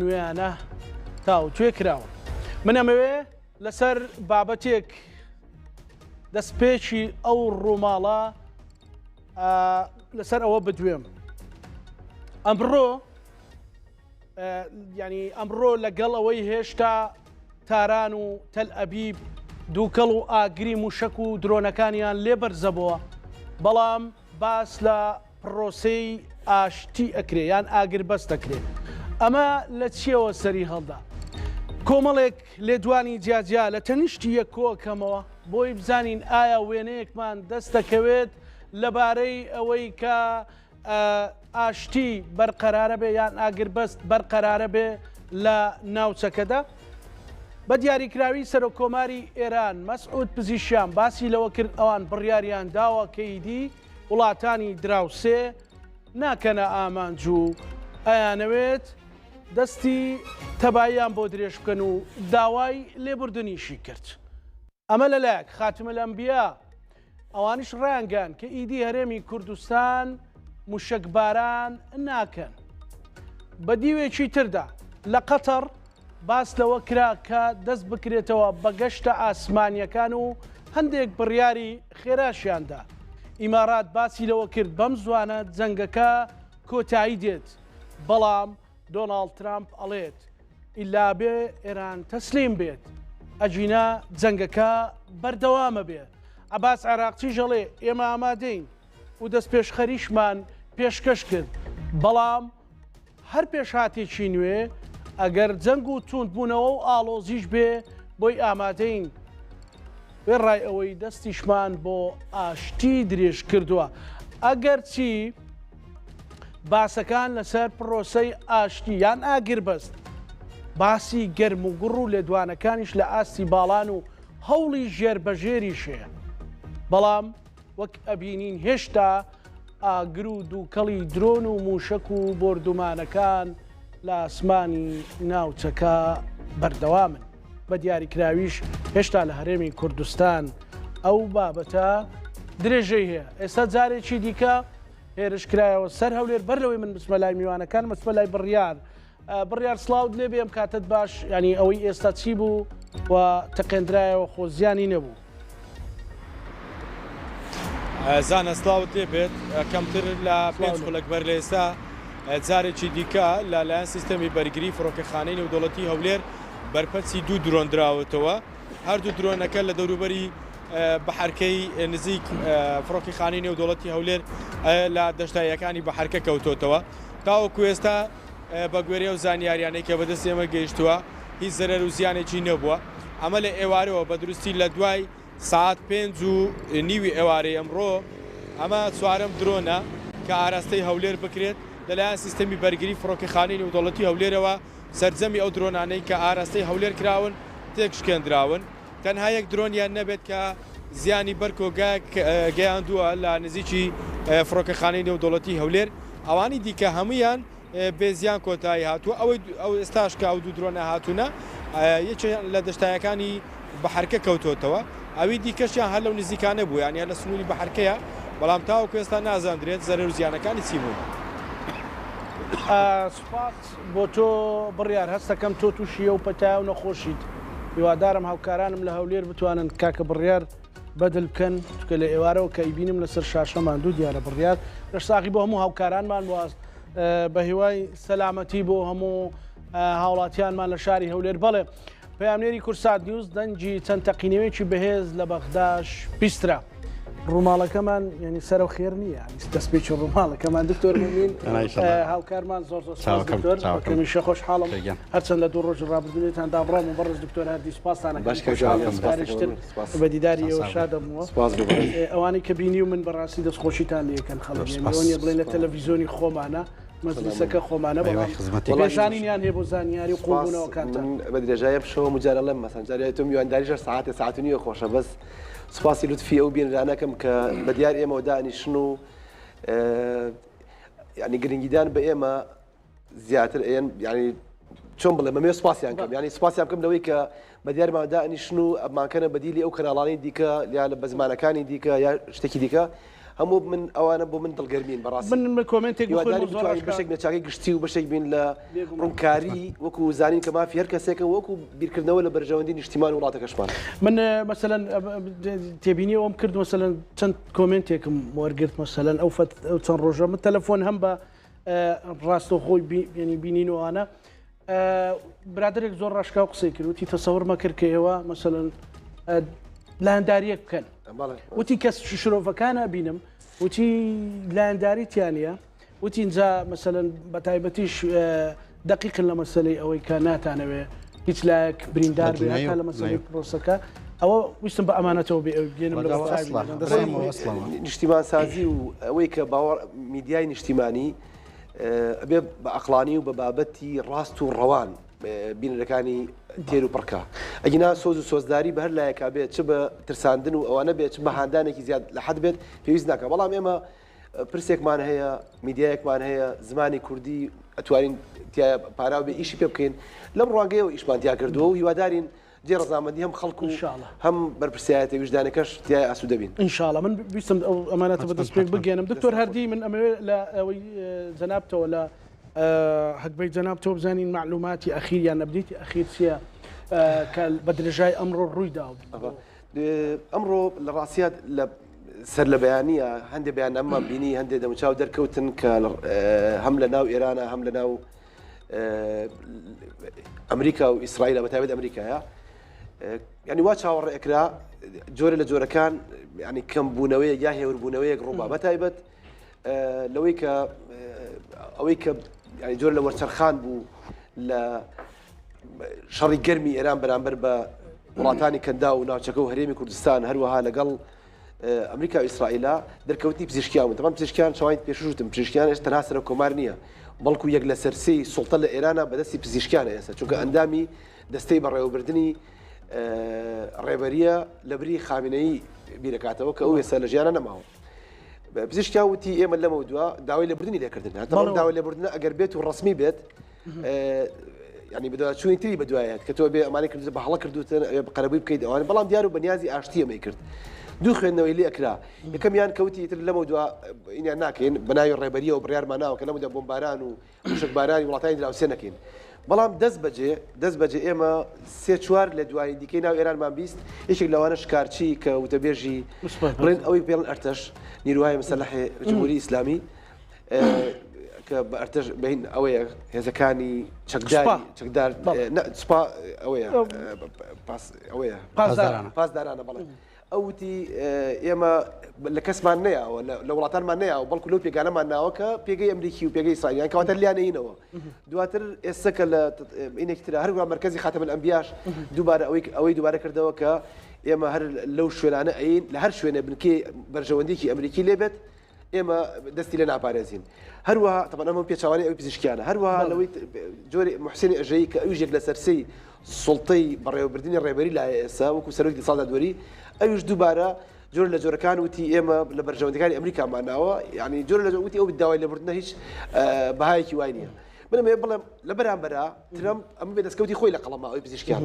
نوێیانە تاو توێ کراوە من ئەمەوێ لەسەر بابەتێک دەستپێکی ئەو ڕووماڵە لەسەر ئەوە بدوێم ئەمڕۆ ینی ئەمڕۆ لەگەڵ ئەوەی هێشتا تاران و تەل ئەبیب دووکەڵ و ئاگری موشک و درۆنەکانیان لێبەرزەبەوە بەڵام باس لە پرۆسەی ئاشتی ئەکرێ یان ئاگر بەست دەکرێت ئەمە لە چیەوە سەری هەڵدا کۆمەڵێک لێدوانی جیاجیا لە تەنیشتی یەک کۆکەمەوە بۆی بزانین ئایا وێنەیەکمان دەست دەکەوێت لەبارەی ئەوەی کە ئاشتی بەرقەرارە بێ یان ئاگربەست بەرقەرارە بێ لە ناوچەکەدا بە دیاریکراوی سەرۆکۆماری ئێران مەسعود پزیشیان باسی لەوە کرد ئەوان بڕیاریان داوە کەیدی وڵاتانی دراوسێ ناکەنە ئامانجوو ئەیانەوێت دەستی تەباییان بۆ درێژ بکەن و داوای لێبوردنیشی کرد ئەمە لەلایەک خاتمە ئەنبیا ئەوانش ڕایانگەن کە ئیدی هەرێمی کوردستان موشکباران ناکەن بە دیوێکی تردا لە قەتەر باس لەوە کرا کە دەست بکرێتەوە بە گەشتە ئاسمانیەکان و هەندێک بڕیاری خێراشیاندا ئیمارات باسی لەوە کرد بەم زوانە جەنگەکە کۆتایی دێت بەڵام دۆناڵد ترامپ ئەڵێت ئیلا بێ ئێران تەسلیم بێت ئەجینا جەنگەکە بەردەوامە بێ عەباس عێراقچی ژەڵێ ئێمە ئامادەین و دەست پێشخەریشمان پێشکەش کرد بەڵام هەر پێشهاتێکی نوێ ئەگەر جەنگ و توندبوونەوە و ئاڵۆزیش بێ بۆی ئامادەین وێ ڕای ئەوەی دەستیشمان بۆ ئاشتی درێژ کردووە ئەگەر چی باسەکان لەسەر پرۆسەی ئاشتی یان ئاگربەست باسی گەرم و گوڕ و لێدوانەکانیش لە ئاستی باڵان و هەوڵی ژێربەژێریشەیە بەڵام وەک ئەبینین هێشتا ئاگر و دووکەڵی درۆن و موشک و بۆردومانەکان لە ئاسمانی ناوچەکە بەردەوامن بە دیاریکراویش هێشتا لە هەرێمی کوردستان ئەو بابەتە درێژەی هەیە ئێستا جارێکی دیکە هێرشکرایەوە سەر هەولێر بەر لەوەی من بچمە لای میوانەکان مەچمە لای بڕیار سڵاوت لێ بێم کاتت باش ینی ئەوەی ئێستا چی بوو و تەقێنرایەوە خۆزیانی نەبوو زانە سڵاوت لێ بێت کەمتر لە پێنج خولەک بەر لە ئێستا جارێکی دیکە لەلایەن سیستەمی بەرگری فڕۆکەخانەی نێودەوڵەتی هەولێر بەرپەرچی دوو درۆن دراوەتەوە هەردوو درۆنەکە لە دەوروبەری بەحەرکەی نزیک فڕۆکەخانەی نێودەوڵەتی هەولێر لە دەشتاییەکانی بەحەرکە کەوتۆتەوە تاوەکو ئێستا بە گوێرە و زانیاریانەی کە بەدەست ئێمە گەیشتووە هیچ زەرەر و زیانێکی نەبووە ئەمە لە ئێوارەوە بە دروستی لە دوای ساعت 5:30 ئێوارەی ئەمڕۆ ئەمە چوارەم درۆنە کە ئاراستەی هەولێر بکرێت لەلایەن سیستەمی بەرگری فڕۆکەخانەی نێودەوڵەتی هەولێرەوە سەرجەمی ئەو درۆنانەی کە ئاراستەی هەولێر کراون تێکشکێنراون تەنها یەک درۆنیان نەبێت کە زیانی بەرکۆ گەیاندووە لە نزیکی فڕۆکەخانەی نێودەوڵەتی هەولێر ئەوانی دیکە هەمویان بێزیان کۆتایی هاتووە ئەو ئێستاش کە ئەو دوو درۆنە هاتوونە یەکێک لە دەشتایەکانی بەحەرکە کەوتۆتەوە ئەوی دیکەشیان هەر لەو نزیکانە بوو یان لە سنووری بەحەرکەیە بەڵام تاوەکو ئێستا نازاندرێت زەرەر و زیانەکانی چی بوو سوپات بۆ تۆ بڕیار هەستەکەم تۆ تووشیە و پەتایە و نەخۆشیت هیوادارم هاوکارانم لە هەولێر بتوانن کاکە بڕیار بەدل بکەن چکە لە ئێوارەوە کە ئیبینم لەسەر شاشەمان دوو دیارە بڕیار ڕشتاقی بۆ هەموو هاوکارانمان واست بە هیوای سەلامەتی بۆ هەموو هاوڵاتیانمان لە شاری هەولێر بەڵێ پەیامنێری کورسات نیوز دەنجی چەند تەقینەوەیکی بەهێز لە بەغداش پیسترا ڕووماڵەکەمان ینی سەر و خێر نییە دەستپێکی ڕووماڵەکەمان دکتۆر مؤمین هاوکارمان زۆر کەمیشە خۆشحاڵم هەرچەند لە دوو ڕۆژ ڕابردوێتان دابڕام و بەڕز دکتۆر هەردی سپاسانەکەشتر بە دیداری ئێوە شادەمەوە ئەوانی کە بینی و من بەڕاستی دەستخۆشیتان لەکەن خەڵکیۆنیە بڵێن لە تەلەڤیزیۆنی خۆمانە مەجلیسەکە خۆمانە بەڵێژانیان هەیە بۆ زانیاری و قوڵبوونەوە کاتە بە درێژایە بشەوە مجارە لەم مەسەن جارێت تۆ میوانداریش ساعتە ساعت و نیوە خۆشە بەس سوپاسی لوتفی ئەو بینرانەکەم کە بە دیار ئێمەوە دانیشن و ینی گرنگیدان بە ئێمە زیاتر ینی چۆن بڵێ مەمێ سوپاسیان کەم ینی سوپاسیان بکەم لەوەی کە بە دیارمەوە دانیشن و ئەمانکەنە بەدیلی ئەو کەناڵانی دیکە یا بە زمانەکانی دیکە یا شتێکی دیکە هەموو من ئەوانە بۆ من دڵگەرمین بەڕاستی من کۆمنتێک بەشێک نەچاکی گشتی و بەشێک بین لە ڕوونکاری وەکو زانین کە مافی هەر کەسێکە وەکو بیرکردنەوە لە بەرژەوەندی نیشتیمان وڵاتەکەشمان من مثلەن تێبینی ئەوم کرد مثلەن چەند کۆمنتێکم وەرگرت مثلەن ئەو چەند ڕۆژە من تەلەفۆن هەم بە ڕاستەوخۆی بینینەوەوانە برادێک زۆر ڕاشکا و قسەی کرد وتی تەسەوڕ مەکرد کە ئێوە مثلەن لانداریەک بکەن وتی کەس شرۆڤەکانە بینم وتی لانداریتیانە وتی اینجا مثلەن بە تایبەتیش دقیقن لە مەسلەی ئەوەی کە ناتانەوێ هیچ لایەک بریندار بێ هەتا لە مەسلەی پرۆسەکە ئەوە ویستم بە ئەمانەتەوە بێنم نیشتیمان سازی و ئەوەی کە باوەڕ میدیای نیشتیمانی ئەبێ بە ئەقلانی و بە بابەتی ڕاست و ڕەوان بینەکانی تێر و پڕکە ئەگینا سۆز و سۆزداری بە هەر لایەکا بێت چ بە ترساندن و ئەوانە بێت چ بە هاندانێکی زیاد لە حەد بێت پێویست ناکە بەڵام ئێمە پرسێکمان هەیە میدیایەکمان هەیە زمانی کوردی ئەتوانین پاراو بێ ئیشی پێ بکەین لەم ڕوانگەیەوە ئیشمان تیا کردووە و هیوادارین جێ ڕزامەندی هەم خەڵکو هەم بەرپرسایەتە ویژدانەکەش تیای ئاسوودە بین ئینشاءڵڵا من ویستم ئەو ئەمانەتە بەدەست پێک بگەێنم دکتۆر هەردی من ئەمەوێت لە ئەوەی جەنابتەوە لە هەکبەی جەنابتەوە بزانین معلوماتی ئەخیریان نەبدیتی ئەخیر چییە کە بە درێژای ئەمڕۆ ڕوویدا ئەمڕۆ لە ڕاستیات لە سەر لە بەیانیە هەندێک بەیان ئەممان بینی هەندێک دەموچاو دەرکەوتن کە هەم لە ناو ئێرانە هەم لە ناو ئەمریکا و ئیسرائیل بە تایبەت ئەمریکایە ینی وا چاوەڕێکرا جۆرە لە جۆرەکان ینی کەمبوونەوەی یا هێوربوونەوەیەک ڕووبا بە تایبەت لەوەی کە ئەوەی کە جۆر لە وەرچەرخان بوو لە شەڕی گەرمی ئێران بەرامبەر بە وڵاتانی کەندا و ناوچەکە و هەرێمی کوردستان هەروەها لەگەڵ ئەمریکا و ئیسرائیلا دەرکەوتی پزیشکیان تەمان پزیشکیان شاوین پێشوتم پزیشکیان هێشتا تەنها سەر کۆمار نییە بەڵکو یەک لە سەرسی سوڵتە لە ئێرانە بەدەستی پزیشکیانە ئێستا چونکە ئەندامی دەستەی بەڕێوەبردننی ڕێبەریە لە بری خامینەیی بیرەکاتەوە کە ئەو ێستا لە ژیانە نەماوە پزیشکیان وتی ئێمە لەمە دووە داوای لێبوردنی لێکردن هەتا داوای لێبوردنە ئەگەر بێت و ڕسمی بێت ینی بەدوای چوونی تری بەدوایەت کە تۆ بێ ئەمانی کرد بە هەڵە کردوتن قەرەبووی بکەیت ئەوان بەڵام دیار و بەنیازی ئاشتی ئەمەی کرد دوو خوێندنەوەی لێ ئەکرا یەکەمیان کەوتی تر لەمە دووە ئینیان ناکەین بەناوی ڕێبەریە و بڕیارمان ناوە کە لەمەدا بۆمباران و شکبارانی وڵاتانی دراوسێ نەکەین بەڵام دەست بەجێ ئێمە سێ چوار لە دوای دیکەی ناو ئێرانمان بیست یەکێک لەوانە شکارچی کە وتەبێژی بڵێن ئەوەی پێڵن ئەرتەش نیروهای مەسەلحی جمهوری ئیسلامی کە بە ئەرتەش بین ئەوەیە هێزەکانی چەکدار سوپا ئەوەیە ئەوەیە پاسدارانە بەڵێ ئەوتی ئێمە لە کەسمان نەیەوە لە وڵاتانمان نەیە و بەڵکو لەو پێگانەمان ناوەکە پێگەی ئەمریکی و پێگەی ئیسرائیلیان کەواتە لیانەینەوە دواتر ئێستاکە لە ئینێکترا هەروە مرکزی خاتم الئەنبیاش دووبارە ئەوەی دووبارە کردەوە کە ئێمە هەر لەو شوێنانە ئەین لە هەر شوێنە بنکەی بەرژەوەندێکی ئەمریکی لێبێت ئێمە دەستی لە ناپارێزین هەروەها تەمان ئەمە پێچوانی ئەوی پزیشکیانە هەروەها لەوەی جۆری محسینی ئەژەیی کە ئەویژێک لە سەرسەی سوڵتەی بەڕێوەبردننی ڕێبەری لایە ئێستا وەکو سەرۆکی ساڵدا دووەری ئەویش دووبارە جۆر لە جۆرەکان وتی ئێمە لە بەرژەوەندەکانی ئەمریکامان ناوە یعنی جۆر لە وتی ئەو داوای لێبوردنە هیچ بەهایەکی وای نییە منێ بڵێم لە بەرامبەرە ترەمپ ئەمە بێ دەستکەوتی خۆی لە قەڵەما ئەوی پزیشکیان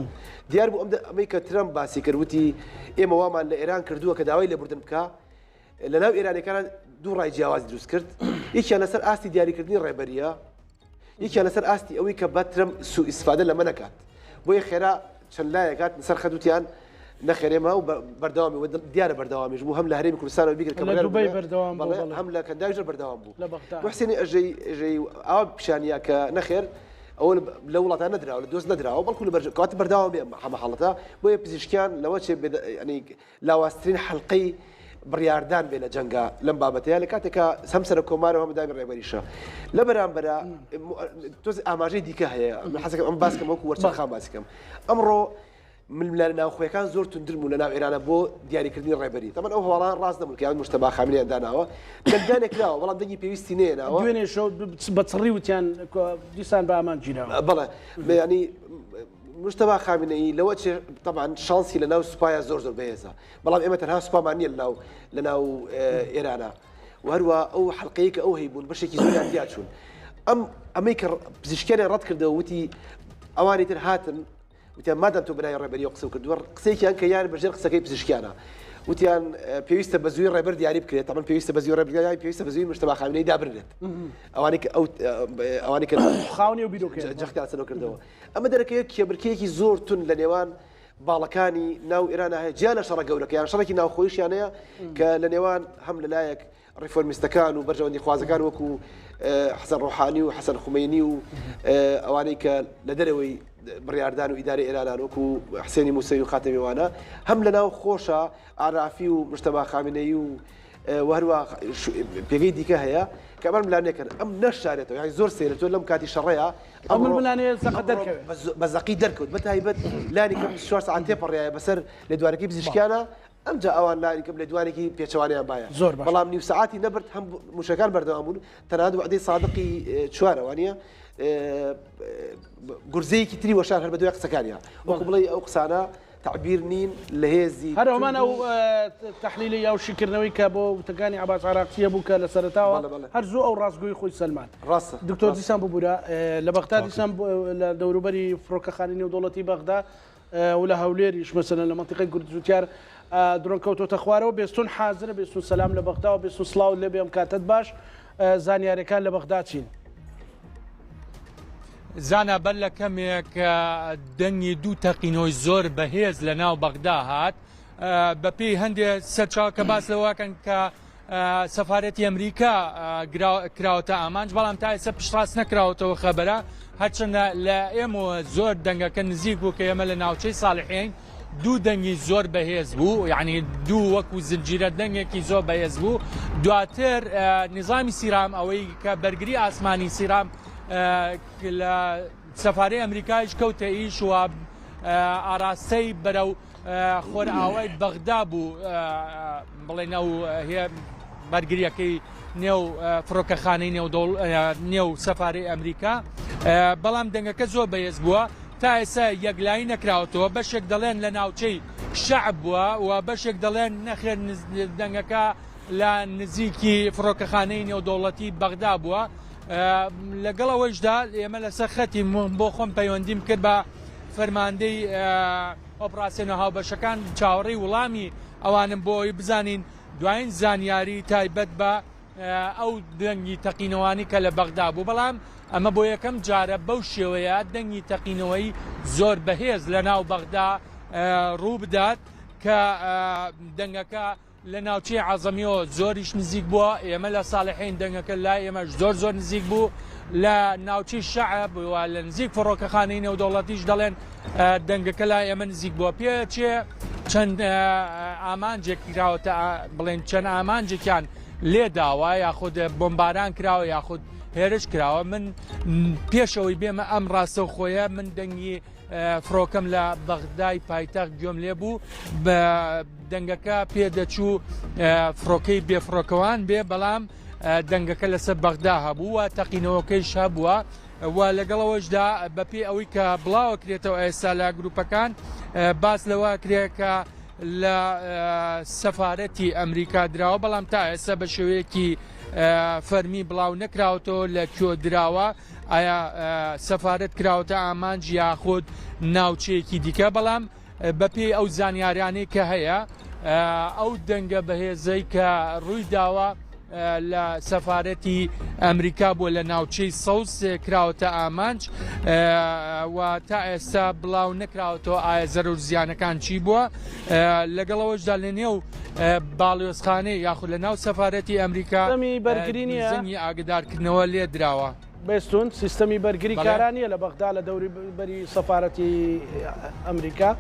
دیار بوو ئەمەی کە ترەمپ باسی کردوتی ئێمە وامان لە ئێران کردووە کە داوای لێبوردن بکە لە ناو ئێرانەکانە دوو ڕای جیاوازی دروست کرد یەکیان لەسەر ئاستی دیاریکردنی ڕێبەریە یەکیان لەسەر ئاستی ئەوەی کە بە ترەمپ سوء ئیسفادە لەمە نەکات بۆیە خێرا چەند لایەکات لەسەر خەدوتیان نەخێرێمە و بەردەوامی دیارە بەردەوامیش بوو هەم لە هەرێمی کوردستانەوە بیگر کە هەم لە کەنداویژە بەردەوام بوو محسینی ئەژەی ئاوا پیشانیا کە نەخێر ئەوە لە وڵاتان نەدراوە لە دۆست نەدراوە بەڵکو لە کاتی بەردەوام بێ هەمە حاڵەتە بۆیە پزیشکیان لەوە چێ ینی لاواسترین حەڵقەی بڕیاردان بێ لە جەنگا لەم بابەتەیە لە کاتێکە سەم سەر کۆمارەوە هەمدامی ڕێبەریشە لە بەرامبەرە تۆز ئاماژەی دیکە هەیە حەزەکەم ئەم باسکەم وەکو وەرچەرخان باسیکەم ئەمڕۆ من لە ناوخۆیەکان زۆر توندرم و لە ناو ئێرانە بۆ دیاریکردنی ڕێبەری تەمان ئەو هەواڵان ڕاست دەبوو کە یان مشتەبا خامنەیان داناوە دەنگدانێکراوە بەڵام دەنگی پێویستی نێناوە دوێنێ شەو بە چڕی وتیان دیسان بە ئامان گیراوە بەڵێ ینی مشتەبا خامنەی لەوە چێ طبعا شانسی لە ناو سوپایە زۆر بەهێزە بەڵام ئێمە تەنها سوپامان نییە لە ناو ئێرانە و هەروە ئەو حەڵقەیە کە ئەو هەیبوون بەشێکی زۆریان تیا چوون ئەمەی کە پزیشکیانیان ڕەت کردەوە وتی ئەوانی تر هاتن وتیان مادام تۆ بنای ڕێبەری و قسە کردووە قسەیەکیان کە یان بەژێر قسەکەی پزیشکیانە وتیان پێویستە بە زووی ڕێبەر دیاری بکرێت ئەمە پێویستە بە زووی ڕێبرگای پێویستە بە زووی مشتبە خامنەی دابرێت ئەوانەی کە خاونی و بیرۆکە جەختیان سەرۆ کردەوە ئەمە دەرەکەوێت کێبرکەیەکی زۆر تون لە نێوان باڵەکانی ناو ئێران هەیە جیا لە شەڕە گەورەکەیان شەڕێکی ناوخۆیشیانەیە کە لە نێوان هەم لەلایەک ڕیفۆرمیستەکان و بەرژەوەندی خوازەکان وەکو حەسەن ڕۆحانی و حەسەن خومەینی و ئەوانەی کە لە دەرەوەی بڕیاردان و ئیداری ئێرانان وەکو حسێنی موسەوی و خاتەمیوانە هەم لە ناو خۆشە ئارافی و مشتەبا خامنەیی و وهروە پێگەی دیکە هەیە کە ئەمە ملانێکن ئەم نەشارێتەوە یانی زۆر سێرێتەوە لەم کاتی شەڕەیە ئەم ملانێ زەقە دەرکەوێت بە زەقی دەرکەوت بە تایبەت لانی کەم 4 ساعت تێپەڕایە بەسەر لێدوانەکەی پزیشکیانە ئەمجا ئەوان لانی کەم لێدوانێکی پێچەوانیان باە زۆر بەڵام نیو ساعتی نەبرد هەم موشەکان بەردەوام بوون تەنانەت وعدەی سادقی چوارەوانە گورزەیەکی تری وەشار هەر بە دوای قسەکانیان وەکو بڵێ ئەو قسانە تعبیر نین لە هێزی هەرەوەمان ئەو تەحلیلی یا شکردنەوەی کە بۆ وتەکانی عەباس عراقچیە بوو کە لە سەرەتاوە هەر زوو ئەو ڕاستگۆی خۆی سەلمان ڕاستە دکتۆر دیسان ببوورە لە بەغدا دیسان لە دەوروبەری فڕۆکەخانەی نێودەوڵەتی بەغدا و لە هەولێریش مەسەلەن لە مەنتیقەی کورد جوتیار درۆن کەوتۆتە خوارەوە بێستون حازرە بێستون سەلام لە بەغدا و بێستون سڵاو لێ بێم کاتت باش زانیاریەکان لە بەغدا چین زانە بەر لە کەمێک دەنگی دوو تەقینەوەی زۆر بەهێز لە ناو بەغدا هات بەپێی هەندێک سەرچاو کە باس لەوەکەن کە سەفارەتی ئەمریکا کراوەتە ئامانج بەڵام تا ئێستا پشتڕاست نەکراوەتەوە خەبەرە هەرچەندە لە ئێمەوە زۆر دەنگەکە نزیک بوو کە ئێمە لە ناوچەی ساڵحین دوو دەنگی زۆر بەهێز بوو یعنی دوو وەکو زنجیرە دەنگێکی زۆر بەهێز بوو دواتر نظامی سیرام ئەوەی کە بەرگری ئاسمانی سیرام لە سەفارەی ئەمریکایش کەوتە ئیش و ئاراستەی بەرەو خۆرئاوای بەغدا بوو بڵێن ئەو هەیە بەرگریەکەی نێو فڕۆکەخانەی نێو سەفارەی ئەمریکا بەڵام دەنگەکە زۆر بەهێز بووە تا ئێستا یەکلایی نەکراوەتەوە بەشێک دەڵێن لە ناوچەی شەعب بووە و بەشێک دەڵێن نەخێر دەنگەکە لە نزیکی فڕۆکەخانەی نێودەوڵەتی بەغدا بووە لەگەڵەوەیشدا ئێمە لەسەر خەتی بۆ خۆم پەیوەندیم کرد بە فەرماندەی ئۆپراسیۆنە هاوبەشەکان چاوەڕێی وڵامی ئەوانم بۆی بزانین دوایین زانیاری تایبەت بە ئەو دەنگی تەقینەوانی کە لە بەغدا بوو بەڵام ئەمە بۆ یەکەم جارە بەو شێوەیە دەنگی تەقینەوەی زۆر بەهێز لە ناو بەغدا ڕوو بدات کە دەنگەکە لە ناوچەی عەزەمیەوە زۆریش نزیک بووە ئێمە لە ساڵحین دەنگەکە لای ئێمەش زۆر نزیک بوو لە ناوچەی شەعب و لە نزیک فڕۆکەخانەی نێودەوڵەتیش دەڵێن دەنگەکە لای ئێمە نزیک بووە پێچێ چەند ئامانجێک کراوەتە بڵێن چەند ئامانجێکیان لێداوە یاخود بۆمباران کراوە یاخود هێرش کراوە من پێشەوەی بێمە ئەم ڕاستە و خۆیە من دەنگی فڕۆکەم لە بەغدای پایتەخت گوێم لێ بوو بە دەنگەکە پێدەچوو فڕۆکەی بێفڕۆکەوان بێ بەڵام دەنگەکە لەسەر بەغدا هەبوو و تەقینەوەکەیش هەبووە و لەگەڵەوەشدا بەپێی ئەوەی کە بڵاوە کرێتەوە ئێستا لە گروپەکان باس لەوە کرێکە لە سەفارەتی ئەمریکا دراوە بەڵام تا ئێستا بە شێوەیەکی فەرمی بڵاو نەکراوەتەوە لە کوێ دراوە ئایا سەفارەت کراوەتە ئامانج یاخود ناوچەیەکی دیکە بەڵام بەپێی ئەو زانیاریانەی کە هەیە ئەو دەنگە بەهێزەی کە ڕووی داوە لە سەفارەتی ئەمریکا بووە لە ناوچەی سەوز کراوەتە ئامانج و تا ئێستا بڵاو نەکراوەتەوە ئایا زەرور زیانەکان چی بووە لەگەڵەوەشدا لە نێو باڵیۆزخانەی یاخود لە ناو سەفارەتی ئەمریکا زنگی ئاگدارکردنەوە لێ دراوە بێستون سیستەمی بەرگری کارانیە لە بەغدا لە دەوروبەری سەفارەتی ئەمریکا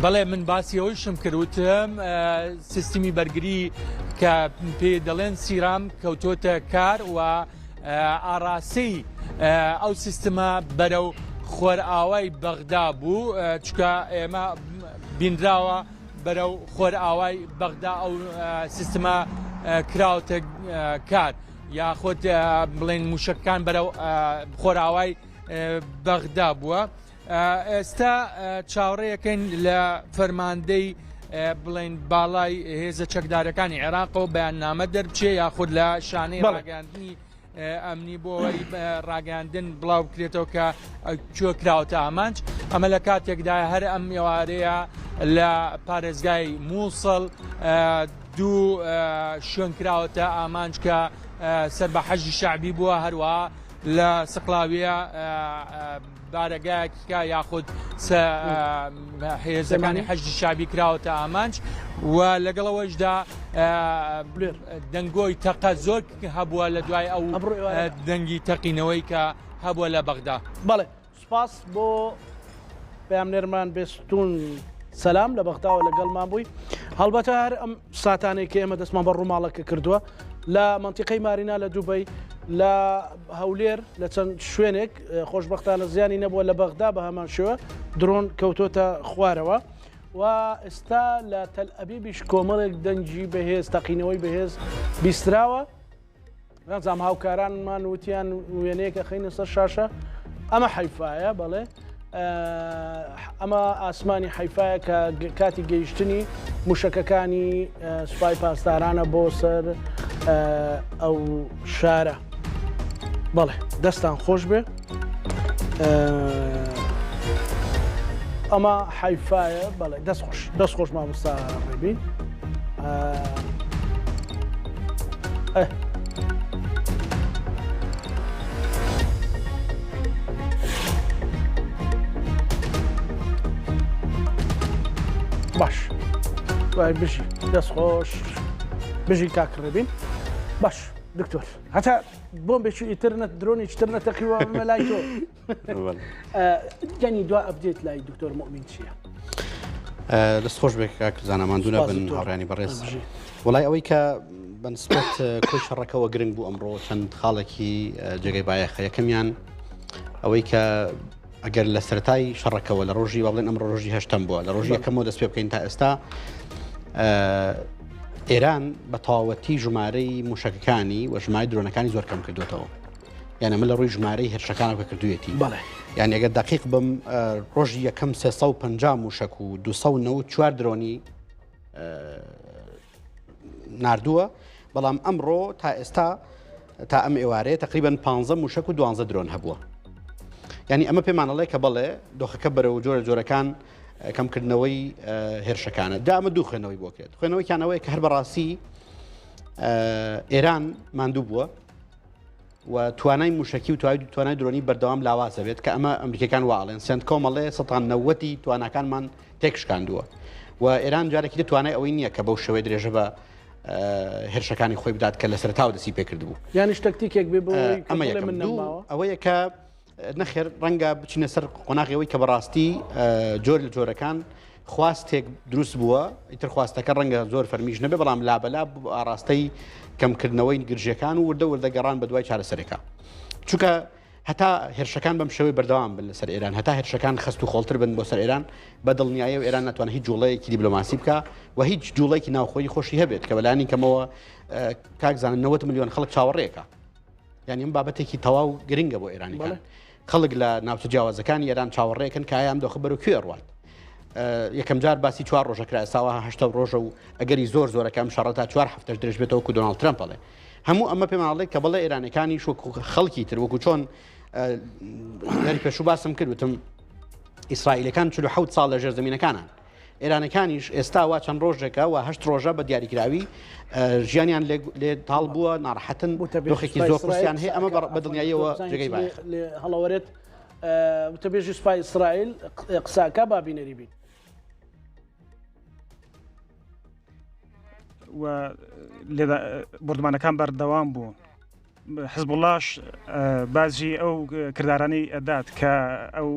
بەڵێ من باسی ئەوەیشم کردوتم سیستمی بەرگری کە پێ دەڵێن سیرام کەوتۆتە کار و ئاراسی ئەو سیستەمە بەرەو خۆرئاوای بەغدا بوو چکە ئێمە بینراوە بەرەو خۆرئاوای بەغدا ئەو سیستەمە کراوەتە کار یاخود بڵێن موشکەکان بەرەو خۆرئاوای بەغدا بووە ئێستا چاوەڕێیەکەین لە فەرماندەی بڵێن باڵای هێزە چەکدارەکانی عێراق و بەیاننامە دەربچێ یاخود لە شانەی ڕاگەاندنی ئەمنی بۆ ئەوەی ڕاگەاندن بڵاو بکرێتەوە کە کوێ کراوەتە ئامانج ئەمە لە کاتێکدا هەر ئەم ئێوارەیە لە پارێزگای مووسڵ دوو شوێنکراوەتە ئامانج کە سەر بە حەجی شعبی بووە هەروە لە سقلاویە بارەگایەکە یاخود هێزەکانی حەجی شعبی کراوەتە ئامانج و لەگەڵەوەشدا دەنگۆی تەقە زۆر هەبووە لە دوای ئەو دەنگی تەقینەوەی کە هەبووە لە بەغدا. بەڵێ سوپاس بۆ پێامنێرمان بێستون سەلام لە بەغداوە لەگەڵمان بووی. هەڵبەتە هەر ئەم ساتانێک کە ئێمە دەستمان بە ڕووماڵەکە کردووە لە منتیقەی مارینا لە دووبەی لە هەولێر لە چەند شوێنێک خۆشبەختانە زیانی نەبووە لە بەغدا بە هەمان شێوە درۆن کەوتۆتە خوارەوە و ئێستا لە تەل ئەبیبیش کۆمەڵێک دەنگی بەهێز تەقینەوەی بەهێز بیستراوە. نازام هاوکارانمان وتیان وێنەیەکە خەینە سەر شاشە ئەمە حیفایە بەڵێ ئەمە ئاسمانی حیفایە کە کاتی گەیشتنی موشەکەکانی سوپای پاسدارانە بۆ سەر ئەو شارە. بەڵێ دەستان خۆش بێ ئەمە حیفایە بەڵێ دەست خۆش مامۆستا ڕێبین. باش دوای بژی دەست خۆش بژی کاکڕێبین. باش دکتۆر هەتا بۆمبێکی ئیترنەت درۆنێکی تر نەتەقیوە بمە لای تۆ گەنی دوا ئەبدێت لای دکتۆر مؤمین چییە؟ دەست خۆش بێک کاک زاناماندوونە بن هاوڕیانی بەڕێز وڵای ئەوەی کە بەنسبەت کۆی شەڕەکەەوە گرنگ بوو ئەمڕۆ چەند خاڵێکی جێگەی بایەخە. یەکەمیان ئەوەی کە ئەگەر لە سەرەتای شەڕەکەەوە لە ڕۆژی بڵێن ئەمڕۆ ڕۆژی هەشتم بووە لە ڕۆژی یەکەمەوە دەست پێ بکەین تا ئێستا ئێران بە تەواوەتی ژمارەی موشەکەکانی و ژمارەی درۆنەکانی زۆر کەم کردوێتەوە. یعنی ئەمە لە ڕووی ژمارەی هێرشەکانەوە کردوێتی. یعنی ئەگەر دقیق بم ڕۆژی یەکەم 350 موشک و 294 درۆنی نردووە بەڵام ئەمڕۆ تا ئێستا تا ئەم ئێوارەیە تقریبا 15 موشک و 12 درۆن هەبووە. یعنی ئەمە پێمانەڵێ کە بڵێ دۆخەکە بەرەو جۆرەکان کەمکردنەوەی هێرشەکانە دا ئەمە دوو خوێنەوەی بۆ کرێت. خوێنەوەیکیانەوەی کە هەر بەڕاستی ئێران ماندوو بووە و توانای موشکی و توانای درۆنی بەردەوام لاوازە بێت کە ئەمە ئەمریکەکان واڵێن سنت کۆمەڵێ 90 تواناکانمان تێکشکاندووە و ئێران جارێکی توانای ئەوەی نییە کە بەو شێوەی درێژە بە هێرشەکانی خۆی بدات کە لە سەرتاوە دەسی پێکرد بوو. یانی شتێکێک بێ ئەمە ئەوەیە کە نەخێر ڕەنگە بچینە سەر قۆناغیەوەی کە بەڕاستی جۆر لە جۆرەکان خواستێک دروست بووە ئیتر خواستەکە ڕەنگە زۆر فەرمیش نەبێ بەڵام لابەلا ئاراستەی کەمکردنەوەی گرژیەکان و وردە گەڕان بە دوای چارەسەرەکە. چونکە هەتا هێرشەکان بەم شێوەی بەردەوام بن لەسەر ئێران هەتا هێرشەکان خست و خۆڵتر بن بۆ سەر ئێران بە دڵنیایە و ئێران ناتوانێت هیچ جوڵەیەکی دیبلۆماسی بکە و هیچ جوڵەیەکی ناوخۆی خۆشی هەبێت کە بەلایانی کەمەوە کاکزانن 90 میلیۆن خەڵک چاوەڕێیەکە. یعنی ئەم بابەتێکی تەواو گرنگە بۆ ئێرانیەکان. خەڵک لە ناوچە جیاوازەکانی ئێران چاوەڕێکن کە ئایان دۆخە بەرەو کوێ ڕوات. یەکەم جار باسی 4 ڕۆژەکرا ئێستاوە 8 ڕۆژە و ئەگەری زۆرەکەم شەڕە تا 4 هەفتەش درێژ بێتەوە و دۆناڵد ترەمپ بڵێ. هەموو ئەمە پێمانڵێت کە بڵێ ئێرانەکانی خەڵکی تر وەکو چۆن لەری پێشوو باسم کردوتم ئیسرائیلەکان 47 ساڵ لە ژێرزەمینەکانان. ئێرانەکانیش ئێستا وا چەند ڕۆژێکە و 8 ڕۆژە بە دیاریکراوی ژیانیان لێ تاڵ بووە ناڕەحەتن دۆخێکی زۆر قورسیان هەیە ئەمە بە دڵنیاییەوە جێگەی باە هەڵەوەرێت وتەبێژی سوپای ئیسرائیل قساکە بابینەری بین. و بردمانەکان بەردەوام بوو. حزب اللهش بازی ئەو کردارانی ئەدات کە ئەو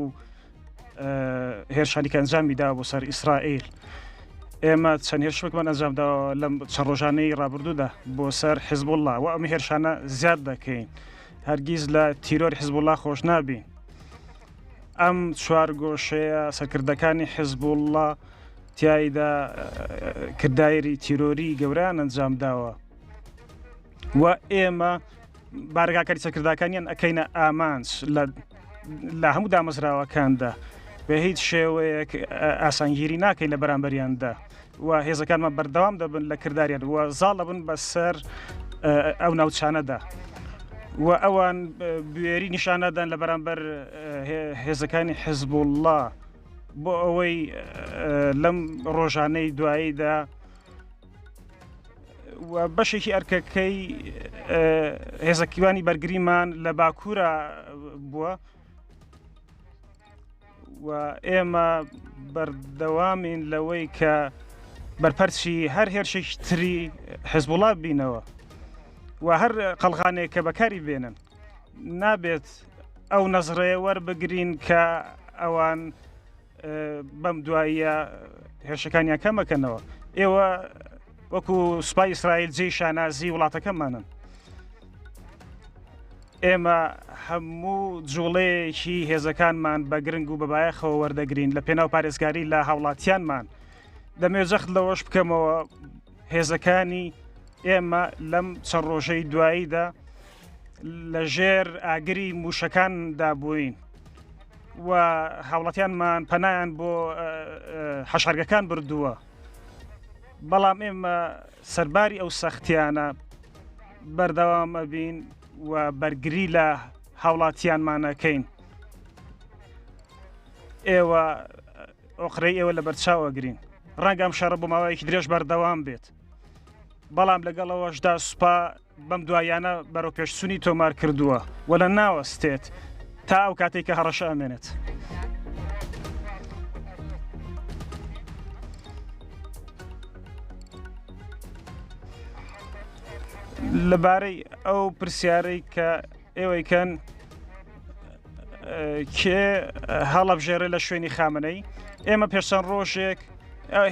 هێرشانی کە ئەنجامی دا بۆ سەر ئیسرائیل. ئێمە چەند هێرشێکمان ئەنجامداوە لەم چەند ڕۆژانەی ڕابردوودا بۆ سەر حزب الله و ئەم هێرشانە زیاد دەکەین. هەرگیز لە تیرۆری حزب الله خۆش نابین. ئەم 4 گۆشەیە سەرکردەکانی حزب الله تایدا کردایری تیرۆری گەورەیان ئەنجامداوە و ئێمە بارگاکاری سەرکردەکانیان ئەەکەینە ئامانج لە هەموو دامەزراوەکاندا بە هیچ شێوەیەک ئاسانگیری ناکەین لە بەرامبەریاندا و هێزەکانمان بەردەوام دەبن لە کرداریان و زاڵ دەبن بەسەر ئەو ناوچانەدا و ئەوان بوێری نیشانەدان لە بەرامبەر هێزەکانی حزب الله بۆ ئەوەی لەم ڕۆژانەی دواییدا و بەشێکی ئەرکەکەی هێزەکیوانی بەرگریمان لە باکوورە بووە و ئێمە بەردەوامین لەوەی کە بەرپەرچی هەر هێرشێکی تری حیزبوڵا بینەوە و هەر قەڵغانێک کە بەکاری بێنن نابێت ئەو نەزڕێ وەربگرین کە ئەوان بەم دواییە هێرشەکانیان کەمەکەنەوە. ئێوە وەکو سوپای ئیسرائیل جێی شانازی وڵاتەکەمانن. ئێمە هەموو جوڵەیەکی هێزەکانمان بە گرنگ و بەبایەخەوە وەردەگرین لە پێناو پارێزگاری لە هاوڵاتیانمان. دەمێ جەخت لەوەش بکەمەوە هێزەکانی ئێمە لەم چەند ڕۆژەی دواییدا لە ژێر ئاگری موشەکاندا بووین و هاوڵاتیانمان پەنایان بۆ حەشارگەکان بردووە. بەڵام ئێمە سەرباری ئەو سەختیانە بەردەوام ئەبین و بەرگری لە هاوڵاتیانمانەکەین. ئێوە ئۆقرەی ئێوە لە بەرچاوە گرین. ڕەنگەم شەڕە بۆ ماوەیەکی درێژ بەردەوام بێت. بەڵام لەگەڵەوەشدا سوپا بەم دوایانە بەرەو پێشچوونی تۆمار کردووە و لە ناوەستێت تا ئەو کاتێک کە هەڕەشە ئەمێنێت. لەبارەی ئەو پرسیارەی کە ئێوەیکەن کێ هەڵەبژێرە لە شوێنی خامنەی، ئێمە پێشەن ڕۆژێک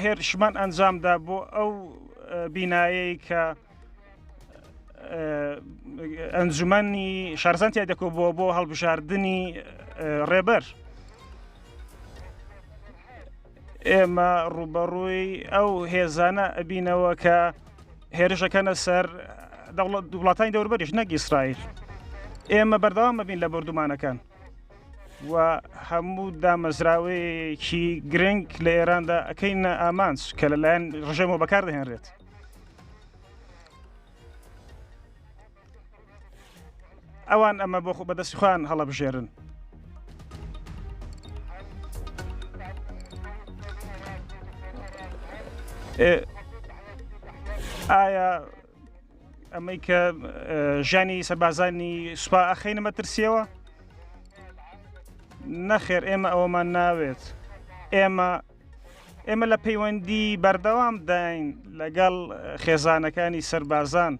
هێرشمان ئەنجامدا بۆ ئەو بینایەی کە ئەنجومەنی شارزانتیا دەکۆبەوە بۆ هەڵبژاردننی ڕێبەر. ئێمە ڕوبەڕووی ئەو هێزانە ئەبینەوە کە هێرشەکەنە سەر وڵاتانی دەوروبەریش نەک ئیسرائیل. ئێمە بەردەوام ئەبین لە بردومانەکان و هەموو دامەزراوەیەکی گرنگ لە ئێراندا ئەەکەینە ئامانج کە لەلایەن ڕژێمەوە بەکاردەهێنرێت. ئەوان ئەمە بۆ بەدەستی خۆیان هەڵەبژێرن. ئایا ئەمەی کە ژیانی سەربازانی سوپا ئەخەینە مەترسیەوە؟ نەخێر، ئێمە ئەوەمان ناوێت. ئێمە لە پەیوەندی بەردەوام داین لەگەڵ خێزانەکانی سەربازان.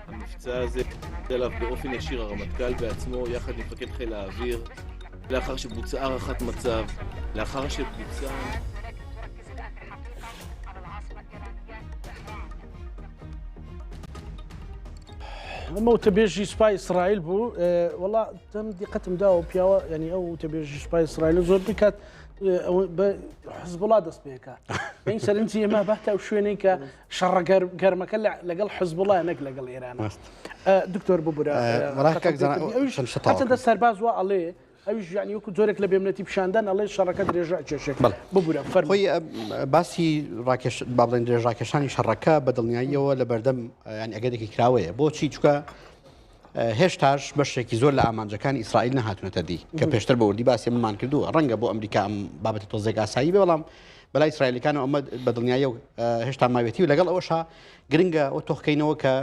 המבצע הזה אליו באופן ישיר הרמטכ"ל בעצמו יחד עם מפקד חיל האוויר לאחר שבוצעה הערכת מצב, לאחר שבוצע ئەمە تەبێژی سوپای ئیسرائیل بوو. وەڵا تەم دیقەتم داوە پیاوە ینی ئەو تەبێژی سوپای ئیسرائیل زۆر بکات حزبوڵا دەست پێکە. بین سەرنجی ئێمە بەتە ئەو شوێنەی کە شەڕە گەرمەکە لەگەڵ حزبوڵا نەک لەگەڵ ئێران. دکتۆر ببوورە چەندە سەرباز وە ئەڵێ ئەویش ژانی وەکو جۆرێک لە بێمنەتی پیشاندان ئەڵێ شەڕەکە درێژە کێشێک ببوورە فەرمووی باسی بابڵێن درێژاکێشانی شەڕەکە بە دڵنیاییەوە لە بەردەم ینی ئەگەرێکی کراوەیە. بۆچی چکە هێشتاش بەشێکی زۆر لە ئامانجەکانی ئیسرائیل نەهاتونەتە دی کە پێشتر بە وردی باسی منمان کردووە. ڕەنگە بۆ ئەمریکا ئەم بابەتە تۆزێک ئاسایی بێ، بەڵام بەلای ئیسرائیلەکانەوە ئەمە بە دڵنیاییە و هێشتا ماوێتی و لەگەڵ ئەوەشا گرنگە ئەو تۆخکەینەوە کە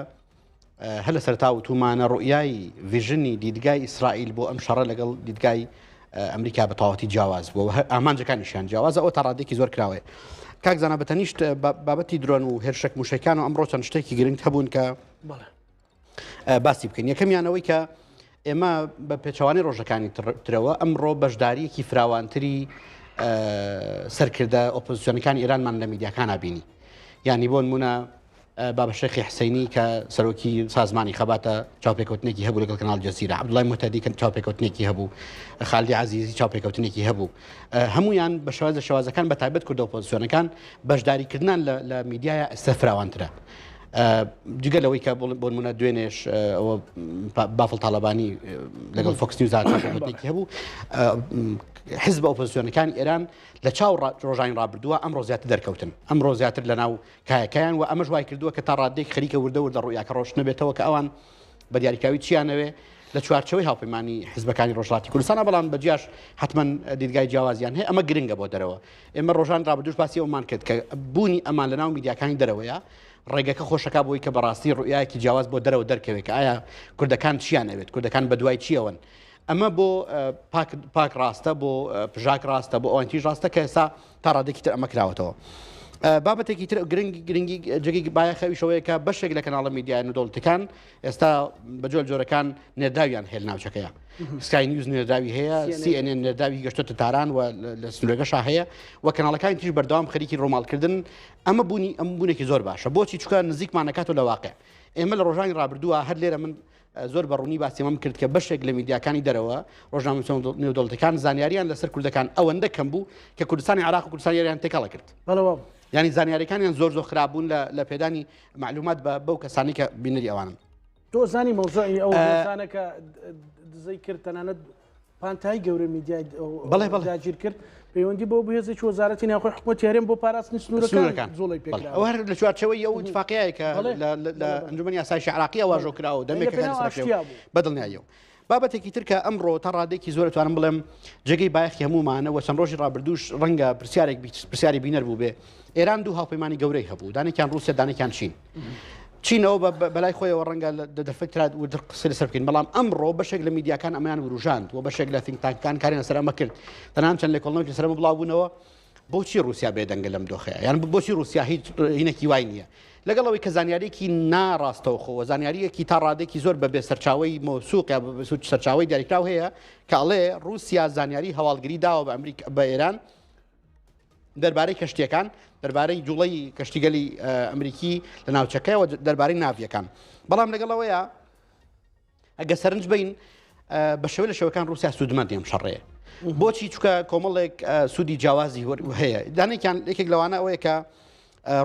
هەر لە سەرتا و تومانە ڕوئیایی ڤیژنی دیدگای ئیسرائیل بۆ ئەم شەڕە لەگەڵ دیدگای ئەمریکا بە تەواوەتی جیاواز بووە، ئامانجەکانیشیان جیاوازە. ئەو تا ڕادێکی زۆر کراوەیە. کاک زانا بەتەنیشت بابەتی درۆن و هێرشێک موشەکان و ئەمڕۆ چەند شتێکی گرنگ هەبوون کە باسی بکەین. یەکەمیانەوەی کە ئێمە بە پێچەوانی ڕۆژەکانی ترەوە ئەمڕۆ بەشداریەکی فراوانتری سەرکردە ئۆپۆزیسیۆنەکانی ئێرانمان لە میدیاکان بینی. یعنی بۆ نمونە بابە شێخی حسەینی کە سەرۆکی سازمانی خەباتە چاوپێکەوتنێکی هەبوو لەگەڵ کەناڵ جەزیرە، عەبدوڵای موتەدی کە چاوپێکەوتنێکی هەبوو، خالدی عەزیزی چاوپێکەوتنێکی هەبوو. هەمویان بە شێوازەکان بە تایبەت کردە ئۆپۆزیسیۆنەکان بەشداریکردنان لە میدیایە ئێستا فراوانترە. جگە لەوەی کە بۆ نمونە دوێنێش ئەوە بافڵ تاالبانی لەگەڵ فۆکس نیوزاتێکی هەبوو حزب ئۆپۆزیسیۆنەکانی ئێران لە چاو ڕۆژانی ڕابردووە ئەمڕۆ زیاتر دەرکەوتن ئەمڕۆ زیاتر لە ناو کایەکەیان و ئەمەش وای کردووە کە تا ڕادێک خەریکە وردە ڕوویاکە ڕۆژ نەبێتەوە کە ئەوان بە دیاریکراوی چیانەوێ لە چوارچەوەی هاوپەیمانی حزبەکانی ڕۆژهەڵاتی کوردستانە بەڵام بەجیاش حتمما دیدگای جیاوازیان هەیە ئەمە گرنگە بۆ دەرەوە ئێمە ڕۆژان ڕابردوش باسی ئەومان کرد کە بوونی ئەمان لە ناو میدیاکانی دەرەوەیە ڕێگەکە خۆشەکە بۆی کە بەڕاستی ڕوئایەکی جیاواز بۆ دەرەوە دەرکەوێت کە ئایا کوردەکان چیان ئەوێت کوردەکان بە دوای چیەوەن ئەمە بۆ پاک ڕاستە بۆ پژاک ڕاستە بۆ ئەوانتیش ڕاستە کە ئێستا تا ڕادێکی تر ئەمە کراوەتەوە بابەتێکی تر گرنگی جێگی بایەخەویشەوەیە کە بەشێک لە کەناڵە میدیای نودۆڵتەکان ئێستا بەجۆر جۆرەکان نێرداویان هێل ناوچەکەیە سکای نیوز نێرداوی هەیە CNN نێرداوی گەشتۆتە تاران و لە سنوورەکەشا هەیە و کەناڵەکانی تریش بەردەوام خەریکی ڕۆماڵکردن ئەمە بوونێکی زۆر باشە بۆچی چکە نزیکمانەکاتەوە لە واقع ئێمە لە ڕۆژانی ڕابردووە هەر لێرە من زۆر بەڕوونی باسیێمەم کرد کە بەشێک لە میدیاکانی دەرەوە ڕۆژنامە نێودەوڵەتەکان زانیاریان لەسەر کوردەکان ئەوەندە کەم بوو کە کوردستانی عراق و کوردستان یاریان تێکەڵە کرد ینی زانیاریەکانیان زۆر خراپبوون لە پێدانی معلومات بەو کەسانی کە بینەری ئەوانم تۆ زانی مەوزوعی ئەو کەسانە کە دزەی کرد تەنانەت پانتای گەورە میدیای داگیر کرد پەیوەندی بۆ بهێزێکی وەزارەتی ناوخۆی حکوومەت یاریان بۆ پاراستنی سنوورەکان زۆڵی پێکرا ئەو هەر لە چوارچەوەی ئەو اتفاقیەیە کە لە ئەنجومەنی یاسای عراقی واژۆ کراوە دەمێک بەدڵنیایەوە بابەتێکی تر کە ئەمڕۆ تا ڕادێکی زۆر توانم بڵێم جێگەی بایەخی هەمومانە و چەند ڕۆژی ڕابردووش ڕەنگە پرسیاری بینەر بوو بێ ئێران دوو هاوپەیمانی گەورەی هەبوو دانێکیان رووسیا دانێکیان چینەوە بەلای خۆیەوە ڕەنگە دەرفکرات و قسە لەسەر بکەین بەڵام ئەمڕۆ بەشێک لە میدیاکان ئەمەیان وروژاند و بەشێک لە فینتانکان کاریان لەسەر ئەمە کرد تەنان چەند لە کۆڵنەوەی لەسەرمە بڵاوبوونەوە بۆچی رووسیا بێدەنگە لەم دۆخەیە یان بۆچی رووسیا هیچ هینێکی وای نییە لەگەڵەوەی کە زانیاریێکی ناڕاستەوە خۆوە زانیاریەکی تا ڕادێکی زۆر بەبێ سەرچاوی مۆسوق یا سەرچاوی دیاریکراو هەیە کە ئەڵێ رووسیا زانیاری هەواڵگری داوە بە ئەمریکا بە ئێران دەربارەی کەشتیەکان دەربارەی جوڵەی کەشتیگەلی ئەمریکی لە ناوچەکەیەوە دەربارەی ناویەکان بەڵام لەگەڵەوەیە ئەگە سەرنج بین بە شێوە لە شەوەکان رووسیا سوودمەند ئەم شەڕەیە بۆچی چکە کۆمەڵێک سوودی جیاوازی هەیە دانێکیان یەکێک لەوانە ئەوەیە کە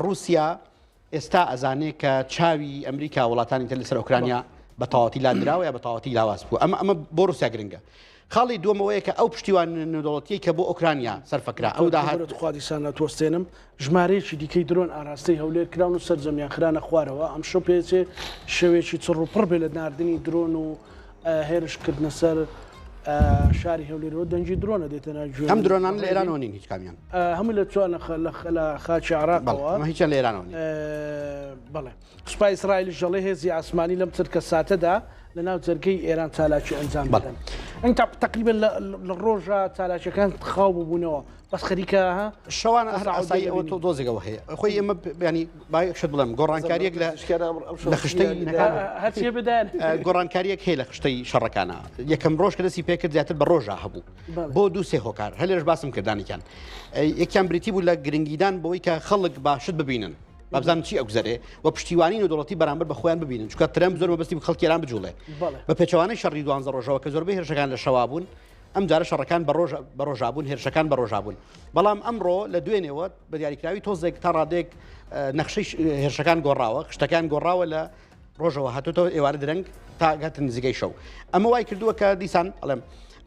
رووسیا ئێستا ئەزانێت کە چاوی ئەمریکا وڵاتانی تر لەسەر ئۆکرانیا بە تەواوەتی لادراوە یا بە تەواوەتی لاواز بوو ئەمە بۆ رووسیا گرنگە خاڵی دووەمەوەیە کە ئەو پشتیوان نێودەوڵەتیە کە بۆ ئۆکرانیا سەرفەکرا ئەو داهات خوادیسان ناتوەستێنم ژمارەیەکی دیکەی درۆن ئاراستەی هەولێر کراون و سەرجەمیان خرانە خوارەوە ئەم شەو پێچێ شەوێکی چڕ و پڕ بێ لە ناردنی درۆن و هێرشکردنە سەر شاری هەولێرەوە دەنجی درۆنە دێتە ناوگوێ ئەم درۆنان لە ئێرانەوە نین هیچ کامیان هەموو لە چوانە لە خاچی عراقەوە هیچیان لە ئێرانەوە نین بەڵێ سوپای ئیسرائیل ژەڵی هێزی ئاسمانی لەم چرکە ساتەدا لە ناو جەرگەی ئێران چالاکی ئەنجام بدەن ئەنگ تقریبا لە ڕۆژە چالاکیەکان خاو ببوونەوە بەس خەریکە شەوانە هەر ئاسایی ئەوە تۆ دۆزێکەوە هەیە خۆی ئێمە ینی باشت بڵێم گۆڕانکاریەک لە خشتەی هەرچیە بدەن گۆڕانکاریەک هەیە لە خشتەی شەڕەکانە یەکەم ڕۆژ کە دەستی پێکرد زیاتر بە ڕۆژە هەبوو بۆ دوو سێ هۆکار هەلێش باسم کردانێکیان یەکیان بریتی بوو لە گرنگیدان بۆی کە خەڵک باشت ببینن بابزان چی ئەگوزارێ و پشتیوانی نێودەوڵەتی بەرامبەر بە خۆیان ببینن چونکە ترەمپ زۆر مەبەستی بە خەڵکی ئێران بجوڵێ بە پێچەوانەی شەڕی 12 ڕۆژەوە کە زۆربەی هێرشەکان لە شەوا بوون ئەم جارە شەڕەکان بە ڕۆژابوون هێرشەکان بە ڕۆژابوون بەڵام ئەمڕۆ لە دوێنێەوە بە دیاریکراوی تۆزێک تا ڕادێک نەخشەی هێرشەکان گۆڕاوە خشتەکان گۆڕاوە لە ڕۆژەوە هاتوتەوە ئێوارە درەنگ تا گاتن نزیگەی شەو ئەمە وای کردووە کە دیسان ئەڵێم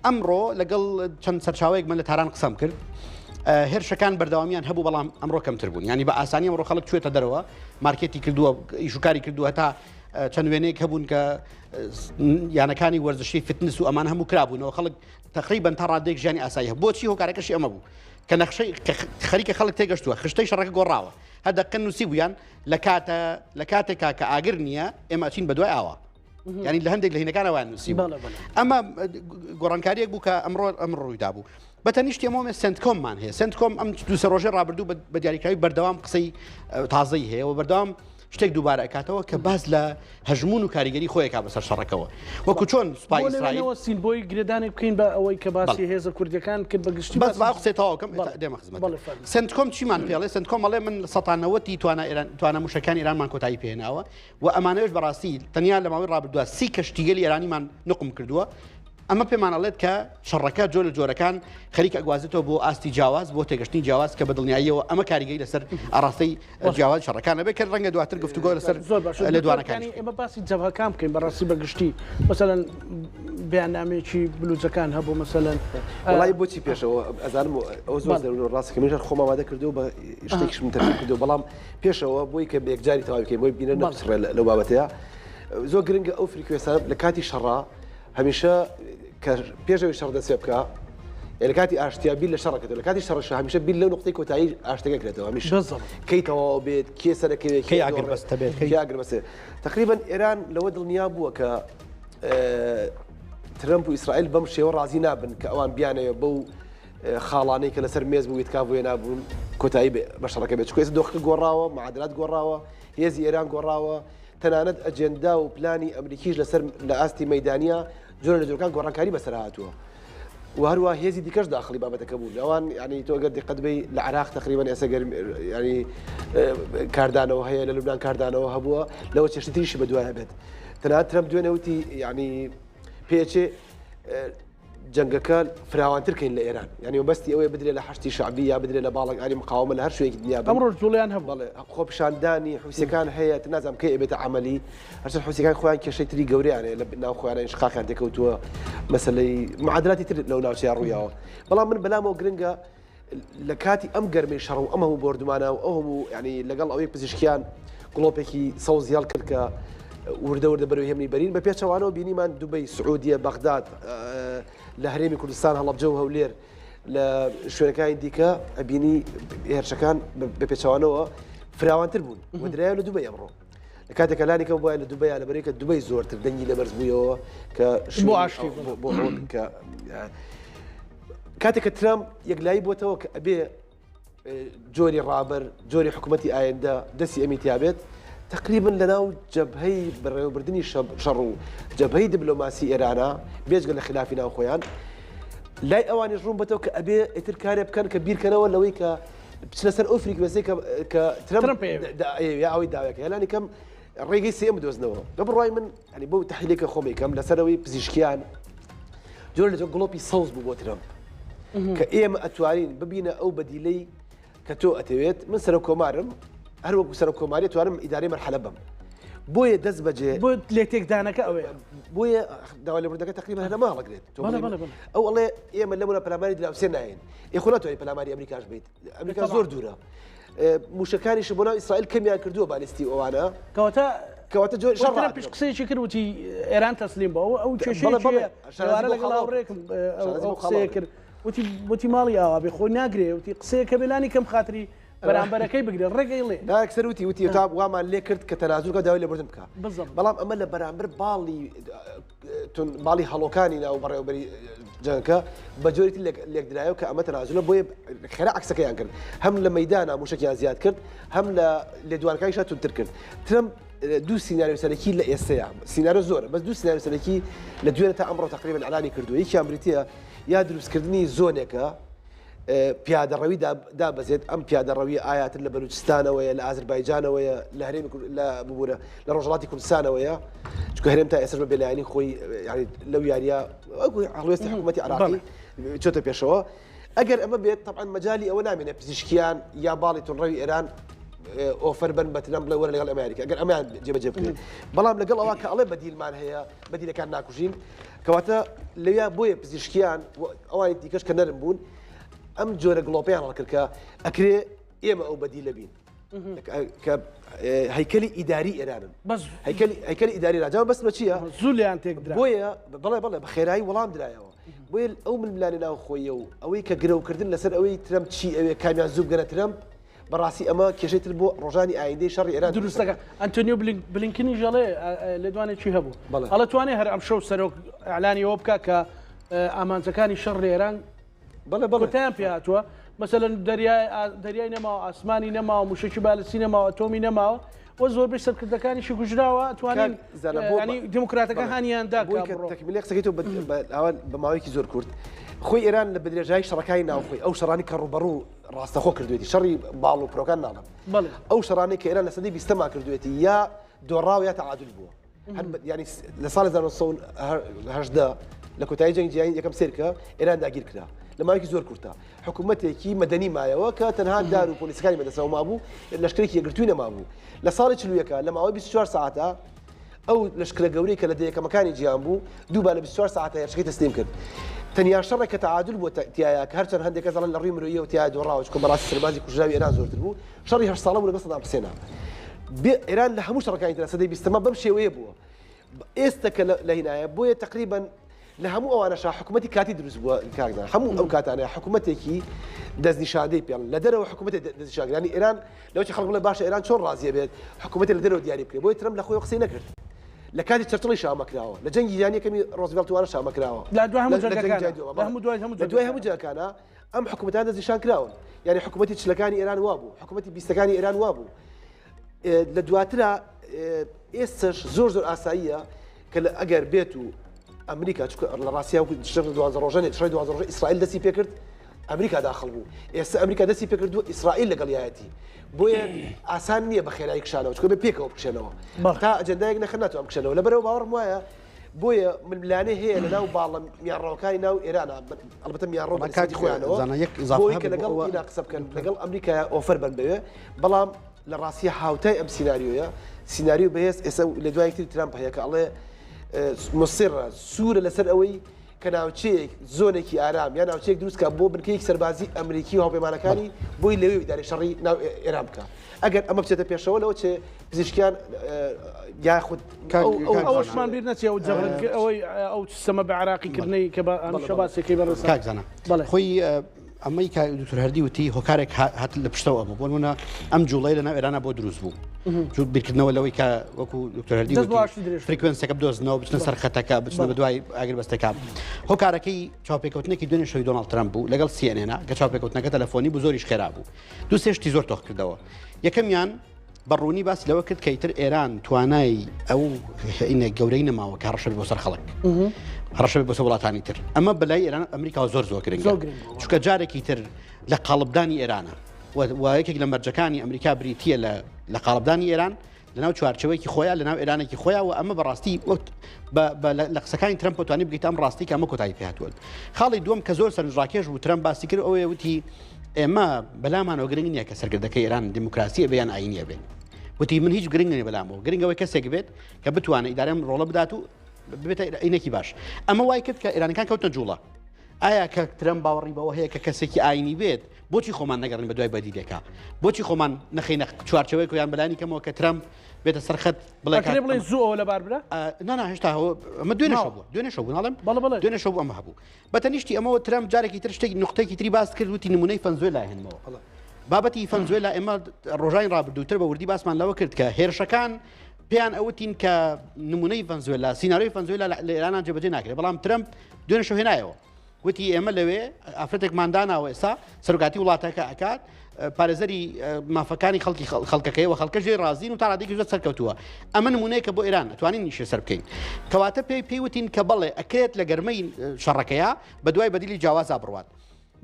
ئەمڕۆ لەگەڵ چەند سەرچاوەیەک من لە تاران قسەم کرد هێرشەکان بەردەوامیان هەبوو بەڵام ئەمڕۆ کەمتر بوون ینی بە ئاسانی ئەمڕۆ خەڵک کوێتە دەرەوە مارکێتی کردووە ئیشوکاری کردووە تا چەند وێنەیەک هەبوون کە یانەکانی وەرزشی فتنس و ئەمان هەموو کرابوونەوە خەڵک تقریبان تا ڕادێک ژیانی ئاسایی هەبوو بۆچی هۆکارەکەشی ئەمە بوو کە نەخشەی خەریکە خەڵک تێگەشتووە خشتەی شەڕەکە گۆڕاوە هەدەقەن نووسی بوویان لە کاتێکا کە ئاگر نییە ئێمە ئەچین بە دوای ئاوا ینی لە هەندێک لە هینەکانەوەیان نووسی ئەمە گۆڕانکاریەک بوو کە ئەمڕۆ ڕوویدا بوو بەتەنیشتی ئەمەوە سنتکۆممان هەیە سنتکۆم ئەم دووسە ڕۆژێ ڕابردوو بە دیاریکراوی بەردەوام قسەی تازەی هەیە و بەردەوام شتێک دووبارە ئەکاتەوە کە باز لە هەژمون و کاریگەری خۆیەکا بەسەر شەڕەکەەوە وەکو چۆن سوپای ئیسرائیل سین بۆی گرێدانێک بکەین بە ئەوەی کە باسی هێزە کوردەکان کرد بەگشتی بەس با قسەیتەواوەکەم دێمە خزمەت سنتکۆم چیمان پێڵێ سنتکۆم ئەڵێ من ١٩٠ توانە موشەکانی ئێرانمان کۆتایی پێهێناوە و ئەمانەوەش بەڕاستی تەنیا لە ماوەی ڕابردووە 30 کەشتیگەلی ئێرانیمان نقم کردووە ئەمە پێمانەڵێت کە شەڕەکە جۆر لە جۆرەکان خەریکە ئەگوازێتەوە بۆ ئاستی جیاواز بۆ تێگەشتنی جیاواز کە بە دڵنیاییەوە ئەمە کاریگەی لەسەر ئاڕاستی جیاواز شەڕەکانە بێت کە ڕەنگە دواتر گفتوگۆ لەسەر لە دوانەکانی ئێمە باسی جەبهەکان بکەین بەڕاستی بەگشتی مەسەلەن بەیاننامەیەکی بلوچەکان هەبوو مەسەلەن وڵی بۆچی پێشەوە ئەزانم ئەو زۆر ڕاستکە منیش خۆم ئامادە کردو بە شتێکیشم تەرتیب کردو بەڵام پێشەوە بۆی کە بەیەکجاری تەواو بکەین بۆی بینە نەقسڕێ لەو بابەتەیە زۆر گرنگە ئەو فریکوێنسە لە کاتی شەڕا هەمیشە کە پێشەوەی شەڕ دەسێ بکە لە کاتی ئاشتیا بیل لە شەڕەکەێتەوە لە کاتی شەڕەش هەمیشە بیل لەو نقطەی کۆتایی ئاشتەکەکرێتەوە هەمیشە کەی تەواو بێت کێ سەرەکەوێت کەی ئاگربەستە بێت کەی ئاگربەستێ تقریبا ئێران لەوە دڵنیا بووە کە ترەمپ و ئیسرائیل بەم شێوە ڕازی نابن کە ئەوان بیانەوە بەو خاڵانەی کە لەسەر مێز بوو ویتکاوێ نابوون کۆتایی بە شەڕەکە بێت چکۆ دۆخەکە گۆڕاوە معادلات گۆڕاوە هێزی ئێران گۆڕاوە تەنانەت ئەجێندا و پلانی ئەمریکیش لەسەر لە ئاستی مەیدانیا جۆرە لە جۆرەکان گۆڕانکاری بەسەر هاتووە و هەروە هێزی دیکەش داخلی بابەتەکە بوو لەوان ینی تۆ گەر دقت بی لە عراق تقریبا ئێستا ینی کاردانەوە هەیە لە لوبنان کاردانەوە هەبووە لەوە چێشتریشی بە دوایە بێت تەنانەت ترەمپ دوێنێ وتی ینی پێچێ جەنگەکە فراوانترکەین لە ئێران ینی بەستی ئەوەیە بدرێ لە حشتی شعبی یا بدرێ لە باڵک ئانی مقاومە لە هەر شوێکی دنیا ئەمڕۆ جوڵیان هەبوو بەڵێ خۆپیشاندانی حوسەکان هەیە نازانم کەی ئەبێتە عملی هەرچەند حوسەکان خۆیان کێشەی تری گەورەیانێ لە ناو خۆیانە شقاقیان تێکەوتووە مەسلەی معادلاتی تر لەو ناوچەیان ڕوویاوە بەڵام من بەلامەوە گرنگە لە کاتی ئەم گەرمەی شەڕ و ئەم هەموو بردومانە و ئەو هەموو ینی لەگەڵ ئەوەی پزیشکیان گڵۆپێکی سەوز هێڵ کرد کە وردە بەروی هەمنی بەرین بە پێچەوانەوە بینیمان دوبەی سعودیە بەغداد لە هەرێمی کوردستان هەڵەبجە و هەولێر لە شوێنەکانی دیکە ئەبینی هێرشەکان بە پێچەوانەوە فراوانتر بوون وەدرایە لە دوبەی ئەمڕۆ لە کاتێکە لانی کەم وایە لە دوبەیە لە بەرەیکە دوبەی زۆرتر دەنگی لە بەرز بوویەوە کە بۆ کە کاتێککە ترامپ یەکلایی بۆتەوە کە ئەبێ جۆری ڕابەر جۆری حکوومەتی ئایندە دەستی ئەمیتیابێت تقریبا لەناو جەبهەی بەڕێوەبردننی شەڕ و جەبهەی دیبلۆماسی ئێرانە بێجگە لە خلافی ناو خۆیان لای ئەوانی ڕوون بەتەوە کە ئەبێ ئیتر کارێ بکەن کە بیرکەنەوە لەوەی کە بچنە سەر ئەو فریکوێنسەی کە ترەمپ ئەوەی داوێکە هێلانی کەم ڕێگەی سێم بدۆزنەوە بە بڕای من ینی بۆ تحلیلێکە خۆمێکم لەسەرەوەی پزیشکیان جۆر لە گڵۆپی سەوز بوو بۆ ترەمپ کە ئێمە ئەتوانین ببینە ئەو بەدیلەی کە تۆ ئەتەوێت من سەر کۆمارم هەر وەکو سەر کۆماری توانم ئیدارەی مەرحەلە بم بۆیە دەست بەجێ بۆ لێ تێکدانەکە ئەوەیە بۆیە داوا لە بردەکە تقریبا هەرما هەڵەگرێت ئەو ئەڵێ ئێمە لەمونە پەلاماری دراوسێ ناین یخۆ ناتوانین پەلاماری ئەمریکاش بیت ئەمریکا زۆر دوورە موشەکانیش بۆ ناو ئیسرائیل کەمیان کردووە بالیستی ئەوانە کەواتە جۆر شەڕ پێش قسەیەکی کرد وتی ئێران تەسلیم بە ئەو کێشەیە لەگەڵ هاوڕێکم ئەو قسەیە کرد وتی ماڵی ئاوا بێ خۆی ناگرێ وتی قسەیەکە بێلانی کەم خاتری بەرامبەرەکەی بگرێت ڕێگەی لێ ناکسەر وتی تا وامان لێ کرد کە تەنازولکە داوای لێ بردن بکە بەڵام ئەمە لە بەرامبەر باڵی هەڵۆکانی ناو بەڕێوەبەری جەنگەکە بە جۆرێتی لێکدرایەوە کە ئەمە تەنازولە بۆیە خێرا عکسەکەیان کرد هەم لە مەیدانە موشکیان زیاد کرد هەم لە لێدوانەکانیشا تونتر کرد ترەمپ دوو سیناریۆ سەرەکی لە ئێستەیە سیناریۆ زۆرە بەس دوو سیناریۆ سەرەکی لە دوێنێ تا ئەمڕۆ تقریبا ئەعلانی کردووە یەکیان بریتیە یا دروستکردنی زۆنێکە پیادەڕەوی دابەزێت ئەم پیادەڕەوی ئاياتر لە بەلوچستانەوەیە لە ئازربایجانەوەیە لە هەرێمی لە ببوورە لە ڕۆژهڵاتی کوردستانەوەیە چکە هەرێم تا ئێستا بەلایانی خۆی لەو یاریە هەڵوێستی حکوومەتی عراقی چۆتە پێشەوە ئەگەر ئەمە بێت طبعا مەجای ئەوە نامێنێت پزیشکیان یا باڵی تونڕەوی ئێران ئۆفەر بن بە ترەمپ بڵێ وەرە لەگەڵ ئەمریکا ئەگەر ئەمیان جێبەجێ بکرێت بەڵام لەگەڵ ئەوە کە ئەڵێ بەدیلمان هەیە بەدیلەکان ناکوژین کەواتە لەویا بۆیە پزیشکیان ئەوانی دیکەش کە نەرم بوون ئەم جۆرە گڵۆپیان هەڵکرد کە ئەکرێ ئێمە ئەو بەدیلە بین کە هەیکەلی ئیداری ئێرانن هەیکەلی ئیداری راجاوە بەس بە چییە زولیان تێکدرا بۆیە بەڵێ بە خێرایی وەڵام درایەوە بۆیە ئەو ململانی ناو خۆیە و ئەوەی کە گرەوکردن لەسەر ئەوەی ترەمپ چی ئەوێ کامیان زوو بگەنە ترەمپ بەڕاستی ئەمە کێشەیتر بۆ ڕۆژانی ئایندەی شەڕی ئێران دروستەکە ئەنتۆنیۆ بلینکنی ژەڵێ لە دوانێ چی هەبوو هەڵە توانێت هەر ئەم شەو سەرۆک ئەعلانی ئەوە بکە کە ئامانجەکانی شەڕی ئێران بەڵێتیان پێهاتووە مەسەلەن دەریای نەماوە ئاسمانی نەماوە موشکی بالسی نەماوە ئەتۆمی نەماوە وە زۆربەی سەرکردەکانیشی کوژراوە توانین دیموکراتەکە هانیاندا تەکمیلی قسەکەی تۆ بە ماوەیەکی زۆر کورت خۆی ئێران لە بدرێژایی شەڕەکانی ناوخۆی ئەو شەڕانی کە ڕوبەڕوو ڕاستەخۆ کردوێتی شەڕی باڵ و پرۆکان ناڵم ئەو شەڕانەی کە ئێران لە سەدەی بیستەما کردوێتی یا دۆڕاو یا تەعادل بووە ینی لە ساڵی 1970 لە کۆتایی جەنگی جیهانی یەکەم سێرکە ئێران داگیر کرا لە ماوەیەکی زۆر کورتە حکوومەتێکی مەدەنی مایەوە کە تەنها دار و پۆلیسەکانی بەدەستەوە مابوو لەشکرێکی یەکگرتووی نەمابوو لە ساڵی 40 لە ماوەی 24 ساعتە ئەو لەشکرە گەورەی کە لە دەیەکەمەکانی جیهان بوو دووبار لە 24 ساعتە هێرشەکەی تەسلیم کرد تەنیا شەڕێک کە تەعادل بووە تایە کە هەرچەند هەندێک کەس دەڵێن لە ڕووی مرۆییەوە تیا دۆڕاوە چکە بەڕاستی سەربازی کوژراوی ئێران زۆرتر بوو شەڕی 8 ساڵە بوو لەگەڵ سەدام حوسێنە ئێران لە هەموو شەڕەکانی ترە سەدەی 20ەمە بەم شێوەیە بووە ئێستا کە لە هینایە بۆیە تقریبا لە هەموو ئەوانەشا حکوومەتی کاتی دروست بووە کاکدان هەموو ئەو کاتانەیە حکوومەتێکی دەستنیشاندەی پێڵن لە دەرەوە حکوومەتی دەستنیشاندنی ئێران لەوەی خەڵک بڵێ باشە ئێران چۆن ڕازیە بێت حکوومەتی لە دەرەوە دیاری بکرێت بۆی ترەمپ لە خۆی قسەی نەکرد لە کاتی چەرچڵی شامەکراوە لە جەنگی جیهانی یەکەمی ڕۆزڤێلتوانە شامەکراوە لا دوای هەموو جەنگەکانە ئەم حکوومەتان دەستنیشان کراون یعنی حکوومەتی چلەکانی ئێران وابوو حکوومەتی بیستەکانی ئێران وابوو لە دواترە ئێستش زۆر ئاساییە کە ئەگەر بێت و ئەمریکا لە ڕاستیا ڕۆژێ 12 ئیسرائیل دەستی پێکرد ئەمریکا داخل بوو ئێستا ئەمریکا دەستی پێکردووە ئیسرائیل لەگەڵایەتی بۆیە ئاسان نییە بە خێرایی کشانەوە چکە بێ پێکەوە بکشێنەوە تا ئەجەندایەک نەخەناتوە ئەم کشێنەوە لەبەرەوە باوەڕم وایە بۆیە من لانێ هەیە لە ناو باڵە میانڕەوەکانی ناو ئێرانە البەتە میانڕۆ کاتی خۆیانەوە بۆی کە لەگەڵ ئینا قسە بکەن لەگەڵ ئەمریکا ئۆفەر بن بەوێ بەڵام لە ڕاستیە هاوتای ئەم سیناریۆیە سیناریو بەهێز ئێستا لە دوایەکی ترامپ هەیە کە ئەڵێ مصیرە سوورە لەسەر ئەوەی کە ناوچەیەک زۆنێکی ئارام یا ناوچەیەک دروستکە بۆ بنکەیەک سەربازی ئەمریکی و هاوپەیمانەکانی بۆی لەوێ ویداری شەڕی ناو ئێران بکە ئەگەر ئەمە بچێتە پێشەوە لەوە چێ پزیشکیان یاخود ئەوەشمان بیر نەچێ ئەو ئەوەی ئەو سەمە بە عراقیکردنەی کە بە ئەم شەباسێکی بەڕێز کاکزانە خۆی ئەمەی کە دکتۆر هەردی وتی هۆکارێک هات لە پشتەوە ئەمە بۆ نمونە ئەم جوڵەی لەناو ئێرانە بۆ دروست بوو بیرکردنەوە لەوەی کە وەکو دکتۆر هەردی فریکوێنسەکە بدۆزنەوە بچنە سەر خەتەکە بچنە بە دوای ئاگربەستەکە هۆکارەکەی چاوپێکەوتنێکی دوێنێ شەوی دۆناڵد ترامپ بوو لەگەڵ CNN کە چاوپێکەوتنەکە تەلەفۆنی بوو زۆریش خێرا بوو دوو سێ شتی زۆر تۆخ کردەوە یەکەمیان بەڕوونی باسی لەوە کرد کە ئیتر ئێران توانای ئەو گەورەی نەماوە کە ڕەشە بۆ سەر خەڵک ڕەشە بۆ سەر وڵاتانی تر ئەمە بەلای ئێران ئەمریکا زۆر گرنگە چونکە جارێکی تر لە قاڵبدانی ئێرانە و یەکێک لە مەرجەکانی ئەمریکا بریتیە لە قاڵبدانی ئێران لەناو چوارچەوەیکی خۆیان لەناو ئێرانێکی خۆیان و ئەمە بەڕاستی لە قسەکانی ترامپ توانی بگەیت ئەم ڕاستی کە ئەمە کۆتایی پێهاتووە خاڵی دووەم کە زۆر سەرنجڕاکێش بوو ترامپ باسی کرد ئەوەیە وتی ئێمە بەلامانەوە گرنگ نییە کە سەرکردەکەی ئێران دیموکراسیە بەیان ئاینیە بێت وتی من هیچ گرنگ نیە بەلامەوە گرنگەوەی کەسێک بێت کە بتوانێت ئیدارەم ڕۆڵە بدات و بێتە ئینێکی باش ئەمە وای کرد کە ئێرانەکان کەوتە جوڵە ئایا کە ترامپ باوەڕی بەوە هەیە کە کەسێکی ئاینی بێت بۆچی خۆمان نەگەڕین بە دوای بەدیلێکا بۆچی خۆمان نەخینە چوارچەوەی کۆیان بەلانی کەمەوە کە ترامپ بێتە سەرخەت بڵێ زوو لە باربرا نانا هێشتا ئەمە دوێنێ شەو ناڵم دوێنێ شەو ئەمە هەبوو بەتەنیشتی ئەمەوە ترامپ جارێکی تر شتێکی نقطەیەکی تری باس کرد وتی نمونەی فەنزوێلا هێنمەوە بابەتی فەنزوێلا ئێمە ڕۆژانی ڕابردووتر بە وردی باسمان لەوە کرد کە هێرشەکان پێیان ئەوتین کە نمونەی فەنزوێلا سیناریۆی فەنزوێلا لە ئێران جێبەجێ ناکرێت بەڵام ترامپ دوێنێ شەو هێنایەوە وتی ئێمە لەوێ ئافرەتێکمان داناوە ئێستا سەرۆکاتی وڵاتەکە ئەکات پارێزەری مافەکانی خەڵکەکەیەوە خەڵکەژێ ڕازین و تا ڕادێکی زۆر سەرکەوتووە ئەمە نمونەیەکە بۆ ئێران توانین نیشە سەر بکەین کەواتە پێیوتین کە بەڵێ ئەکرێت لە گەرمەی شەڕەکەیە بە دوای بەدیلی جیاوازا بڕوات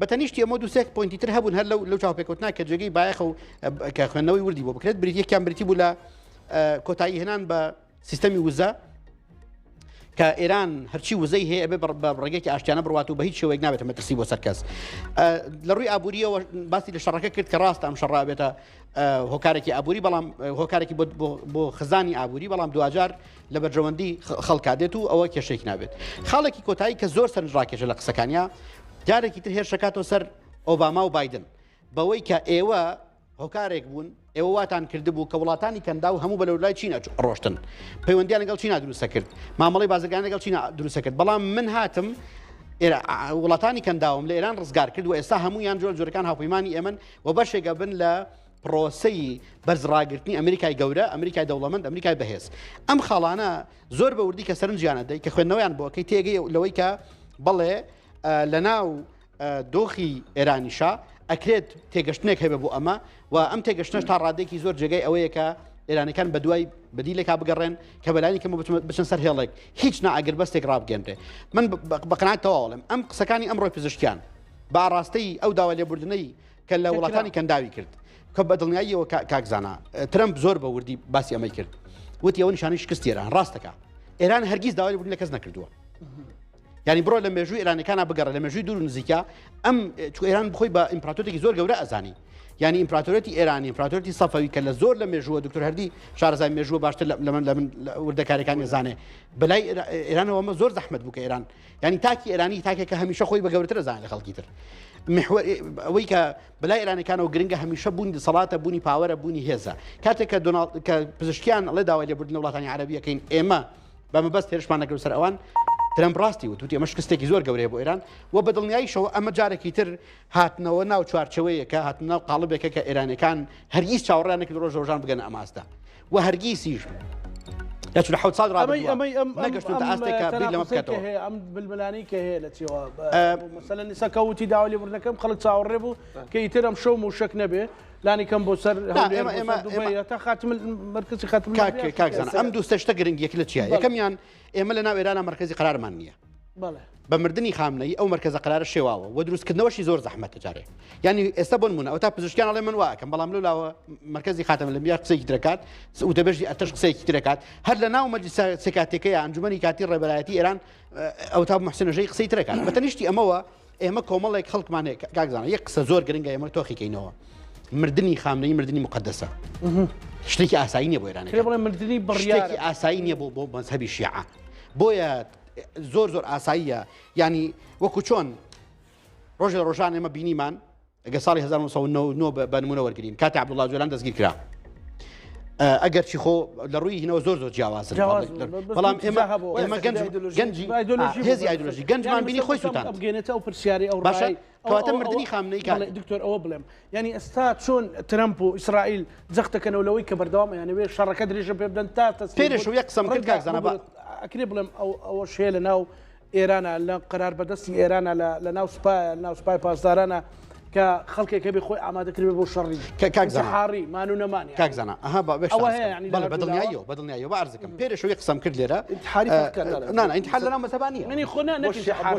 بەتەنیشتی ئەمە دوو سێک پۆینتی تر هەبوون هەر لەو چاوپێکەوتنا کە جێگەی بایەخە و کە خوێندنەوەی وردی بۆ بکرێت بریتیەکیان بریتی بوو لە کۆتایی هێنان بە سیستەمی وزە کە ئێران هەرچی وزەی هەیە بێ بە ڕێگەیەکی ئاشتیانە بڕوات و بە هیچ شێوەیەک نابێت مەترسی بۆ سەر کەس لە ڕووی ئابووریەوە باسی لە شەڕەکە کرد کە ڕاستە ئەم شەڕا بێتە هۆکارێکی ئابووری بەڵام هۆکارێکی بۆ خزانی ئابووری بەڵام دوجار لە بەرژەوەندی خەڵکادێت و ئەوە کێشەیەک نابێت خاڵێکی کۆتایی کە زۆر سەرنجڕاکێشە لە قسەکانیا جارێکی تر هێرشەکاتەوە سەر ئۆباما و بایدن بەوەی کە ئێوە هۆکارێک بوون ئێوە واتان کردبوو کە وڵاتانی کەندا و هەموو بەلەولای چینە ڕۆشتن پەیوەندیان لەگەڵ چینا دروستە کرد مامەڵی بازرگان لەگەڵ چینا دروستە کرد بەڵام من هاتم وڵاتانی کەنداوم لە ئێران ڕزگار کرد و ئێستا هەمویان جۆرەکان هاوپەیمانی ئێمن و بەشێکە بن لە پرۆسەی بەرزڕاگرتنی ئەمریکای گەورە ئەمریکای دەوڵەمەند ئەمریکای بەهێز ئەم خاڵانە زۆر بە وردی کە سەرنجیانە دەی کە خوێندنەوەیان بۆکەی تێگەی لەوەی کە بەڵێ لە ناو دۆخی ئێرانیشا ئەکرێت تێگەشتنێک هەبێ بۆ ئەمە و ئەم تێگەشتنەش تا ڕادێکی زۆر جێگەی ئەوەیە کە ئێرانەکان بە دوای بەدیلێکا بگەڕێن کە بەلانی کەمە بچن سەر هێڵێک هیچ نائەگەر بەستێک ڕابگەێنرێ من بەقەناعەت تەواوڵم ئەم قسەکانی ئەمڕۆی پزیشکیان بە ئاڕاستەی ئەو داوا لێبوردنەی کە لە وڵاتانی کەنداوی کرد کە بە دڵنیاییەوە کاکزانە ترامپ زۆر بە وردی باسی ئەمەی کرد وتی ئەوە نیشانەی شکستی ئێران ڕاستەکە ئێران هەرگیز داوای لێبوردن لە کەس نەکردووە يعني بڕۆ لە مێژووی ئێرانەکانە بگەڕێ لە مێژووی دوور و نزیکە ئەم چوو ئێران بخۆی بە ئیمپراتۆرێکی زۆر گەورە ئەزانی يعني ئیمپراتۆرەتی ئێرانی ئیمپراتۆرەتی سەفەوی کە لە زۆر لە مێژووە دکتۆر هەردی شارەزای مێژووە باشتر لە من وردەکاریەکانی زانێ بەلای ئێرانەوە ئەمە زۆر زەحمەت بوو کە ئێران يعني تاکی ئێرانی تاکێکە هەمیشە خۆی بە گەورەتر ئەزانێت لە خەڵکی تر ئەوەی کە بەلای ئێرانەکانەوە گرنگە هەمیشە بوونی دەسەڵاتە بوونی پاوەرە بوونی هێزە کاتێک کە پزیشکیان ئەڵێ داوای لێبوردنە وڵاتانی عەرەبیەکەین ئێمە بەمەبەست هێرشمان نەکرد سەر ئەوان ترەمپ ڕاستی وتی ئەمە شکستێکی زۆر گەورەیە بۆ ئێران و بە دڵنیاییشەوە ئەمە جارێکی تر هاتنەوە ناو چوارچەوەیەکە هاتنە ناو قاڵبێکە کە ئێرانەکان هەرگیز چاوەڕیان نەکرد ڕۆژ ڕۆژان بگەنە ئەماستا و هەرگیزیش لە 10 ساڵ نەگەشتون تا ئاستێکە بیر لەمە بکاتەوە ئەم بلبلانی کە هەیە لە چێوە مەسەلەن نیسەکەوتی داوای لێبوردنەکەم خەڵک چاوەڕێ بوو کە ئیتر ئەم شەو و شەک نەبێ لانی کەم بۆ سەر تا خاتم مرکزی خاتم کاکزانە ئەم دوو شتە گرنگیەک لە چیە یەکەمیان ئێمە لە ناو ئێرانە مرکزی قرارمان نییە بە مردنی خامنەی ئەو مرکزە قرارە شێواوە و دروستکردنەوەشی زۆر زەحمەتە جارێ ینی ئێستا بۆ نمونە ئەو تا پزیشکیان ئەڵێ من واکەم بەڵام لەولاوە مرکزی خاتم لە میار قسەیەکی دەکات وتەبێژی ئەتەش قسەیەکی دەکات هەر لە ناو مەجلیس سێکاتێکەیە ئەنجومەنی کاتی ڕێبەرایەتی ئێران ئەو تا محسنەژەی قسەی دەکات بەتەنیشتی ئەمەوە ئێمە کۆمەڵێک خەڵکمان هەیە کاکزانە یەک قسە زۆر گرنگە ئێمە تۆخیکەینەوە مردنی خامنەی مردنی مقدسە شتێکی ئاسایی نییە بۆ ئێران مردنی بڕیارێکی ئاسایی نییە بۆ مەزهەبی شیعە بۆیە زۆر ئاساییە ینی وەکو چۆن ڕۆژە ڕۆژان ئێمە بینیمان ئەگە ساڵی 1990 بە نمونە وەرگرین کاتی عەبدوڵڵا جۆلان دەستگیر کرا ئەگەر چی خۆ لە ڕووی هینەوە زۆر جیاوازن بەڵام ئێمە گەنجی هێزی ئایدۆلۆژی گەنجمان بینی خۆی سوتاند بگەێنێتە ئەو پرسیاری ئەو باشە کەواتە مردنی خامنەی کار دکتۆر ئەوە بڵێم ینی ئێستا چۆن ترەمپ و ئیسرائیل جەختەکەنەوە لەوەی کە بەردەوام یانەوێ شەڕەکە درێژە پێ بدەن تا پێرش و یەک قسەم کرد کاکزانە ئەکرێ بڵێم ئەوە شێ لە ناو ئێرانە لە قەرار بەدەستی ئێرانە لە ناو سوپای پاسدارانە کە خەڵکێکە بێ خۆی ئامادەکردێ بۆ شەڕی حاڕی مان و نەمانی کاکزانە ئەها بەدڵنیاییەوە بەدڵنیاییەوە بارزەکەم پێرشەوە یەک قسەم کرد لێرە ئینتحال لەناو مەزەبانیە منی خۆ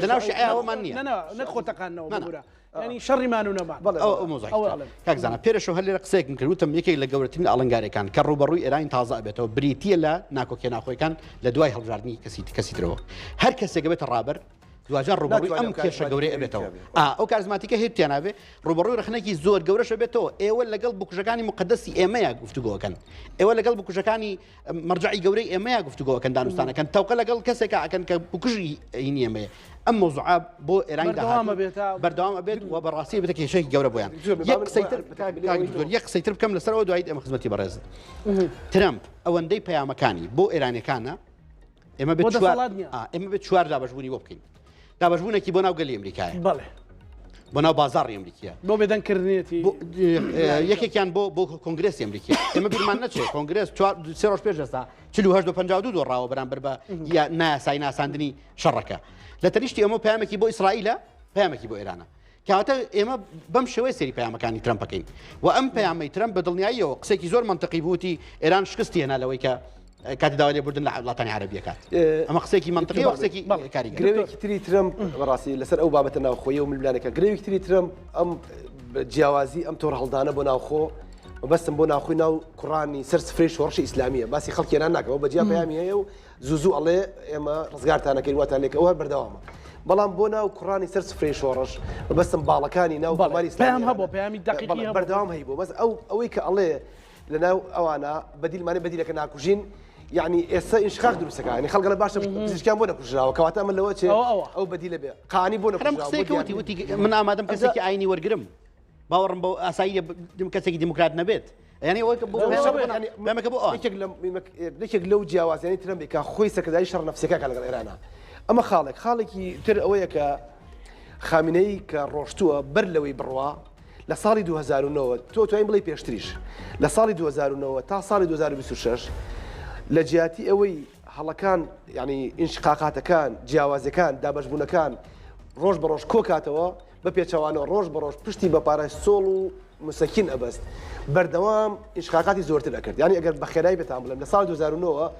لەناو شیعەوەمان نییە نەخۆتەقانەوە بگورە ینی شەڕی مان و نەمان کاکزانە پێرشەوە هەر لێرە قسەیەکم کرد وتم یەکێک لە گەورەترین ئەڵنگارەکان کە ڕوبەڕووی ئێرانی تازە ئەبێتەوە بریتیە لە ناکۆکێ ناخۆیەکان لە دوای هەڵبژاردننی کەسی ترەوە هەر کەسێک بێتە ڕابەر دوجار ڕوبەڕووی ئەم کێشە گەورەی ئەبێتەوە ئەو کارزماتیکە هێتیان نابێ ڕوبەڕووی ڕخنێکی زۆر گەورەشە بێتەوە ئێوە لەگەڵ بکوژەکانی مقدسی ئێمەیە گفتوگۆکەن ئێوە لەگەڵ بکوژەکانی مەرجعی گەورەی ئێمەیە گفتوگۆکەن دانوستانەکەن تەوقە لەگەڵ کەسێکە ئەکەن کە بکوژی هینی ئێمەیە ئەم مۆزوعە بۆ ئێرانی بەردەوام ئەبێت و بەڕاستی بێتە کێشەیەکی گەورە بۆیان یەک قسەیتر بکەم لەسەرەوە دوایت ئەمە خزمەتی بەڕێز ترەمپ ئەوەندەی پەیامەکانی بۆ ئێرانیەکانە ئێمە بێت چوار دابەشبوونی بۆ بکەین دابەشبوونێکی بۆ ناو گەلی ئەمریکایە بۆ ناو بازاڕی ئەمریکیە بۆ بێدەنکردنێتی یەکێکیان بۆ کۆنگرێسی ئەمریکا ئێمە بیرمان نەچێت کۆنگرێس 3 ڕۆژ پێش دەستا 4852 دۆڕاوە بەرامبەر بە نایاسایی ناساندنی شەڕەکە لە تەنیشتی ئەمە پەیامێکی بۆ ئیسرائیلە پەیامێکی بۆ ئێرانە کەواتە ئێمە بەم شێوەیە سەری پەیامەکانی ترەمپەکەین و ئەم پەیامەی ترەمپ بە دڵنیاییەوە قسێکی زۆر منتەقی بووتی ئێران شکستی هێنا لەوەی کە کاتی داوای لێبوردن لە وڵاتانی عەرەبیەکان ئەمە قسێکی منتەقی و قسێکی کاریگەری گرێوێکی تری ترەمپ بەڕاستی لەسەر ئەو بابەتە ناوخۆیە و ململانەکە گرێوێکی تری ترەمپ ئەم جیاوازی ئەم تۆڕ هەڵدانە بۆ ناوخۆ بەستم بۆ ناوخۆی ناو کوڕانی سەر سفرەی شۆڕشی ئیسلامیە باسی خەڵکیێنان ناکەەوە بەجیا پەیامی هەیە و زوو ئەڵێ ئێمە ڕزگارتانەکەی واتان لێک ئەوە هەر بەردەوامە بەڵام بۆ ناو کوڕانی سەر سفرەی شۆڕش بەستم باڵەکانی ناو کۆماری ئیسلامی هەبوو پەیامی دقیقی بەردەوام هەیە بۆ بەس ئەوەی کە ئەڵێ لە ناو ئەوانە بەدیلمانە بەدیلەکە ناکوژین يعني ئێستا ئینشقاق دروستەکە ینی خەڵک لە باشە پزیشکیان بۆ نەکوژراوە کەواتە ئەمە لەوە چێ ئەو بەدیلە بێ قانی بۆ نەکوژراوە من ئامادەم کەسێکی ئاینی وەرگرم باوەڕم بۆ ئاسایی کەسێکی دیموکرات نەبێت ینی یەکێک لەو جیاوازیانی ترەمپێکە خۆی سەکرداری شەڕ نەفسیەکە لەگەڵ ئێرانە ئەمە خاڵێکی تر ئەوەیە کە خامینەی کە ڕۆشتووە بەر لەوەی بڕوا لە ساڵی 2009 تۆ توانین بڵێ پێشتریش لە ساڵی 2009 تا ساڵی 2026 لە جیاتی ئەوەی هەڵەکان ینی ئینشقاقاتەکان جیاوازەکان دابەشبوونەکان ڕۆژ بە ڕۆژ کۆکاتەوە بە پێچەوانەوە ڕۆژ بە ڕۆژ پشتی بە پارای سۆڵ و مسەکین ئەبەست بەردەوام ئینشقاقاتی زۆرتر ئەکرد ینی ئەگەر بە خێرایی بێتان بڵێم لە ساڵی 2009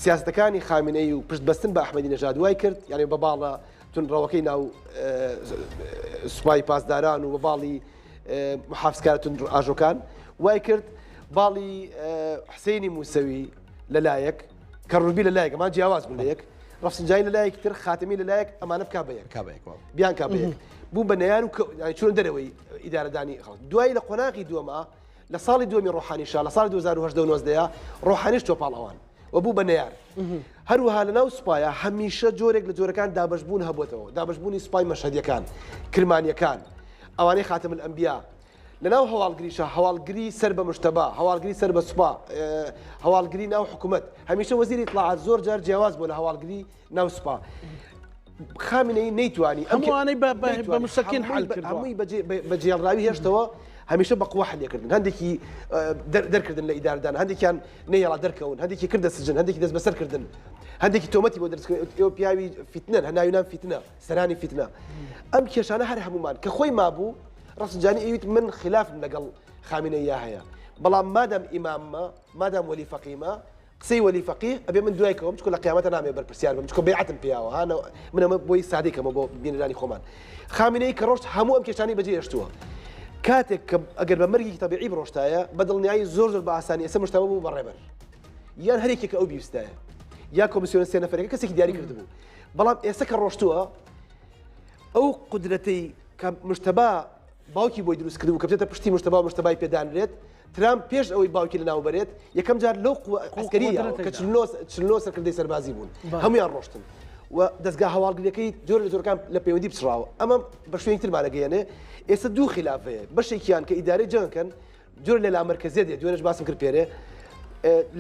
سیاسەتەکانی خامینەی و پشت بەستن بە ئەحمەدی نەژاد وای کرد ینی بە باڵە تونڕەوەکەی ناو سوپای پاسداران و بە باڵی محافزکارە تونڕ ئاژۆکان وای کرد باڵی حسێنی موسەوی لەلایەک کە ڕووبی لەلایەک ئەمان جیاواز بوون لە یەک ڕەفسنجانی لەلایەک تر خاتمی لەلایەک ئەمانە بکا بەیەک کابێک بیان کا بەیەک بوو بە نەیان و چۆن دەرەوەی ئیدارەدانی خەڵک دوای لە قۆناغی دووەمە لە ساڵی دووەمی ڕۆحانیشا لە ساڵی 2019 ڕۆحانیش تۆپاڵ ئەوان و بوو بە نەیار هەروەها لەناو سوپایە هەمیشە جۆرێک لە جۆرەکان دابەشبوون هەبووتەوە دابەشبوونی سوپای مەشهەدیەکان کرمانیەکان ئەوانەی خاتم الئەنبیا لەناو هەواڵگریشە هەواڵگری سەر بە مشتەبا هەواڵگری سەر بە سوپا هەواڵگری ناو حکوومەت هەمیشە وەزیری ئیطلاعات زۆر جار جیاواز بوو لە هەواڵگری ناو سوپا خامنەی نەیتوانی هەمووانەی بە مستەکین حەل کرد هەمووی بەجێڵراوی هێشتەوە هەمیشە بە قووە حەلیەکردن هەندێکی دەرکردن لە ئیداردان هەندێکیان نەیەڵا دەرکەون هەندێکی کردە سجن هەندێکی دەست بەسەرکردن هەندێکی تۆمەتی بۆ دەرسکردن ئێوە پیاوی فیتنەن هەناوینان فیتنە سەرانی فیتنە ئەم کێشانە هەر هەمومان کە خۆی مابوو ڕەفسنجانی ئەویت من خلافم لەگەڵ خامنەیە هەیە بەڵام مادام ئیماممە مادام وەلی فەقیمە قسەی وەلی فەقیه ئەبێ من دوایکەوە چکە لە قیامەتە نامێ بەرپرسیار بم چکە بەیعەتم پیاوە منەمە بۆی سادێکەمە بۆ بینرانی خۆمان خامنەی کە ڕۆشت هەموو ئەم کێشانی بەجێ هێشتووە کاتێک کە ئەگەر بە مەرگی تەبیعی بڕۆشتایە بەدڵنیایی زۆر بە ئاسانی ئێستا مشتەوە بوو بەڕێبەر یان هەرێکێکە ئەو بیستایە یا کۆمیسیۆنە سێ نەفەرێکە کەسێکی دیاری کردبوو بەڵام ئێستا کە ڕۆشتووە ئەو قودرەتەی کە مشتەبا باوکی بۆی دروست کردبوو کە بێتە پشتی مشتەبا و مشتەبای پێدانرێت ترامپ پێش ئەوەی باوکی لەناو بەرێت یەکەم جار لەو ئەسکەریە کە چلۆ سەرکردەی سەربازی بوون هەمویان ڕۆشتن و دەستگا هەواڵگریەکەی جۆر لە جۆرەکان لە پەیوەندی بچراوە ئەمە بە شوێنی ترمانەگەیەنێ ئێستا دوو خلافەیە بەشێکیان کە ئیدارەی جەنگکەن جۆر لە لامەرکەزیە دێت دوێنێش باسم کرد پێرێ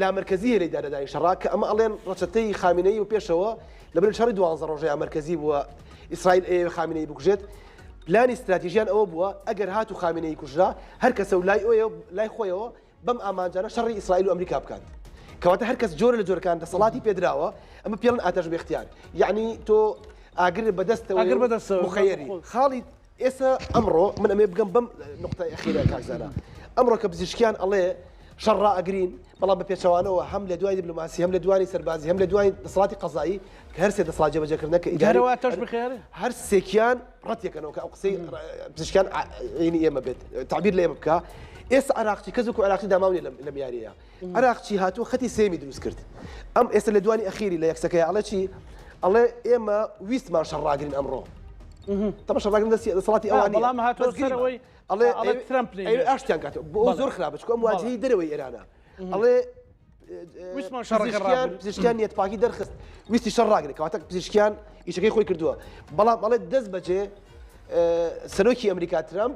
لامەرکەزیە لە ئیدارەدانی شەڕا کە ئەمە ئەڵێن ڕەچەتەی خامنەی و پێشەوە لەبەر شەڕی 12 ڕۆژەیە مرکزی بووە ئیسرائیل خامنەی بکوژێت پلانی استراتیژیان ئەوە بووە ئەگەر هاتو خامنەی کوژرا هەر کەسە و لای خۆیەوە بەم ئامانجانە شەڕی ئیسرائیل و ئەمریکا بکات کەواتە هەر کەس جۆرە لە جۆرەکان دەسەڵاتی پێدراوە ئەمە پێڵن ئاتەش بێختیار یعنی تۆ ئاگر بەدەستەوە مخەیەری خاڵی ئێستا ئەمڕۆ من ئەمێ بگەم بەم نقطە ئەخیرە کاکزانە ئەمڕۆ کە پزیشکیان ئەڵێ شەڕ ئەگرین بەڵام بە پێچەوانەوە هەم لە دوای دیبلۆماسی هەم لە دوانی سەربازی هەم لە دوای دەسەڵاتی قەزایی کە هەر سێ دەسەڵات جێبەجێکردنە کە ئیدارەوە تۆش بخێرە هەر سێکیان ڕەتێکەنەوە کە ئەو قسەی پزیشکیان عینی ئێمە بێت تعبیر لێمە بکە ئێستا عراقچی کەسێک و عراقی داماونی لە میاریەیە عراقچی هاتووە خەتی سێمی دروست کرد ئەم ئێستا لە دوانی ئەخیری لە یەکسەکەی ئەڵێ چی ئەڵێ ئێمە ویستمان شەڕاگرین ئەمڕۆ تەمە شەڕاگرین دەسەڵاتی ئەوانی بەڵام هاتووە سەرەوەی ئەڵێ ترامپ ئاشتیان کاتەوە بۆ زۆر خراپە چکە ئەم واجهەی دەرەوەی ئێرانە ئەڵێ پزیشکیان نیەت پاکی دەرخست ویستی شەڕاگرێت کەواتە پزیشکیان ئیشەکەی خۆی کردووە بەڵام ئەڵێ دەست بەجێ سەرۆکی ئەمریکا ترامپ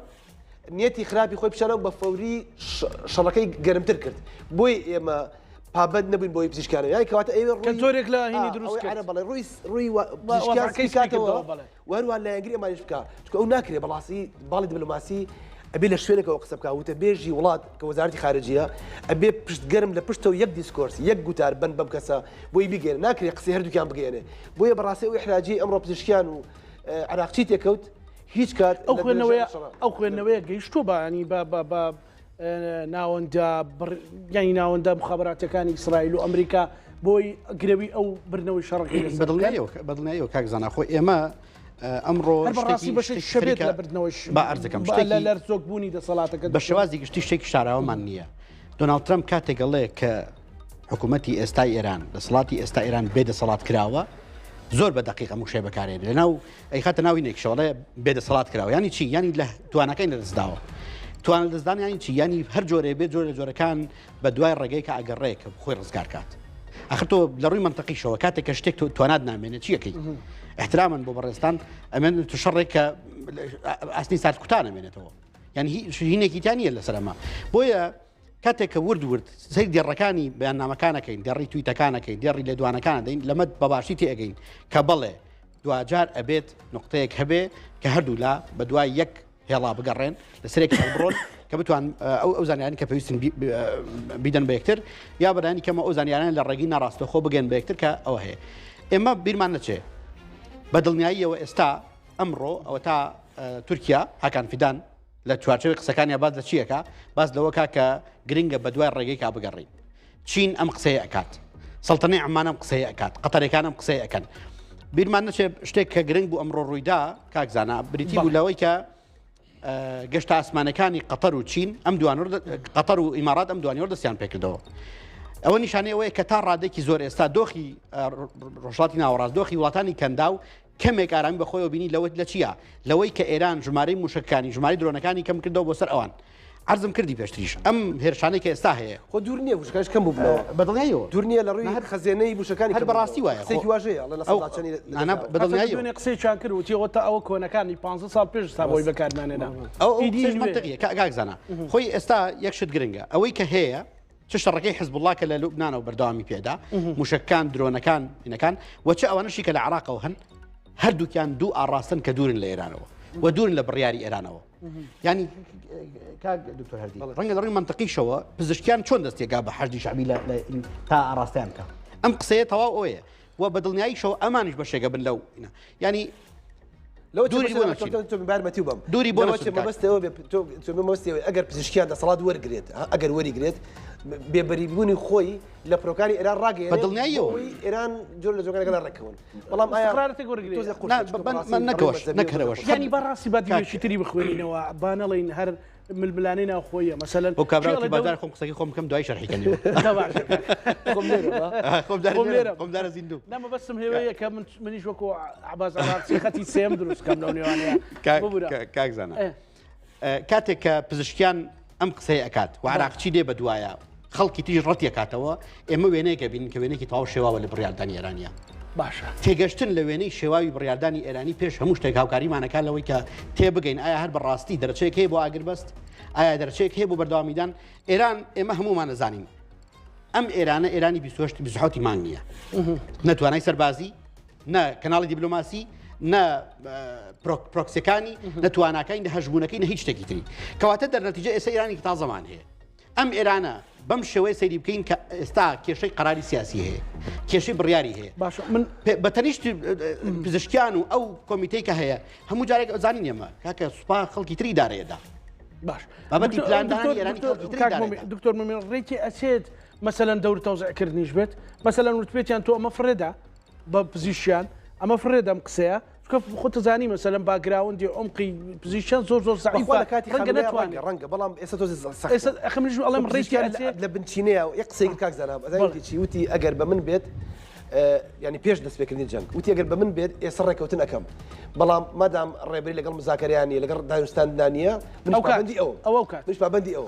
نیەتی خراپی خۆی پیشانە بە فەوری شەڕەکەی گەرمتر کرد بۆی ئێمە پابەت نەبووین بۆی پزیشکانە یانی کەواتە ئێوە زۆرێک لە هینی دروست کرد بەڵێ ڕووی پزیشکاتەوە وهروان لە یانگری ئەمانیش بکە چکە ئەو ناکرێت بەڵاستی باڵی دیبلۆماسی ئەبێ لە شوێنێکەوە قسە بکە وتە بێژی وڵات کە وەزارەتی خارجیە ئەبێ پشتگەرم لە پشتەوە یەک دیسکۆرس یەک گوتار بن بەم کەسە بۆی بگەێنێ ناکرێت قسەی هەردووکیان بگەێنێ بۆیە بەڕاستی ئەو ئیحراجی ئەمڕۆ پزیشکیان و عراقچی تێکەوت هیچ کات ئەو خوێندنەوەیە گەیشتووە بەانی بە ناوەندا ینی ناوەندا مخابراتەکانی ئیسرائیل و ئەمریکا بۆی گرەوی ئەو برنەوەی شەڕەکەی بەدڵنیایەوە کاکزانە خۆی ئێمە ئەمڕۆ بەڕاستی بەشی شەبێت لە بردنەوەش با ئەرزەکەم لە لەرزۆکبوونی دەسەڵاتەکە بە شێوازی گشتی شتێکی شاراوەمان نییە دۆناڵد ترامپ کاتێک گەڵێ کە حکوومەتی ئێستای ئێران دەسەڵاتی ئێستا ئێران بێدەسەڵات کراوە زۆر بە دقیق موشێ بەکارێن لەناو ئەی خاتە ناوی نێکشەوەڵێ بێدەسەڵات کراوە ینی چی ینی لە توانەکەی لەدەستداوە توانە دەستدان ینی چی ینی هەر جۆرێ بێت جۆرە جۆرەکان بە دوای ڕێگەی کە ئەگەڕێک کە خۆی ڕزگار کات ئەخر تۆ لە ڕووی منتەقیشەوە کاتێک کە شتێک توانات نامێنێت چیەکەی احتراما بۆ بەڕێستان ئەمێن تو شەڕێک کە ئاسنی سات کوتانە مێنێتەوە یعنی هینێکی تانیە لەسەرەما بۆیە کاتێک کە ورد سەیر دێڕەکانی بەیاننامەکانەکەین دێڕی تویتەکانەکەی دێڕی لێدوانەکانە دەین لەمە بەباشی تێگەین کە بەڵێ دوجار ئەبێت نقطەیەک هەبێ کە هەردوو لا بە دوای یەک هێڵا بگەڕێن لەسەرێکی هەڵبڕۆن کە بتوان ئەو زانیانی کە پێویستن بیدەن بە یەکتر یا بەرانی کەمە ئەو زانیانیان لە ڕێگی ناڕاستەخۆ بگەن بە یەکتر کە ئەوە هەیە ئێمە بیرمان نەچێ بە دڵنیاییەوە ئێستا ئەمڕۆ ئەوە تا تورکیا هاکان فیدان لە چوارچەوەی قسەکانیان باز لە چیەکە باز لەوەکە کە گرنگە بە دوای ڕێگەی کا بگەڕین چین ئەم قسەیە ئەکات سەڵتەنەی عەمان ئەم قسەیە ئەکات قەتەرەکان ئەم قسەیە ئەکەن بیرمان نەچێ شتێک کە گرنگ بوو ئەمڕۆ ڕوویدا کاکزانە بریتی بوو لەوەی کە گەشتە ئاسمانەکانی قەتەر و چین ئەم قەتەر و ئیمارات ئەم دوانیەوە دەستیان پێکردەوە ئەوە نیشانەیە ئەوەیە کە تا ڕادێکی زۆر ئێستا دۆخی ڕۆژهەڵاتی ناوەڕاست دۆخی وڵاتانی کەندا و کەمێک ئارامی بەخۆیەوە بینی لەوە لە چییە لەوەی کە ئێران ژمارەی موشکەکانی ژماری درۆنەکانی کەم کردەوە بۆ سەر ئەوان عرضم کردی پێشتریش ئەم هێرشانەی کە ئێستا هەیە خۆ دوور نییە وشکاش کەم بوو بەدڵنیایەوە دوور نییە لە ڕووی هەر خەزێنەی وشەکانی هەر بەڕاستی وایە قسێکی واژەیە بەدڵنیایەوە قسەیان کرد وتی تا ئەوە کۆنەکانی 500 ساڵ پێش تا بۆی بەکارمانێنا منطقیە کاکزانە خۆی ئێستا یەکشت گرنگە ئەوەی کە هەیە چ شەڕەکەی حزب الله کە لە لوبنانەوە بەردەوامی پێدا موشکەکان درۆنەکان بینەکان وچە ئەوانەشی کە لە عراقەوە هەن هەردووکیان دوو ئاڕاستن کە دوورن لە ئێرانەوە و دوورن لە بڕیاری ئێرانەوە ینی دکتۆر هەردی ڕەنگە لە ڕووی منطقیشەوە پزیشکیان چۆن دەستێکا بە حەردی شعبی تا ئاڕاستیان کە ئەم قسەیە تەواو ئەوەیە و بەدڵنیاییشەوە ئەمانش بەشێگە بن لەو ینی دووری بارمەتی بم دووری بۆ مەبەستەوە ئەگەر پزیشکیان دەسەڵات وەرگێت ئەگەر وەریگرێت بێبەریبوونی خۆی لە پرۆکاری ئێران ڕاگەیەنێت بەدڵنیاییەوە ئێران جۆر لە جۆگانەکە ڕێکەون بەڵام نەکەرەوەش ینی بەڕاستی بەدیێکی تری بخوێنینەوە بانەڵین هەر ململانەی ناوخۆیە مەسەلەن بۆ کابراتی بازار خۆم قسەکەی خۆم بکەم دوای شەرحیکەنەوە خۆمدارە زیندوو نامە بەستم هێوەیە کە منیش وەکو عباس عراقچی خەتی سێم دروستکەم لەو نێوانەیە کاکزانە کاتێک کە پزیشکیان ئەم قسەی ئەکات و عراقچی دێ بە دوایە خەڵکی تیژ ڕەتی کاتەوە ئێمە وێنەیەکە بین کە وێنێکی تەواو شێواوە لە بڕیاردانی ئێرانیە باشە تێگەشتن لە وێنەی شێواوی بڕیاردانی ئێرانی پێش هەموو شتێک هاوکاریمانەکان لەوەی کە تێبگەین ئایا هەر بەڕاستی دەرچەیەک هەیە بۆ ئاگربەست ئایا دەرچەیەک هەیە بۆ بەردەوامیدان ئێران ئێمە هەمومان نەزانین ئەم ئێرانە ئێرانی 28 مانگ نییە نەتوانای سەربازی نە کەناڵی دیبلۆماسی نە پرۆکسەکانی نەتواناکانی نە هەژبوونەکەی نە هیچ شتێکی تری کەواتە دەرنەتیجە ئێستا ئێرانی تا زەمان هەیە ئەم ئێرانە بەم شێوەیە سەیری بکەین کە ئێستا کێشەی قەراری سیاسی هەیە کێشەی بڕیاری هەیە من بە تەنیشت پزیشکیان و ئەو کۆمیتەی کە هەیە هەموو جارێک ئەزانین ئێمە کاکە سوپا خەڵکی تری دارەیەدا باش بابەتی پلاندانی ئێرانی خەڵکی تری دارەیەدا دکتۆر مەمێن ڕێکی ئەچێت مەسەلەن دەور تەوزیعکردنیش بێت مەسەلەن وتپێتیان تۆ ئەمە فرێدا بە پزیشکیان ئەمە فرێدا ئەم قسەیە خۆتە زانی مەسەلەن باگراوندی عمقی پزیشکیان زۆر زعیفە ڕەنگە ناتوانێت ڕەنگە بەڵام ئێستا تۆ ئەخەمنیش ئەڵێم ڕێکی لە بنچینەیە یەک قسەی کاکزانە ئەزانێکی وتی ئەگەر بە من بێت ینی پێش دەستپێکردنی جەنگ وتی ئەگەر بە من بێت ئێستا ڕێکەوتن ئەەکەم بەڵام مادام ڕێبەری لەگەڵ مزاکەریانی لەگەڵ دانوستاندانیە منبندی ئەو منش پابندی ئەو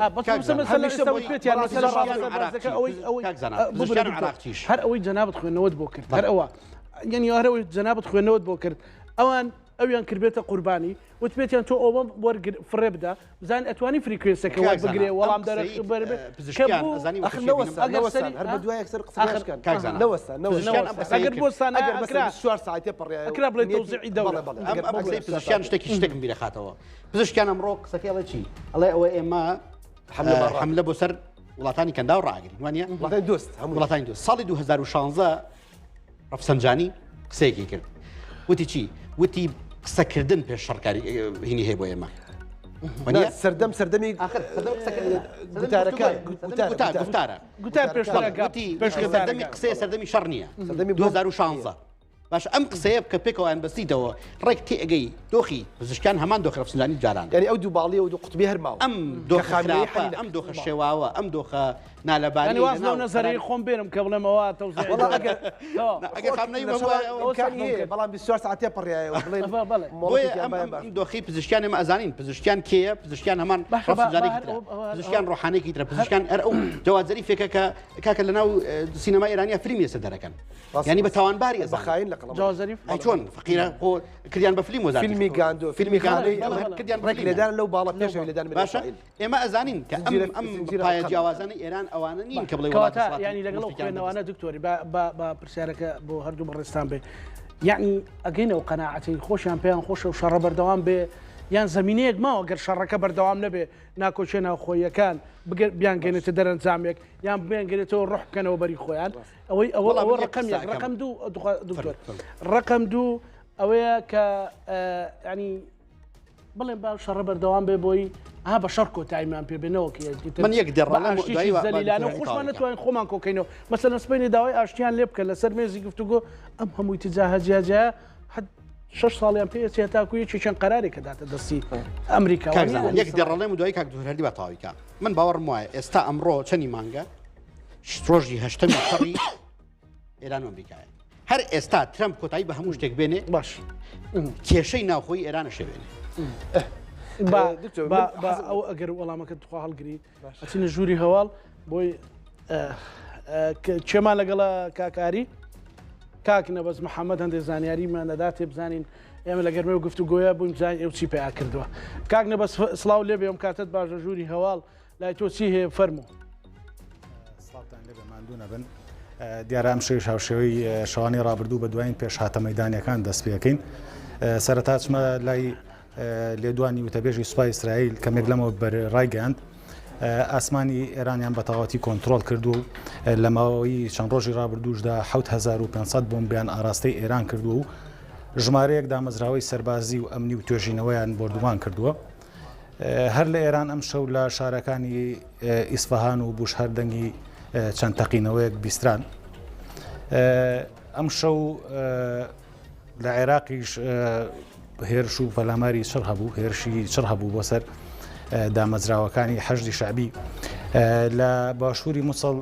هەر ئەوەی جەنابەت خوێنەوەت بۆ کرد هەر ئەوە یعنی هەرەوەی جەنابەت خوێنەوەت بۆ کرد ئەوان ئەویان کردبێتە قوربانی وتبێتیان تۆ ئەوە وەرگر فڕێ بدە بزان ئەتوانی فریکوێنسەکە وە بگرێ وەڵام ئەگەر بۆستانەگەر ساعتێ پڕێکرا بڵێ تەوزیعی دەوڵە پزیشکیان شتێکی شتێکم بیرەخاتەوە پزیشکیان ئەمڕۆ قسەکەی ئەڵێ چی ئەڵێ ئەوە ئێمە حملە بۆ سەر وڵاتانی کەندا و ڕاگرین وانە وڵاتانی دۆست ساڵی 2016 ڕەفسەنجانی قسەیەکی کرد وتی چی وتی قسەکردن پێش شەڕکاری هینی هەیە بۆ ئێمە سەردەم سەردەمی سەردەمی قسەیە سەردەمی شەڕ نییە 2016 باش ئەم قسەیە کە پێکەوەیان بەستیتەوە ڕێک تێگەی دۆخی پزیشکان هەمان دۆخ ڕەفسەنجانی جاران یعنی ئەو دوو باڵی و دوو قوتبی هەرماوە ئەم دۆخەخراپە ئەم دۆخە شێواوە ئەم دۆخە نالەباری واز نەزەری خۆم بێنم کە بڵێمەوە بەڵام 24 ساعتێ پڕیایە دۆخی پزیشکیان ئێمە ئەزانین پزیشکیان کێیە پزیشکیان هەمان پزیشکیان ڕۆحانێکی ترە پزیشکیان ئەر ئەو جوازەری فێکە کاکە لە ناو سینەما ئێرانیا فیلمی ێستا دەرەکەن ینی بە تاوانباری بەخاین لە جوازەریف چۆن فقیرە خۆ کردیان بە فیلم وەزارەتی فیلمی گاندۆ فیلمی کردیان ڕێک لێدان لەو باڵە پێشەوەی لێدان باشە ئێمە ئەزانین کە ئەم پایە جیاوازانە ئێران ئەوانە نین کە بڵێ ینی لەگەڵ خوێنەوانە دکتۆری بە پرسیارەکە بۆ هەردوو بەڕێستان بێ یعنی ئەگەینەوە قەناعەتی خۆشیان پێیان خۆشە و شەڕە بەردەوام بێ یان زمینەیەک ماوە گەر شەڕەکە بەردەوام نەبێ ناکۆچێ ناوخۆیەکان بیانگەێنێتە دەرەنجامێک یان بیانگەێتەوە ڕۆح بکەنەوە بەری خۆیان ئەوە ڕقم دوو ڕقم دوو ئەوەیە کە ینی بڵێن با شەڕە بەردەوام بێ بۆی بە شەڕ کۆتاییمان پێبێنەوە من یەک دەڕڵانە خۆشمان نتوانین خۆمان کۆکەینەوە مەسەلەن سپێنی داوای ئاشتیان لێ بکە لەسەر مێزی گفتوگۆ ئەم هەمووی تجاهجیاجە 6 ساڵیان پێ تاکوی چەند قەراری کە داتە دەستی ئەمریکا یەک دەڕڵێم و دوای کاک دوهردی بە تاویکە من باوەڕم وایە ئێستا ئەمڕۆ چەندی مانگە ڕۆژی هەشتەمی شەڕی ئێران و ئەمریکایە هەر ئێستا ترامپ کۆتایی بە هەموو شتێک بێنێ باش کێشەی ناوخۆی ئێرانە شەوێنێ ئەو ئەگەر وەڵامەکە توخوا هەڵگری ئەچینە ژووری هەواڵ بۆی چێمان لەگەڵە کاکاری کاک نەبەز محەممەد هەندێک زانیاریمان نەدا تێ بزانین ئێمە لە گەرمە و گفتوگۆیە بووین بزانین ئێو چی پێیا کردووە کاک نەبەس سڵاو لێ بێم کاتت باشە ژووری هەواڵ لای تۆ چی هەیە فەرموو سڵاتان لێ بەماندوو نەبن دیارە ئەم شەوی هاوشێوەی شەوانی ڕابردوو بە دوایین پێش هاتە مەیدانیەکان دەست پێەکەین سەرەتا چمە لای لێدوانی وتەبێژی سوپای ئیسرائیل کەمێک لەمەوە ڕایگەاند ئاسمانی ئێرانیان بە تەواوەتی کۆنتترۆل کردو لە ماوەی چەند ڕۆژی ڕابردووشدا 7500 بۆمبیان ئاراستەی ئێران کردو و ژمارەیەک دامەزراوەی سەربازی و ئەمنی و توێژینەوەیان بردومان کردووە هەر لە ئێران ئەم شەو لە شارەکانی ئیسفەهان و بوشهەر دەنگی چەند تەقینەوەیەک بیستران ئەم شەو لە عێراقیش هێرش و پەلاماری چڕ هەبوو هێرشی چڕ هەبوو بۆ سەر دامەزراوەکانی حەشدی شعبی لە باشووری مووسڵ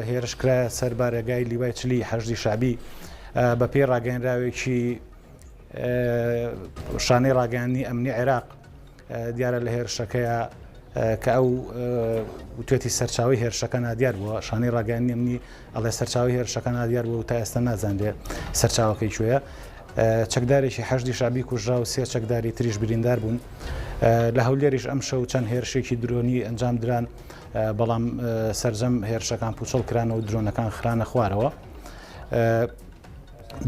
هێرشکرا سەر بارەگای لیوای چلی حەشدی شعبی بە پێی ڕاگەیەنراوێکی شانەی ڕاگەیاندنی ئەمنی عێراق دیارە لە هێرشەکەیە کە ئەو توێتی سەرچاوی هێرشەکە نادیار بووە شانەی ڕاگەیاندنی ئەمنی ئەڵێ سەرچاوی هێرشەکە نادیار بوو و تا ئێستا نازانرێ سەرچاوەکەی کوێیە چەکدارێکی حەشدی شعبی کوژرا و سێ چەکداری تریش بریندار بوون لە هەولێریش ئەم شەو چەند هێرشێکی درۆنی ئەنجام دران بەڵام سەرجەم هێرشەکان پوچەڵ کرانەوە و درۆنەکان خرانە خوارەوە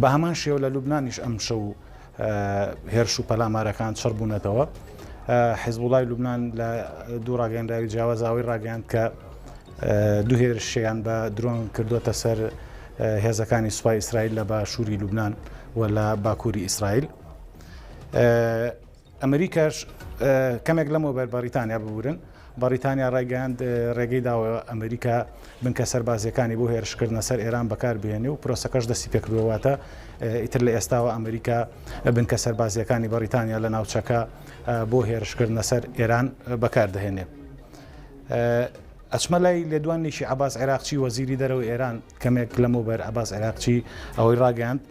بە هەمان شێوە لە لوبنانیش ئەم شەو هێرش و پەلامارەکان چڕ بوونەتەوە حیزبوڵای لوبنان لە دوو ڕاگەیەنراوی جیاوازاوی ڕاگەیاند کە دوو هێرشیان بە درۆن کردوتە سەر هێزەکانی سوپای ئیسرائیل لە باشووری لوبنان و لە باکووری ئیسرائیل ئەمریکاش کەمێک لەمەوە بەر بەریتانیا ببورن بەریتانیا ڕایگەاند ڕێگەی داوە ئەمریکا بنکە سەربازیەکانی بۆ هێرشکردنە سەر ئێران بەکار بهێنێ و پرۆسەکەش دەستی پێکردووەواتە ئیتر لە ئێستاوە ئەمریکا بنکە سەربازیەکانی بەریتانیا لە ناوچەکە بۆ هێرشکردنە سەر ئێران بەکار دەهێنێ ئەچمە لای لێدوانێکی عەباس عێراقچی وەزیری دەرەوەی ئێران کەمێک لەمەوە بەر عەباس عێراقچی ئەوەی ڕاگەاند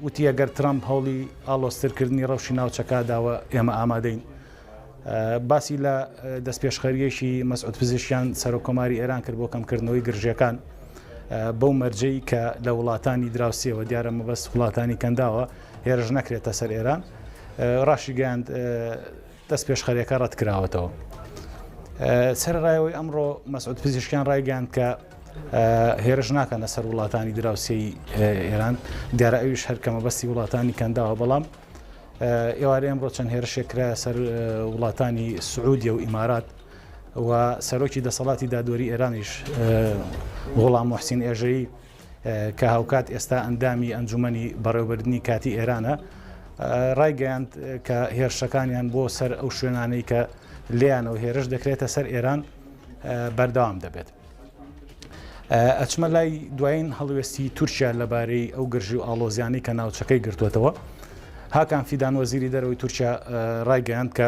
وتی ئەگەر ترامپ هەوڵی ئاڵۆسترکردنی ڕەوشی ناوچەکە داوە ئێمە ئامادەین باسی لە دەستپێشخەریەشی مەسعود پزیشکیان سەرۆکۆماری ئێران کرد بۆ کەمکردنەوەی گرژەکان بەو مەرجەی کە لە وڵاتانی دراوسیەوە دیارە مەبەست وڵاتانی کەنداوە هێرش نەکرێتە سەر ئێران ڕاشی گەیاند دەستپێشخەریەکە ڕەت کراوەتەوە سەرڕایەوەی ئەمڕۆ مەسعود پزیشکیان ڕایگەاند کە هێرش ناکەنە سەر وڵاتانی دراوسێی ئێران دیارە ئەویش هەر مەبەستی وڵاتانی کەنداوە بەڵام ئێوارە ئەمڕۆ چەند هێرشێکرا سەر وڵاتانی سعودیە و ئیمارات و سەرۆکی دەسەڵاتی دادوەری ئێرانیش غوڵام موحسین ئێژەیی کە هاوکات ئێستا ئەندامی ئەنجومەنی بەڕێوەبردننی کاتی ئێرانە ڕایگەیاند کە هێرشەکانیان بۆ سەر ئەو شوێنانەی کە لیانەوە هێرش دەکرێتە سەر ئێران بەردەوام دەبێت ئەچمە لای دوایین هەڵوێستی تورکیا لەبارەی ئەو گرژی و ئاڵۆزیانی کە ناوچەکەی گرتوێتەوە هاکان فیدان وەزیری دەرەوەی تورکیا ڕایگەیاند کە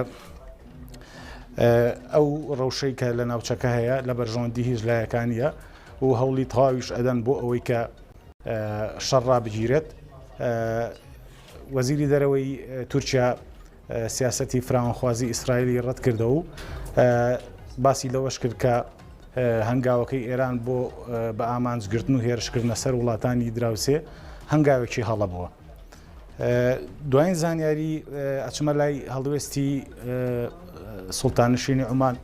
ئەو ڕەوشەی کە لە ناوچەکە هەیە لە بەرژۆندی هیچ لایەکانیە و هەوڵی تەواویش ئەدەن بۆ ئەوەی کە شەڕ ڕابگیرێت وەزیری دەرەوەی تورکیا سیاسەتی فراوانخوازی ئیسرائیلی ڕەت کردەوە و باسی لەوەش کرد کە هەنگاوەکەی ئێران بۆ بە ئامانجگرتن و هێرشکردنە سەر وڵاتانی دراوسێ هەنگاوێکی هەڵەبووە دوایین زانیاری ئەچمە لای هەڵوێستی سوڵتانشینی عومان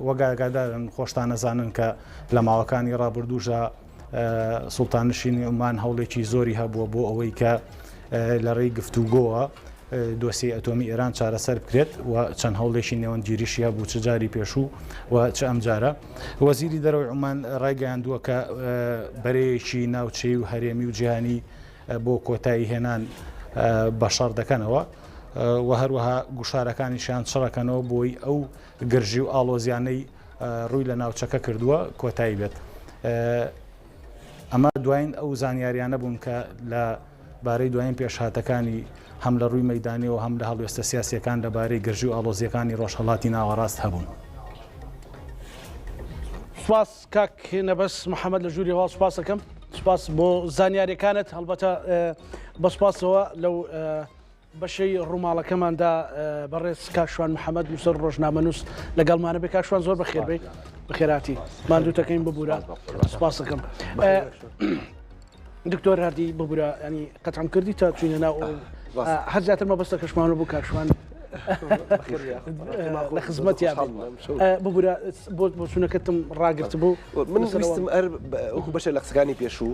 وەگاگادارن خۆشتان نەزانن کە لە ماوەکانی ڕابردووژە سوڵتانشینی عومان هەوڵێکی زۆری هەبووە بۆ ئەوەی کە لە ڕێی گفتوگۆوە دۆسی ئەتۆمی ئێران چارەسەر بکرێت و چەند هەوڵێکی نێوەندگیریشی هەبوو چ جاری پێشوو و چ ئەم جارە وەزیری دەرەوەی عومان ڕایگەیاندووە کە بەرەیەکی ناوچەی و هەرێمی و جیهانی بۆ کۆتایی هێنان بە شەڕ دەکەنەوە و هەروەها گوشارەکانیشیان چڕەکەنەوە بۆی ئەو گرژی و ئاڵۆزیانەی ڕووی لە ناوچەکە کردووە کۆتایی بێت ئەمە دوایین ئەو زانیاریانە بوون کە لە بارەی دوایین پێشهاتەکانی هەم لە ڕووی مەیدانیەوە هەم لە هەڵوێستە سیاسیەکان لەبارەی گرژی و ئاڵۆزیەکانی ڕۆژهەڵاتی ناوەڕاست هەبوون سپاس کاک نەبەس محەممەد لە ژووری هەوا سپاس دەکەم سپاس بۆ زانیاریەکانت هەڵبەتە بە سپاسەوە لەو بەشەی ڕووماڵەکەماندا بەڕێز کاکشوان محەممەد نووسەر ڕۆژنامەنووس لەگەڵمانە بێ کاکشوان زۆر بەخێربێ بەخێراتی ماندووتەکەین ببوورە سپاس دەکەم دکتۆر هەردی ببوورە ینی قەتعام کردی تا چوینە ناو هەر زیاتر مەبەستە کەشمانە بوو کاکشوان لە خزمەتی ببوورە بۆ چوونەکەتم ڕاگرت بوو من ویستم وەکو بەشە لە قسەکانی پێشوو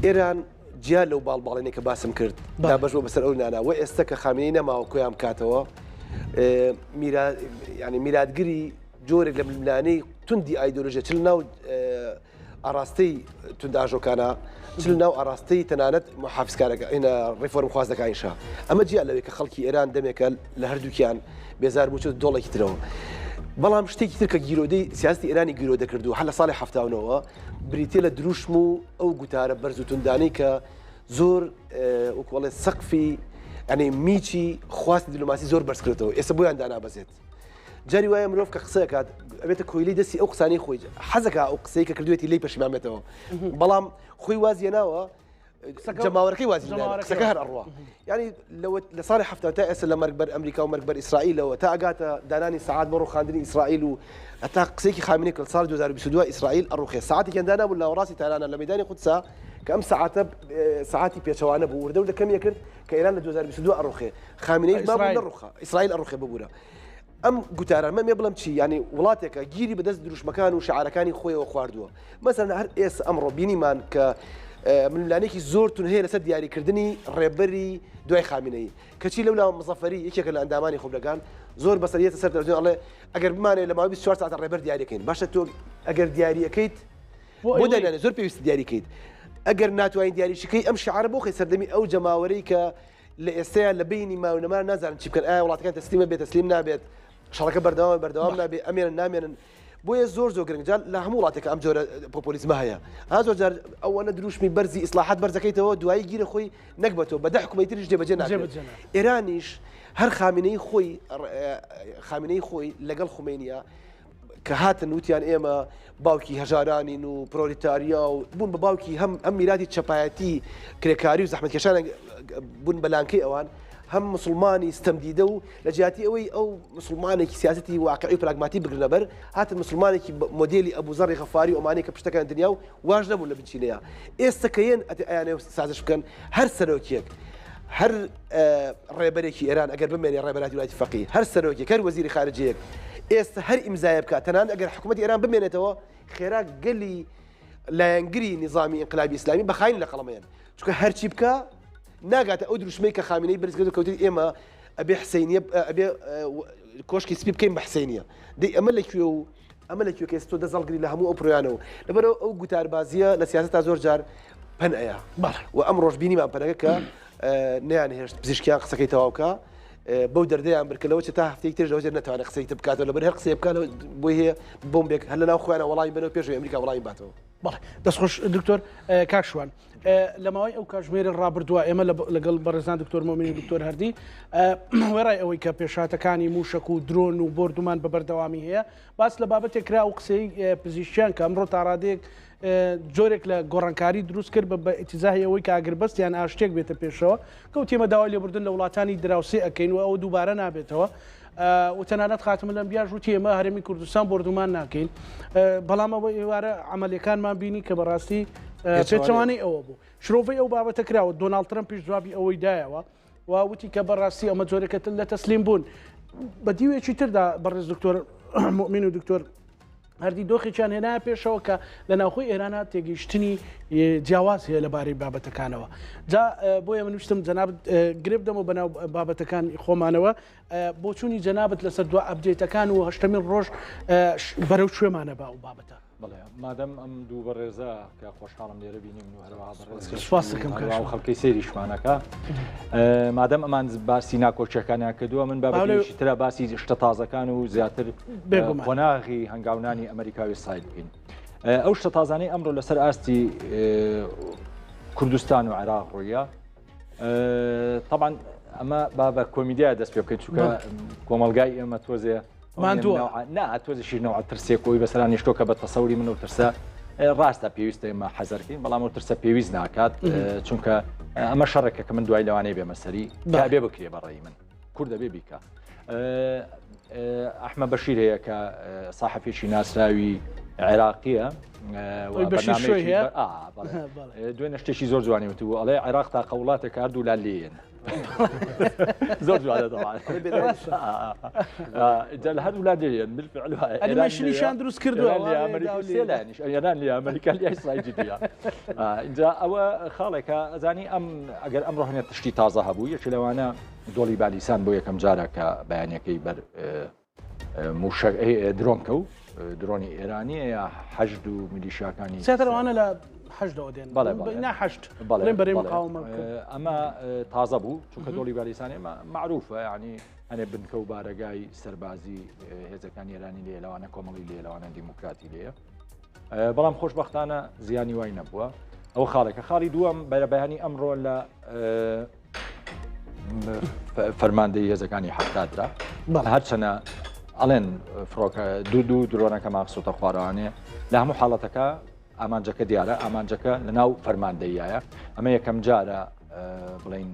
ئێران جیا لەو باڵباڵێنێک کە باسم کرد دا بەش بۆ بەسەر ئەو نانا و ئێستا کە خامنەی نەماوە کۆیان کاتەوە ینی میراتگیری جۆرێک لە ململانەی توندی ئایدۆلۆژیە چل ناو ئاراستەی تونداژۆکانە چل ناو ئاراستەی تەنانەت محافزکارەکە ئینە ڕێفۆرم خوازەکانیشا ئەمە جیا لەوەی کە خەڵکی ئێران دەمێکە لە هەردووکیان بێزار بوو دۆڵێکی ترەوە بەڵام شتێکی تر کە گیرۆدەی سیاستی ئێرانی گیرۆ دەکردو هەر لە ساڵی هەفتاونەوە بریتێ لە دروشم و ئەو گوتارە بەرز و توندانەی کە زۆر وەکوڵێ سەقفی ئەنێ میچی خواستی دیلۆماسی زۆر بەرزکردەوە ئێستا بۆیان دانابەزێت جاری وایە مرۆڤ کە قسە کات ئەبێتە کۆیلی دەستی ئەو قسانەی خۆی حەزەکە ئەو قسەی کە کردوێتی لی پەشیمانێتەوە بەڵام خۆی وازیێناوە جەماوەەکەی وازی قسەکە هەر ئەڕوا ینی لە ساڵی هەفتە تا ئێستا لە مەرگبەر ئەمریکا و مەرگبەر ئیسرائیلەوە تا ئەگاتە دانانی سەعات بە ڕووخاندنی ئیسرائیل و هەتا قسێکی خامنەی کە ساڵی 2022 ئیسرائیل ئەڕوخێ ساعتێکیان دانابوو لە ناوەڕاستی تارانە لە مەیدانی قودسا کە ئەم ساعاتە ساعتی پێچەوانە بوو وردە کەمیە کرد کە ئێران لە 2022 ئەڕوخێ خامنەی مابوو نەڕوخە ئیسرائیل ئەڕوخێ ببوورە ئەم گوتاران مەمێ بڵم چی ینی وڵاتێکە گیری بەدەست دروشمەکان و شعارەکانی خۆیەوە خواردووە مەسەن هەر ئێستا ئەمڕۆ بینیمان کە ململانێکی زۆر تون هەیە لەسەر دیاریکردنی ڕێبەری دوای خامنەی کەچی لەولا مزەفەری یەکێکە لە ئەندامانی خۆبلەکان زۆر بەسەریەتە سەر تەلەڤیزیۆن ئەڵێ ئەگەر بمانێ لە ماوەی 24 ساعت ڕێبەر دیاریەکەین باشە تۆ ئەگەر دیاریەکەیت بۆ دەنانێ زۆر پێویستی دیاریکەیت ئەگەر ناتوانین دیاریشەکەی ئەم شعارە بۆ خەی سەردەمی ئەو جەماوەرەی کە لە ئێستەیە لە بینی ماونەمان نازانن چی بکەن ئایا وڵاتەکان تەسلیمە بێت تەسلیم نابێت شەڕەکە بەردەوام نابێت ئەمێنن نامێنن بۆیە زۆر گرنگجار لە هەموو وڵاتێکە ئەم جۆرە پۆپۆلیزمە هەیە زۆر جار ئەوەنە دروشمی بەرزی ئیسلاحات بەرزەکەیتەوە دوایی گیرە خۆی نەکبەتەوە بەدە حکومەتیش جێبەجێ ناکرێت ئێرانیش هەر خامنەی خۆی لەگەڵ خومینیە کە هاتن وتیان ئێمە باوکی هەژارانین و پرۆلیتاریا و بوون بە باوکی هەم میراتی چەپایەتی کرێکاری و زەحمەتکێشان بوون بەلانکەی ئەوان هەم مسلمانی ستەمدیدە و لە جیاتی ئەوەی ئەو مسلمانێکی سیاستی واقعی و پراگماتی بگرنە بەر هاتن مسلمانێکی مۆدێلی ئەبوزەڕی غەفاری ئۆمانی کە پشتەکان دنیا و واژ نەبوون لە بنچینەیە ئێستا کە یەن ئەیانێ سازش بکەن هەر سەرۆکیەک هەر ڕێبەرێکی ئێران ئەگەر بمێنێ ڕێبەراتی وڵاتی فەقیه هەر سەرۆکیەک هەر وەزیری خارجەیەک ئێستا هەر ئیمزایە بکات تەنان ئەگەر حکوومەتی ئێران بمێنێتەوە خێرا گەلی لایەنگری نظامی ئینقلابی ئیسلامی بەخاین لە قەڵەمەیان چونکە هەرچی بکە ناگاتە ئەو دروشمەی کە خامنەی بەرزکرد و کەوتی ئێمە ئەبێ حسینیە ئەبێ کۆشکی سپی بکەین بە حسینیە دەی ئەمە لەکوێ و ئەمە لەکوێ کە ئێستا دەزەڵگری لە هەموو ئەو پرۆیانەوە لەبەرەوە ئەو گوتاربازیە لە سیاسەتا زۆر جار پەن ئەیە و ئەم ڕۆژبینیمان پەنەکە کە نەیان هێشت پزیشکیان قسەکەی تەواوکە بەو دەردەیان برکەلەوە چ تا هەفتەی تر لەوەجر نەتوانێت قسەی بکاتەوە لەبەر هەر قسەی بکات بۆی هەیە بۆمبێک هەر لەناو خۆیانە وەڵامی بنەوە پێش ئەمریکا وەڵامی باتەوە بەڵێ دەستخۆش دکتۆر کاکشوان لە ماوەی ئەو کاتژمێری ڕابردووە ئێمە لەگەڵ بەڕێزان دکتۆر مۆمینی دکتۆر هەردی وێڕای ئەوەی کە پێشاتەکانی موشک و درۆن و بردومان بە بەردەوامی هەیە باس لە بابەتێک کرا و قسەی پزیشکیان کە ئەمڕۆ تا ڕادێک جۆرێک لە گۆڕانکاری دروست کرد بە ئیتیزاهی ئەوەی کە ئاگربەستیان ئاشتێک بێتە پێشەوە کەوتێمە داوای لێبوردن لە وڵاتانی دراوسێ ئەەکەین و ئەو دووبارە نابێتەوە و تەنانەت خاتمە لەم بیاژ وتی ئێمە هەرێمی کوردستان بردومان ناکەین بەڵام ئەوە ئێوارە عملیەکانمان بینی کە بەڕاستی پێچەوانەی ئەوە بوو شرۆڤی ئەو بابەتە کراوە دۆناڵد ترەمپیش جوابی ئەوەی دایەوە و وتی کە بەڕاستی ئەمە جۆرەکە لە تەسلیم بوون بە دیوێکی تردا بەڕێز دکتۆر مؤمین و دکتۆر هەردی دۆخێکیان هێنایە پێشەوە کە لە ناوخۆی ئێرانە تێگەیشتنی جیاواز هەیە لەبارەی بابەتەکانەوە جا بۆیە من وشتم جەنابەت گرێ بدەمەوە بەناو بابەتەکان خۆمانەوە بۆ چوونی جەنابەت لەسەر دو ئەبدێتەکان و هەشتمین ڕۆژ بەرەو شوێمانە با و بابەتە بڵێ مادەم ئەم دوو بەڕێزە کە خۆشحاڵم لێرە بینیم و هەروەها بەڕێز خەڵکی سەیری شوانەکە مادەم ئەمان باسی ناکۆچەکانیان کردووە من بابەتێکی ترە باسی شتە تازەکان و زیاتر قۆناغی هەنگاونانی ئەمریکاوی سایل بکەین ئەو شتە تازانەی ئەمڕۆ لەسەر ئاستی کوردستان و عێراق ڕوویە طبعا ئەمە با بە کۆمیدیا دەست پێ بکەین چونکە کۆمەلگای ئێمە تۆزێ تۆزیشی نەوە ترسێکەوەی بەسەرانی شتۆکە بە تەسەوری من و ترسە ڕاستە پێویستە ئێمە حەزەرکەین بەڵام و ترسە پێویست ناکات چونکە ئەمە شەڕێکە کە من دوای لەوانەیە بێمەسەری بێ بکرێ بەڕێی من کوردە بێ بیکە ئەحمە بەشیر هەیە کە ساحەفێکی ناسراوی عێراقیە دوێنە شتێکی زۆر جوانی وتو ئەڵێ عێراق تا قەوڵاتێک کاردوو لا لێن زۆر جوانە لە هەر وڵاتێن بالفعل ئەنیمەیشنیشان دروست کردووە ئێران لە ئەمریکا لە ئیسرائیل دیە اینجا ئەوە خاڵێکە ئەزانی ئەگەر ئەمڕۆ هەنێت تشتی تازە هەبوو یەکی لەوانە دۆڵی بالیسان بۆ یەکەم جارە کە بەیانەکەی بەر درۆن کەوت درۆنی ئێرانیە یا حەشد و میلیشیاکانی سێتەوانە لە حەشدەوە دێن ناحەشت بەرەی مقاومە ئەمە تازە بوو چونکە دۆڵی بالیسانی معروفە یعنی هەنێ بنکە و بارەگای سەربازی هێزەکانی ئێرانی لێ لەوانە کۆمەڵی لێ لەوانە دیموکراتی لێە بەڵام خۆشبەختانە زیانی وای نەبووە ئەو خاڵێکە خاڵی دووەم بەرەبەیانی ئەمڕۆ لە فەرماندەی هێزەکانی حەفتادرا هەرچەنە ئەڵێن فڕۆکە دوو درۆنەکە ماخسوتە خوارەوانێ لە هەموو حاڵەتەکە ئامانجەکە دیارە ئامانجەکە لە ناو فەرماندەیایە ئەمە یەکەم جارە بڵین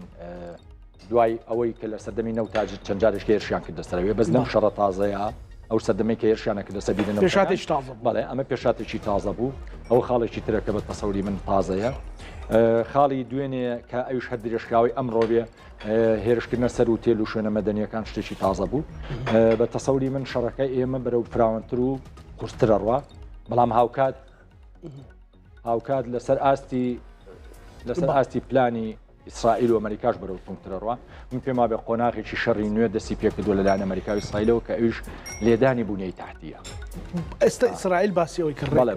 دوای ئەوەی کە لە سەردەمی نەوتاجر چەند جارێک هێرشیان کردە سەرەوێ بەس لەم شەڕە تازەیە ئەو سەردەمەی کە هێرشیانە کردە سەبیرە پێشاتێکی تازە بەڵێ ئەمە پێشاتێکی تازە بوو ئەو خاڵێکی ترەکە بە تەسەوری من تازەیە خاڵی دوێنێ کە ئەوش هەر درێژکراوی ئەمڕۆ بێ هێرشکردنە سەر و تێل و شوێنە مەدەنیەکان شتێکی تازە بوو بە تەسەوری من شەڕەکە ئێمە بەرەو فراوانتر و قورسترە ڕوا بەڵام هاوکات لەسەر ئاستی پلانی ئیسرائیل و ئەمریکاش بەرەو تونترە ڕوا من پێم وابێ قۆناغێکی شەڕی نوێ دەستی پێکردووە لەلایەن ئەمریکا و ئیسرائیلەوە کە ئەوش لێدانی بوونەی تاحتیە ئێستا ئیسرائیل باسی ئەوی کردڵێ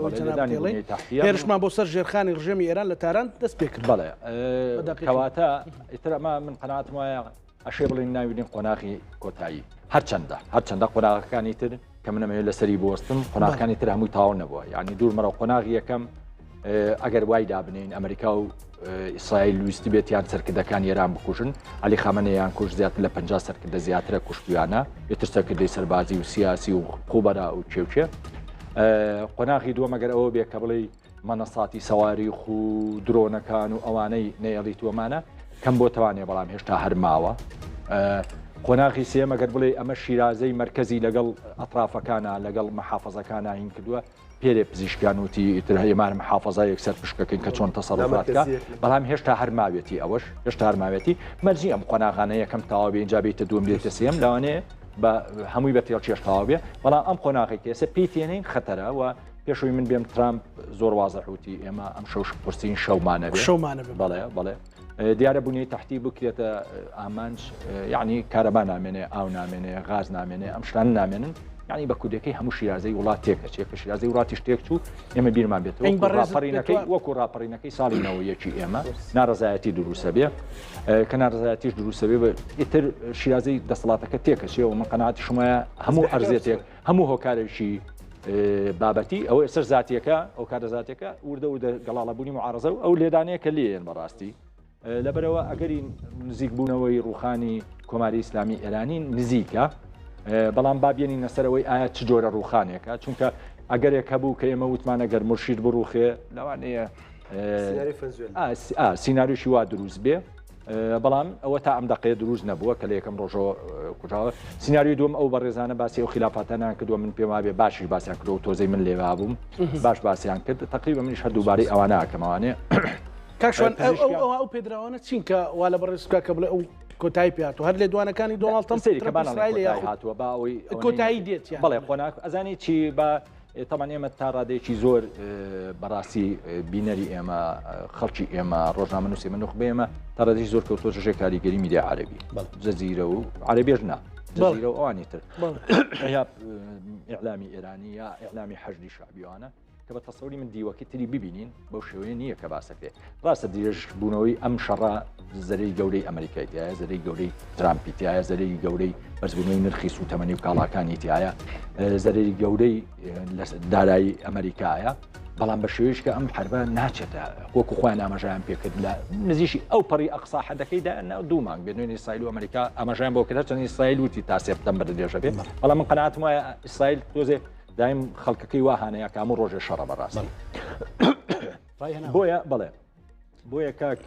هێرشمان بۆ سەر ژێرخانی ڕژێمی ئێران لە تاران دەست پێ کرد بەڵێ کەواتە ئیتر ئەمە من قەناعەتم وایە ئەشێ بڵین ناویدین قۆناغی کۆتایی هەرچەندە قۆناغەکانی تر کە منەمەوێت لەسەری بۆستم قۆناغەکانی تر هەمووی تاوا نەبووە یعنی دوورمەرە قۆناغی یەکەم ئەگەر وای دابنین ئەمریکا و ئیسرائیل ویستی بێتیان سەرکردەکان ئێران بکوژن علی خامنەیان کوژ زیاتر لە 50 سەرکردە زیاترە کوشتیانە ئێتر سەرکردەی سەربازی و سیاسی و خوبەرا و چێوچێ قۆناغی دووەم ئەگەر ئەوە بێ کە بڵێ مەنەساتی سەواری خو درۆنەکان و ئەوانەی نێڵی تووەمانە کەم بۆ توانێ بەڵام هێشتا هەرماوە قۆناغی سێم ئەگەر بڵێ ئەمە شیرازەی مرکزی لەگەڵ ئەطرافەکانە لەگەڵ مەحافەزەکانە هین کردووە پێرێ پزیشکیان وتی ئیتر هەیەمان محافەزە یەکسەر پشکەکەین کە چۆن تەسەڕفاتکە بەڵام هێشتا هەرماوێتی ئەوەش هێشتا هەرماوێتی مەرجی ئەم قۆناغانە یەکەم تاوا بێ اینجا بێتە دووەم بێتە سێم لەوانەیە بە هەمووی بە تێڵ تاوا بێ بەڵام ئەم قۆناغی کێسە پێی تێنین خەتەرە و پێشەوەی من بێم ترامپ زۆر وازەحوتی ئێمە ئەم شەوش پرسین شەومانە بێ بەڵێ دیارە بوونی تحتی بکرێتە ئامانج یعنی کارەبا نامێنێ ئاو نامێنێ غاز نامێنێ ئەم شتان نامێنن یعنی بە کودەکەی هەموو شیرازەی وڵات تێکە چێکە شیرازەی وڵاتی شتێک چوو ئێمە بیرمان بێتەوە ڕاپەڕینەکەی وەکو ڕاپەڕینەکەی ساڵینەوەیەکی ئێمە ناڕزایەتی دروستە بێ کە ناڕزایەتیش دروستە بێ ئیتر شیرازەی دەسەڵاتەکە تێکەچێەوە من قەناعەتی شمایە هەموو ئەرزێتێک هەموو هۆکارێکی بابەتی ئەوە سەر زاتیەکە ئەو کارە زاتێکە وردە گەڵاڵەبوونی معارەزە و ئەو لێدانەیە کە لێن بەڕاستی لەبەرەوە ئەگەری نزیک بوونەوەی ڕوخانی کۆماری ئیسلامی ئێرانی نزیکە بەڵام بابیێنی نەسەرەوەی ئایا چ جۆرە ڕوخانێکە چونکە ئەگەرێک هەبوو کە ئێمە وتمانە گەر مرشید بڕوخێ لەوانەیە سیناریوشی وا دروست بێ بەڵام ئەوە تا ئەم دقەیە دروست نەبووە کە لە یەکەم ڕۆژەوە کوژاوە سیناریوی دووەم ئەو بەڕێزانە باسی ئەو خلافاتانیان کردووە من پێم وابێ باشیش باسییان کردەوە تۆزەی من لێوا بووم باش باسییان کرد تقریبا منیش هەر دووبارەی ئەوانە ئەکەمەوانێ کاکشوان ئەو پێدراوانە چین کە وا لە بەڕێزکە کە بڵێ ئەو کۆتایی پێات و هەر لێ دوانەکانی دۆناڵد ترامپ هاتووە باوەی کۆتایی دێت بەڵێ قۆناغ ئەزانی چی بە تەمان ئێمە تا ڕادێکی زۆر بەڕاستی بینەری ئێمە خەڵکی ئێمە ڕۆژنامە نووسی من نوخبێ ئێمە تا ڕادێکی زۆر کەوتۆ ژێ کاریگەری میدیا عەرەبی جەزیرە و عەرەبیش نا جەزیرە و ئەوانی تر یا ئیعلامی ئێرانی یا ئیعلامی حەشدی شعبیوانە کە بە تەسەوری من دیوەکەی تری ببینین بەو شێوەیە نییە کە باسەکرێت ڕاستە درێژ بوونەوەی ئەم شەڕە زەرەی گەورەی ئەمریکایتیایە زەرەی گەورەی ترامپیتیایە زەرەی گەورەی بەرزبوونەوەی نرخی سوتەمەنی و کاڵاکانیتیایە زەرەی گەورەی دارایی ئەمریکایە بەڵام بە شێوەیەش کە ئەم حربە ناچێتە وەکو خۆیان ئاماژەیان پێکرد لە نزیشی ئەو پەڕی ئەقسا حەدەکەیدا دوو مانگ بێنوێنی ئیسرائیل و ئەمریکا ئاماژەیان بۆ کرد چەند ئیسرائیل وتی تا سێپتەمبەر درێژە بێت بەڵام من قەناعەتم وایە ئیسرائیل تۆزێ دایم خەڵکەکەی وا هانەیە کە هەموو ڕۆژێ شەڕە بەڕاستی بۆیە بەڵێ بۆیە کاک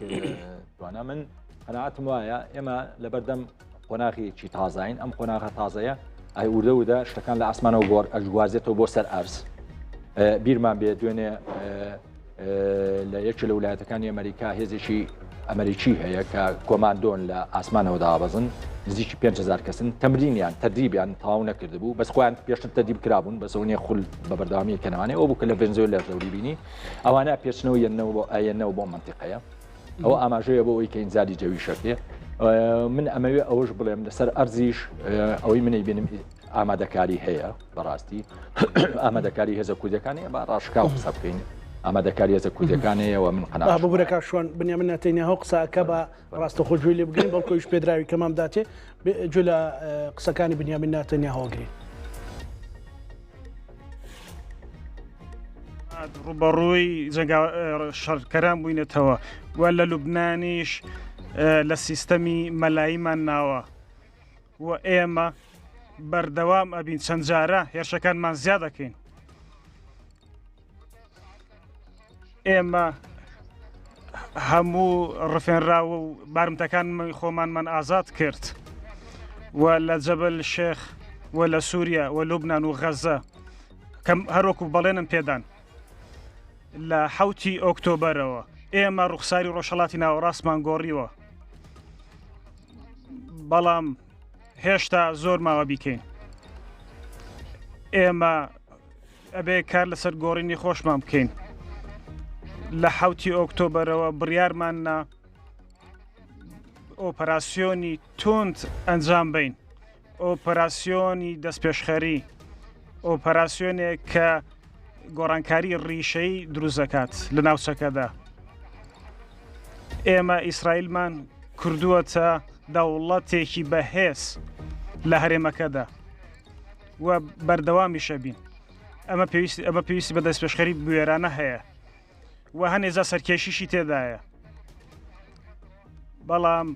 توانە من قەناعەتم وایە ئێمە لەبەردەم قۆناغێکی تازاین ئەم قۆناغە تازەیە ئای وردەودا شتەکان لە ئاسمانەوە گۆڕ ئەژوازێتەوە بۆ سەر ئەرز بیرمان بێ دوێنێ لە یەکێ لە ویلایەتەکانی ئەمریکا هێزێکی ئەمریکی هەیە کە کۆماندۆن لە ئاسمانەوە دابەزن نزیکی 5,000 کەسن تەمرینیان تەدریبیان تەواو نەکرد بوو بەس خۆیان پێشتر تەدریب کرابوون بەسەونێ خول بە بەردەوامی کەنەوانێ ئەو بوو کە لە ڤێنزوێلا دەوری بینی ئەوانە پێچنەوە یەنەوە بۆ منتیقەیە ئەوە ئاماژەیە بۆ ئەوەی کە ئینزاری جەوی شەکێ من ئەمەوێ ئەوەش بڵێم لەسەر ئەرزیش ئەوەی منەی بینم ئامادەکاری هەیە بەڕاستی ئامادەکاری هێزە کوردەکانی با ڕاشکا و قسە بکەین ئامادەکاری هێزە کوردەکانەیەوە من قەناعەت ببورەکە شوان بنیامین نەتەنیاهو قسەکە بە ڕاستەخۆشووی لێ بگرین بەڵکۆیش پێدراوی کەمام داتێ گوێ لە قسەکانی بنیامین نەتەنیاهو گرین ڕوبەڕووی شەڕکەران بووینێتەوە و لە لوبنانیش لە سیستەمی مەلاییمان ناوە و ئێمە بەردەوام ئەبین چەند جارە هێرشەکانمان زیاد دەکەین ئێمە هەموو ڕفێنراوە و بارمتەکان خۆمانمان ئازاد کرد و لە جەبەل شێخ و لە سووریا و لوبنان و غەزە کەم هەروەکو بەڵێنم پێدان لە 7 ئۆکتۆبەرەوە ئێمە ڕوخساری ڕۆژهەڵاتی ناوەڕاستمان گۆڕیوە بەڵام هێشتا زۆر ماوە بیکەین ئێمە ئەبێ کار لەسەر گۆڕینی خۆشمان بکەین لە 7 ئۆکتۆبەرەوە بڕیارماننا ئۆپەراسیۆنی تند ئەنجام بین ئۆپەراسیۆنی دەستپێشخەری ئۆپەراسیۆنێک کە گۆڕانکاری ڕیشەی دروست دەکات لە ناوچەکەدا ئێمە ئیسرائیلمان کردووەتە دەوڵەتێکی بەهێز لە هەرێمەکەدا و بەردەوامیشە بین ئەمە پێویستی بە دەستپێشخەری بوێرانە هەیە و هەنێجا سەرکێشیشی تێدایە بەڵام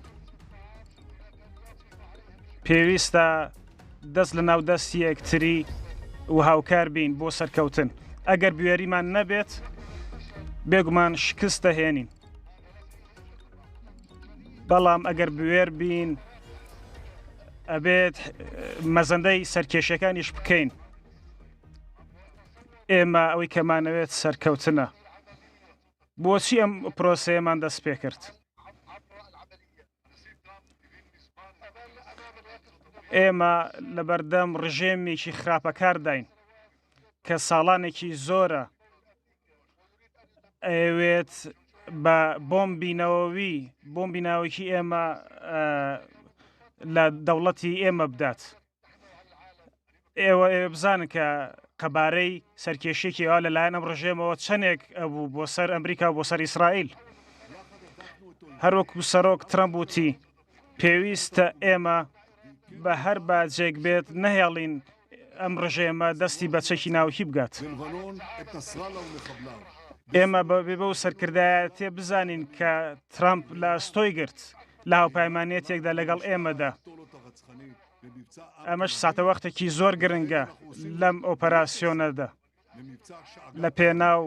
پێویستە دەست لە ناو دەستی یەکتری و هاوکار بین بۆ سەرکەوتن ئەگەر بوێریمان نەبێت بێگومان شکست دەهێنین بەڵام ئەگەر بوێر بین ئەبێت مەزەندەی سەرکێشیەکانیش بکەین ئێمە ئەوەی کەمانەوێت سەرکەوتنە بۆچی ئەم پرۆسەیەمان دەست پێ کرد ئێمە لەبەردەم ڕژێمێکی خراپەکار داین کە ساڵانێکی زۆرە ئەوێت بە بۆمبی ناوەکی ئێمە لە دەوڵەتی ئێمە بدات ئێوە بزانن کە قەبارەی سەرکێشێکی ئەوە لەلایەن ئەم ڕژێمەوە چەندێک ئەبوو بۆ سەر ئەمریکا بۆ سەر ئیسرائیل هەروەکو سەرۆک ترەمپ وتی پێویستە ئێمە بە هەر باجێک بێت نەهێڵین ئەم ڕژێمە دەستی بە چەکی ناوکی بگات ئێمە بێ بەو سەرکردایەتێ بزانین کە ترامپ لە ئەستۆی گرت لە هاوپەیمانێتێکدا لەگەڵ ئێمەدا ئەمەش ساتە وەختێکی زۆر گرنگە لەم ئۆپەراسیۆنەدا لە پێناو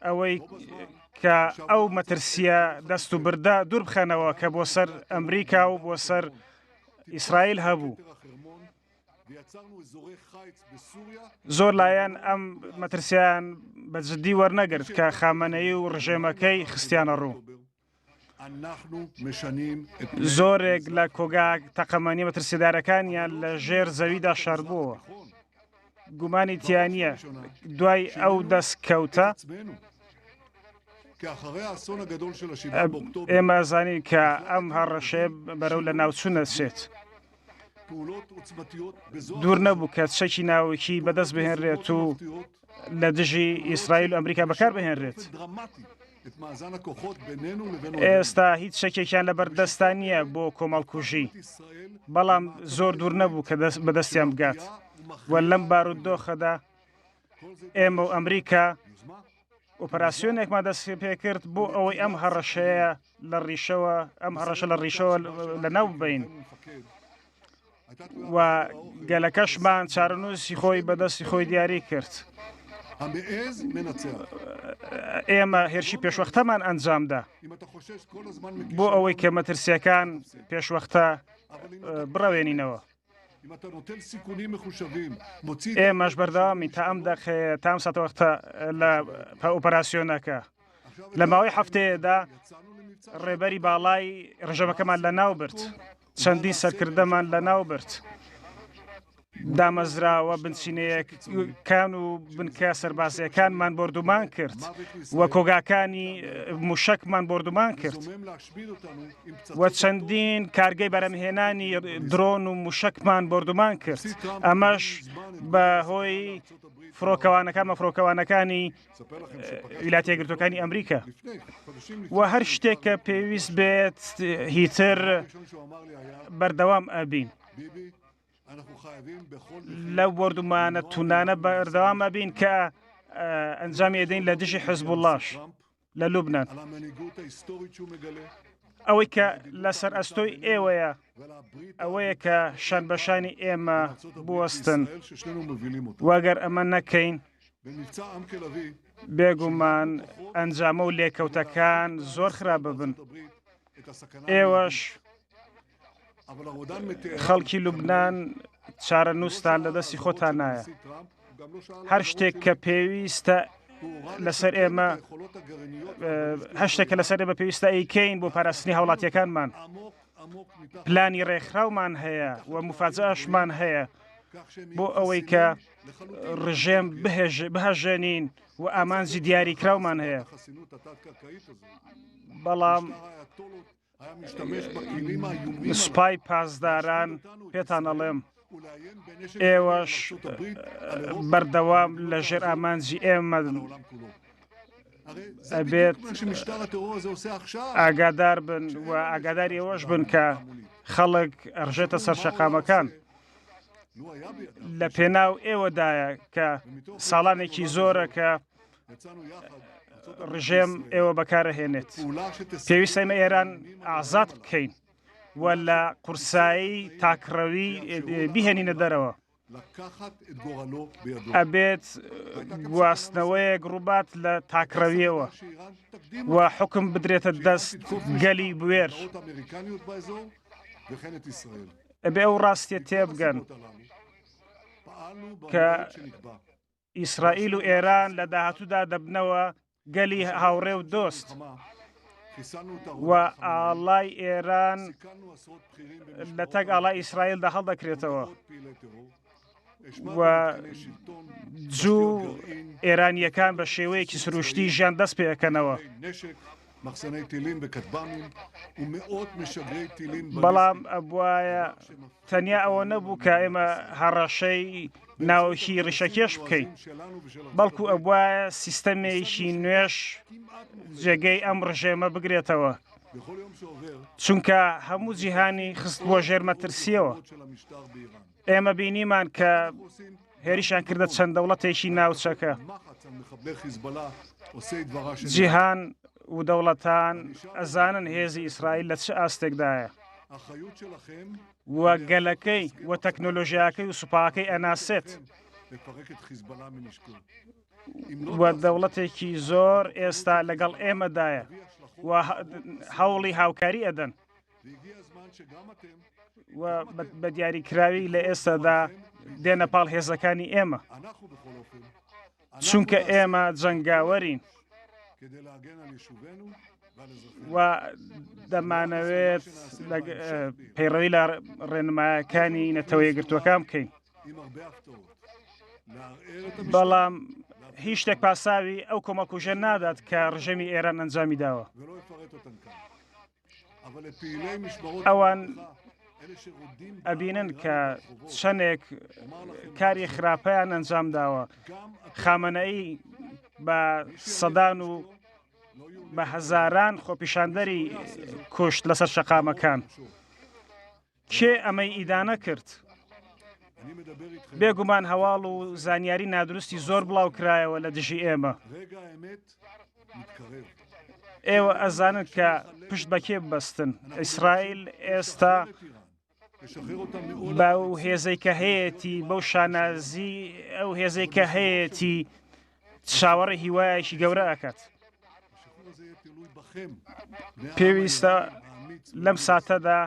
ئەوەی کە ئەو مەترسیە دەست و بردا دوور بخەنەوە کە بۆ سەر ئەمریکا و بۆ سەر ئیسرائیل هەبوو زۆر لایەن ئەم مەترسیان بەجددی وەرنەگرت کە خامنەیی و ڕژێمەکەی خستیانە ڕوو زۆرێک لە کۆگا تەقەمەنی مەترسیدارەکانیان لە ژێر زەویدا شاردبووە گومانی تیانە دوای ئەو دەستکەوتە ئێمە زانین کە ئەم هەڕەشێ بەرەو لە ناوچوونە چێت دوور نەبوو کە چەکی ناوکی بەدەست بهێنرێت و لە دژی ئیسرائیل و ئەمریکا بەکار بهێنرێت ئێستا هیچ شەکێکیان لە بەردەستان نییە بۆ کۆمەڵکوژی بەڵام زۆر دوور نەبوو کە بەدەستیان بگات و لەم بارودۆخەدا ئێمە و ئەمریکا ئۆپەراسیۆنێکمان دەست پێ کرد بۆ ئەوەی ئەم هەڕەشەیە لە ڕیشەوە ئەم هەڕەشە لە ڕیشەوە لە ناو بین و گەلەکەشمان چارەنووسی خۆی بەدەستی خۆی دیاری کرد. ئێمە هێرشی پێشوەختەمان ئەنجامدا بۆ ئەوەی کە مەترسیەکان پێشوەختە بڕەوێنینەوە. ئێمەش بەردەوامی تا ئەم دەقێ تام ساتەوەختە لە ئۆپەراسیۆنەکە لە ماوەی هەفتەیەدا ڕێبەری باڵای ڕژەمەکەمان لە ناو برد، چەندین سەرکردەمان لە ناو برد، دامەزراوە بنچینەیەکان و بنکە سەربازیەکانمان بردومان کرد و کۆگاکانی موشکمان بردومان کرد و چەندین کارگەی بەرەمهێنانی درۆن و موشکمان بردومان کرد. ئەمەش بەهۆی فڕۆکەوانەکانی ویلاتە یەکگرتووەکانی ئەمریکا و هەر شتێک کە پێویست بێت هیتر بەردەوام ئەبین. لەو وەردومانە تونانە بەردەوامە بین کە ئەنجامی ئەدەین لە دژی حزب اللهش لە لوبنان. ئەوەی کە لەسەر ئەستۆی ئێوەیە ئەوەیە کە شان بەشانی ئێمە بوەستن وەگەر ئەمە نەکەین بێگومان ئەنجامە و لێکەوتەکان زۆر خراپە بن. ئێوەش خەڵکی لوبنان چارە نووسان لە دەستی خۆتان نایە. هەر شتێک کە پێویستە لەسەر ئێمە هەر شتێک کە لەسەر ئێمە پێویستە ئەیکەین بۆ پاراستنی هاوڵاتیەکانمان. پلانی ڕێکخراومان هەیە و مفاجئەشمان هەیە بۆ ئەوەی کە ڕژێم بهێژێنین و ئامانجی دیاریکراومان هەیە. بەڵام سوپای پاسداران پێتان ئەڵێم ئێوەش بەردەوام لە ژێر ئامانجی ئێمە ئەبێت ئاگادار بن و ئاگاداری ئەوەش بن کە خەڵک ئەڕژێتە سەر شەقامەکان. لە پێناو ئێوەدایە کە ساڵانێکی زۆرە کە ڕژێم ئێوە بەکارەهێنێت. پێویستە ئێمە ئێران ئازاد بکەین و لە قورسایی تاکڕەوی بیهێنینە دەرەوە. ئەبێت گواستنەوەیەک ڕووبات لە تاکڕەویەوە و حکم بدرێتە دەست گەلی بوێر. ئەبێ ئەو ڕاستیە تێبگەن کە ئیسرائیل و ئێران لە داهاتوودا دەبنەوە گەلی هاوڕێ و دۆست و ئاڵای ئێران لە تەک ئاڵای ئیسرائیلدا هەڵدەکرێتەوە و جوو ئێرانیەکان بە شێوەیەکی سروشتی ژیان دەست پێەکەنەوە. بەڵام ئەبوایە تەنیا ئەوە نەبوو کە ئێمە هەڕەشەی ناوەکی ڕیشەکێش بکەین، بەڵکو ئەبوایە سیستەمێکی نوێش جێگەی ئەم ڕژێمە بگرێتەوە، چونکە هەموو جیهانی خست بۆ ژێر مەترسیەوە. ئێمە بینیمان کە هێریشان کردە چەند دەوڵەتێکی ناوچەکە. جیهان و دەوڵەتان ئەزانن هێزی ئیسرائیل لە چه ئاستێکدایە و گەلەکەی و تەکنۆلۆژیاکەی و سوپاکەی ئەناسێت و دەوڵەتێکی زۆر ئێستا لەگەڵ ئێمەدایە و هەوڵی هاوکاری ئەدەن و بە دیاریکراوی لە ئێستادا دێنە پاڵ هێزەکانی ئێمە، چونکە ئێمە جەنگاوەرین و دەمانەوێت پەیڕەوی لە ڕێنمایەکانی نەتەوە یەکگرتووەکان بکەین. بەڵام هیچ شتێک پاساوی ئەو کۆمەکوژە نادات کە ڕژەمی ئێران ئەنجامی داوە. ئەوان ئەبینن کە چەندێک کاری خراپەیان ئەنجام داوە. خامنەئی بە سەدان و بە هەزاران خۆپیشاندەری کوشت لەسەر شەقامەکان. کێ ئەمەی ئیدانە کرد؟ بێگومان هەواڵ و زانیاری نادروستی زۆر بڵاو کرایەوە لە دژی ئێمە. ئێوە ئەزانن کە پشت بەکێ ببەستن. ئیسرائیل ئێستا بەو هێزەی کە هەیەی بەو شانازی ئەو هێزەی کە هەیەی چاوەڕی هیوایەکی گەورە ئەکات. پێویستە لەم ساتەدا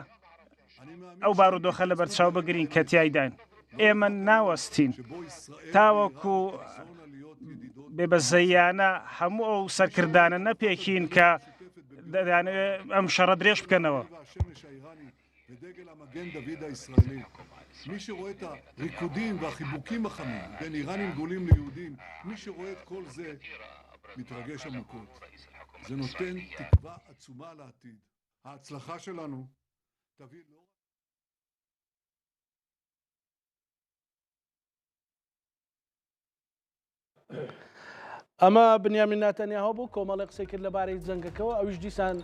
ئەو بارودۆخە لە بەرچاو بگرین کە تیایدان. ئێمە ناوەستین تاوەکو بێبەزەیانە هەموو ئەو سەرکردانە نەپێکین کە دەدانێت ئەم شەڕە درێژ بکەنەوە. מי שרואה את הריקודים והחיבוקים החמים בין איראנים גדולים ליהודים, מי שרואה את כל זה מתרגש עמוקות. זה נותן תקווה עצומה לעתיד. ההצלחה שלנו תביא לא ئەمە بنیامین ناتەنیاهو بوو کۆمەڵی قسەی کرد لەبارەی جەنگەکەەوە ئەویش دیسان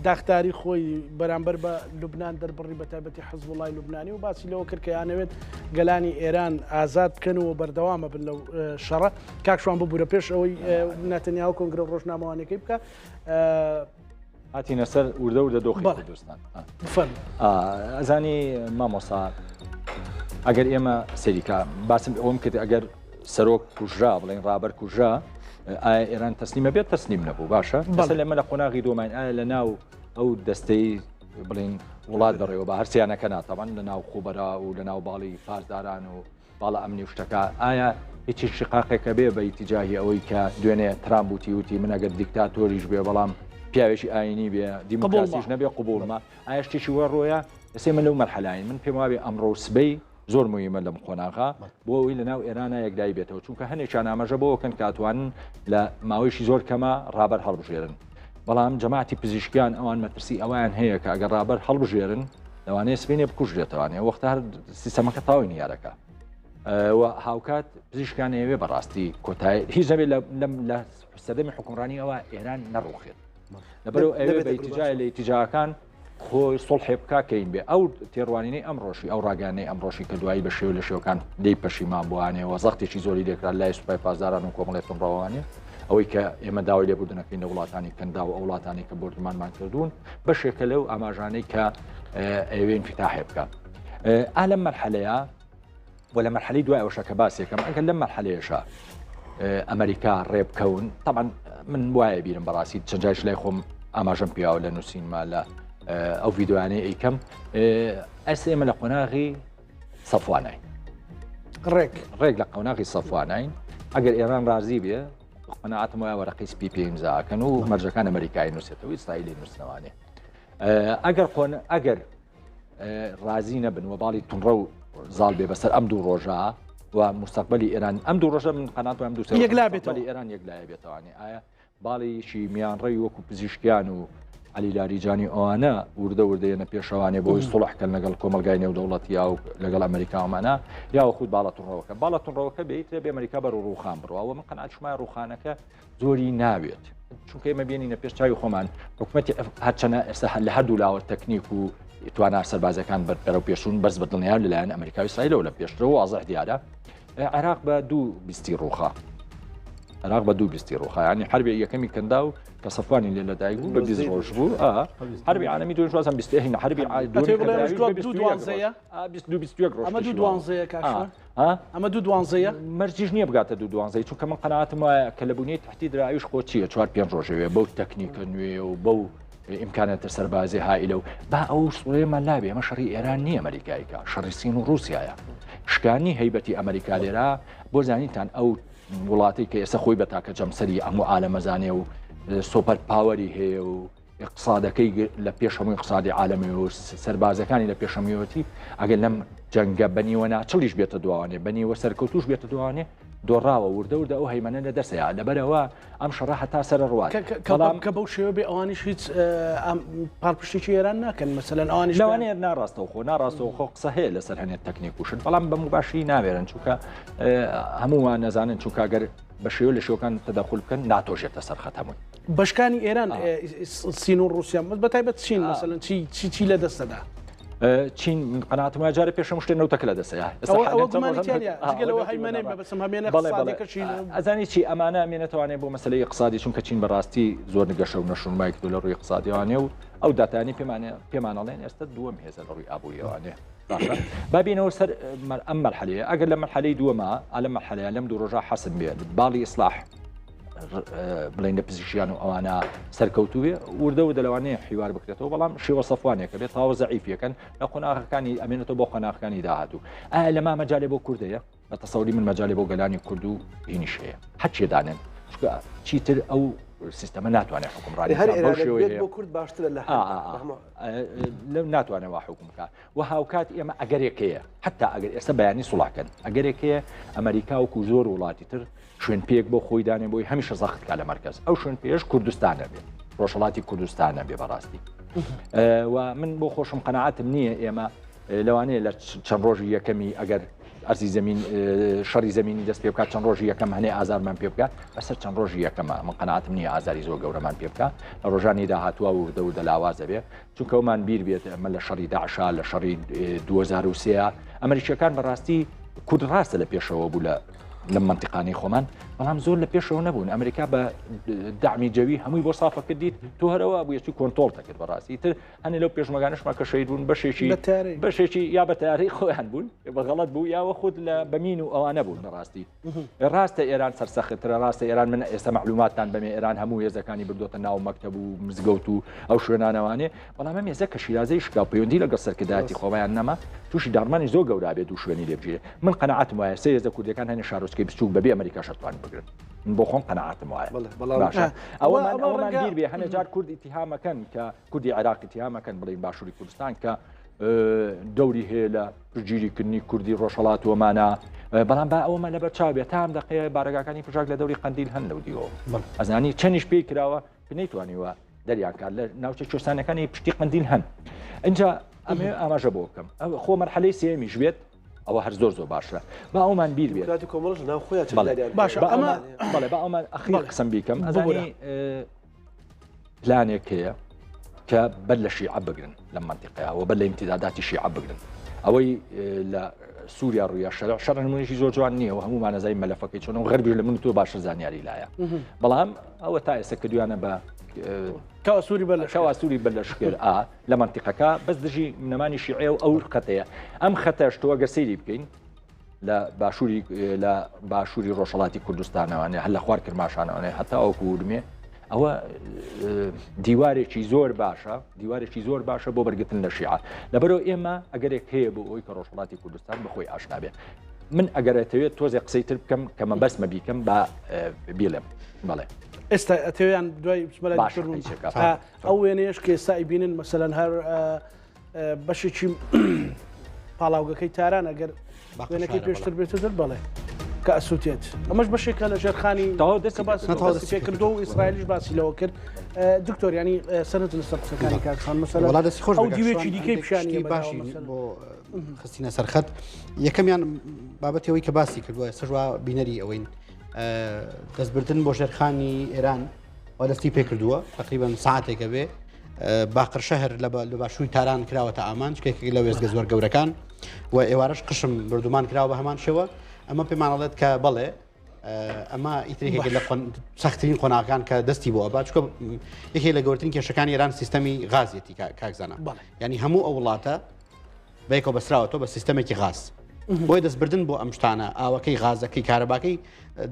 داختاری خۆی بەرامبەر بە لوبناان دەربڕی بە تایبەتی حزب وڵای لوبنانی و باسی لەوە کرد کە یانەوێت گەلانی ئێران ئازاد بکەنەوە بەردەوامە بن لەو شەڕە کاکشوان ببوورە پێش ئەوەی ناتەنیاهو کۆنگرە ڕۆژنامەوانەکەی بکە هاتینە سەر وردە وردە دۆخی کوردستان ئەزانی مامۆسا ئەگەر ئێمە سەریکا باسم ئەوم کرد ئەگەر سەرۆک کوژرا بڵێن ڕابەر کوژرا ئایا ئێران تەسلیمە بێت تەسلیم نەبوو باشە بەس لەمە لە قۆناغی دۆماین ئایا لە ناو ئەو دەستەی بڵین وڵات بەڕێوە بە هەرسیانەکە ناتەوان لە ناو خوبەرا و لە ناو باڵی پاسداران و باڵە ئەمنی و شتەکە ئایا هیچی شقاقێکە بێ بە ئیتیجاهی ئەوەی کە دوێنێ ترامپ وتی من ئەگەر دیکتاتۆریش بێ بەڵام پیاوێکی ئاینی بێ دیموکراسیش نەبێ قبولمە ئایا شتێکی وە ڕۆیە ئێسێ من لەو مەرحەلاین من پێم وابێ ئەمڕۆ سبەی زۆر مهمە لەم قۆناغا بۆ ئەوی لە ناو ئێرانە یەکدای بێتەوە چونکە هەنێکیان ئاماژە بۆکەن کاتوانن لە ماوەیەکی زۆر کەمە ڕابەر هەڵبژێرن بەڵام جەماعەتی پزیشکیان ئەوان مەترسی ئەویان هەیە کە ئەگەر ڕابەر هەڵبژێرن لەوانەیە سبینێ بکوژێتەوانێ وەختە هەر سیستەمەکە تاوی نیارەکە هاوکات پزیشکیان ئەوێ بەڕاستی کۆتایی هیچ نەبێت لە سەردەمی حکومڕانی ئەوە ئێران نەڕوخێت لەبەرەوە ئەوێ بە ئیتیجای لە ئیتیجاکان خۆی سڵحێ بککەین بێ ئەو تێڕوانینەی ئەمڕۆژی ئەو ڕاگەانەی ئەمڕۆژی کە دوایی بە شێو لە شێوەکان دەی پەشیمان بوانێەوە زەختێکی زۆری دەکرات لای سوپای پازداران و کۆمەڵێتم ڕەوانێ ئەوەی کە ئێمە داوای لێبوردنەکەین لە وڵاتانی کەندا و ئەو وڵاتانی کە بردمانمان کردوون بەشێکە لەو ئاماژانەی کە ئەوێن فتاحێ بکات لەم مەرحەلەیە و لە مەرحەلەی دوای ئەوشە کە باسێکەکەم ئەگەر لەم مەرحەلەیەشە ئەمریکا ڕێبکەون طبعا من وایە بیرم بەڕاستی چەند جایش لای خۆم ئاماژەم پیاوە لە نووسینما لە ئەو ڤیددیوانەی ئەیکەم ئەس ئێمە لە قۆناغی سەفوانین ڕێک لە قۆناغی سەفوانین ئەگەر ئێران رازی بێ قەناعەتم وایە وەرەقی سپی پێ ئیمزاکەن و مەرجەکان ئەمریکایی نووسێتەوە ئیسرائیلی نووسنەوانێ ئەگەر رازی نەبن و باڵی تونڕە و زاڵ بێ بەسەر ئەم دوو ڕۆژە و مستقبلی ئێران ئەم دوو ڕۆژە من قەنات ئەم دوو یەکلا ئێران یەکلایە بێتەوانێ ئایا باڵیشی میانڕێی وەکو پزیشکیان و علی لاریجانی ئەوانە وردە وردەیەنە پێشەوانێ بۆی سڵحکەن لەگەڵ کۆمەلگای نێودەوڵەتی یا و لەگەڵ ئەمریکاوانە یا خود باڵەتونڕەوەکە بێت بێ ئەمریکا بەر ڕووخان بڕەوە من قەناعتشمای ڕووخانەکە زۆری ناوێت چونکە ئێمە بینینە پێش چاوی خۆمان حکوومەتی هەرچەنە ئێستا لە هەردوو لاوە تەکنیک و توانە سەربازەکان بەرەو پێشون بەرز بەدڵنیار لەلایەن ئەمریکا و ئیسرائیلەوە لە پێشترەوە وازەح دیارە عێراق بە دوو بیستی ڕووخا عراق بە دوو بیستی ڕووخا ینی حربی یەکەمی کەندا و کە سەفوانی لێ لەدایک بوو بە 20 ڕۆژ بوو حربی عالەمی دوێن شوازم 20 هینە حربی ئەمە دوو دوانزەیە مەرجیش نییە بگاتە دوو دوانزەی چونکە من قەناعەتم وایە کە لە بوونی تحتی دراویش خۆ چییە 4-5 ڕۆژەوێ بەو تەکنیکە نوێ و بەو ئیمکانەتە سەربازی هائیلە و با ئەو سوڵێمان لابێ ئەمە شەڕی ئێران نییە ئەمریکاییکە شەڕی سین و رووسایە شکانی هەیبەتی ئەمریکا لێرا بۆ زانیتان ئەو وڵاتی کە ئێستا خۆی بە تاکە جەمسەری ئەموو عالەمەزانێ و سۆپەر پاوەری هەیە و اقتصادەکەی لە پێش هەمووی اقتصادی عالەمی و سەربازەکانی لە پێشەمیەتی ئەگەر لەم جەنگە بەنیوە ناچڵیش بێتە دووانێ بەنیوە سەرکەوتوش بێتە دووانێ دۆڕاوە وردە ئەو هەیمەنە لە دەسەیە لەبەرەوە ئەم شەڕە هەتا سەر ڕوات کە بەو شێوە بێ ئەوانیش هیچ پاڵپشتێکی ئێران ناکەن مەسەلەن ئەوانیش لەوانەیە ناڕاستەوە خۆ قسە هەیە لەسەر هەنێت تەکنیک وشن بەڵام بە مباشری ناوێرن چونکە هەمووان نەزانن چونکە ئەگەر بە شێوە لە شێوەکان تەداخل بکەن ناتۆژێتە سەر خەتەمووی بەشکانی ئێران سین و رووسیا بەتایبەت چین مەسەلەن چی لە دەستەدا چین من قەناعەتم وایە جارێ پێشەم شتێ نەوتەکە لە دەستەیە ئەزانی چی ئەمانە ئەمێنێتوانێت بۆ مەسلەی اقتصادی چونکە چین بەڕاستی زۆر نگەشە و نەشونمای کردو لە ڕووی اقتصادیوانێ و ئەو داتانی پێمانەڵێن ئێستا دووەم هێزە لە ڕووی ئابووریەوانێ بابینەوە سەر ئەم مەرحەلەیە ئەگەر لە مەرحەلەی دووەمە ئەلە مەرحەلەیە لەم دوو ڕۆژە حەسم بێت باڵی ئیسلاح بڵین لە پزیشکیان و ئەوانە سەرکەوتوێ وردە و دەلەوانەیە حیوار بکرێتەوە بەڵام شێوە سەفوانێکە بێت تاوە زەعیفیەکەن لە قۆناغەکانی ئەمێنێتەوە بۆ قۆناغەکانی داهاتوو ئایا لەما مەجالێ بۆ کوردەیە بە تەسەوری من مەجالێ بۆ گەلانی کورد و هینیش هەیە هەچێدانن چیتر ئەو سیستەمە ناتوانێت حکومڕانی بۆ کورد باشترە لە ناتوانێت وا حکومکە و هاوکات ئێمە ئەگەرێکەیە حتا ئەگەر ئێستا بەیانی سوڵاکەن ئەگەرێکەیە ئەمریکا وەکو زۆر وڵاتی تر شوێن پێک بۆ خۆی دانێ بۆی هەمیشە زەختکە لە مەرکەز ئەو شوێن پێش کوردستانە بێت ڕۆژهەڵاتی کوردستانە بێ بەڕاستی و من بۆ خۆشم قەناعەتم نییە ئێمە لەوانەیە لە چەند ڕۆژی یەکەمی ئەگەر ئەرزی زمین شەڕی زمینی دەست پێ بکات چەند ڕۆژی یەکەم هەنێ ئازارمان پێ بکات بەسەر چەند ڕۆژی یەکەمە من قەناعەتم نییە ئازاری زۆر گەورەمان پێ بکات لە ڕۆژانی داهاتووە وردە و دەلاوازە بێ چونکە ئەومان بیر بێت ئەمە لە شەڕی داعشا لە شەڕی 2023 ئەمریکیەکان بەڕاستی کورد ڕاستە لە پێشەوە بوو لە منطقانی خۆمان بەڵام زۆر لە پێشەوە نەبوون ئەمریکا بە دامی جەوی هەمووی بۆ سافە کردیت تۆ هەرەوە بوویەتی کۆنتۆڵ دەکرد بەڕاستی تر هەنێ لەو پێشمەگانشمان کە شەید بوون بەشێکی یا بە تاری خۆیان بوون بەغەڵەت بوو یاوە خود لە بەمین و ئەوانە بوون بەڕاستی ڕاستە ئێران سەرسەختترە ڕاستە ئێران من ئێستا معلوماتان بەمێ ئێران هەموو هێزەکانی بردوتە ناو مەکتەب و مزگەوت و ئەو شوێنانەوانێ بەڵام ئەم هێزە کە شیرازەی شکا پەیوەندی لەگەڵ سەرکردایەتی خۆیان نەما تووشی داڕمانی زۆر گەورا بێت و شوێنی لێبژێ من قەناعەتم وایە سێ هێزە کوردەکان هەنێ شارۆچکەی بچووک بەبێ ئەمریکا شەتوان بگرن بۆ خۆم قەناعەتم وایە ئەوەمان بیر بێ هەنێ جار کورد ئیتیهامەکەن کە کوردی عێراق ئیتیهامەکەن بڵین باشووری کوردستان کە دەوری هەیە لە پشگیریکردنی کوردی ڕۆژهەڵات وەمانە بەڵام با ئەومە لەبەر چاو بێت تام دەقەیە بارەگاکانی پژاک لە دەوری قەندیل هەن لەو دیەوە ئەزانی چەندیش پێی کراوە کە نەیتوانیوە دەریانکار لە ناوچە کوێستانەکانی پشتی قەندیل هەن اینجا ئەمێ ئاماژە بۆ بکەم خۆ مەرحەلەی سێمیش بێت ئەوە هەر زۆر باشە با ئەومان بیر بێت باشە بەڵێ با ئەومان ئەخیر قسم بیکەم ئەزانی پلانێک هەیە کە بەر لە شیعە بگرن لە منطقەیە و بەر لە ئیمتیداداتی شیعە بگرن ئەوەی لە سووریا ڕوویا شەڕ نمونێکی زۆر جوان نییە و هەمومان نەزای مەلەفەکەی چۆن و غەربی لە من تۆ باشتر زانیاری لایە بەڵام ئەوە تا ئێستا کردویانە بە کەواسووری بەر لە شکر لە منطقەکە بەس دژی نەمانی شیعێ و ئەو خەتەیە ئەم خەتەش تۆ گە سەیری بکەین لە باشووری ڕۆژهەڵاتی کوردستانەوانێ هەر لە خوار کرماشانەوانێ هەتا ئەوکو ورمێ ئەوە دیوارێکی زۆر باشە بۆ بەرگتن لە شیعە لەبەرەوە ئێمە ئەگەرێک هەیە بۆ ئەوی کە ڕۆژهەڵاتی کوردستان بەخۆی ئاشنا بێت من ئەگەرێتەوێت تۆزێ قسەی تر بکەم کە مە بەسمە بیکەم بە بیڵێم بەڵێ ئێستا ئەتەویان دوای ئەو وێنەیەش کە ئێستا ئیبینن مەسەلەن هەر بەشێکی پاڵاوگەکەی تاران ئەگەر وێنەکەی پێشتر بێتتر بڵێ کە ئەسووتێت ئەمەش بەشێکە لە ژێرخانی دەستی پێکردو و ئیسرائیلیش باسی لەوە کرد دکتۆر ینی سەرنج لەسەر قسەکانی کاکسان مەسەلا ئەو دیوێکی دیکەی پیشانی باشی بۆ خستینە سەرخەت یەکەمیان بابەتەوەی کە باسی کردووە سەژوا بینەری ئەوەین دەستبردن بۆ ژێرخانی ئێران و دەستی پێکردووە تقریبا ساعتێکە بێ باقر شەهر لە باشووری تاران کراوەتە ئامان چکێکی لە وێستگە زۆر گەورەکان و ئێوارش قشم بردومان کراوە بە هەمان شێوە ئەمە پێمانەڵێت کە بەڵێ ئەمە ئیترێکێک لە سەختترین قۆناغەکان کە دەستی بۆ ئەبا چکە یەکێک لە گەورترین کێشەکانی ئێران سیستەمی غازیەتی کاکزانە ینی هەموو ئەو وڵاتە بەیەکەوە بەسراوەتەوە بە سیستەمێکی غاز بۆی دەستبردن بۆ ئەم شتانە ئاوەکەی غازەکەی کارەباکەی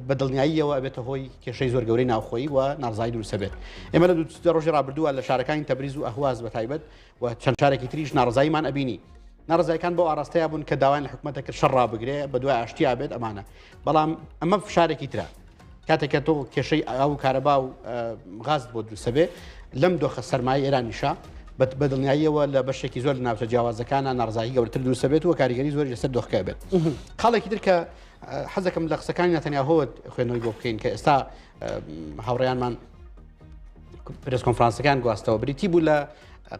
بەدڵنیاییەوە ئەبێتە هۆی کێشەی زۆر گەورەی ناوخۆی و ناڕزایی دروستە بێت ئێمە لە دوو ڕۆژی ڕابردووە لە شارەکانی تەبریز و ئەهواز بە تایبەت و چەند شارێکی تریش ناڕزاییمان ئەبینی ناڕزایەکان بۆ ئاراستەیە بوون کە داوای لە حکوومەتە کرد شەڕ ڕابگرێ بە دوای ئاشتیا بێت ئەمانە بەڵام ئەمە شارێکی ترە کاتێکە تۆ کێشەی ئاو کارەبا و غاز بۆ دروستە بێ لەم دۆخە سەرمای ئێرانیشە بەدڵنیاییەوە لە بەشێکی زۆر لە ناوچە جیاوازەکانە ناڕزایی گەورەتر دروستە بێت و کاریگەری زۆر لەسەر دۆخەکە بێت خاڵێکی تر کە حەزەکەم لە قسەکانی نەتەنیاهۆت خوێنەوەی بۆ بکەین کە ئێستا هاوڕێیانمان پرس کۆنفرانسەکان گواستەوە بریتی بوو لە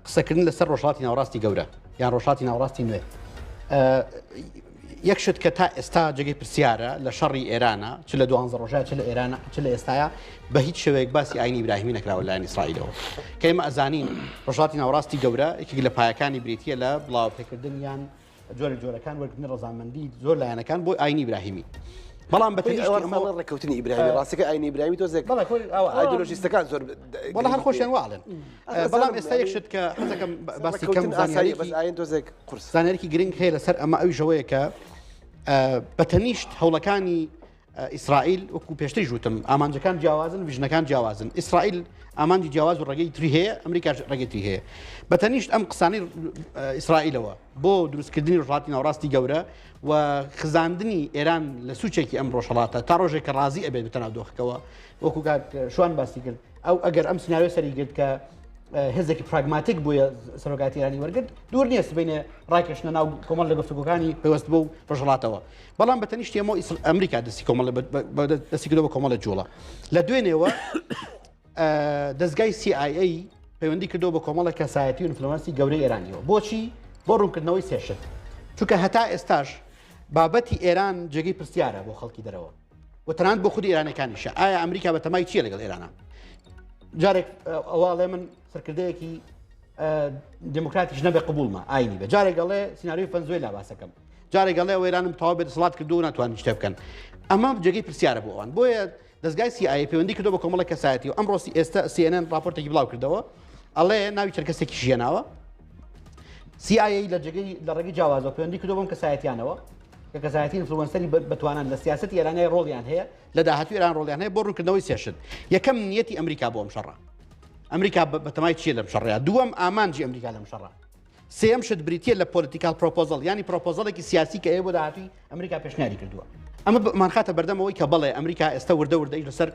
قسەکردن لەسەر ڕۆژهەڵاتی ناوەڕاستی گەورە یان ڕۆژهەڵاتی ناوەڕاستی نوێ یەکشت کە تا ئێستا جێگەی پرسیارە لە شەڕی ئێرانە چ لە 12 ڕۆژە چ لە ئێرانە چ لە ئێستاە بە هیچ شێوەیەک باسی ئاینی ئیبراهیمی نەکراوە لایەن ئیسرائیلەوە کە ئێمە ئەزانین ڕۆژهەڵاتی ناوەڕاستی گەورە یەکێک لە پایەکانی بریتیە لە بڵاوپێکردن یان جۆرەکان وەرگرتنی ڕەزامەندی زۆر لایەنەکان بۆ ئاینی ئیبراهیمی بەڵام ڕێککەوتنی ئیبراهیمی ڕاستەکە ئاینی ئیبراهیمی تۆزێک ئایدۆلۆژیستەکان زۆر بەڵام هەر خۆشیان واڵێن بەڵام ئێستا یەکشت کە حەزەکەم باسی کەم تۆزێک قورس زانیاریی گرنگ هەیە لەسەر ئەمە ئەوی ژەوەیە کە بەتەنیشت هەوڵەکانی ئیسرائیل وەکو پێشتری ژوتم ئامانجەکان جیاوازن وژنەکان جیاوازن ئیسرائیل ئامانجی جیاواز و ڕێگەی تری هەیە ئەمریکاش ڕێگەی تری هەیە بەتەنیشت ئەم قسانەی ئیسرائیلەوە بۆ دروستکردنی ڕۆژهەڵاتی ناوەڕاستی گەورە و خزاندنی ئێران لە سوچێکی ئەم ڕۆژهەڵاتە تا ڕۆژێک کە ڕازی ئەبێت بتەناو دۆخەکەەوە وەکو شوان باسی کرد ئەو ئەگەر ئەم سناریۆ سەری گرت کە هێزێکی پراگماتیک بووە سەرۆکاتی ئێرانی وەرگرت دوور نییە سبینێ ڕاکێشنە ناو کۆمەڵ لە گفتوگوکانی پێوەست بوو ڕۆژهەڵاتەوە بەڵام بەتەنیشتی ئەمە ئەمریکا دەستی کۆمەڵ دەستی کردەوە بە کۆمەڵە جوڵە لە دوێنێەوە دەستگای CIA پەیوەندی کردەوە بە کۆمەڵە کەسایەتی و ئینفلوەنسی گەورەی ئێرانیەوە بۆچی بۆ ڕوونکردنەوەی سێشت چونکە هەتا ئێستاش بابەتی ئێران جێگەی پرسیارە بۆ خەڵکی دەرەوە و تەنانەت بۆ خودی ئێرانەکانیشە ئایا ئەمریکا بەتەمای چییە لەگەڵ ئێرانە جارێک ئەواڵێ من سەرکردەیەکی دموکراتیش نەبێ قبولمە ئاینی بێ جارێک گەڵێ سیناریۆی فەنزوێ لا باسەکەم جارێک گەڵێ ئێرانم تەواو بێت دەسەڵات کردو و ناتوانین شتێ بکەن ئەمە جێگەی پرسیارە بۆ ئەوان بۆیە دەستگای CIA پەیوەندی کردەوە بە کۆمەڵە کەسایەتی و ئەمڕۆ ئێستا CNN راپۆرتێکی بڵاو کردەوە ئەڵێ ناوی چەند کەسێکی ژیاناوە CIA لە ڕێگەی جیاوازەوە پەیوەندی کردەوە بەم کەسایەتیانەوە کە کەسایەتی ئینفلوەنسەری بەتوانان لە سیاسەتی ئێرانەی ڕۆڵیان هەیە لە داهاتوی ئێران ڕۆڵیان هەیە بۆ ڕوونکردنەوەی سێشت یەکەم نیەتی ئەمریکا بۆ ئەم شەڕە ئەمریکا بەتەمای چیە لەم شەڕەیە دووەم ئامانجی ئەمریکا لەم شەڕە سێم شت بریتیە لە پۆلیتیکال پرۆپۆزەڵ ینی پرۆپۆزەڵێکی سیاسی کە هەیە بۆ داهاتوی ئەمریکا پێشنیاری کردووە ئەمە مانخاتە بەردەمەوەی کە بڵێ ئەمریکا ئێستا وردە لەسەر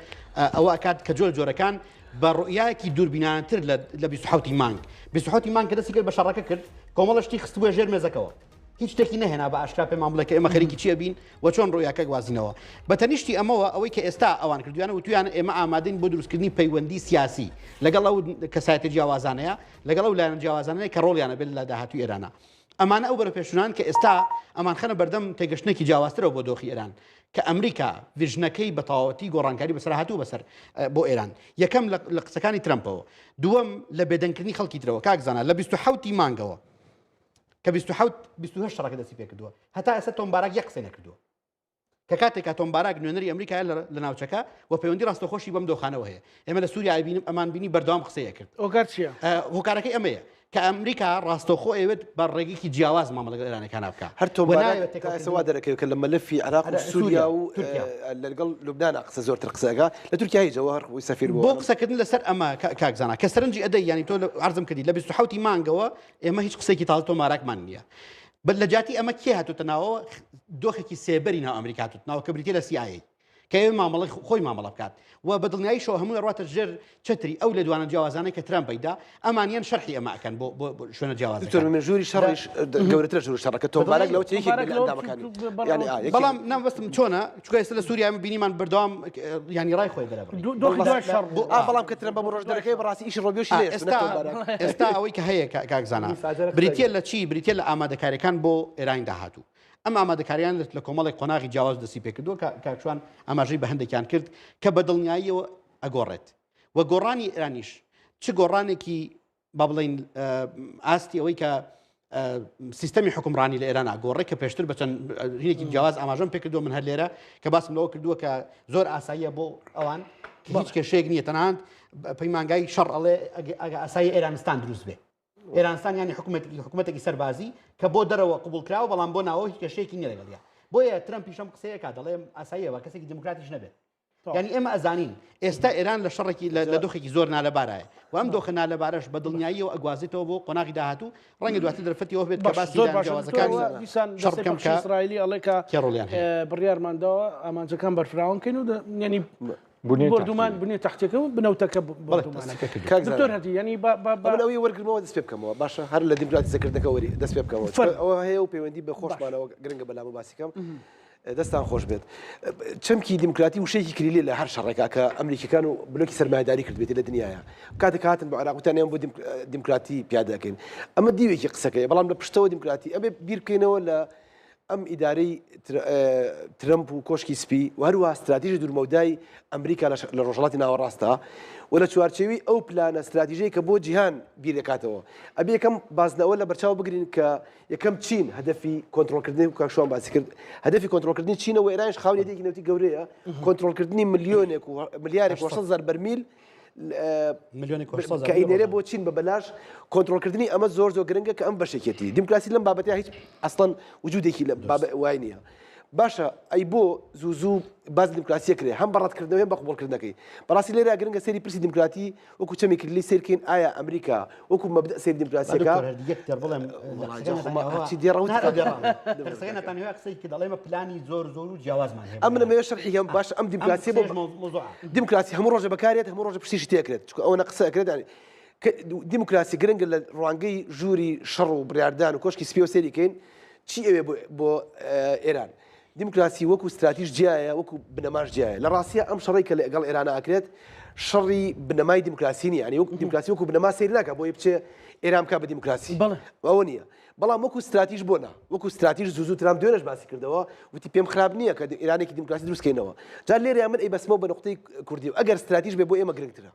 ئەوە ئەکات کە جۆرەکان بە ڕوئیایەکی دووربینانتر لە 27 مانگ 27 مانگ کە دەستی کرد بە شەڕەکە کرد کۆمەڵە شتی خستبووە ژێر مێزەکەوە هیچ شتێکی نەهێنا بە ئاشکرا پێمان بڵێ کە ئێمە خەریکی چیە بین و چۆن ڕوویاکە گوازینەوە بەتەنیشتی ئەمەوە ئەوەی کە ئێستا ئەوان کردویانە و تویان ئێمە ئامادەین بۆ دروستکردنی پەیوەندی سیاسی لەگەڵ ئەو کەسایەتی جیاوازانەیە لەگەڵ ئەو لایەن جیاوازانەیە کە ڕۆڵیانە بێت لە داهاتوی ئێرانە ئەمانە ئەو بەرەپێشونان کە ئێستا ئەمان خەنە بەردەم تێگەشتێکی جیاوازترەوە بۆ دۆخی ئێران کە ئەمریکا ڤژنەکەی بە تەواوەتی گۆڕانکاری بەسەر هاتوو بەسەر بۆ ئێران یەکەم لە قسەکانی ترەمپەوە دووەم لە بێدەنگکردنی خەڵکی ترەوە کاکزانە لە 27 مانگەوە کە 28 شەڕەکە دەستی پێ کردووە هەتا ئێستا تۆمبارک یەک قسەی نەکردووە کە کاتێکا تۆمبارک نوێنەری ئەمریکایە لە ناوچەکە و پەیوەندی ڕاستەخۆشی بەم دۆخانەوە هەیە ئێمە لە سووریا بینیم ئەمان بینی بەردەوام قسەیە کرد ئۆکار چییە هۆکارەکەی ئەمەیە کە ئەمریکا ڕاستەخۆ ئەوێت بە ڕێگەیەکی جیاواز مامەڵەگە ئێرانەکان بکە هەر تۆمبارەکەسەوا دەرەکەی کە لە مەلەفی عراق و سووریا و لەگەڵ لوبنان قسە زۆرتر قسەکە لە تورکیای جەوهر بۆی سەفیر بۆ قسەکردن لەسەر ئەمە کاکزانە کە سەرنجی ئەدەی ینی تۆ عرضم کردی لە 27 مانگەوە ئێمە هیچ قسێکی تازە تۆمارەکمان نییە بل لە جاتی ئەمە کێ هاتوتەناوە دۆخێکی سێبەری ناو ئەمریکا هاتوتناوە کە بریتیە لە CIA کە ئێوە مامەڵی خۆی مامەڵە بکات و بە دڵنیاییشەوە هەموو ڕاتە ژێر چتری ئەو لە دوانە جیاوازانەی کە ترامپ پەیدا ئەمانیان شەرحی ئەمە ئەکەن بۆ شوێنە جیاواز ژووری شەڕیش گەورەترە ژوور شەڕەکە تۆمبارەك لەوە تێکی بەڵام نامبەستم چۆنە چونکە ئێستا لە سووریا بینیمان بەردەوام ینی ڕای خۆی دەرە بەڵام کە ترامپ بە ڕۆژ دەرەکەی بەڕاستی ئیشی ڕۆبیۆشی ئێستا ئەوەی کە هەیە کاکزانە بریتیە لە چی بریتیە لە ئامادەکاریەکان بۆ ئێرانی داهاتوو ئەم ئامادەکاریان لە کۆمەڵی قۆناغی جیاواز دەستی پێکردووە کاکچوان ئاماژەی بە هەندێکیان کرد کە بە دڵنیاییەوە ئەگۆڕێت و گۆڕانی ئێرانیش چ گۆڕانێکی با بڵین ئاستی ئەوەی کە سیستەمی حکومڕانی لە ئێران ئاگۆڕێ کە پێشتر بە چەند هینێکی جیاواز ئاماژەم پێکردووە من هەر لێرە کە باسم لەوە کردووە کە زۆر ئاساییە بۆ ئەوان هیچ کێشەیەک نییە تەنانەت پەیمانگای شەڕ ئەڵێ ئاسایی ئێرانستان دروست بێ ئێرانستان ینی حکوومەتێکی سەربازی کە بۆ دەرەوە قبول کراوە بەڵام بۆ ناوە هیچ کێشەیەکی نییە لەگەڵیا بۆیە ترامپیش ئەم قسەیەکە دەڵێ ئاساییەوە کەسێکی دموکراتیش نەبێت ینی ئێمە ئەزانین ئێستا ئێران لە شەڕێکی لە دۆخێکی زۆر نالەبارایە و ئەم دۆخە نالەبارەش بە دڵنیاییەوە ئەگوازێتەوە بۆ قۆناغی داهاتوو ڕەنگە دواتر دەرفەتیەوە بێت کە باسی جیاوازەکانی شەڕکەم کە ئیسرائیلی ئەڵێکە بڕیارمانداوە ئامانجەکان بەرفراون کەین و ینی بردومان بنێ تحتەکە و بنەوتەکە دکتۆر هەتی ینی ئەوەی وەرگرمەوە دەست پێ بکەمەوە باشە هەر لە دیموکراتی زەکردەکە وەری دەست پێ بکەمەوە ئەوە هەیە و پەیوەندی بە خۆشمانەوە گرنگە بەلامە باسیکەم دەستان خۆش بێت چەمکی دیموکراتی وشەیەکی کلیلی لە هەر شەڕێکا کە ئەمریکەکان و بلۆکی سەرمایه‌داری کردبێتی لە دنیاە کاتێک هاتن بە عێراق وتیان بۆ دیموکراتی پیادەکەین ئەمە دیوێکی قسەکەی بەڵام لە پشتەوە دیموکراتی ئەبێ بیر بکەینەوە لە ئەم ئیدارەی ترمپ و کۆشکی سپی و هەروە استراتیژی دوورمەودای ئەمریکا لە ڕۆژهەڵاتی ناوەڕاستە و لە چوارچێوی ئەو پلانە استراتیژەیە کە بۆ جیهان بیرەکاتەوە ئەبێ یەکەم بازنەوە لە بەرچاو بگرین کە یەکەم چین هەدەفی کۆنتڕۆلکردنی و کاکشوان باسی کرد هەدەفی کۆنتڕۆلکردنی چینەوە ئێرانش خاونێتێکی نەوتی گەورەیە کۆنتڕۆلکردنی ملیۆنێک و ملیارێک 800,000 بەرمیل کە ئینێرە بۆ چین بە بەلاش کۆنتڕۆلکردنی ئەمە زۆر گرنگە کە ئەم بەشێکێتی دیموکراسی لەم بابەتیا هیچ ئەسڵەن وجودێکی وای نییە باشە ئەی بۆ زوو باز دیموکراسیە کرێ هەم بەڕەتکردنەوەی بە قوبوڵکردنەکەی بەڕاستی لێرە گرنگە سەری پرسی دیموکراتی وەکو چەمی کردلی سیرکەین ئایا ئەمریکا وەکو مەبدە سەر دیموکراسیەکە ئەم نەمەوێت شەرحیگەم باشە ئەم دیموکراسی بۆ دیموکراسی هەموو ڕۆژە بەکارێت هەموو ڕۆژە پشتیشی تێکرێت چونکە ئەوە قسە ئەکرێت دیموکراسی گرنگە لە ڕوانگەی ژووری شەڕ و بڕاردان و کۆشکی سپی و سەریکەین چی ئەوێ بۆ ئێران دیموکراسی وەکو استراتیژ جیایە وەکو بنەماش جیایە لە ڕاستیە ئەم شەڕی کە لەگەڵ ئێرانە ئاکرێت شەڕی بنەمای دیموکراسی نیە ینی وەکو دیموکراسی وەکو بنەما سەیر ناکە بۆی بچێ ئێران بکات بە دیموکراسی ئەوە نییە بەڵام وەکو استراتیژ بۆ نا وەکو استراتیژ زوو ترام دوێنەش باسی کردەوە وتی پێم خراپ نییە کە ئێرانێکی دیموکراسی دروستکەینەوە جا لێرە من ئەی بەسمەوە بە نقطەی کوردی و ئەگەر استراتیژ بێ بۆ ئێمە گرنگترە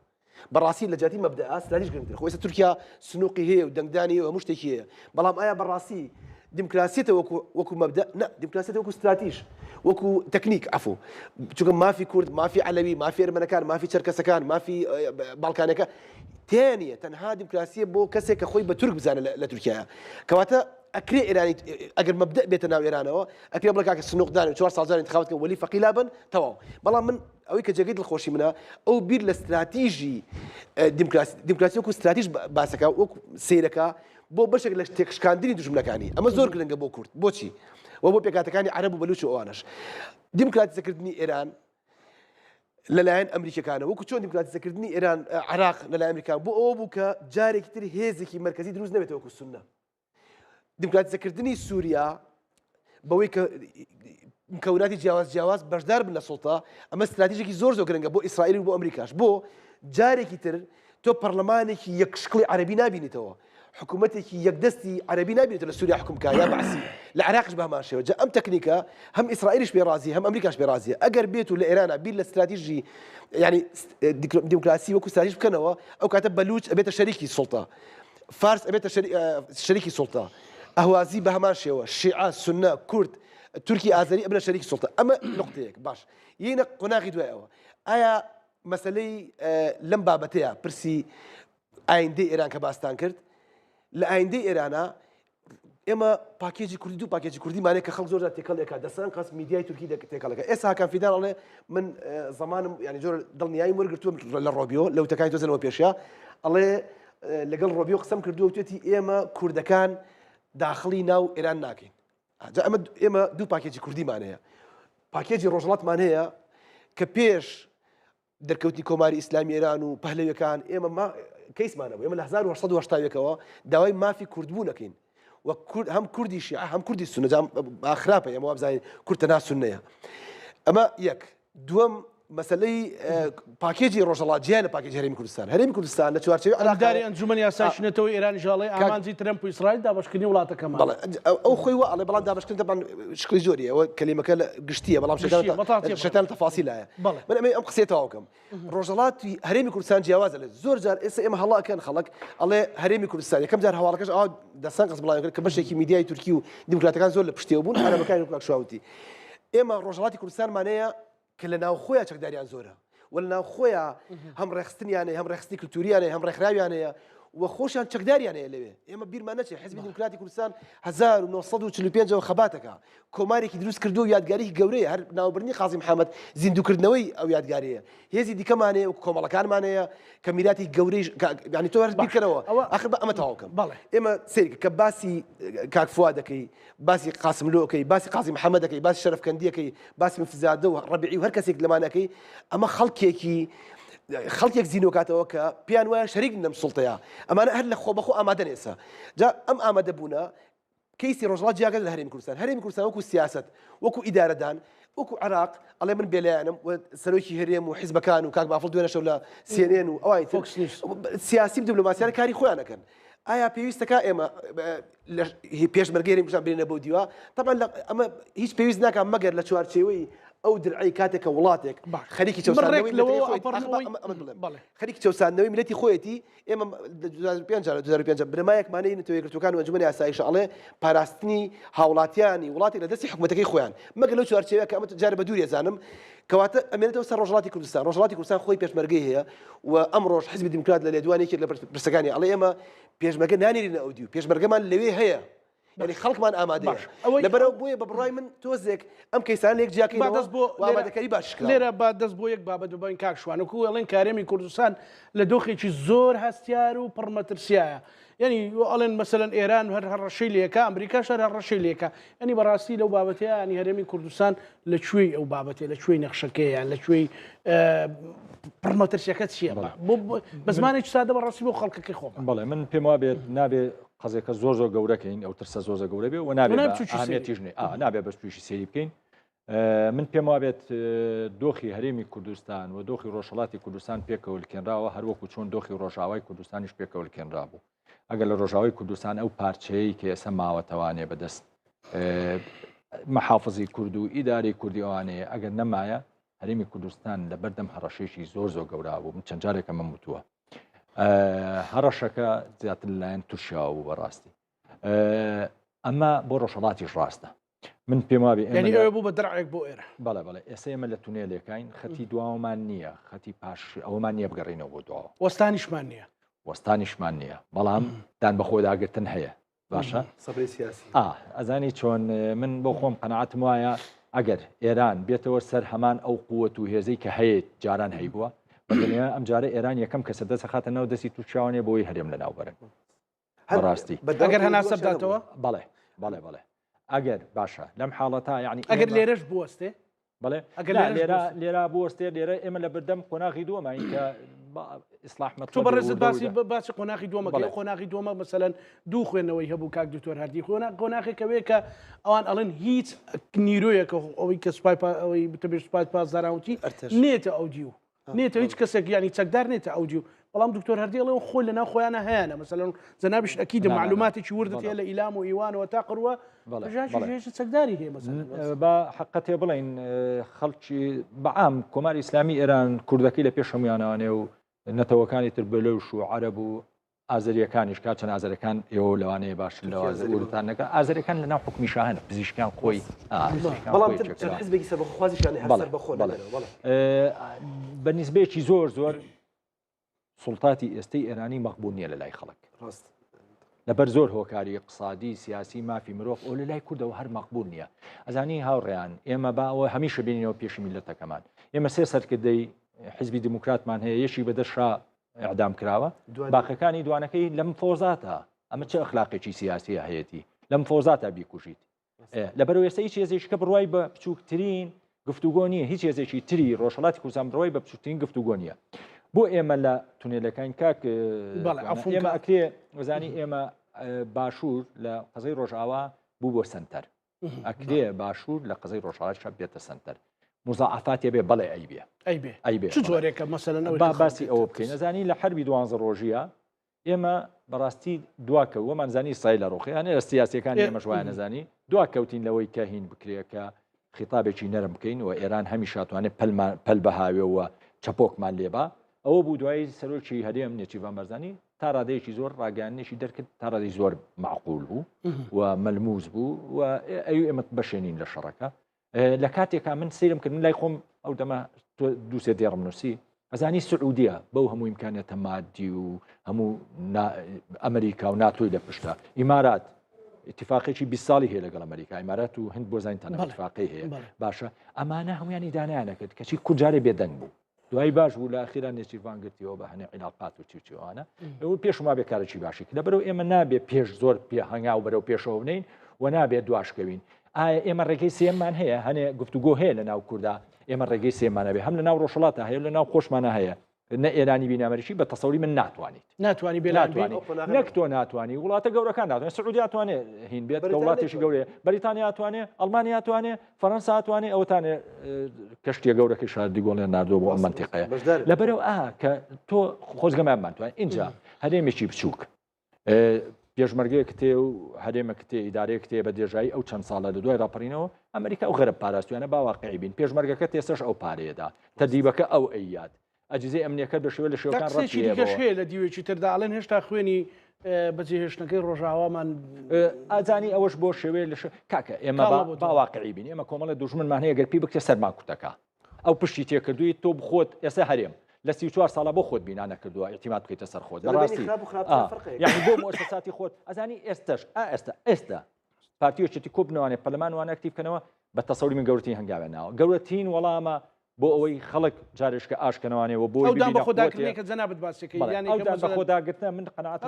بەڕاستی لە جاتی مەبدەئا استراتیژ گرنگترە خۆ ئێستا تورکیا سنووقی هەیە و دەنگدانی و هەموو شتێکی هەیە بەڵام ئایا بەڕاستی دیموکراسیەتە وەکو مەبدە نه دیموکراسیەتە وەکو استراتیژ وەکو تەکنیک عفو چونکە مافی کورد مافی عەلەوی مافی ئەرمەنەکان مافی چەرکەسەکان مافی باڵکانەکە تێنیە تەنها دیموکراسیە بۆ کەسێک کە خۆی بە تورک بزانە لە تورکیایە کەواتە ئەکرێ ئێرانی ئەگەر مەبدە بێتە ناو ئێرانەوە ئەکرێ بڵێ کاکە سنووقدان 4 ساڵ انتخابات کردن وەلی فەقی لابن تەواو بەڵام من ئەوەی کە جێگەی دڵخۆشی منە ئەو بیر لە استراتیژی دیموکراسی وەکو استراتیژ باسەکە وەکو سیرەکە بۆ بەشێک لە تێکشکاندنی دژمنەکانی ئەمە زۆر گرنگە بۆ کورد بۆچی و بۆ پێکاتەکانی عەرەب و بەلوچ و ئەوانش دیموکراتیزەکردنی ئێران لەلایەن ئەمریکەکانە وەکو چۆن دیموکراتیزەکردنی ئێران عێراق لەلایەن ئەمریکا بۆ ئەوە بوو کە جارێکی تر هێزێکی مەرکەزی دروست نەبێتەوە وەکو سوننە دیموکراتیزەکردنی سووریا بەوەی کە مکەوناتی جیاواز بەشدار بن لە سوڵتە ئەمە استراتیژێکی زۆر گرنگە بۆ ئیسرائیل و بۆ ئەمریکاش بۆ جارێکی تر تۆ پەرلەمانێکی یەکشکڵی عەرەبی نابینیتەوە حکوومەتێکی یەکدەستی عەرەبی نابینێتەوە لە سووریا حکومکە یا بەعسی لە عێراقش بە هەمان شێوە جا ئەم تەکنیکە هەم ئیسرائیلیش بێڕازی هەم ئەمریکاش بێڕازیە ئەگەر بێت و لە ئێرانە بیر لە استراتیژی ینی دیموکراسی وەکو استراتیژ بکەنەوە ئەو کاتە بەلوچ ئەبێتە شەریکی سوڵتە فارس ئەبێتە شەریکی سوڵتە ئەهوازی بە هەمان شێوە شیعە سونە کورد تورکی ئازەری ئەبنە شەریکی سوڵتە ئەمە نقطەیەک باش یەنە قۆناغی دوایەوە ئایا مەسەلەی لەم بابەتەیە پرسی ئایندەی ئێران کە باستان کرد لە ئایندەی ئێرانە ئێمە پاکێجی کوردی و پاکێجی کوردی مانێک کە خەڵک زۆر تێکەڵێکە دەسان قەس میدیای تورکی تێکەڵەکە ئێستا هاکان فیدان ئەڵێ من زمانم ینی زۆر دڵنیایی وەرگرتووە لە ڕۆبیۆ لەو تەکانی تۆزنەوە پێشە ئەڵێ لەگەڵ ڕۆبیۆ قسەم کردووە وتێتی ئێمە کوردەکان داخڵی ناو ئێران ناکەین ئێمە دوو پاکێجی کوردیمان هەیە پاکێجی ڕۆژهەڵاتمان هەیە کە پێش دەرکەوتنی کۆماری ئیسلامی ئێران و پەهلەویەکان ئێمە کەیسمانەوە ئێمە لە 1970ەوە داوای مافی کوردبوونەکەین و هەم کوردی شیعە هەم کوردی سونە خراپە ئێمە وابزانین کورد تەنها سونەیە ئەمە یەک دووەم مەسلەی پاکێجی ڕۆژهەڵات جیای لە پاکێجی هەرێمی کوردستان هەرێمی کوردستان لە چوارچێوی ئەنداری ئەنجومەنی یاسایشنێتەوەی ئێرانی ژاڵی ئامانجی ترەمپ و ئیسرائیل دابەشکردنی وڵاتەکەمان ئەو خۆی وە ئەڵێ بەڵام دابەشکردن دەبان شکلی زۆریە ئەوە کەلیمەکە گشتیە بەڵام شەتان تەفاسیلایە من ئەم قسەی تەواو بکەم ڕۆژهەڵاتی هەرێمی کوردستان جیاوازە لێ زۆر جار ئێستا ئێمە هەڵاکەن خەڵک ئەڵێ هەرێمی کوردستان یەکەم جار هەواڵەکەش ئەو دەستان قەس بڵاو کرد کە بەشێکی میدیای تورکی و دیموکراتەکان زۆر لە پشتیەوە بوون عەرەبەکانی کاکشاوتی ئێمە ڕۆژهەڵاتی کوردستانمانەیە کە لە ناو خۆیان چەکداریان زۆرە وەلناو خۆیان هەم ڕێخستنیانەیە هەم ڕێخستی کلتوریانەیە هەم ڕێکخراویانەیە و خۆشیان چەکداریانەیە لەوێ ئێمە بیرمان نەچێت حزبی دیموکراتی کوردستان 1945 خەباتەکە کۆمارێکی دروست کردو و یادگاریی گەورەیە هەر ناوبردنی قازی محەممەد زیندوکردنەوەی ئەو یادگاریەیە هێزی دیکەمانەیە و کۆمەڵەکانمانەیە کە میراتی گەورەی ینی تۆ بیرکەرەوە ئاخر بە ئەمە تەواوکەم ئێمە سەیرکە کە باسی کاکفوا دەکەی باسی قاسملۆکەی باسی قازی محەممەدەکەی باسی شەرفکەندیەکەی باسی مفزادە و ڕەبیعی و هەر کەسێک لەمانەکەی ئەمە خەڵکێک زیینۆکاتەوە کە پیان وایە شەریک نەم سوڵتەیە ئەمانە هەر لە خۆبەخۆ ئامادە نێسە جا ئەم ئامادە بوونە کەیسی ڕۆژهەڵات جیاگەر لە هەرێمی کوردستان هەرێمی کوردستان وەکو سیاست وەکو ئیدارەدان وەکو عێراق ئەڵێ من بێلایەنم و سەرۆکی هەرێم و حیزبەکان و کاک بافڵ دوێنە شەو لە CNN و ئەوای سیاسی دیپلۆماسیانە کاری خۆیان دەکەن ئایا پێویستەکە ئێمە هی پێشمەرگەری پیشان برێنە بۆ دیوە طبعا ئەمە هیچ پێویست ناکەم مەگەر لە چوارچێوەی ئەو درعی کاتێکە وڵاتێک خەریکی خەریکی چەساندنەوەی ملەتی خۆیەتی ئێمە 2005 برمایەکمانەی نەتەوەیەکگرتوەکان و ئەنجومەنی ئاسایش ئەڵێ پاراستنی هاوڵاتیانی وڵاتی لە دەستی حکوومەتەکەی خۆیان مەگەر لەو چوارچێوەیە کە ئەمە جارە بە دووری ئەزانم کەواتە ئەمێنێتەوە سەر ڕۆژهەڵاتی کوردستان ڕۆژهەڵاتی کوردستان خۆی پێشمەرگەی هەیە و ئەمڕۆژ حزبی دیموکرات لە لێدوانێکی لە پرسەکانی ئەڵێ ئێمە پێشمەرگە نانێرینە ئەو دیو پێشمەرگەمان لەوێ هەیە يعني خەڵکمان ئامادەیە لەبەرەوە بۆیە بە بڕای من تۆزێک ئەم کەیسان لێک جیاکەینەوە ئامادەکاری باشکرا لێرە با دەست بۆ یەک بابەت ببین کاک شوانەکو ئەڵێن کارێمی کوردستان لە دۆخێکی زۆر هەستیار و پڕمەترسیایە یعنی ئەڵێن مەسەلەن ئێران هەر هەڕەشەی لێکە ئەمریکاش هەر هەڕەشەی لێکە ینی بەڕاستی لەو بابەتەیە ینی هەرێمی کوردستان لەکوێی ئەو بابەتێ لەکوێی نەخشەکەیان لەکوێی پڕمەترسیەکە چییە بە زمانێکی سادە بەڕاستی بۆ خەڵکەکەی خۆ بەڵێ من پێم وا بێت نابێت قەزێکە زۆر گەورەکەین ئەو ترسە زۆر گەورە بێ و نابێتیژنێ نابێت بەش تویشی سێری بکەین من پێم وابێت دۆخی هەرێمی کوردستان و دۆخی ڕۆژهەڵاتی کوردستان پێکەوەلکێنراوە هەروەکو چۆن دۆخی ڕۆژاوای کوردستانیش پێکەوەلکێنرا بوو ئەگەر لە ڕۆژاوای کوردستان ئەو پارچەیە کە ئێستا ماوەتەوانێ بەدەست مەحافظی کورد و ئیداری کوردی ئەوانەیە ئەگەر نەمایە هەرێمی کوردستان لە بەردەم هەڕەشێکی زۆر گەورە بوو من چەند جارێکە من وتووە هەڕەشەکە زیاتر لەلایەن تووشیاوە بوو بەڕاستی ئەمە بۆ ڕۆژهەڵاتیش ڕاستە من پێم وابێ ئێمە بوو بە دڕعێک بۆ ئێرە بەڵێ ئێستا ئێمە لە تونێلەکەین خەتی دواوەمان نییە خەتی پاش ئەوەمان نییە بگەڕینەوە بۆ دواوە وەستانیشمان نییە وەستانیشمان نییە بەڵام دان بە خۆداگرتن هەیە باشە سەبری سیاسی ئەزانی چۆن من بۆ خۆم قەنەعەتم وایە ئەگەر ئێران بێتەوە سەر هەمان ئەو قووەت و هێزەی کە هەیە جاران هەیبووە بەدنیا ئەم جارە ئێران یەکەم کەسە دەست خاتەنەوە دەستی تووشاوانێ بۆی هەرێم لە ناوبەرە بەڕاستی ئەگەر هەناسە بداتەوە بەڵێ ئەگەر باشە لەم حاڵەتە یعنی ئەگەر لێرەش بوەستێ بڵێ لێرە بوەستێ لێرە ئێمە لە بەردەم قۆناغی دووەمین کە ئیسلاح تۆ بەڕێزت باسی قۆناغی دووەمەکە قۆناغی دووەمە مەسەلەن دوو خوێندنەوەی هەبوو کاک دکتۆر هەردی قۆناغێکەوەیە کە ئەوان ئەڵێن هیچ نیرۆیەکە ئەوەی کە ئەوەی بتەبێت سوپای پازدارراوتی نێتە ئەو دیو نێتە هیچ کەسێک ینی چەکدار نێتە ئەو دیو بەڵام دکتۆر هەردیڵەوە خۆی لەناو خۆیانە هەیەە مەسەلەن جەنابیش ئەکیدە معلوماتێکی وردت هەیە لە ئیلام و ئیوانەوە تا قڕوە چەکداری هەیە بە حقەتێ بڵین خەڵکی بەعام کۆماری ئیسلامی ئێران کوردەکەی لە پێش هەمویانوانێ و نەتەوەکانی تر بەلەوش و عەرەب و ئازەریەکانیش کا چەند ئازەرەکان ئێوە لەوانەیە باشن لەوازەوردتان نەکە ئازەرەکان لەناو حکومی شاهێنە پزیشکیان خۆی بە نیسبەیەکی زۆر سوڵتاتی ئێستای ئێرانی مەقبوول نییە لە لای خەڵک لەبەر زۆر هۆکاری اقتصادی سیاسی مافی مرۆڤ ئەو لە لای کوردەوە هەر مەقبوول نییە ئەزانی هاوڕێیان ئێمە باوە هەمیشە بینینەوە پێشی میلەتەکەمان ئێمە سێ سەرکردەی حزبی دیموکراتمان هەیە یەشی بەدەشا ئەعدام کراوە باقەکانی دوانەکەی لەم فۆزاتە ئەمە چه ئەخلاقێکی سیاسی هەیەی لەم فۆزاتە بیکوژیت لەبەرەوە ئێستا هیچ هێزێکەکە بڕوای بە بچووکترین گفتوگۆ نییە هیچ هێزێکی تری ڕۆژهەڵاتی کوردستان بڕوای بە بچووکترین گفتوگۆ نییە بۆ ئێمە لە تونێلەکان کاک ئێمە ئەکرێ وەزانی ئێمە باشوور لە قەزەی ڕۆژئاوا بوو بۆ سنتەر ئەکرێ باشوور لە قەزەی ڕۆژهەڵات شە بێتە سنتەر مزاعفاتی بێ بەڵێ ئەیبێ چ جۆرێکە مەسەلەن باسی ئەوە بکەین نەزانی لە حربی 12 ڕۆژیە ئێمە بەڕاستی دواکە وەمانزانی سای لە ڕۆخیانە لە سیاسەکان ئێمەشوایە نەزانی دواکەوتین لەوەی کە هین بکرێکە خیتابێکی نەرم بکەین و ئێران هەمی شاتوانێت پەل بەهاوێەوە چەپۆکمان لێبا ئەوە بوو دوای سەرۆکی هەرێم نێچیڤان بەرزانی تا ڕادەیەکی زۆر ڕاگەیانێکی دەرکرد تا ڕادەی زۆر معقول بوو و مەلموس بوو و ئێمە بەشێنین لە شەڕەکە لە کاتێکا من سیرم کردن لای خۆم ئەو دەمە دووسێ دێڕم نووسی ئەزانی سعودیە بەو هەموو ئیمکانێتە مادی و هەموو ئەمریکا و ناتۆی لە پشتە ئیمارات اتفاقێکی 20 ساڵی هەیە لەگەڵ ئەمریکا ئیمارات و هەند بۆ زانین تەنها اتفاقی هەیە باشە ئەمانە هەمویانی دانیانەکرد کەچی کوجارێ بێدەنگ بوو دوای باش بوو لە ئەخیرا نێچیڤان گرتیەوە بە هەنێ عیلاقات و چیوانە ئەو پێشما بێکارێکی باشی لەبەرەوە ئێمە نابێت پێش زۆر پێ هەنگا و بەرەو پێشەوە بنین و نابێت دواشکەوین ئایا ئێمە ڕێگەی سێمان هەیە هەنێ گفتوگۆ هەیە لە ناو کووردا ئێمە ڕێگەی سێمانە بێ هەم لە ناو ڕۆژهەڵاتە هەیە لە ناو خۆشمانە هەیە نە ئێرانی بینامەریشی بە تەسەوری من ناتوانانی نەک تۆ ناتوانانی وڵاتە گەورەکان ناتوانێت سعودی ئەتوانێت هین بێت کە وڵاتێکی گەورەیە بەریتانیا ئەتوانێت ئەڵمانیا ئەتوانێت فەڕەنسا ئەتوانێت ئەوتانێ کەشتیە گەورەکەی شاردی گۆڵێن نردووە بۆ ئەم منتیقەیە لەبەرەوە کە تۆ خۆزگەمانمان توانێت اینجا هەرێمێکی بچووک پێشمەرگەیە کتێ و هەرێمە کتێ ئیدارەیە کتێ بە دێژایی ئەو چەند ساڵە لە دوای ڕاپەڕینەوە ئەمریکا و غەرب پاراستویانە باواقعی بین پێشمەرگەکە تێسەش ئەو پارەیەدا تەدیبەکە ئەو ئەیاد ئەجززەی ئەمنیەکە بە شێوە لە شێوەکان ڕێکشەیە لە دیوێکی تردا ئەڵێن هێشتا خوێنی بەجێهێشتنەکەی ڕۆژاوامان ئازانی ئەوەش بۆ شێوەیە لە کاکە ئێمە باواقعی بین ئێمە کۆمەڵە دوژمنمان هەیە گەرپی بکتێ سەرمان کوتەکە ئەو پشتی تێکردووی تۆ بخۆت ئێستا هەرێم لە 34 ساڵە بۆ خۆت بینا نەکردووە احتیمات بکەیتە سەر خۆت بەڕاستی یعنی بۆ مؤسساتی خۆت ئەزانی ئێستا پارتیۆچێتی کۆبنەوانێ پەرلەمانوانە ئەکتیڤکەنەوە بە تەسەوری من گەورەترین هەنگاوێناوە گەورەترین وەڵامە بۆ ئەوەی خەڵک جارشکە ئاشکەنەوانەوە بۆ خۆداکردنێکە جەنابەت باسەکەی خۆداگرتنە من قەناعەت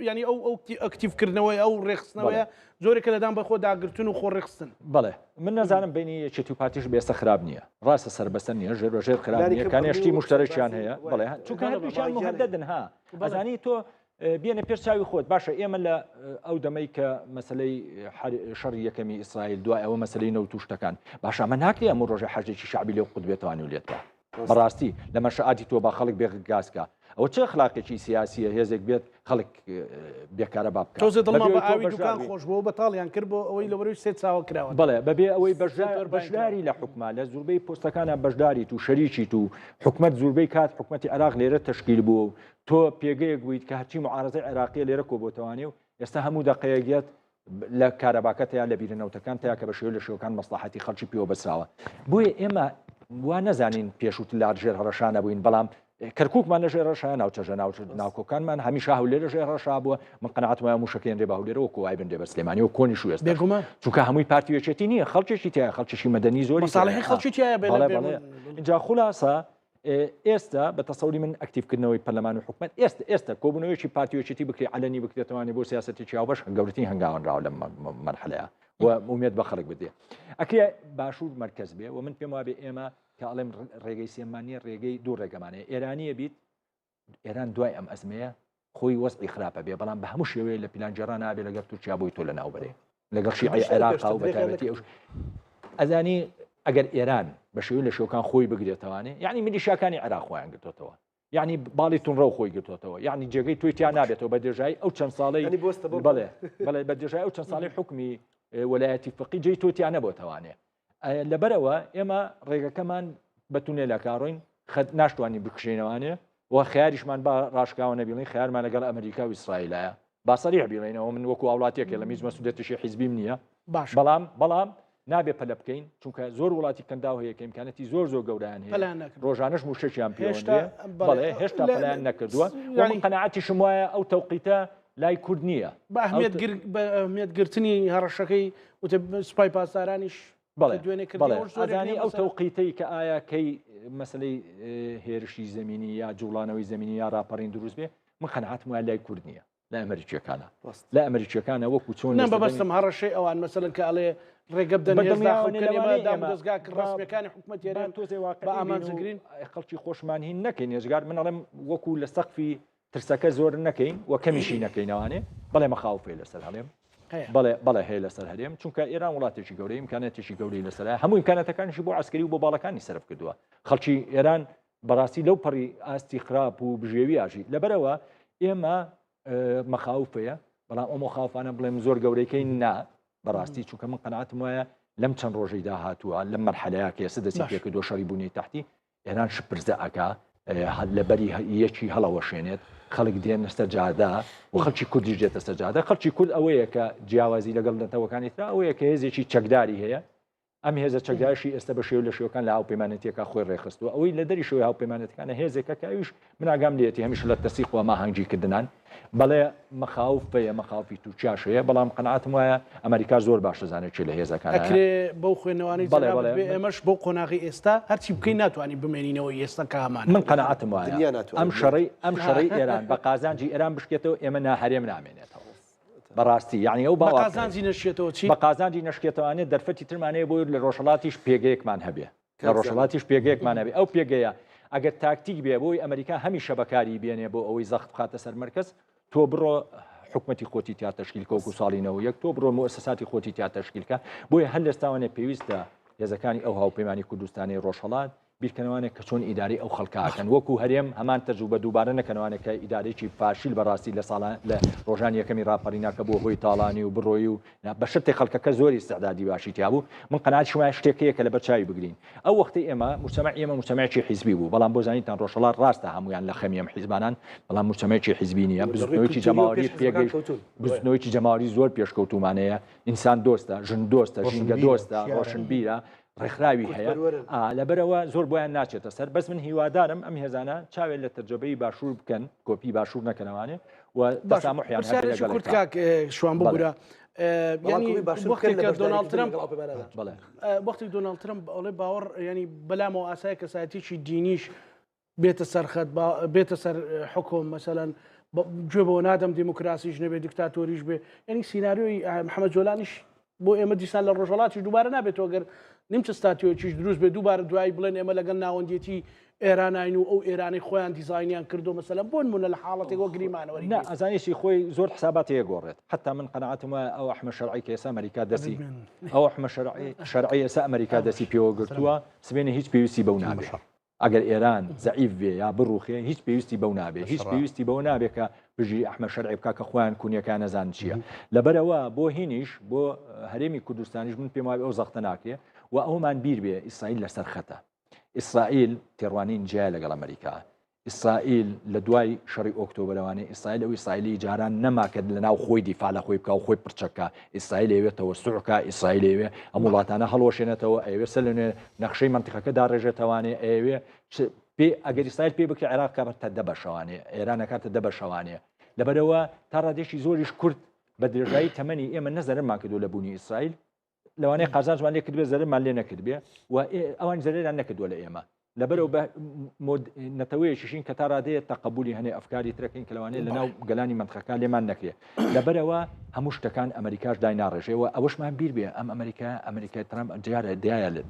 ینی ئەو ئەکتیڤکردنەوەی ئەو ڕێخستنەوەیە زۆرێکە لەدان بە خۆداگرتن و خۆڕێخستن بەڵێ من نەزانم بینی یەکێتی و پارتیش بێستە خراپ نییە ڕاستە سەربەستە نییە ژێر بەژێر خراپ نییە کانێشتی مشتەرەکیان هەیە بەڵێ چونکە هەردووچیان مهەدەدن ها ئەزانی تۆ بێنە پێش چاوی خۆت باشە ئێمە لە ئەو دەمەی کە مەسلەی شەڕی یەکەمی ئیسرائیل دوای ئەوە مەسلەی نەوت و شتەکان باشە ئەمە ناکرێ ئەمە ڕۆژە حەجێکی شعبی لێو قوتبێتوانی و لێتەوە بەڕاستی لە مەشەعاتی تۆ با خەڵک بێگازکە ئەوە چه خلاقێکی سیاسیە هێزێک بێت خەڵک بێکارە بابکە تۆزە دڵما بە ئاوی دوکان خۆش بۆ بەتاڵیان کرد بۆ ئەوەی لەبەرەوەی سێ چاوە کراوە بەڵێ بەبێ ئەوەی بەشداری لە حکومە لە زوربەی پۆستەکانە بەشداریت و شەریکیت و حکومەت زوربەی کات حکومەتی عێراق لێرە تەشکیل بووە و تۆ پێگەیەک بوویت کە هەرچی معارەزەی عێراقیە لێرە کۆبۆتەوانی و ئێستا هەموو دەقەیەکێت لە کارەباکەتەیە لە بیرنەوتەکان تەیە کە بە شێوە لە شێوەکان مەسلحەتی خەڵکی پێوە بەسراوە بۆیە ئێمە وا نەزانین پێشوت لا ژێر هەڕەشانە بووین بەڵام کەرکووکمان لە ژێر ڕەشە ناوچەژە ناوکۆکانمان هەمیشە هەولێر لە ژێر ڕەشا بووە من قەناعەتم موشکێن ڕێ بە هەولێرەوە کۆوای بندێ بە سلێمانی و کۆنی شوێست بێگومان چونکە هەمووی پارتیۆچێتی نییە خەڵکێکی تایە خەڵکیشی مەدەنی زۆری مەساڵحی خەڵکی تایە اینجا خولاسە ئێستا بە تەسەوری من ئەکتیڤکردنەوەی پەرلەمان و حکومەت ئێستا کۆبوونەوەیکی پارتیۆچێتی بکرێ علەنی بکرێتەوانی بۆ سیاسەتێکی هاوبەش گەورەترین هەنگاوەنراوە لە مەرحەلەیە و ئومێد بە خەڵک بدێ ئەکرێ باشوور مرکز بێ و من پێم وابێ ئێمە کە ئەڵێم ڕێگەی سێمانیە ڕێگەی دوو ڕێگەمانەیە ئێرانیە بیت ئێران دوای ئەم ئەزمەیە خۆی وەزعی خراپە بێ بەڵام بە هەموو شێوەیە لە پلانجێڕان نابێ لەگەر تورکیا بۆی تۆ لە ناوبەرێ لەگەڵ شیعی عێراق و بەتایبەتی ئەوش ئەزانی ئەگەر ئێران بە شێوەی لە شێوەکان خۆی بگرێتەوانێ یعنی میلیشیاکانی عێراق خۆیان گرتوتەوە یعنی باڵی تونڕە خۆی گرتوتەوە یعنی جێگەی توی تیان نابێتەوە بە دێژایی ئەو چەند ساڵی بەڵێ بە دێژایی ئەو چەند ساڵی حکمی وەلایەتی فقی جێی تۆ تیان نەبووتەوانێ لەبەرەوە ئێمە ڕێگەکەمان بەتونێ لە کاڕۆین ناشتوانی بکشینەوانێ و خیاریشمان با ڕاشکاوە نەبیڵین خیارمان لەگەڵ ئەمریکا و ئیسرائیلایە باسەریح بیڵێنەوە من وەکو وڵاتێکە لە میز مەسئولیەتیشی حیزبیم نییە بەڵام نابێ پەلە بکەین چونکە زۆر وڵاتی کەنداو هەیە کە ئیمکانەتی زۆر گەورەیان هەیە ڕۆژانەش موشەکیان پێوەندێ بەڵێ هێشتا پەلایان نەکردووە من قەناعەتیشم وایە ئەو تەوقیتە لای کورد نییە بە ئەهمیەتگرتنی هەڕەشەکەی سوپای پاسدارانیش ئەزانی ئەو تەوقیتەی کە ئایا کەی مەسلەی هێرشی زمینی یا جوڵانەوەی زمینی یا راپەڕین دروست بێ من قەناعەتم وایە لای کورد نییە لە ئەمریکیەکانە لە ئەمریکیەکانە وەکو چۆن بەبەستم هەڕەشەی ئەوان مەسەلەن کە ئەڵێ ڕێگە بدەن دەستگا ڕاستیەکانی حکومەت یێران بە ئامانجگرین خەڵکی خۆشمان هین نەکەین ێژگار من ئەڵێم وەکو لە سەقفی ترسەکە زۆر نەکەین و کەمیشی نەکەینەوانێ بەڵێ مەخاوفێ لەسەر هەڵێم بەڵێ هەیە لەسەر هەرێم چونکە ئێران وڵاتێکی گەورەی ئیمکانەتێکی گەورەی لەسەر هەموو ئیمکانەتەکانیشی بۆ عسکەری و بۆ باڵەکانی سەرف کردووە خەڵکی ئێران بەڕاستی لەو پەڕی ئاستی خراپ و بژێوی ئاژی لەبەرەوە ئێمە مەخاوفەیە بەڵام ئەو مخاوفانە بڵێم زۆر گەورەیەکەی نا بەڕاستی چونکە من قەناعەتم وایە لەم چەند ڕۆژەی داهاتووە لەم مەرحەلەیە کە ئێستا دەستی پێکردووە شەڕی بوونی تاحتی ئێران شپرزە ئەکا لەبەری یەکی هەڵەوەشێنێت خەڵک دێن سەرجادا و خەڵکی کوردی دێتە سەرجادا خەڵکی کورد ئەوەیە کە جیاوازی لەگەڵ نەتەوەکانی ترا ئەوەیە کە هێزێکی چەکداری هەیە ئەم هێزە چەکداریشی ئێستا بە شێو لە شێوەکان لە هاوپەیمانەتیەکە خۆی ڕێخستووە ئەوەی لە دەری شێوەی هاوپەیمانەتەکانە هێزێکە کەویش من ئاگام لێتی هەمیش لە تەسیقوە ماهەنگیکردنان بەڵێ مەخاوفەیە مەخاوفی تووچاشەیە بەڵام قەناعەتم وایە ئەمریکا زۆر باش دەزانێت چی لە هێزەکان ئەکرێ بەو خوێنەوەی ئێمەش بۆ قۆناغی ئێستا هەرچی بکەین ناتوانانی بمێنینەوە ئێستا کامان من قەناعەتم وایە ئەم شەڕی ئێران بە قازانجی ئێران بشکێتەوە ئێمە هەرێم نامێنێتەوە بەڕاستی یعنی ئەو باقازانجی نەشێتەوە چی بە قازانجی نەشکێتەوانێ دەرفەتی ترمانەیە بۆ لە ڕۆژهڵاتیش پێگەیەکمان هەبێ لە ڕۆژهڵاتیش پێگەیەکمان هەبێ ئەو پێگەیە ئەگەر تاکتیک بێ بۆی ئەمریکا هەمیشە بەکاری بێنێ بۆ ئەوەی زەخت بخاتە سەر مرکز تۆ بڕۆ حکومەتی خۆتی تیا تەشکیلکە وەکو ساڵینەوە یەک تۆ بڕۆ مؤسساتی خۆتی تیا تەشکیلکە بۆیە هەر لەستاوانێ پێویستە هێزەکانی ئەو هاوپەیمانی کوردستانی ڕۆژهەڵات بیرکەنەوانێک کە چۆن ئیداری ئەو خەڵکاکەن وەکو هەرێم هەمان تەجروبە دووبارە نەکەنەوانێک کە ئیدارێکی فاشیل بەڕاستی لە ساڵان لە ڕۆژانی یەکەمی ڕاپەڕیناکە بۆ هۆی تاڵانی و بڕۆی و بە شتێک خەڵکەکە زۆری استعدادی باشی تیا بوو من قەناعەتی شومای شتێکەیە کە لە بەرچاوی بگرین ئەو وەختی ئێمە مجتەمەعێکی حیزبی بوو بەڵام بۆ زانیتان ڕۆژهەڵات ڕاستە هەمویان لە خەمیەم حیزبانان بەڵام مجتەمەعێکی حیزبی نیە بزنەوەیکی جەماوەری پێگەیشت بزنەوەیکی جەماوەری زۆر پێشکەوتومانەیە ئینسان دۆستە ژن دۆستە ژینگە دۆستە ڕۆشنبیرە ڕێکخراوی هەیە لەبەرەوە زۆر بۆیان ناچێتە سەر بەس من هیوادارم ئەم هێزانە چاوێت لە تەرجەبەی باشوور بکەن کۆپی باشوور نەکەنەوانێ و تەسامحیان شوان ببوورە وەختی دۆناڵد ترامپ ئەڵێ باوەڕ ینی بەلامەوە ئاسای کەسایەتیی دینیش بێتە سەرخەت بێتە سەر حکۆم مەسەلەن گوێ بۆ نادەم دیموکراسیش نەبێت دیکتاتۆریش بێ ینی سینناریۆی محەممەد جۆلانیش بۆ ئێمە دیسان لە ڕۆژهڵاتی دووبارە نابێتەوە گەر نیمچە ستاتیۆکیش دروست بێ دووبارە دوایی بڵێن ئێمە لەگەڵ ناوەندێتی ئێرانین و ئەو ئێرانی خۆیان دیزاینیان کردو مەسەلەن بۆن منە لە حاڵەتێکەوە گریمانەوەری ئەزانیشی خۆی زۆر حسابات هەیەگۆڕێت حتا من قەنەعەتمە ئەو ئەحمە شەرعی کە ئێستا ئەمریکا دەستی ئەو ئەحمە شەرعی ئێستا ئەمریکا دەستی پێوە گرتووە سبێنە هیچ پێویستی بەو نابێت ئەگەر ئێران زەعیف بێ یا بڕوخێ هیچ پێویستی بەو نابێ هیچ پێویستی بەو نابێت کە بژی ئەحمە شەرعی بکە کە خۆیان کونیەکان نەزان چییە لەبەرەوە بۆ هینیش بۆ هەرێمی کوردستانیش من پێم وایە ئەو زەختە ناکێ و ئەومان بیر بێ ئیسرائیل لەسەر خەتە ئیسرائیل تێڕوانین جیای لەگەڵ ئەمریکا ئیسرائیل لە دوای شەڕی ئۆکتۆبەرەوانەی ئیسرائیل ئەو ئیسرائیلی جاران نەماکرد لە ناو خۆی دیفاع لە خۆی بکە و خۆی پرچەکە ئیسرائیل ئەوێتەوە سوعکە ئیسرائیل ئەوێ ئەم وڵاتانە هەڵۆشێنێتەوە ئەوێ سەر لەنوێ نەخشەی منتیقەکە داڕێژێتەوانێ ئەوێ ئەگەر ئیسرائیل پێ بکە عێراق کاتە دە بەشەوانێ ئێران کاتە دە بەشەوانێ لەبەرەوە تا ڕادێشی زۆریش کورد بە درێژایی تەمەنی ئێمە نەزەرمان کردو لە بوونی ئیسرائیل لەوانەیە قازانجمان لێ کردبێ زەرمان لێ نەکردبێ و ئەوان زەرێران نەکردووە لە ئێمە لەبەرەوە بە نەتەوەیەکیشین کە تا ڕادەیە تەقبولی هەنێ ئەفکاری ترەکەین کە لەوانەیە لەناو گەلانی منتیقەکان لێمان نەکرێ لەبەرەوە هەموو شتەکان ئەمریکاش دای ناڕێژەوە ئەوەشمان بیر بێ ئەم ئەمریکای ترامپ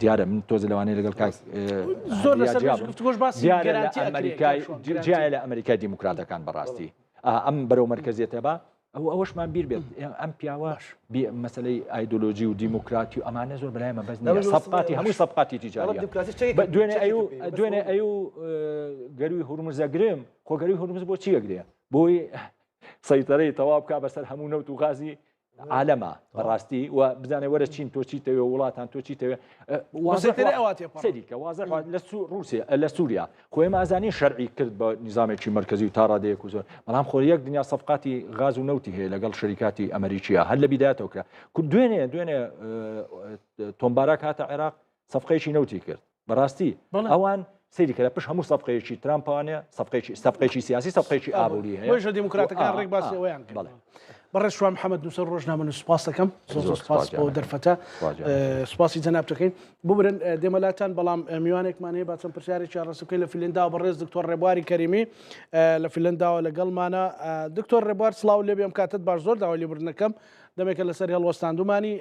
دیارە من تۆزە لەوانەیە لەگەڵ جیایە لە ئەمریکای دیموکراتەکان بەڕاستی ئەم بەرەو مەرکەزیەتە بە ئەوەشمان بیر بێت ئەم پیاوەش مەسلەی ئایدۆلۆژی و دیموکراتی و ئەمانە زۆر بەلایمە بەس سەبقاتی هەمووی سەبقاتی تیجاریە دوێنێ ئەو گەروی هورمزەگرم خۆ گەروی هورمز بۆ چی ئەگرێ بۆی سەیتەرەی تەواو بکە بەسەر هەموو نەوت و غازی عالەمە بەڕاستی و بزانێ وەرە چین تۆ چیتەوێ وڵاتان تۆ چیتەوێ سەریکە وازە لە رووسیا لە سووریا خۆی ئازانی شەرعی کرد بە نظامێکی مرکزی و تا ڕادەیەک و زۆر بەڵام خۆ یەک دنیا سەفقاتی غاز و نەوتی هەیە لەگەڵ شەریکاتی ئەمریکیە هەر لە بیدایەتەوە کرا دوێنێ تۆمبارە هاتە عێراق سەفقەیەکی نەوتی کرد بەڕاستی ئەوان سەیری کە لە پشت هەموو سەفقەیەکی ترامپانە سەفقەیەکی سیاسی سەفقەیەکی ئابووری هەیە دیموکراتەکان ڕێک باسی ئەویان بەڕێز شوان محەممەد نووسەر ڕۆژنامە و سوپاس دەکەم زۆر سوپاس بۆ دەرفەتە سوپاسی جەنابەکەین ببرن دێمەلاتان بەڵام میوانێکمان هەیە با چەند پرسیارێکی ڕاستەوخۆی لە فیلنداوە بەڕێز دکتۆر ڕێبواری کەریمی لە فیلنداوە لەگەڵمانە دکتۆر ڕێبوار سڵاو لێ بێم کاتت باش زۆر داوای لێبوردنەکەم دەمێکە لەسەر هەڵوەستاندومانی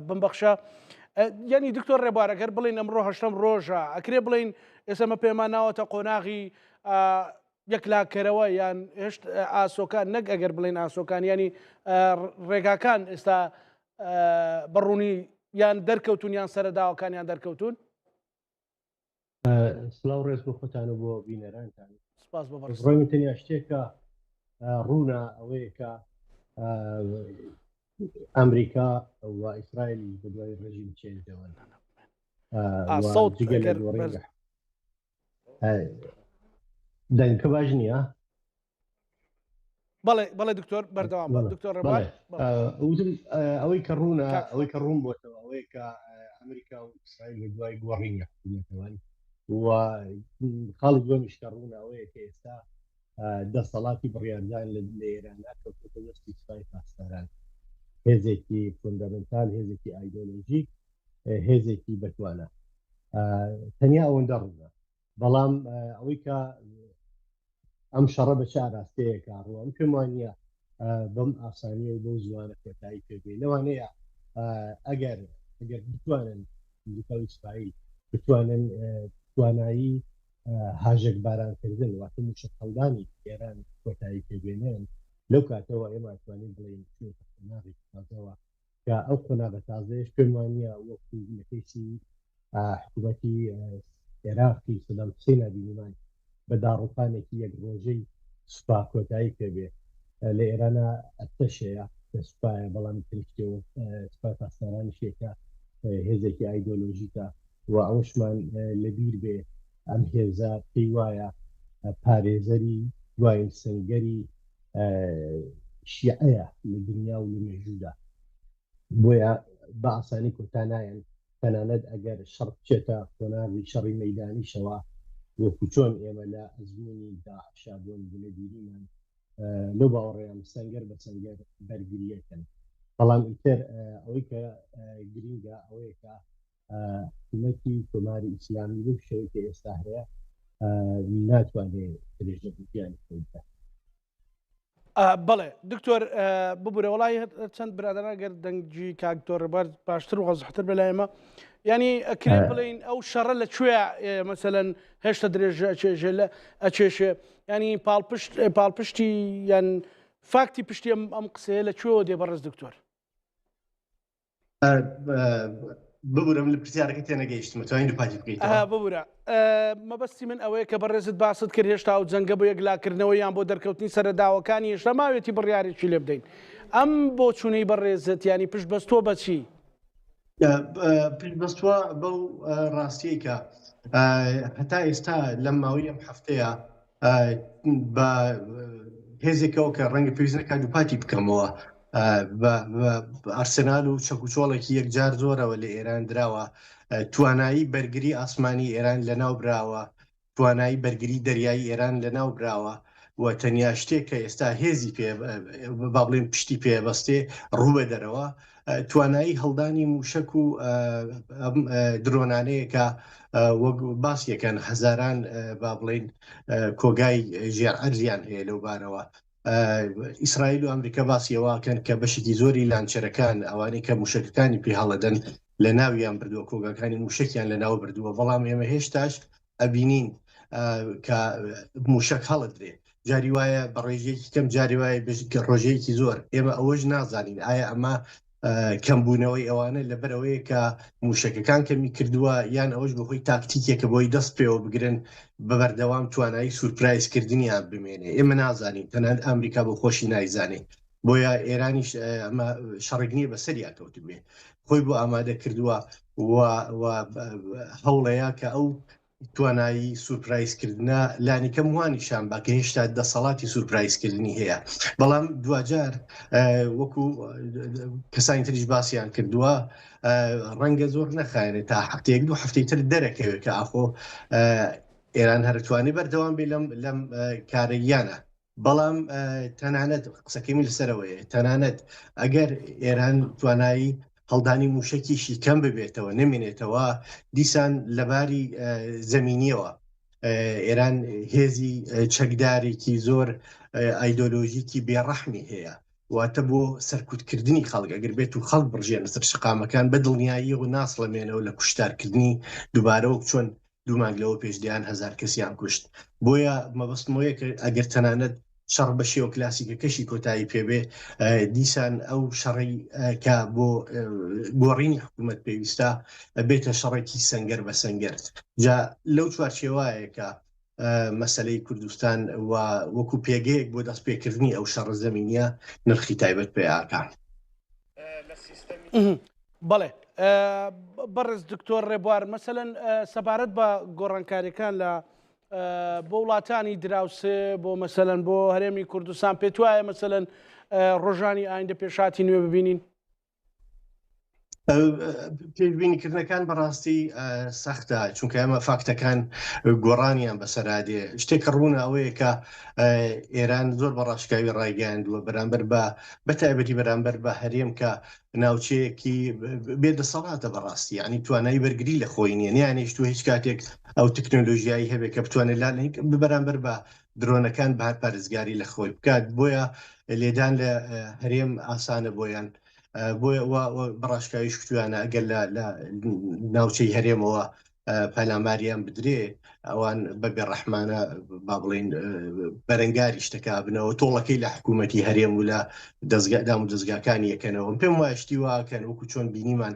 بمبەخشە یعنی دکتۆر ڕێبوار ئەگەر بڵین ئەمڕۆ هەشتم ڕۆژە ئەکرێ بڵین ئێسمە پێمان ناوەتە قۆناغی یەکلاکەرەوە یان هێشت ئاسۆکان نەک ئەگەر بڵین ئاسۆکان ینی ڕێگاکان ئێستا بەڕوونی یان دەرکەوتون یان سەرەداوەکانیان دەرکەوتون سڵاو ڕێز بۆ خۆتانە بۆ بینەرانتان ڕۆی تەنیا شتێکە ڕوونە ئەوەیە کە ئەمریکا و ئیسرائیلی بە دوای ڕێژیم چێژەوە دەنگکە باش نییە بەڵێ دکتۆر بەردەوام دکتۆر ئەوەی کە ڕوونە ئەوەی کە ڕوون بۆتەوە ئەوەیە کە ئەمریکا و ئیسرائیل لە دوای گۆڕینە حکوومەتەوەی و خاڵی دووەمیش کە ڕوونە ئەوەیە کە ئێستا دەسەڵاتی بڕیاردان لە ئێراندا کەوتۆتە دەستی سوپای پاسداران هێزێکی فوندامنتال هێزێکی ئایدۆلۆژیک هێزێکی بەتوانە تەنیا ئەوەندە ڕوونە بەڵام ئەوەی کە ئەم شەڕە بە چا ڕاستەیەکە ڕوە ئەم پێم وانە بەم ئاسانیە و بۆ زوانە کۆتایی پێبێ لەوانەیە ئەگەر بتوانن ئەمریکای ئیسرائیل بتوانن توانایی هاژێک بارانکردن واتە موشە هەڵدانی ئێران کۆتایی پێبێنێن لەو کاتەوە ئێمە توانین بڵێن قۆناغی تازەوە کە ئەو قۆناغە تازەیەش پێم وانە وەکو لەکەیسی حکوومەتی عێراقی سەدام حوسێن بینیمان بە داڕوپانێکی یەک ڕۆژەی سوپا کۆتایی پێبێ لە ئێرانە ئەتەشەیە کە سوپایە بەڵام ترکیەوە سوپا پاسدارانی شێکە هێزێکی ئایدۆلۆژیکە و ئەوشمان لەبیر بێ ئەم هێزە پێی وایە پارێزەری دوای سنگەری شیعەیە لە دنیا و لە مێژوودا بۆیە بە ئاسانی کۆتانایەن تەنانەت ئەگەر شەڕ بچێتە کۆناغی شەڕی مەیدانیشەوە وەکو چۆن ئێمە لە ئەزمموی داعشا بۆن بنەبیریمان لەو باوەڕێیان سەنگەر بە سەنگەر بەرگریەکەن بەڵام ئیتر ئەوەی کە گرینگە ئەوەیە کە حکوومەتی کۆماری ئیسلامی بۆ شەوەی کە ئێستا هەیە ناتوانێت درێژەبوویان خۆیدا. بەڵێ دکتۆر ببوورە وڵی چەند برادران گەر دەنگجی کاکتۆر ڕێبەر باشتر و غەزحتر بە لایمە ینی ئەکرێ بڵین ئەو شەڕە لەکوێ مەسەلەن هێشتا درێژە ئەچێشێ ینی پاڵپشتی یان فاکتی پشتی ئەم قسەیە لەکوێوە دێ بەڕێز دکتۆر ببوورم لە پرسیارەکە تێنەگەیشتم توانین دووپاتی بکەیت ببوورە مەبەستی من ئەوەیە کە بەڕێزت باست کرد هێشتا و جەنگە بۆ یەکلاکردنەوە یان بۆ دەرکەوتنی سەرەداوەکانی هێشتا ماوێتی بڕیارێکی لێ بدەین ئەم بۆ چوونەی بەڕێزت ینی پشت بەستۆ بەچی پشتبەستووە بەو ڕاستیەی کە هەتا ئێستا لەم ماوەی ئەم هەفتەیە بە هێزێکەوە کە ڕەنگە پێویست نەکات دووپاتی بکەمەوە ئارسنال و چەکوچۆڵێکی یەکجار زۆرەوە لە ئێران دراوە توانایی بەرگری ئاسمانی ئێران لەناو براوە توانایی بەرگری دەریایی ئێران لەناو براوە و تەنیا شتێک کە ئێستا هێزی پێ با بڵێن پشتی پێبەستێ ڕووبە دەرەوە توانایی هەڵدانی موشک و درۆنانەیەکە وەک باسیەکەن هەزاران با بڵێن کۆگای ژێر ئەرزیان هەیە لەو بارەوە ئیسرائیل و ئەمریکا باسیەوەکەن کە بەشێکی زۆری لانچەرەکان ئەوانەی کە موشکەکانی پێ هەڵەدەن لە ناویان بردووە کۆگاکانی موشکیان لە ناو بردووە بەڵام ئێمە هێشتاش ئەبینین کە موشک هەڵدرێ جاری وایە بە ڕێژەیەکی کەم جاری وایە ڕۆژەیەکی زۆر ئێمە ئەوەش نازانین ئایا ئەمە کەمبوونەوەی ئەوانە لەبەرەوەی کە موشکەکان کەمی کردووە یان ئەوەش بەخۆی تاکتیکێکە بۆی دەست پێوە بگرن بە بەردەوام توانایی سورپرایزکردنیان بمێنێ ئێمە نازانین تەنانەت ئەمریکا بۆ خۆشی نایزانێ بۆیە ئێرانیش ئەمە شەڕێک نییە بەسەریا کەوت بێ خۆی بۆ ئامادە کردووە هەوڵەیە کە ئەو توانایی سورپرایزکردنە لانیکەم وانیشان باکە هێشتا دەسەڵاتی سورپرایزکردنی هەیە بەڵام دوجار وەکو کەسانی تریش باسییان کردووە ڕەنگە زۆر نەخایێنێت تا هەفتەیەک دوو هەفتەی تر دەرەکەوێت کە ئاخۆ ئێران هەرتوانی بەردەوام بێ لەم کارەیانە بەڵام تەنانەت قسەکەمی لەسەرەوەیە تەنانەت ئەگەر ئێران توانایی هەڵدانی موشکیشی کەم ببێتەوە نمێنێتەوە دیسان لەباری زەمینیەوە ئێران هێزی چەکدارێکی زۆر ئایدۆلۆژیکی بێڕەحمی هەیە واتە بۆ سەرکوتکردنی خەڵک ئەگەر بێت و خەڵک بڕژێنە سەر شقامەکان بە دڵنیایی و ناسڵەمێنەوە لە کوشتارکردنی دووبارەوە چۆن دوو مانگ لەوە پێشدیان هەزار کەسیان کوشت بۆیە مەبەستمەوەیە کە ئەگەر تەنانەت شەڕ بەشێوە کلاسیکە کەشی کۆتایی پێبێ دیسان ئەو شەڕی کە بۆ گۆڕینی حکوومەت پێویستە بێتە شەڕێکی سەنگەر بە سەنگەر جا لەو چوارچێوایە کە مەسەلەی کوردستان وەکو پێگەیەک بۆ دەستپێکردنی ئەو شەڕ زەمینیە نرخی تایبەت پێیاکان بەڵێ بەڕێز دکتۆر ڕێبوار مەسەلەن سەبارەت بە گۆڕانکاریەکان لە بۆ وڵاتانی دراوسێ بۆ مەسەلەن بۆ هەرێمی کوردستان پێت وایە مەسەلەن ڕۆژانی ئایندە پێشاتی نوێ ببینین پێبینیکردنەکان بەڕاستی سەختە چونکە ئەمە فاکتەکان گۆڕانیان بەسەرادێ شتێک ڕوونە ئەوەیە کە ئێران زۆر بەڕاشکاوی ڕایگەاندووە بەرامبەر بەتایبەتی بەرامبەر بە هەرێم کە ناوچەیەکی بێدەسەڵاتە بەڕاستی ینی توانایی بەرگری لە خۆی نیە نیانێشتوە هیچ کاتێک ئەو تکنۆلۆژیایی هەبێت کە بتوانێت لاڵنیک بەرامبەر بە درۆنەکان بەهات پارێزگاری لە خۆی بکات بۆیە لێدان لە هەرێم ئاسانە بۆیان بۆیە بەڕاشکاوی شکویانە ئەگەر لە ناوچەی هەرێمەوە پەلاماریان بدرێ ئەوان بەبێ ڕەحمانە با بڵێن بەرەنگاری شتەکە بنەوە تۆڵەکەی لە حکوومەتی هەرێم و لە دەستگادام و دەستگاکانی یەکەنەوە پێم وایە شتی واکەن وەکو چۆن بینیمان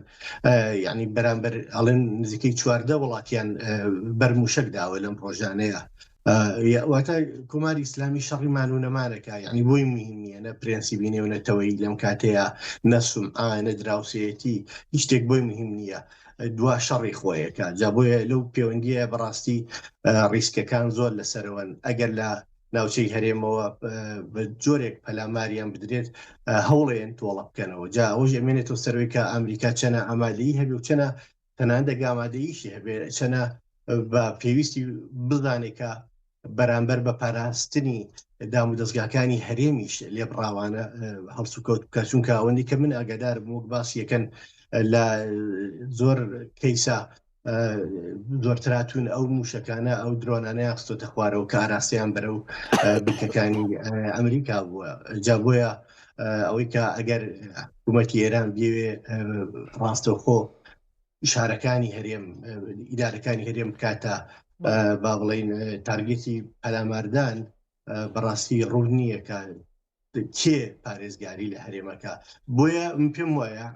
یعنی بەرامبەر ئەڵێن نزیکەی 14 وڵاتیان بەرموشک داوە لەم ڕۆژانەیە واتە کۆماری ئیسلامی شەڕیمان و نەمانەکە یعنی بۆی مهم نیە نە پرێنسیبی نێونەتەوەی لەم کاتەیە نەسوم ئاە دراوسەتی هیچ شتێک بۆی مهم نییە دوا شەڕی خۆیەکە جا بۆیە لەو پەیوەندیە بەڕاستی ڕیسکەکان زۆر لەسەرەوەن ئەگەر لە ناوچەی هەرێمەوە بە جۆرێک پەلاماریان بدرێت هەوڵێن تۆڵە بکەنەوە جا ئەوژ ئەمێنێتەوە سەرەوەی کە ئەمریکا چەنە ئامادەیی هەبێ و چەنە تەنانەت ئامادەییشی هەبێ چەنە بە پێویستی بزانێکە بەرامبەر بە پاراستنی دام و دەستگاکانی هەرێمیش لێبڕاوانە هەڵسوکەوت بکە چونکە ئەوەندی کە من ئاگادار بووک باسی یەکەن لە زۆر کەیسا زۆرتراتون ئەو موشەکانە ئەو درۆنانە یاخستۆتە خوارەوە کە ئاراستیان بەرە و بکەکانی ئەمریکا بووە جا بۆیە ئەوەی کە ئەگەر حکوومەتی ئێران بێوێ ڕاستەوخۆ شارەکانی هەرێم ئیدارەکانی هەرێم بکاتە با بڵێن تارگێتی پەلاماردان بەڕاستی ڕوو نییە کە کێ پارێزگاری لە هەرێمەکە بۆیە پێم وایە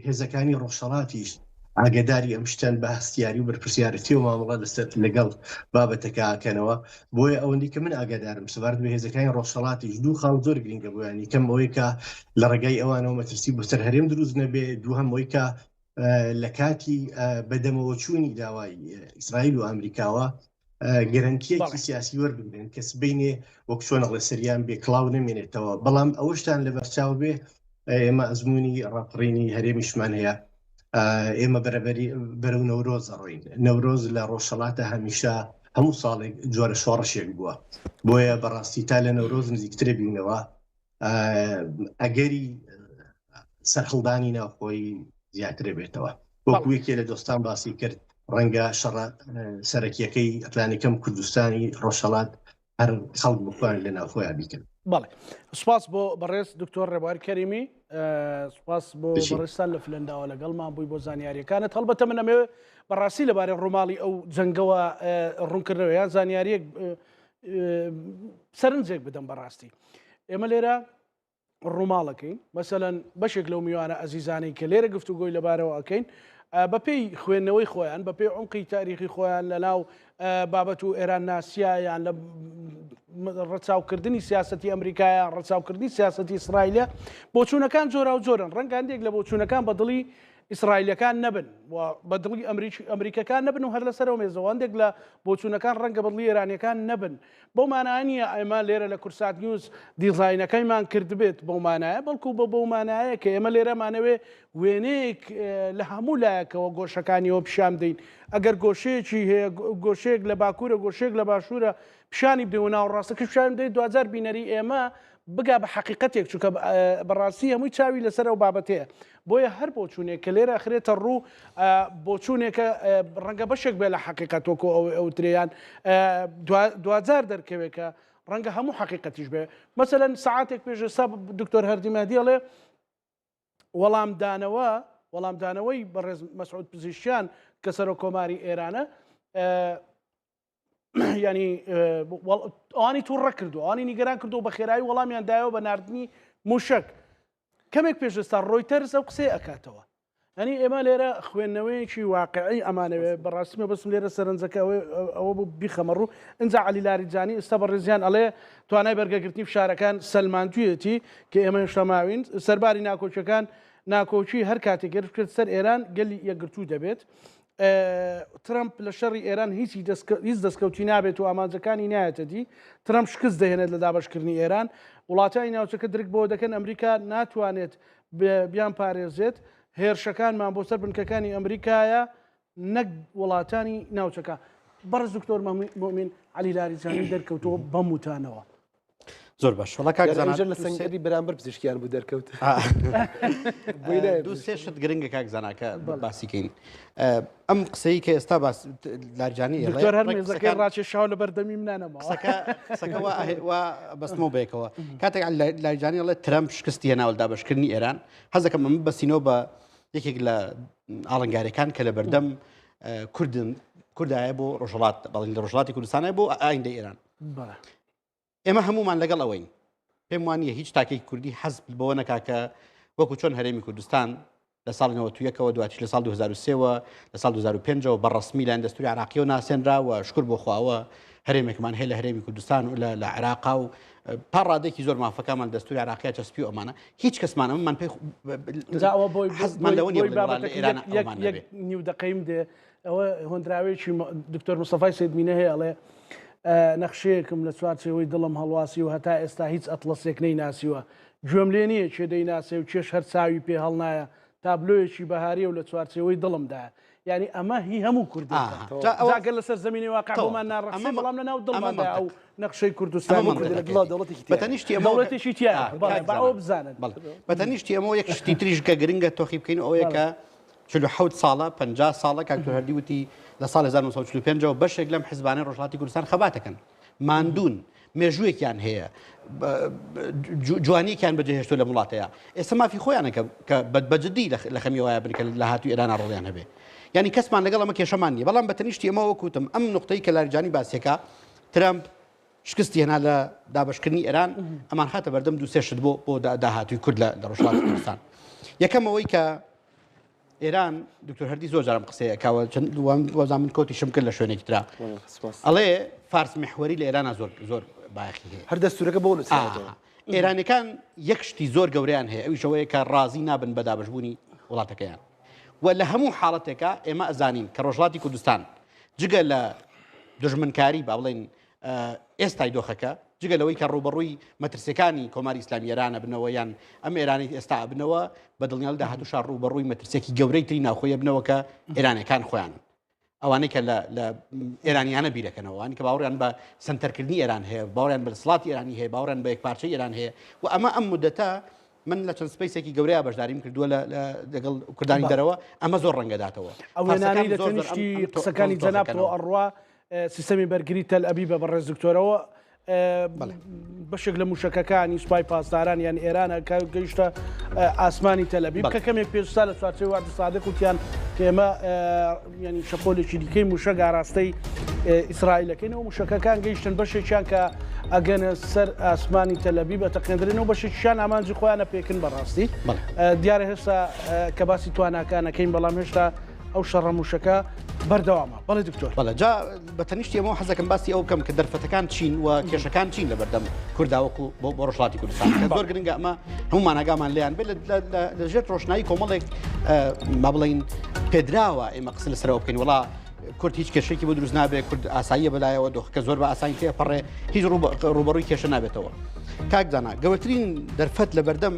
هێزەکانی ڕۆژهەڵاتیش ئاگداری ئەم شتەن بە هەستیاری و بەرپرسیارەتی و مامەڵە لەسەر لەگەڵ بابەتەکەکەنەوە بۆیە ئەوەندی کە من ئاگادارم سوارد بە هێزەکانی ڕۆژهەڵاتیش دوو خاڵ زۆر گرنگە بۆیانی کەم ئەوەی کە لە ڕێگای ئەوانەوە مەترسی بۆ سەر هەرێم دروست نەبێ دوو هەم ئەوەی کە لە کاتی بەدەمەوە چوونی داوای ئیسرائیل و ئەمریکاوە گەرانتیەکی سیاسی وەربگرن کە سبینێ وەک چۆن ئەڵێ سەریان بێ کڵاو نەمێنێتەوە بەڵام ئەوەشتان لە بەرچاو بێ ئێمە ئەزمموی ڕاپڕینی هەرێمیشمان هەیە ئێمە بەرەبەری بەرەو نەورۆز ڕۆین نەورۆز لە ڕۆژهەڵاتە هەمیشە هەموو ساڵێک جۆرە شۆڕشێک بووە بۆیە بەڕاستی تا لە نەورۆز نزیکترە بینەوە ئەگەری سەرخڵدانی ناوخۆی زیاترە بێتەوە وەکوەکێ لە دۆستان باسی کرد ڕەنگە شەڕە سەرەکیەکەی ئەتلانیکەم کوردستانی ڕۆژهەڵات هەر خەڵک بخوان لە ناوخۆیان بیکەن بەڵێ سوپاس بۆ بەڕێز دکتۆر ڕێبواری کەریمی سوپاس بۆ بەڕێستان لە فلەنداوە لەگەڵمان بووی بۆ زانیاریەکانت هەڵبەتە من ئەمێ بەڕاستی لەبارەی ڕووماڵی ئەو جەنگەوە ڕوونکردنەوە یان زانیاریەک سەرنجێک بدەم بەڕاستی ئێمە لێرە ڕووماڵەکەین مەسەلەن بەشێک لەو میوانە ئەزیزانەی کە لێرە گفتوگۆی لەبارەوە ئەەکەین بەپێی خوێندنەوەی خۆیان بەپێی عمقی تاریخی خۆیان لە ناو بابەت و ئێران ناسیایان لە ڕەچاوکردنی سیاسەتی ئەمریکایان ڕەچاوکردنی سیاسەتی ئیسرائیلە بۆچوونەکان جۆرا و جۆرن ڕەنگە هەندێک لە بۆچوونەکان بە دڵی ئیسرائیلەکان نەبن و بە دڵی ئەمریکەکان نەبن و هەر لەسەرەوە مێزەوە هەندێک لە بۆچوونەکان ڕەنگە بە دڵی ئێرانیەکان نەبن بەو مانایە ئێمە لێرە لە کورسات نیوز دیزاینەکەیمان کردبێت بەو مانایە بەڵکو بە بەو مانایە کە ئێمە لێرەمانەوێ وێنەیەک لە هەموو لایەکەوە گۆشەکانیەوە پیشان بدەین ئەگەر گۆشەیەکی هەیە گۆشەیەک لە باکوورە گۆشەیەک لە باشوورە پیشانی بدەوە ناو ڕاستەکە پیشان بدەیت دوجار بینەری ئێمە بگا بە حقیقەتێک چونکە بەڕاستی هەمووی چاوی لەسەر ئەو بابەتەیە بۆیە هەر بۆچوونێک کە لێرە ئەخرێتە ڕوو بۆچوونێکە ڕەنگە بەشێک بێ لە حقیقەت وەکو ئەو تریان دوجار دەرکەوێکە ڕەنگە هەموو حقیقەتیش بێ مەسەلەن ساعاتێک پێش ئێستا دکتۆر هەردیمادی ئەڵێ وەڵامدانەوەی بەڕێز مەسعود پزیشکیان کە سەرۆ کۆماری ئێرانە ینی ئەوانی تووڕە کردو ئەوانی نیگەران کردو بە خێرایی وەڵامیان دایەوە بە ناردنی موشک کەمێک پێش ئێستا ڕۆیتەرز ئەو قسەی ئەکاتەوە ئەنی ئێمە لێرە خوێندنەوەیەکی واقعی ئەمانەوێ بەڕاستیمە بەسم لێرە سەرنجەکە ئەوە بوو بیخەمە ڕوو ئەنجا عەلی لاریجانی ئێستا بەڕێزیان ئەڵێ توانای بەرگەگرتنی فشارەکان سەلمانتوویەتی کە ئێمە شەماوین سەرباری ناکۆچەکان ناکۆچی هەر کاتێک گرت سەر ئێران گەلی یەکگرتوو دەبێت ترامپ لە شەڕی ئێران هیچ دەستکەوتی نابێت و ئامانجەکانی نایەتە دی ترامپ شکست دەهێنێت لە دابشکردنی ئێران وڵاتانی ناوچەکە درک بۆ دەکەن ئەمریکا ناتوانێت بیان پارێزێت هێرشەکانمان بۆ سەر بنکەکانی ئەمریکایە نەک وڵاتانی ناوچەکە بەڕز دکتۆر مۆمین عەلی لاریجانی دەرکەوتەوە بەم وتانەوە زۆر باش وڵا کاکزانان لە سنگەری بەرامبەر پزیشکیان بوو دەرکەوت دوو سێ شت گرنگە کاکزاناکە باسیکەین ئەم قسەی کە ئێستا لاریجانی دکتۆر هەرمێزەکەی ڕاکێشاو لە بەردەمی منانەمەوە قسەکەەوە بەستمەوە بێکەوە کاتێک لاریجانی ئەڵێ ترامپ شکستی هێناوە دابشکردنی ئێران حەزەکەم ئەمە بەسینەوە بە یەکێک لە ئاڵنگاریەکان کە لە بەردەم کوردن کوردایە بۆ ڕۆژهڵات بەڵین لە ڕۆژهڵاتی کوردستانە بۆ ئایندە ئێران ئێمە هەمومان لەگەڵ ئەوەین پێم وانە هیچ تاکێکی کوردی حەزب بەوە نەکاکە وەکو چۆن هەرێمی کوردستان لە ساڵی 91ەوە دواتر لە ساڵ 2023ەوە لە ساڵ 2005ەوە بەڕەسمی لە ئەندەستوری عراقیەوە ناسێنرا و شکر بۆ خواوە هەرێمێکمان هەیە لە هەرێمی کوردستان و لە عێراقا و پاڕادێکی زۆر مافەکەمان دەستوری عراقیە چەسپی و ئەمانە هیچ کەسمان ئەمەمان پێ حەزمان لەوە نیە لە ئێران نیو دقەیم دێ ئەوە هۆندراوێکی دکتۆر مستەفای سیدمینە هەیە ئەڵێ نەخشەیەکم لە چوارچێوەی دڵم هەڵواسی و هەتا ئێستا هیچ ئەتڵەسێک نەیناسیوە گوێم لێ نییە چێ دەیناسێ و چێش هەر چاوی پێ هەڵنایە تابلۆیەکی بەهاریە و لە چوارچێوەی دڵمدایە یعنی ئەمە هی هەموو کوردستان لەسەر زمینی واقعمان ناڕەخسە بەڵام لە ناو دڵماندا ئەو نەخشەی کوردستان دەوڵەتێکی تیا باوە بزانن بەتەنیشتی ئەمە یەک شتی تریش کە گرنگە تۆخی بکەین ئەوەیە کە 47 ساڵە 50 ساڵە کاکتۆر هەردی وتی لە ساڵ 1945ەوە بەشێک لەم حیزبانەی ڕۆژهەڵاتی کوردستان خەباتەکەن ماندوون مێژوویەکیان هەیە جوانیەکیان بەجێهێشتووە لە وڵاتەیە ئێستا مافی خۆیانە کە بەجددی لە خەمی وایە بنکە لە هاتووی ئێران ڕۆڵیان هەبێ ینی کەسمان لەگەڵ ئەمە کێشەمان نیە بەڵام بەتەنیشتی ئەمە وەکوتم ئەم نقطەی کە لاریجانی باسیەکە ترامپ شکستی هێنا لە دابشکردنی ئێران ئەمان خاتە بەردەم دوو سێ شت بۆ داهاتووی کورد لە ڕۆژهەڵاتی کوردستان یەکەمەوەی کە ئێران دکتۆر هەردی زۆر جارم قسەیە کاوە وەزان من کۆتی شم کرد لە شوێنێکی ترا ئەڵێ فارس محوەری لە ئێرانە زۆر باەخی هەیە هەر دەستورەکە بۆ ئێرانەکان یەک شتی زۆر گەورەیان هەیە ئەویشەوەیە کە ڕازی نابن بە دابشبوونی وڵاتەکەیان و لە هەموو حاڵەتێکە ئێمە ئەزانین کە ڕۆژهەڵاتی کوردستان جگە لە دژمنکاری با بڵێن ئێستای دۆخەکە جگە لەوەی کە ڕوبەڕووی مەترسیەکانی کۆماری ئیسلامی ئێرانە بنەوە یان ئەم ئێرانی ئێستا بنەوە بە دڵنیاڵدا هاتووشار ڕوبەڕووی مەترسێکی گەورەی تری ناوخۆیە بنەوە کە ئێرانەکان خۆیان ئەوانەی کە لە ئێرانیانە بیرەکەنەوە ئەوانی کە باوەڕیان بە سنتەرکردنی ئێران هەیە باوەڕیان بە دەسەڵاتی ئێرانی هەیە باوەڕیان بە یەکپارچەی ئێران هەیە و ئەمە ئەم مودەتە من لە چەند سپەیسێکی گەورەیە بەشداریم کردووە لەگەڵ کوردانی دەرەوە ئەمە زۆر ڕەنگەداتەوە ئەو وێنانەی لە تەنیشتی قسەکانی جەناب ئەڕوا سیستەمی بەرگری تەل ئەبیبە بەڕێز دکتۆرەوە بەشێک لە موشکەکانی سوپای پاسداران یان ئێرانە گەیشتە ئاسمانی تەلەبیب کە کەمێک پێشتا لە چوارچێ وارد سادق وتیان کە ئێمە ینی شەپۆلێکی دیکەی موشک ئاراستەی ئیسرائیلەکەینەوە موشکەکان گەیشتن بەشێکیان کە ئەگەنە سەر ئاسمانی تەلەبیب بە تەقێنرێنەوە بەشێکیان ئامانجی خۆیانە پێکن بەڕاستی دیارە هێستا کە باسی تواناکانەکەین بەڵام هێشتا ئەو شەڕە موشەکە بەردەوامە بەڵێ دکتۆر بەڵەجا بەتەنیشتی ئەمە حەزەکەم باسی ئەو بکەم کە دەرفەتەکان چین و کێشەکان چین لە بەردەم کورداوەکو بۆ ڕۆژهەڵاتی کوردستان زۆر گرنگە ئەمە هەمومان ئاگامان لێیان بێت لەژێر ڕۆشنایی کۆمەڵێک ما بڵین پێدراوە ئێمە قسە لەسەرەوە بکەین وڵا کورد هیچ کێشێکی بۆ دروست نابێت کورد ئاساییە بەلایەوە دۆخەکە زۆر بە ئاسانی تێپەڕێ هیچ ڕوبەڕووی کێشە نابێتەوە کاکدانا گەورەترین دەرفەت لە بەردەم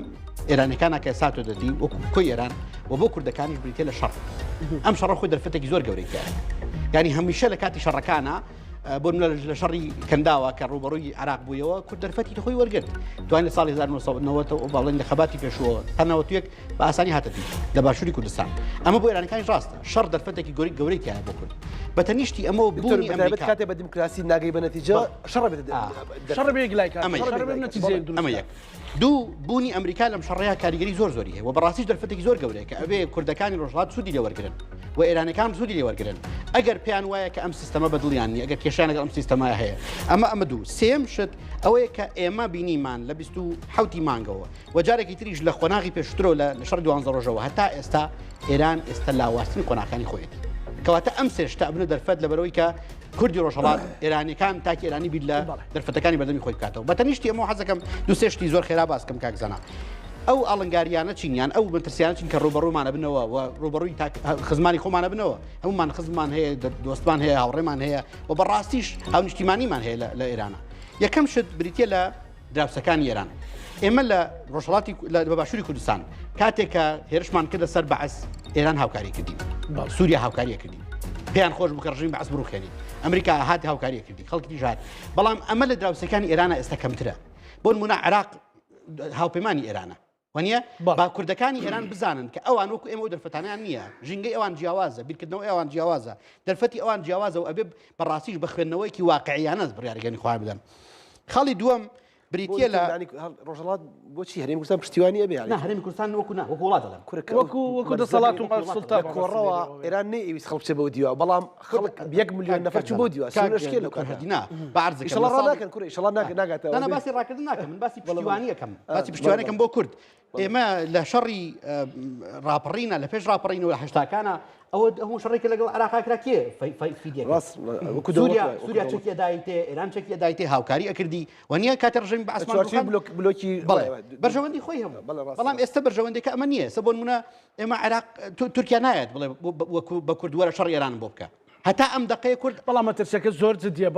ئێرانەکانە کە ساتۆ دەدی وەکو کۆی ئێران و بۆ کوردەکانیش بریتێ لە شەڕ ئەم شەڕە خۆی دەرفەتێکی زۆر گەورەی کرد ینی هەمیشە لە کاتی شەڕەکانە بۆ لە شەڕی کەنداوە کە ڕوبەڕووی عراق بوویەوە کورد دەرفەتی خۆی وەرگرت دوای لە ساڵی 1990 باڵێن لە خەباتی پێشوە تەنەوەتویەک بە ئاسانی هاتەتی لە باشووری کوردستان ئەمە بۆ ئێرانەکانی ڕاستە شەڕ دەرفەتێکی گەورەی تایە بۆ کورد بەتەنیشتی ئەمە بوونی ئەمریکا کاتێ بە دیموکراسی ناگەی بە نەتیجە شەڕ بێت ئەمە یەک دوو بوونی ئەمریکا لەم شەڕەیە کاریگەری زۆری هەیە و بەڕاستی دەرفەتێکی زۆر گەورەیە کە ئەبێ کوردەکانی ڕۆژهەڵات سوودی لێوەرگرن و ئێرانەکان سوودی لێوەرگرن ئەگەر پێیان وایە کە ئەم سیستەمە بەدڵیان نیە ئەگەر کێشیان لەگەڵ ئەم سیستەمایە هەیە ئەمە دوو سێم شت ئەوەیە کە ئێمە بینیمان لە 27 مانگەوە و جارێکی تریش لە خۆناغی پێشترۆ لە شەڕ 12 ڕۆژەوە هەتا ئێستا ئێران ئێستا لاواستنی قۆناغەکانی خۆیەتی کەواتە ئەم سێشتا بنە دەرفەت لەبەرەوەی کە کوردی ڕۆژهەڵات ئێرانیەکان تاکی ئێرانی بیر لە دەرفەتەکانی بەردەمی خۆی بکاتەوە بەتەنیشتی ئەمە حەزەکەم دوو سێشتی زۆر خێرا باسکەم کاکزانە ئەو ئاڵنگاریانە چینیان ئەو مەترسیانە چین کە ڕوبەڕوومانە بنەوە و ڕوبەڕووی خزمانی خۆمانە بنەوە هەمومان خزممان هەیە دۆستمان هەیە هاوڕێمان هەیە و بەڕاستیش هاو نیشتیمانیمان هەیە لە ئێرانە یەکەم شت بریتە لە دراوسەکانی ئێران ئێمە لە ڕۆژهەڵاتی بە باشووری کوردستان کاتێک کە هێرشمان کردە سەر بەعەس ئێران هاوکاری کردین سووریا هاوکاریە کردین پێیان خۆش بکە ڕژیم بەعەس بڕوخێنین ئەمریکا هاتی هاوکاریە کردی خەڵکی ژات بەڵام ئەمە لە دراوسەکانی ئێرانە ئێستا کەمترە بۆ نمونە عێراق هاوپەیمانی ئێرانە وانە با کوردەکانی ئێران بزانن کە ئەوان وەکو ئێمە و دەرفەتانیان نییە ژینگەی ئەوان جیاوازە بیرکردنەوەی ئەوان جیاوازە دەرفەتی ئەوان جیاوازە و ئەبێ بەڕاستیش بە خوێندنەوەیکی واقعیانە بڕیارگەنی خوا بدەن خاڵی دووەم بریتە لە ڕۆژهڵات بۆچی هەرێمی کوردستان پشتیوانی ئەبێ هەرێمی کوردستان وەکو وڵاتە وەکو دەسەڵات و سڵتا کۆڕەوە ئێران نەیویست خەڵک بچێ بۆ دیوە بەڵام خەڵک 1 ملیۆن نەفەر چوو بۆ دیوە شکێل لەو کاردینا بەعرض ڕاکەن کوڕ ئیشەڵا ناگاتەوە ئەنا باسی ڕاکردن ناکەم من باسی پشتیوانیەکەم باسی پشتیوانیەکەم بۆ کورد ئێمە لە شەڕی ڕاپەڕینە لە پێش ڕاپەڕینەوە لە هەشتاکانە ئەوە هەموو شەڕێکە لەگەڵ عراقا کرا کێ سووریا چەکی دایتێ ئێران چەکی دایتێ هاوکاری ئەکردی وانە کاتە ڕژەمی بە ئاسمان بلۆکی بەرژەوەندی خۆی هەبوو بەڵام ئێستا بەرژەوەندێکە ئەمە نییە سە بۆ نمونە ئێمە عێراق تورکیا نایەت بڵێ بە کوردوەرە شەڕ ئێران بۆ بکە هەتا ئەم دقەیە کورد بەڵام مەترسەکە زۆر جدیە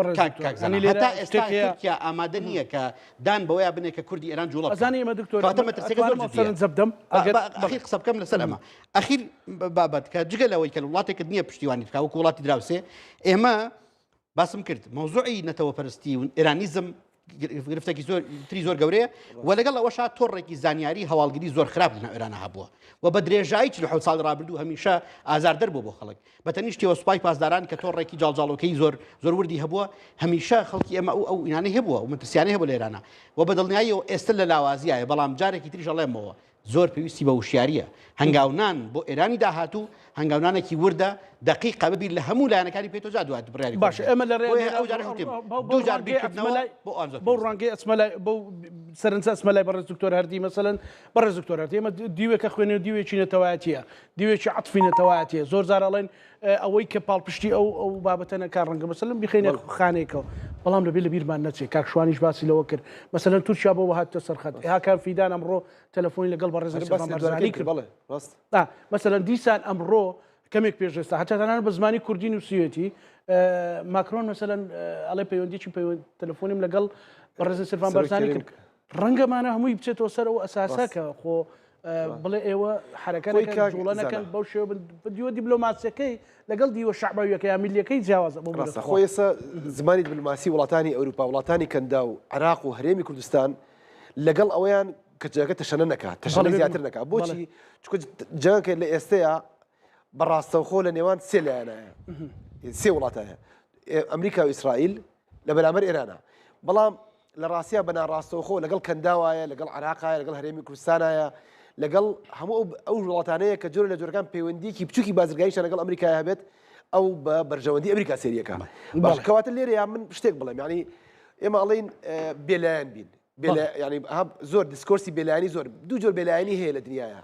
هەتا ئێستا تورکیا ئامادە نییە کە دان بەوەیە بنێ کە کوردی ئێران جوڵە ئەزانی ئێمە دکتۆر زەبدەم ئەخیر قسە بکەم لەسەر ئەمە ئەخیر بابەت کە جگە لەوەی کە وڵاتێکت نییە پشتیوانی بکە وەکو وڵاتی دراوسێ ئێمە باسم کرد مۆزوعی نەتەوەپەرستی و ئێرانیزم گرفتێکی تری زۆر گەورەیە و لەگەڵ ئەوەشا تۆڕێکی زانیاری هەواڵگری زۆر خراپ لە ئێرانە هەبووە و بە درێژایی 40 ساڵ ڕابردوو هەمیشە ئازاردەر بۆ خەڵک بەتەنیشتیەوە سوپای پاسداران کە تۆڕێکی جاڵجاڵۆکەی زۆر وردی هەبووە هەمیشە خەڵکی ئێمە ئەو ئینانەی هەبووە و مەترسیانەی هەبوو لە ئێرانە و بەدڵنیاییەوە ئێستا لە لاوازیایە بەڵام جارێکی تریش ئەڵێمەوە زۆر پێویستی بە وشیاریە هەنگاونان بۆ ئێرانی داهاتوو هەنگاونانێکی وردە دقیقە ببیر لە هەموو لایەنەکانی پێتۆجا دوات بڕیاری باش ئێمە لە بۆ ڕانگەی ئەسمەلای بۆ سەرنجە ئەسمەلای بەڕێز دکتۆر هەردی مەسەلەن بەڕێز دکتۆر هەردی ئێمە دیوێکە خوێنێ و دیوێکی نەتەوایەتیە دیوێکی عەتفی نەتەوایەتیە زۆر جار ئەڵێن ئەوەی کە پاڵپشتی ئەو بابەتە نەکار ڕەنگە مەسەلەن بخەینە خانێکەوە بەڵام لەبێ لە بیرمان نەچێت کاکشوانیش باسی لەوە کرد مەسەلەن تورکیا بۆ هاتە سەرخەت هاکان فیدان ئەمڕۆ تەلەفۆنی لەگەڵ بەڕێز بەرزانی کرد مەسەلەن دیسان ئەمڕۆ کەمێک پێشێستا هەچەتانان بە زمانی کوردی نووسیەتی ماکرۆن مەسەلەن ئەڵێ پەیوەندیی تەلەفۆنیم لەگەڵ بەڕێز سەرفان بەرزانی کرد ڕەنگەمانە هەمووی بچێتەوە سەر ئەو ئەساسەکە خۆ بڵێ ئێوە حرەکانەکە جوڵە نەکەن بەو شێوە دیوە دیبلۆماسیەکەی لەگەڵ دیوە شعبەویەکە یا میلیەکەی جیاوازە خۆ ئێستا زمانی دیبلۆماسی وڵاتانی ئەوروپا وڵاتانی کەندا و عێراق و هەرێمی کوردستان لەگەڵ ئەوەیان کە جەکە تەشەنە نەکات تەشەنە زیاتر نەکات بۆچی چونکە جەنگێک لە ئێستەیە بەڕاستەوخۆ لە نێوان سێ لایەنایە سێ وڵاتایە ئەمریکا و ئیسرائیل لە بەرامبەر ئێرانە بەڵام لە ڕاستیە بەناڕاستەوخۆ لەگەڵ کەنداوایە لەگەڵ عێراقایە لەگەڵ هەرێمی کوردستانایە لەگەڵ هەموو ئەو وڵاتانەیە کە جۆرە لە جۆرەکان پەیوەندیکی بچووکی بازرگانیشە لەگەڵ ئەمریکای هەبێت ئەو بە بەرژەوەندی ئەمریکا سێریەکە باش کەواتە لێرە یا من شتێک بڵێم یعنی ئێمە ئەڵێن بێلایەن بین ینی زۆر دیسکۆرسی بێلایانی زۆر دوو جۆر بێلایانی هەیە لە دنیاە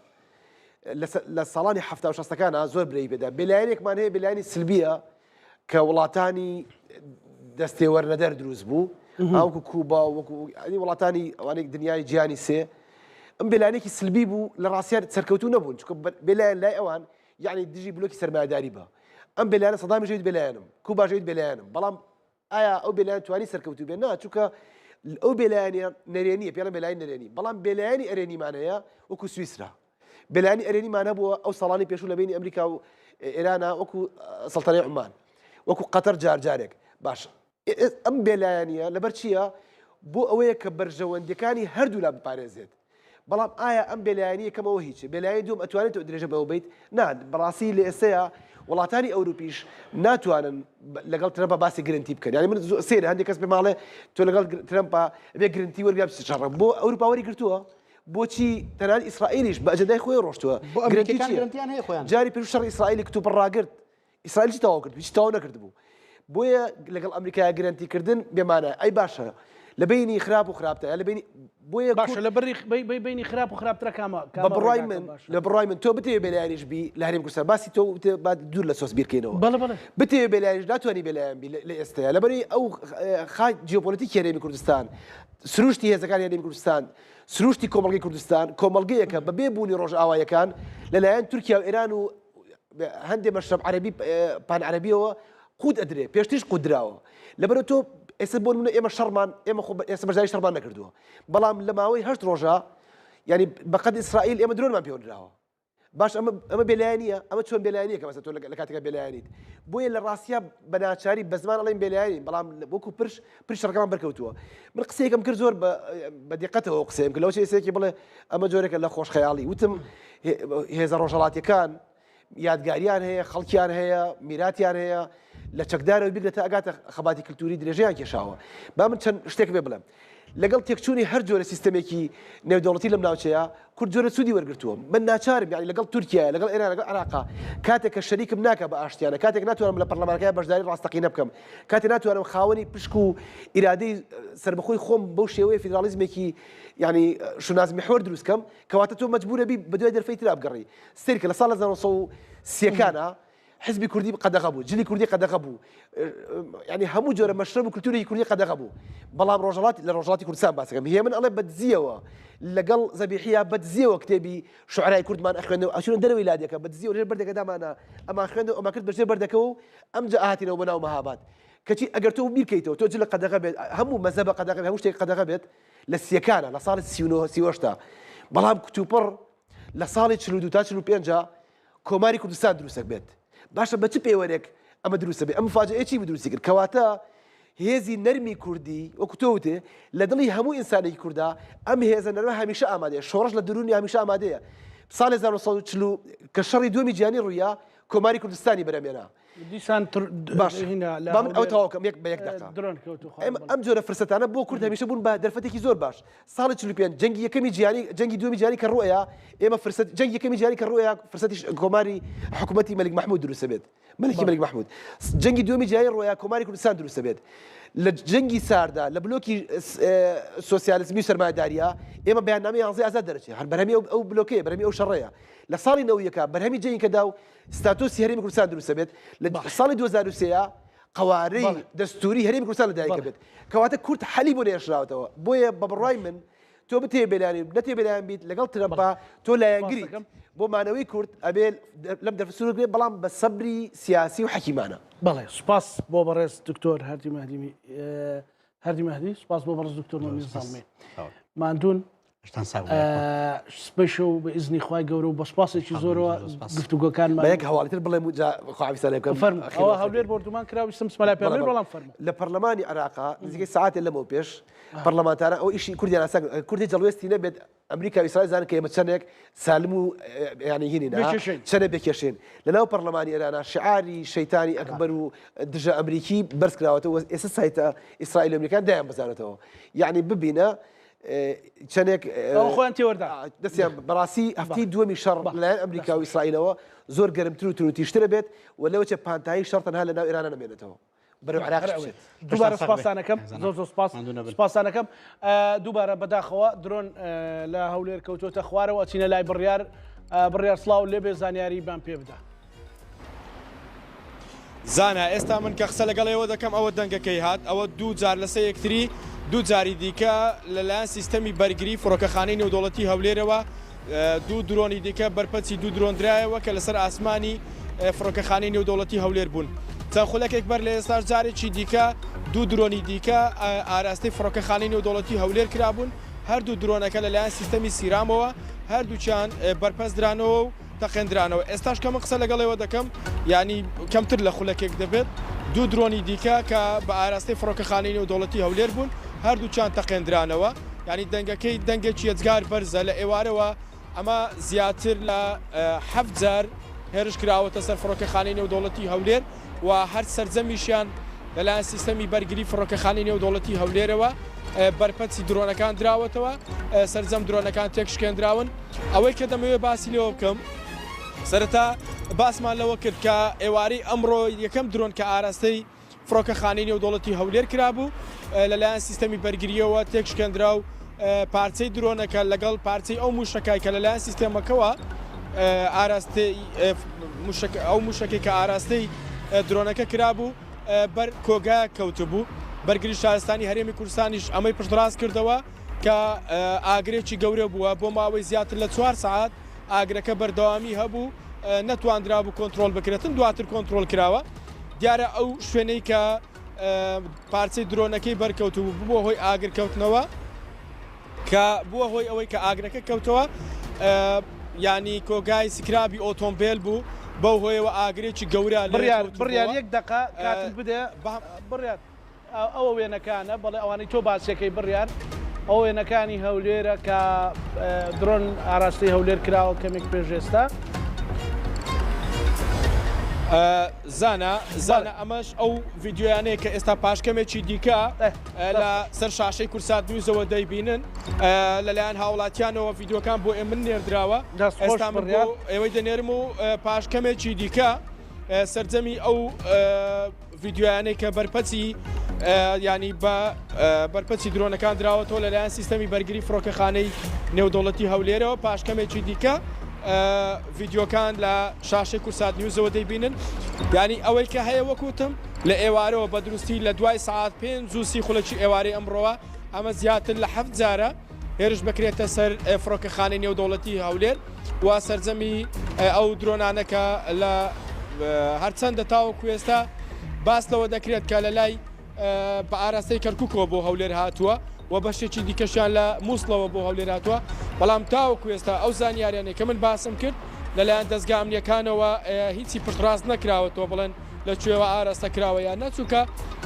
لە ساڵانی 1970 زۆر برەی بێدا بێلایەنێکمان هەیە بێلایانی سلبیە کە وڵاتانی دەستێوەرنەدەر دروست بوو ئەوکو کوبا وەکو وڵاتانی ئەوانێک دنیای جیهانی سێ ئەم بێلایەنێکی سلبی بوو لە ڕاستیان سەرکەوتوو نەبوون چونکە بێلایەن لای ئەوان یعنی دژی بلۆکی سەرمایه‌داری بە ئەم بێلایەنە سەدامی ژەویت بێلایەنم کوبا ژەویت بێلایەنم بەڵام ئایا ئەو بێلایەن توانی سەرکەوتوو بێ نا چونکە ئەو بێلایەنە نەرێنیە پێڵە بێلایەن نەرێنی بەڵام بێلایەنی ئەرێنیمانەیە وەکو سویسرا بێلایەنی ئەرێنیمان هەبووە ئەو ساڵانی پێشوو لە بینی ئەمریکا و ئێرانە وەکو سەڵتەنەی عومان وەکو قەتەر جارجارێک باش ئەم بێلایەنیە لەبەر چییە بۆ ئەوەیە کە بەرژەوەندەکانی هەردوو لا بپارێزێت بەڵام ئایا ئەم بێلایەنیە کەمەوە هیچ بێلایەنی دوم ئەتوانێتەوە درێژە بەوە بیت نا بەڕاستی لە ئێستەیە وڵاتانی ئەوروپیش ناتوانن لەگەڵ ترەمپە باسی گرنتی بکەن یعنی من سێرە هەندێک کەس پێ ماڵێ تۆ لەگەڵ ترەمپە بێ گرنتی وەرگا بچڕە بۆ ئەوروپا وەری گرتووە بۆچی تەنان ئیسرائیلیش بە ئەجەندای خۆی ڕۆشتووە جاری پێش شەڕ ئیسرائیلی کتوپڕ ڕاگرت ئیسرائیل چی تەواو کرد هیچ تەواو نەکرد بوو بۆیە لەگەڵ ئەمریکای گرنتیکردن بێمانە ئەی باشە لە بینی خراپ و خراپتە لە بینی بۆیە باشە لە بینی خراپ و خراپترە کامە بە بڕای من لە بڕای من تۆ بتێ بێلایەنیش بی لە هەرێمی کوردستان باسی تۆ دوور لە سۆس بیرکەینەوە بتێ بێلایەنیش ناتوانانی بێلایەن بی لە ئێستەیە لەبەری ئەو خای جیۆپۆلیتیکی هەرێمی کوردستان سروشتی هێزەکانی هەرێمی کوردستان سروشتی کۆمەڵگەی کوردستان کۆمەڵگەیەکە بەبێ بوونی ڕۆژئاوایەکان لەلایەن تورکیا و ئێران و هەندێک مەشرەب عەرەبی پان عەرەبیەوە قوت ئەدرێ پێشتیش قودراوە لەبەرەوە تۆ ئێستا بۆ منە ئێمە شەڕمان ئێمە ئێستا بەرزایی شەڕمان نەکردووە بەڵام لە ماوەی 8 ڕۆژە ینی بەقەد ئیسرائیل ئێمە درۆنمان پێوەدراوە باش ئەمە بێلایەنیە ئەمە چۆن بێلایەنیە کە مەسە تۆ لە کاتێکە بێلایەنیت بۆیە لە ڕاستیە بەناچاری بە زمان ئەڵێن بێلایەنی بەڵام وەکو پرش شەڕەکەمان بەرکەوتووە من قسەیەکەم کرد زۆر بە دقەتەوە قسەیم کە لەو ئێسێکی بڵێ ئەمە جۆرێکە لە خۆشخەیاڵی وتم هێزە ڕۆژهەڵاتیەکان یادگاریان هەیە خەڵکیان هەیە میراتیان هەیە لە چەکدارەوە بیگرێتە ئەگاتە خەباتی کللتوری درێژەیان کێشاوە با من چەند شتێک بێ بڵێم لەگەڵ تێکچوونی هەر جۆرە سیستەمێکی نێودەوڵەتی لەم ناوچەیە کورد جۆرە سوودی وەرگرتووە من ناچارم یعنی لەگەڵ تورکیا لەگەڵ ئێران لەگەڵ عێراقا کاتێک کە شەریکم ناکە بە ئاشتیانە کاتێک ناتوانم لە پەرلەمانەکەی بەشداری ڕاستەقینە بکەم کاتێک ناتوانم خاوەنی پشک و ئیرادەی سربەخۆی خۆم بەو شێوەیە فیدرالیزمێکی یعنی شوناز محور دروست بکەم کەواتە تۆ مەجبورە بی بە دوای دەرفەی ترا بگەڕی سێرکە لە ساڵ 1930 حزبی کوردی قەدەغە بوو جلی کوردی قەدەغە بوو ینی هەموو جۆرە مەشرب و کولتوری کوردی قەدەغە بوو بەڵام ڕۆژهەڵاتی لە ڕۆژهەڵاتی کوردستان باسەکەم هي من ئەڵێ بەدزیەوە لەگەڵ زەبیحیا بەدزیەوە کتێبی شوعرای کوردمان ئەخوێندەوە ئەچونە دەرەوەی لادەکە بەدزیەوە لێر بەردەکە دامانە ئەما خوێندەوە ئەما کرد بەژێر بەردەکە و ئەمجا ئاهاتینەوە بەناو مەهاباد کەچی ئەگەر تۆ بیرکەیتەوە تۆ جل لە قەدەغە بێت هەموو مەزەبە قەدەغە هەموو شتێک قەدەغە بێت لە سیەکانە لە ساڵی 38 بەڵام کتوپڕ لە ساڵی 42 تا 45 کۆماری کوردستان دروستە بێت باشە بە چ پێوەرێک ئەمە دروستە بێت ئەم فاجعەیەکی بدروستی کرد کەواتە هێزی نەرمی کوردی وەکو تۆوتێ لە دڵی هەموو ئینسانێکی کووردا ئەم هێزە نەرمە هەمیشە ئامادەیە شۆڕش لە درونی هەمیشە ئامادەیە ساڵی 1940 کە شەڕی دووەمی جیهانی ڕوویا کۆماری کوردستانی بەرەمێنا دیسان باش ئەو تەواوکەم یەک بە یەک دقیقە ئەم جۆرە فرسەتانە بۆ کورد هەمیشە بوون بە دەرفەتێکی زۆر باش ساڵی 45 جەنگی یەکەمی جیهانی جەنگی دووەمی جیهانی کە ڕوویە ئێمە فرسەت جەنگی یەکەمی جیهانی کە ڕوویە فرسەتی کۆماری حکوومەتی مەلک محمود دروستە بێت مەلک محمود جەنگی دووەمی جیهانی ڕوویە کۆماری کوردستان دروستە بێت لە جەنگی ساردا لە بلۆکی سۆسیالیزمی و سەرمایەداریە ئێمە بەیاننامەی هەڵزەی ئازاد دەرەچێت هەر بەرهەمی ئەو بلۆکەیە بەرهەمی ئەو شەڕەیە لە ساڵی 90 بەرهەمی جەنگی کەدا و ستاتۆسی هەرێمی کوردستان دروستە بێت لە ساڵی 2023 قوارەی دەستوری هەرێمی کوردستان لەدایکە بێت کەواتە کورد حەلی بۆ نێشراوەتەوە بۆیە بە بڕای من تۆ بتێ بێلانی نەتێ بێلایان بیت لەگەڵ ترەمپا تۆ لایەنگری بۆ مانەوەی کورد ئەبێ لەم دەرفسوور بێت بەڵام بە سەبری سیاسی و حەکیمانە بەڵێ سوپاس بۆ بەڕێز دکتۆر هەردی مەهدی سوپاس بۆ بەڕێز دکتۆر مەمین ساڵمی ماندوون سپیش و بە ئیزنی خوای گەورە و بە سوپاسێکی زۆرەوە گفتوگۆکانمان بە یەک هەواڵیتر بڵێم خواویستانێ بکەم ئەوە هەولێر بردومان کراویستم سمەلای پێڵێ بەڵام فەرموو لە پەرلەمانی عێراقا نزیکەی ساعاتێک لەمەوە پێش پەرلەمانتارە ئەو ئیشی کوردیان ئاسان کوردی جەڵوێستی نەبێت ئەمریکا و ئیسرائیل زانن کە ئێمە چەندێک سالم و یعنی هینین چەندێ بێکێشێن لەناو پەرلەمانی ئێرانە شعاری شەیتانی ئەکبەر و دژە ئەمریکی بەرز کراوەتەوە ئێستا سایتە ئیسرائیل و ئەمریکان دایان بزانێتەوە یعنی ببینە چەندێک خۆیان تێوەردا دەستیان بەڕاستی هەفتی دووەمی شەڕ لەلایەن ئەمریکا و ئیسرائیلەوە زۆر گەرمتر و تروتیشترە بێت و لەوەچە پانتایی شەڕ تەنها لەناو ئێرانە نەمێنێتەوە بەرەو عێراق دووبارە سوپاسانەکەم زۆر سوپاسانەکەم دووبارە بەداخەوە درۆن لە هەولێر کەوتۆتە خوارەوە ئەچینە لای بڕیار سڵاو لێبێ زانیاری بان پێ بدە زانە ئێستا من کە قسە لەگەڵەوە دەکەم ئەوە دەنگەکەی هات ئەوە دوو جار لەسەر یەکتری دوو جاری دیکە لەلایەن سیستەمی بەرگری فڕۆکەخانەی نێودەوڵەتی هەولێرەوە دوو درۆنی دیکە بەرپەچی دوو درۆندرایەوە کە لەسەر ئاسمانی فڕۆکەخانەی نێودەوڵەتی هەولێر بوون چەند خولەکێک بەر لە ئێستاش جارێکی دیکە دوو درۆنی دیکە ئاراستی فڕۆکەخانەی نێودەوڵەتی هەولێر کرابوون هەردوو درۆنەکە لەلایەن سیستەمی سیرامەوە هەردووچیان بەرپەس درانەوە و تەقێنرانەوە ئێستاش کە من قسە لەگەڵەوە دەکەم ینی کەمتر لە خولەکێک دەبێت دوو درۆنی دیکە کە بە ئاراستی فڕۆکەخانەی نێودەوڵەتی هەولێر بوون هەردووچیان تەقێنرانەوە ینی دەنگەکەی دەنگێکی یەجگار بەرزە لە ئێوارەوە ئەمە زیاتر لە 7 جار هێرش کراوەتە سەر فڕۆکەخانەی نێودەوڵەتی هەولێر و هەر سەرجەمیشیان لەلایەن سیستەمی بەرگری فڕۆکەخانەی نێودەوڵەتی هەولێرەوە بەرپەچی درۆنەکان دراوەتەوە سەرجەم درۆنەکان تێکشکێنراون ئەوەی کە دەمەوێت باسی لێوە بکەم سەرەتا باسمان لەوە کرد کە ئێوارەی ئەمڕۆ یەکەم درۆن کە ئاراستەی فڕۆکەخانەی نێودەوڵەتی هەولێر کرابوو لەلایەن سیستەمی بەرگریەوە تێکشکێنرا و پارچەی درۆنەکە لەگەڵ پارچەی ئەو موشکای کە لەلایەن سیستەمەکەوە ئاراستی ئەو موشکێک کە ئاراستەی درۆنەکە کرابوو بەر کۆگای کەوتبوو بەرگری شارستانی هەرێمی کوردستانیش ئەمەی پشتڕاست کردەوە کە ئاگرێکی گەورە بووە بۆ ماوەی زیاتر لە 4 ساعات ئاگرەکە بەردەوامی هەبوو نەتوانرا بوو کۆنتترۆل بکرێتن دواتر کۆنتترۆل کراوە دیارە ئەو شوێنەی کە پارچەی درۆنەکەی بەرکەوتبوو بووە هۆی ئاگرکەوتنەوە کە بووە هۆی ئەوەی کە ئاگرەکە کەوتەوە ینی کۆگای سکرابی ئۆتۆمبیل بوو بەو هۆیەوە ئاگرێکی گەورە بڕیار یەک دقا کاتت بدە بڕیار ئەوە وێنەکانە بەڵێ ئەوانەی تۆ باسیەکەی بڕیار ئەو وێنەکانی هەولێرە کە درۆن ئاراستی هەولێر کراوە کەمێک پێشێستا زانە ئەمەش ئەو ڤیددیویانەیە کە ئێستا پاشکەمێکی دیکە لە سەر شاشەی کورسات دووزەوە دەیبینن لەلایەن هاوڵاتیانەوە ڤیددیوەکان بۆ ئێمە نێردراوە ئێستا ئێوەی دەنێرم و پاشکەمێکی دیکە سەرجەمی ئەو ڤیددیویانەی کە بەرپەچی ینی بە بەرپەچی درۆنەکان دراوەتەوە لەلایەن سیستەمی بەرگری فڕۆکەخانەی نێودەوڵەتی هەولێرەوە پاشکەمێکی دیکە ڤیددیۆکان لە شاشەی کورسات نیوزەوە دەیبینن ینی ئەوەی کە هەیە وەکوتم لە ئێوارەوە بە دروستی لە دوای سعات 5 خولەکی ئێوارەی ئەمڕۆوە ئەمە زیاتر لە 7 جارە هێرش بکرێتە سەر فڕۆکەخانەی نێودەوڵەتی هەولێر و سەرجەمی ئەو درۆنانەکە لە هەرچەندە تاوەکو ئێستا باس لەوە دەکرێت کە لە لای بە ئاراستەی کەرکووکەوە بۆ هەولێر هاتووە و بەشێکی دیکەشیان لە مووسڵەوە بۆ هەولێر هاتووە بەڵام تاوەکو ئێستا ئەو زانیاریانەیە کە من باسم کرد لەلایەن دەستگا ئەمنیەکانەوە هیچی پشتڕاست نەکراوەتەوە بڵێن لە کوێوە ئاراستە کراوە یان نەچووکە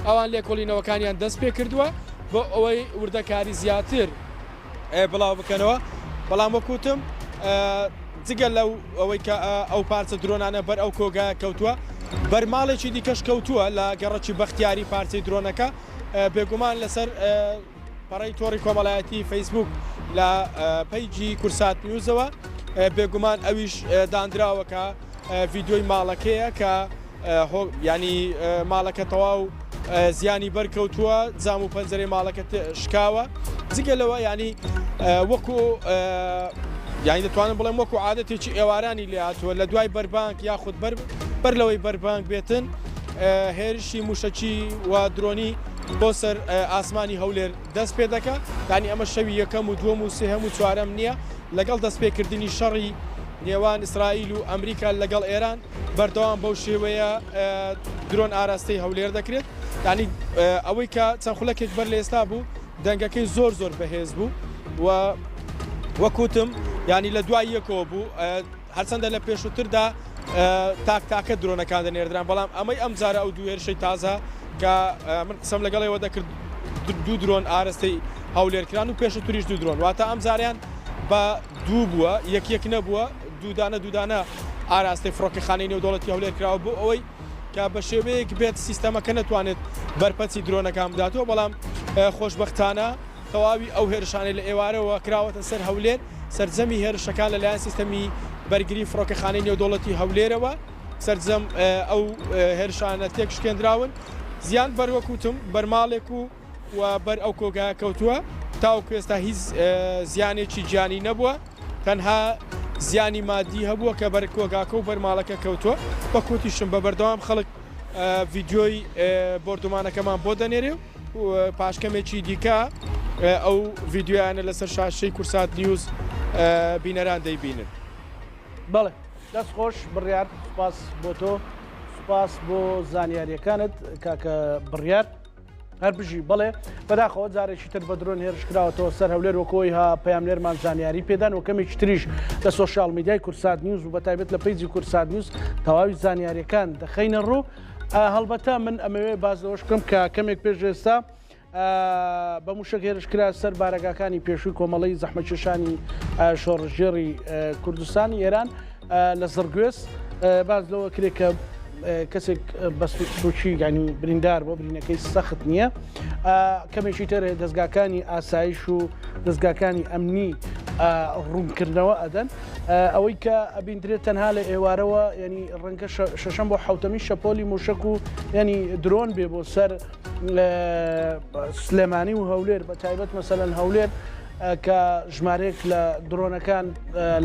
ئەوان لێکۆڵینەوەکانیان دەست پێ کردووە بۆ ئەوەی وردەکاری زیاتر بڵاو بکەنەوە بەڵام وەکوتم جگە لەو ئەوەی کە ئەو پارچە درۆنانە بەر ئەو کۆگایە کەوتووە بەرماڵێکی دیکەش کەوتووە لە گەڕەکی بەختیاری پارچەی درۆنەکە بێگومان لەسەر پەڕەی تۆڕی کۆمەڵایەتی فەیسبوک لە پەیجی کورسات نیوزەوە بێگومان ئەویش دانراوەکە ڤیددیۆی ماڵەکەیە کە ینی ماڵەکە تەواو زیانی بەرکەوتووە زام و پەنجەرەی ماڵەکە شکاوە جگە لەوە ینی وەکو یانی دەتوانم بڵێم وەکو عادەتێکی ئێوارانی لێ هاتووە لە دوای بەربانک یاخود بەر لەوەی بەربانک بێتن هێرشی موشەکی و درۆنی بۆ سەر ئاسمانی هەولێر دەست پێ دەکە دانی ئەمە شەوی یەکەم و دووەم و سێهەم و چوارەم نییە لەگەڵ دەستپێکردنی شەڕی نێوان ئیسرائیل و ئەمریکا لەگەڵ ئێران بەردەوام بەو شێوەیە درۆن ئاراستەی هەولێر دەکرێت ینی ئەوەی کە چەند خولەکێک بەر لە ئێستا بوو دەنگەکەی زۆر بەهێز بوو و وەکوتم ینی لە دوای یەکەوە بوو هەرچەندە لە پێشووتردا تاکتاکە درۆنەکان دەنێردران بەڵام ئەمەی ئەم جارە ئەو دوو هێرشەی تازە کە من قسەم لەگەڵەوە دەکرد دوو درۆن ئاراستەی هەولێرکران و پێشووتریش دوو درۆن واتە ئەم جاریان بە دوو بووە یەک نەبووە دوودانە ئاراستەی فڕۆکەخانەی نێودەوڵەتی هەولێر کراوە بۆ ئەوەی کە بە شێوەیەک بێت سیستەمەکە نەتوانێت بەرپەچی درۆنەکان بداتەوە بەڵام خۆشبەختانە تەواوی ئەو هێرشانەی لە ئێوارەوە کراوەتە سەر هەولێر سەرجەمی هێرشەکان لەلایەن سیستەمی بەرگری فڕۆکەخانەی نێودەوڵەتی هەولێرەوە سەرجەم ئەو هێرشانە تێک شکێنراون زیان بەروەکوتم بەرماڵێک و بەر ئەو کۆگایە کەوتووە تاوەکو ئێستا هیچ زیانێکی گیانی نەبووە تەنها زیانی مادی هەبووە کە بەر کۆگاکە و بەرماڵەکە کەوتووە بە کۆتیشم بە بەردەوام خەڵک ڤیددیۆی بردومانەکەمان بۆ دەنێرێ و پاشکەمێکی دیکە ئەو ڤیددیویانە لەسەر شاشەی کورسات نیوز بینەران دەیبینن. بەڵێ دەست خۆش بڕیار سوپاس بۆ تۆ سوپاس بۆ زانیاریەکانت کاکە بڕیار هەر بژی بڵێ بەداخەوە جارێکی تر بە درۆن هێرشکراوەتەوە سەر هەولێر وەکۆی ها پەیاملێرمان زانیاری پێدان و کەمێکی تریش لە سۆشال میدیای کورسات نیوز و بەتایبێت لە پەیجی کورسات نیوز تەواوی زانیاریەکان دەخەینە ڕوو هەڵبەتە من ئەمەوێ باز لەوەش بکەم کە کەمێک پێش ئێستا بە موشک هێرشکرا سەر بارەگاکانی پێشووی کۆمەڵی زەحمەتکێشانی شۆڕژێڕی کوردستانی ئێران لە زەرگوێز باز لەوە کرێ کە کەسێک بە سوچی ینی بریندار بۆ برینەکەی سەخت نییە کەمێکی تر دەستگاکانی ئاسایش و دەستگاکانی ئەمنی ڕوونکردنەوە ئەدەن ئەوەی کە ئەبیندرێت تەنها لە ئێوارەوە ینی ڕەنگە شەشەم بۆ حوتەمی شەپۆلی موشک و ینی درۆن بێ بۆ سەر سلێمانی و هەولێر بە تایبەت مەسەلەن هەولێر کە ژمارەیەک لە درۆنەکان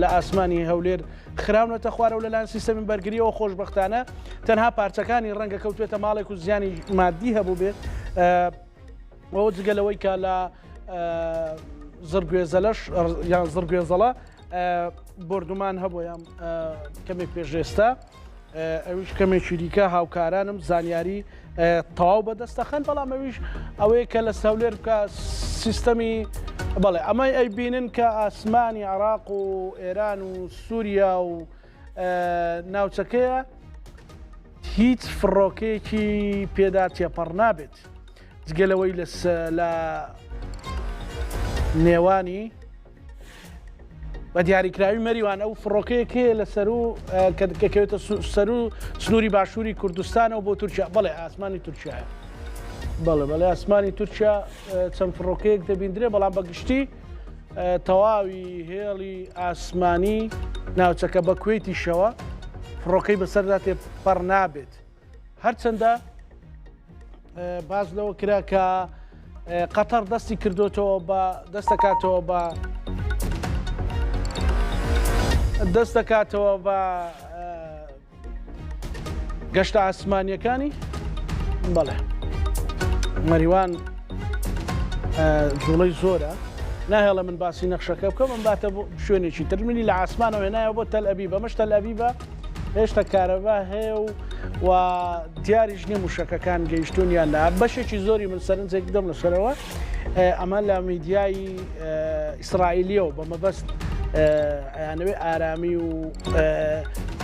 لە ئاسمانی هەولێر خراونەتە خوارە و لەلایەن سیستەمی بەرگریەوە خۆشبەختانە تەنها پارچەکانی ڕەنگە کەوتوێتە ماڵێک و زیانی مادی هەبوو بێت ئەوە جگەلەوەی کە لە زڕگوێزەلەش یان زڕگوێزەڵە بردومان هەبوو یان کەمێک پێشێستا ئەویش کەمێکی دیکە هاوکارانم زانیاری تەواو بەدەستەخەن بەڵام ئەویش ئەوەیە کە لە هەولێر بکە سیستەمی بەڵێ ئەمەی ئەیبینن کە ئاسمانی عێراق و ئێران و سووریا و ناوچەکەیە هیچ فڕۆکەیەکی پێدا تێپەڕ نابێت جگەلەوەی لە نێوانی بە دیاریکراوی مەریوان ئەو فڕۆکەیەکێ لە سەر و کەکەوێتە سەر و سنووری باشووری کوردستانەوە بۆ تورکیا بەڵێ ئاسمانی تورکیایە بەڵێ ئاسمانی تورکیا چەند فڕۆکەیەک دەبیندرێ بەڵام بەگشتی تەواوی هێڵی ئاسمانی ناوچەکە بە کوێتیشەوە فڕۆکەی بەسەردا تێپەڕ نابێت هەرچەندە باز لەوە کرا کە قەتەر دەستی کردوتەوە بە دەست دەکاتەوە بە گەشتە ئاسمانیەکانی بەڵێ مەریوان جوڵەی زۆرە ناهێڵە من باسی نەخشەکە بکەم من باتە شوێنێکی ترمینی لە ئاسمانەوە هێنایە بۆ تەل ئەبیب بەمەش تەل ئەبیبە هێشتا کارەبا هەیە و دیاریش نییە موشەکەکان گەیشتونیان دا بەشێکی زۆری من سەرنجێک دەم لەسەرەوە ئەمە لە میدیایی ئیسرائیلیەوە بە مەبەست یانەوێ ئارامی و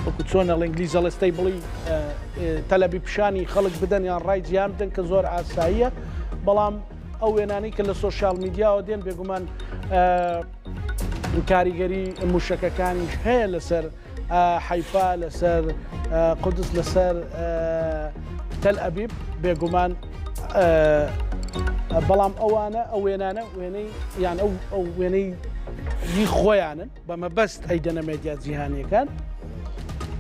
وەکو چۆنە لە ئینگلیزە لەستەی بڵی تەلەبی پیشانی خەڵک بدەن یان ڕای جیان بدەن کە زۆر ئاساییە بەڵام ئەو وێنانی کە لە سۆشیال میدیاوە دێن بێگومان کاریگەری موشەکەکانیش هەیە لەسەر حیفا لەسەر قودس لەسەر تەل ئەبیب بێگومان بەڵام ئەوانە ئەو وێنانە وێنەی یان ئەو وێنەی دی خۆیانن بە مەبەست ئەیدەنە مێدیا جیهانیەکان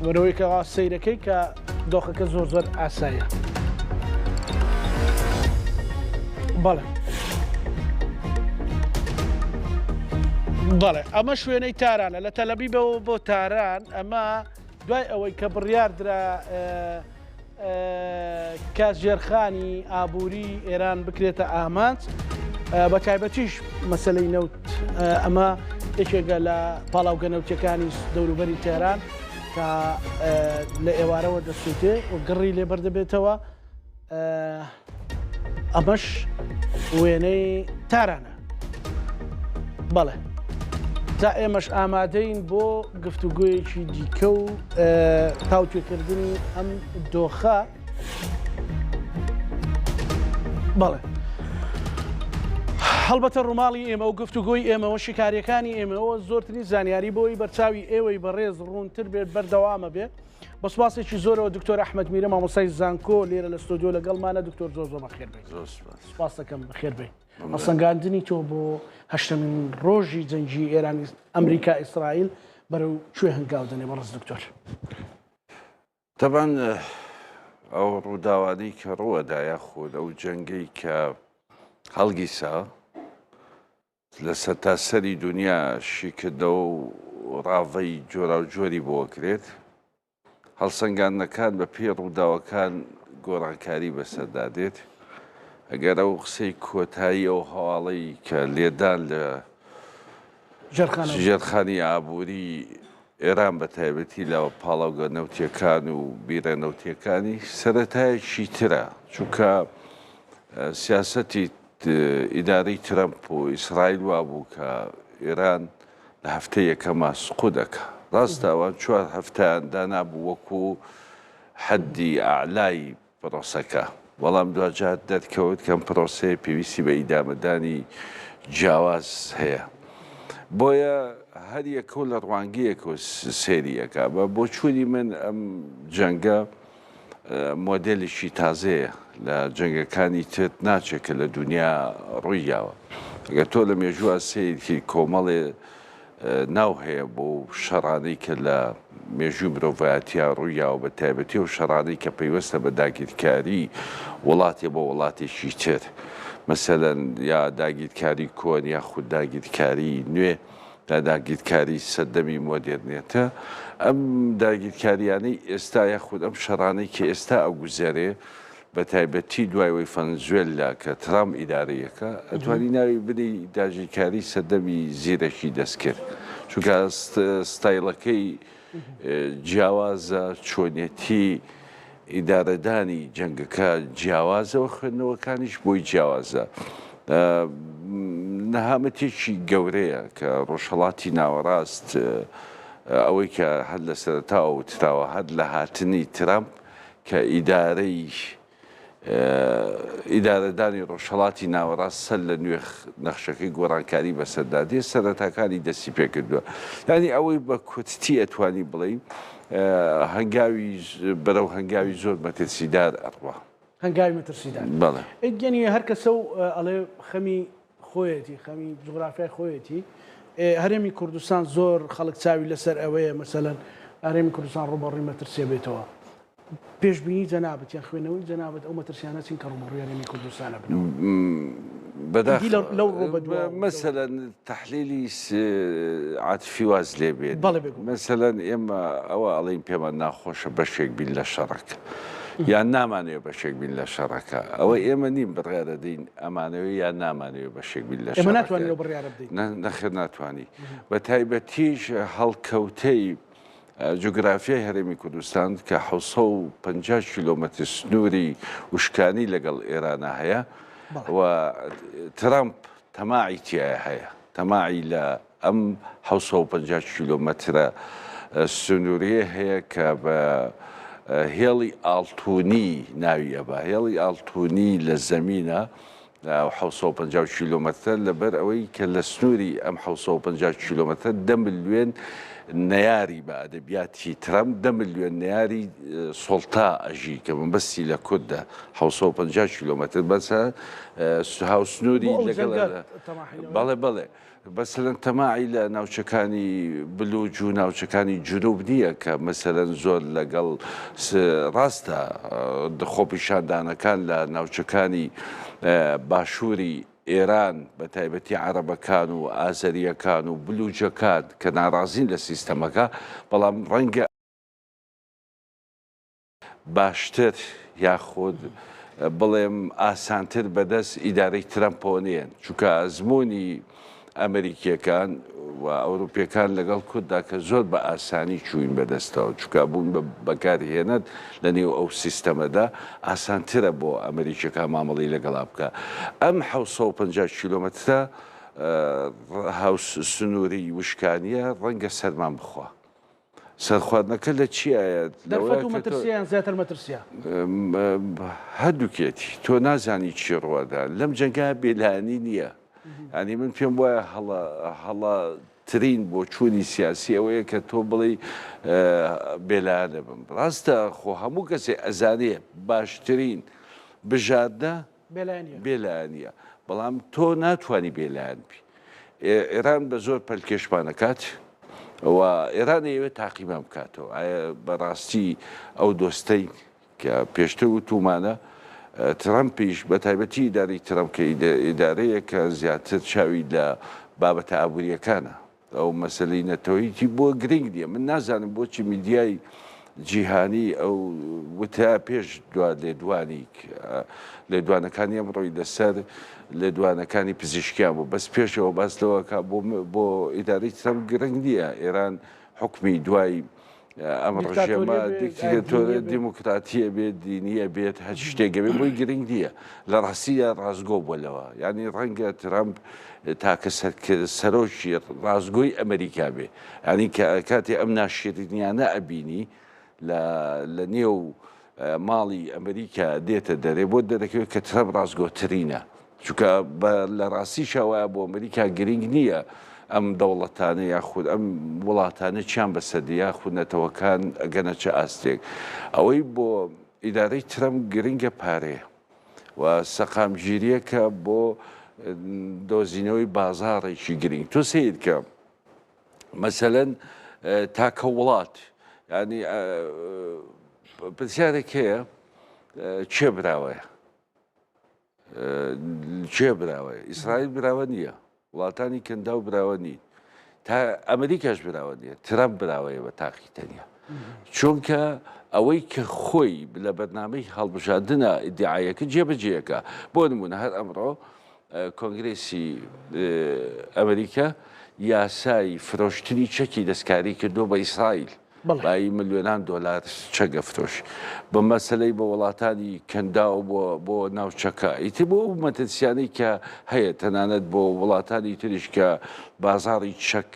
وەرەوەی کە سەیرەکەی کە دۆخەکە زۆر زۆر ئاسایە بەڵێ بەڵێ ئەمە شوێنەی تارانە لە تەلەبیبەوە بۆ تاران ئەمە دوای ئەوەی کە بڕیاردرا کاتژێرخانی ئابووری ئێران بکرێتە ئامانج بە تایبەتیش مەسەلەی نەوت ئەمە یەکێکە لە پاڵاوگە نەوتەکانی دەوروبەری تێران کە لە ئێوارەوە دەسووتێ و گڕی لێبەر دەبێتەوە ئەمەش وێنەی تارانە بەڵێ تا ئێمەش ئامادەین بۆ گفتوگویەکی دیکە و تاوتێکردنی ئەم دۆخە بەڵێ هەڵبەتە ڕووماڵی ئێمە و گفتوگۆی ئێمەوە شکاریەکانی ئێمەوە زۆرترین زانیاری بۆی بەرچاوی ئێوەی بەڕێز ڕوونتر بێت بەردەوامە بێت بە سوپاسێکی زۆرەوە دکتۆر ئەحمەد میرە مامۆستای زانکۆ لێرە لە ستۆدیۆ لەگەڵمانە دکتۆر زۆر بەخێر بێت سوپاس دەکەم بەخێر بێت هەڵسەنگاندنی تۆ بۆ هەشتمین ڕۆژی جەنگی ئێرانی ئەمریکا ئیسرائیل بەرەو کوێ هەنگاو دەنێ بەڕێز دکتۆر تەبەن ئەو ڕووداوانی کە ڕووەدا یاخۆ ئەو جەنگەی کە هەڵگیسا لە سەتاسەری دنیا شیکردەوە و ڕاوەی جۆرا و جۆری بۆکرێت هەڵسەنگاندنەکان بە پێ ڕووداوەکان گۆڕانکاری بەسەردادێت ئەگەر ئەو قسەی کۆتایی ئەو هەواڵەی کە لێدان لە ژێرخانی ئابووری ئێران بە تایبەتی لە پاڵاوگە نەوتیەکان و بیرە نەوتیەکانی سەرەتایەکی ترە چونکە سیاسەتی ئیدارەی ترەمپ و ئیسرائیل وابوو کە ئێران لە هەفتەی یەکەمە سقوو دەکات ڕاستە ئەوان 4 هەفتیان دانابوو وەکو حەدی ئاعلای پرۆسەکە بەڵام دوجار دەرکەوت کەم پرۆسەیە پێویستی بە ئیدامەدانی جیاواز هەیە بۆیە هەر یەکە لە ڕوانگەیەک و سێریەکە بە بۆ چوونی من ئەم جەنگە مۆدێلیشی تازەیە لە جەنگەکانی تر ناچێت کە لە دنیا ڕوویاوە ئەگەر تۆ لە مێژووە سیرکی کۆمەڵێ ناو هەیە بۆ شەڕانەی کە لە مێژوو مرۆڤایەتیا ڕوویاوە بە تایبەتی و شەڕانەی کە پەیوەستە بە داگیرکاری وڵاتی بۆ وڵاتێکی تر مەسەلەن یا داگیرکاری کۆن یا خود داگیرکاری نوێ دا داگیرکاری سەردەمی مۆدێرنێتە ئەم داگیرکاریانەی ئێستا یا خود ئەم شەڕانەی کە ئێستا ئەو گوزارێ بە تایبەتی دوایەوەی فەنزوێلا کە ترام ئیدارەیەەکە ئەتوانی ناوی بدەی داگیرکاری سەردەمی زیرەکی دەست کرد چونکە ستایلەکەی جیاوازە چۆنیەتی ئیدارەدانی جەنگەکە جیاوازەوە خوێندنەوەکانیش بۆی جیاوازە نەهامەتێکی گەورەیە کە ڕۆژهەڵاتی ناوەڕاست ئەوەی کە هەر لە سەرەتاوە وتراوە هەر لە هاتنی ترامپ کە ئیدارەی ئیدارەدانی ڕۆژهەڵاتی ناوەڕاست سەر لە نوێ نەخشەکەی گۆڕانکاری بەسەردادێ سەرەتاکانی دەستی پێ کردووە ینی ئەوەی بە کورتی ئەتوانی بڵین هەنگاوی بەرەو هەنگاوی زۆر مەترسیدار ئەڕوا هەنگاوی مەترسیدار بەڵێ گەنی هەر کەسە و ئەڵێ خەمی خۆیەتی خەمی جوغرافیای خۆیەتی هەرێمی کوردستان زۆر خەڵک چاوی لەسەر ئەوەیە مەسەلەن هەرێمی کوردستان ڕوبەڕووی مەترسیە بێتەوە پێشبینی جەنابەت یان خوێنەوەی جەنابەت ئەو مەترسیانە چین کە ڕوبەڕووی هەرێمی کوردستانە بەداخل مەسەلەن تەحلیلی عاتفی واز لێ بێت مەسەلەن ئێمە ئەوە ئەڵێن پێمان ناخۆشە بەشێک بین لە شەڕەکە یان نامانەوێت بەشێک بین لە شەڕەکە ئەوە ئێمە نیم بڕیارە دەین ئەمانەوەی یان نامانەوێت بەشێک بین لە نەخێر ناتوانانی بە تایبەتیش هەڵکەوتەی جوگرافیای هەرێمی کوردستان کە 150 کیلۆمەتر سنووری وشکانی لەگەڵ ئێرانە هەیە و ترامپ تەماعی تایە هەیە تەماعی لە ئەم 150 کیلۆمەترە سنووریە هەیە کە بە هێڵی ئاڵتوونی ناویە بە هێڵی ئاڵتوونی لە زەمینە 150 کیلۆمەتر لەبەر ئەوەی کە لە سنووری ئەم 150 کیلۆمەتر 10 ملیۆن نەیاری بە ئەدەبیاتی ترامپ 10 ملیۆن نەیاری سڵتا ئەژی کە بەستی لە کوردە 150 کیلۆمەتر بەسە هاوسنووری لەگەڵ بەڵێ بەڵێ بەسەرەن تەماعی لە ناوچەکانی بلوج و ناوچەکانی جنوب نییە کە مەسەرەن زۆر لەگەڵ ڕاستە خۆپیشاندانەکان لە ناوچەکانی باشووری ئێران بە تایبەتی عەرەبەکان و ئازەریەکان و بلوجەکان کە ناڕازین لە سیستەمەکە بەڵام ڕەنگە باشتر یاخود بڵێم ئاسانتر بەدەست ئیدارەی ترامپۆ نێن چونکە ئەزمموی ئەمریکیەکان و ئەوروپیەکان لەگەڵ کورددا کە زۆر بە ئاسانی چوین بەدەستەوە چونکە بوون بەکارهێنەت لە نێو ئەو سیستەمەدا ئاسانترە بۆ ئەمریکیەکان مامەڵی لەگەڵا بکە ئەم 150 کیلۆمەترە هاوس سنووری وشکانیە ڕەنگە سەرمان بخوا سەرخواردنەکە لە چیایە زیاتر مەترسیە هەردووکێتی تۆ نازانی چی ڕوادا لەم جەنگا بێلانی نییە ینی من پێم وایە هەڵا ترین بۆ چوونی سیاسی ئەوەیە کە تۆ بڵێ بێلایانە بم ڕاستە خۆ هەموو کەسێ ئەزانێ باشترین بژاردە بێلایانە بەڵام تۆ ناتوانانی بێلایەن بی ئێران بە زۆر پەلکێشمانەکات و ئێران ئەوێت تاقیمان بکاتەوە ئایا بەڕاستی ئەو دۆستەی کە پێشتر وتومانە ترامپیش بە تایبەتی ئیداری ترامپ کە ئیدارەیە کە زیاتر چاوی لە بابەتە ئابوووریەکانە ئەو مەسلەی نەتەوەیەتی بۆ گرنگ نییە من نازانم بۆچی میدیای جیهانی ئەو وتە پێش لێدوانەکانی ئەمڕۆی لەسەر لێدوانەکانی پزیشکیان بوو بەس پێشەوە باسلەوەکە بۆ ئیداری ترامپ گرنگ نییە ئێران حکمی دوای ئەم ڕژێمە دیکتاتۆرە دیموکراتیە بێت دینیە بێت هەچ شتێکە بێت بۆی گرنگ نییە لە ڕاستیە ڕازگۆ بۆلەوە ینی ڕەنگە ترامپ تاکە سەرۆکی ڕازگۆی ئەمریکا بێ ینی کاتی ئەم ناشرینیانە ئەبینی لە نێو ماڵی ئەمریکا دێتە دەرێ بۆ دەرەکەوێت کە ترامپ ڕازگۆترینە چونکە لە ڕاستی شاوایە بۆ ئەمریکا گرنگ نییە ئەم دەوڵەتانە یاخود ئەم وڵاتانە چیان بەسەردی یاخود نەتەوەکان ئەگەنە چه ئاستێک ئەوەی بۆ ئیدارەی ترامپ گرنگە پارەیە و سەقامگیریەکە بۆ دۆزینەوەی بازاڕێکی گرنگ تۆ سید کە مەسەلەن تاکە وڵات ینی پرسیارێک هەیە چێ براوەیە چێ براوەیە ئیسرائیل براوە نییە وڵاتانی کەندا و براوە نین تا ئەمریکاش براوە نیە ترامپ براوەیە بە تاقیتەنە چونکە ئەوەی کە خۆی لە بەرنامەی هەڵبژاردنە ئیدعایەکە جێبەجێەکە بۆ نمونە هەر ئەمڕۆ کۆنگرێسی ئەمریکا یاسای فرۆشتنی چەکی دەستکاری کردو بە ئیسرائیل بای ملیۆنان دۆلار چەگە فرۆش بە مەسلەی بە وڵاتانی کەندا و بۆ ناوچەکە ئیتر بۆ مەترسیانەی کە هەیە تەنانەت بۆ وڵاتانی تریش کە بازاڕی چەک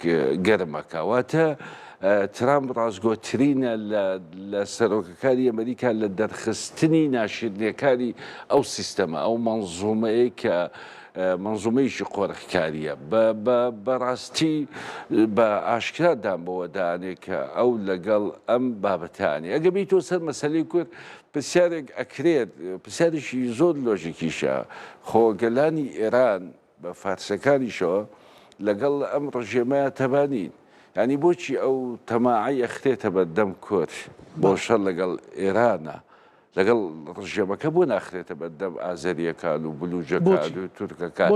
گەرمەکە واتە ترامپ ڕازگۆترینە لە سەرۆکەکانی ئەمریکا لە دەرخستنی ناشرینەکانی ئەو سیستەمە ئەو منزومەیە کە منزومەیەکی قۆرخکاریە بەڕاستی بە ئاشکرادان بەوە دانێت کە ئەو لەگەڵ ئەم بابەتانی ئەگە بیت تۆ سەر مەسەلەی کورد پرسیارێک ئەکرێت پرسیارێکی زۆر لۆژیکیشە خۆگەلانی ئێران بە فارسەکانیشەوە لەگەڵ ئەم ڕژێمەیە تەبانین ینی بۆچی ئەو تەماعی ئەخرێتە بەردەم کورد بۆ شەڕ لەگەڵ ئێرانە لەگەڵ ڕژێمەکە بۆ ناخرێتە بەردەم ئازەریەکان و بلوجەکان و تورکەکان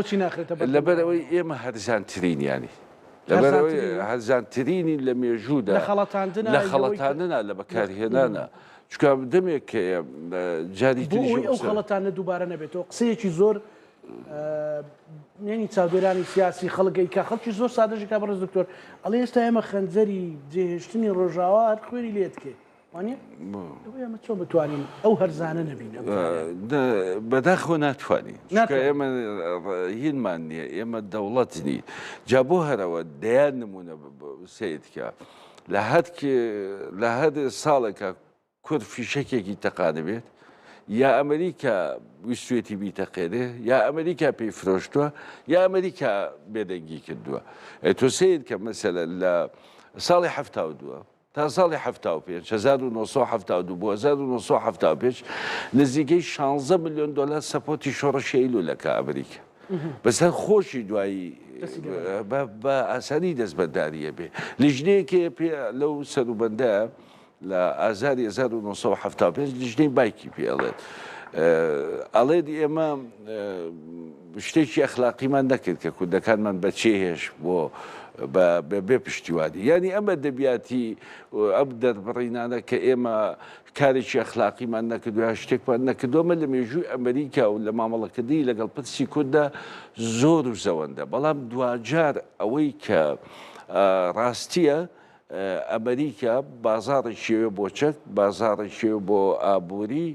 لەبەرەوەی ئێمە هەرزانترینیانی لەبەرەوەی هەرزانترینی لە مێژوودا لە خەڵەتانە لە بەکارهێنانە چکە دەمێک جاری بۆی ئەو خەڵەتانە دووبارە نەبێتەوە قسەیەکی زۆر نێنی چاودێرانی سیاسی خەڵگەی کا خەڵکی زۆر سادەژێکا بەڕێز دکتۆر ئەڵێ ئێستا ئێمە خەنجەری جێهێشتنی ڕۆژاوات خوێنی لێت کێ وانە ئێمە چۆن بتوانین ئەو هەرزانە نەبینە بەداخۆ ناتوانین ئێمە هینمان نییە ئێمە دەوڵەتنی جا بۆ هەرەوە دەیان نمونە سیدکە لە هەر ساڵێکە کورد فیشەکێکی تەقانە بێت یا ئەمریکا ویستێتی بیتەقێنێ یا ئەمریکا پێی فرۆشتووە یا ئەمریکا بێدەنگی کردووە تۆ سید کە مەسەلە لە ساڵی هەفتاودووە تا ساڵی هەفتاوپێنج 1970 بۆ 1970 نزیکەی 16 ملیۆن دلار سەپۆتی شۆڕەشی ئەیلولەکە ئەمریکا بەسەر خۆشی دوایی بە ئاسانی دەست بەداریە بێ لیژنەیەکێ پێ لەو سەروبەندە لە ئازاری 1970 لیژنەی بایکی پێڵێت ئەڵێت ئێمە شتێکی ئەخلاقیمان نەکرد کە کوردەکانمان بەچێهێش بۆ بێ پشتیوانی ینی ئەمە دەبیاتی ئەم دەربڕینانە کە ئێمە کارێکی ئەخلاقیمان نەکردو شتێکمان نەکردومە لە مێژووی ئەمریکا و لە مامەڵەکردی لەگەڵ پرسی کووردا زۆر و زەوەندە بەڵام دوجار ئەوەی کە ڕاستیە ئەمریکا بازاڕی شێوێ بۆ چەک بازاڕی شێوە بۆ ئابووری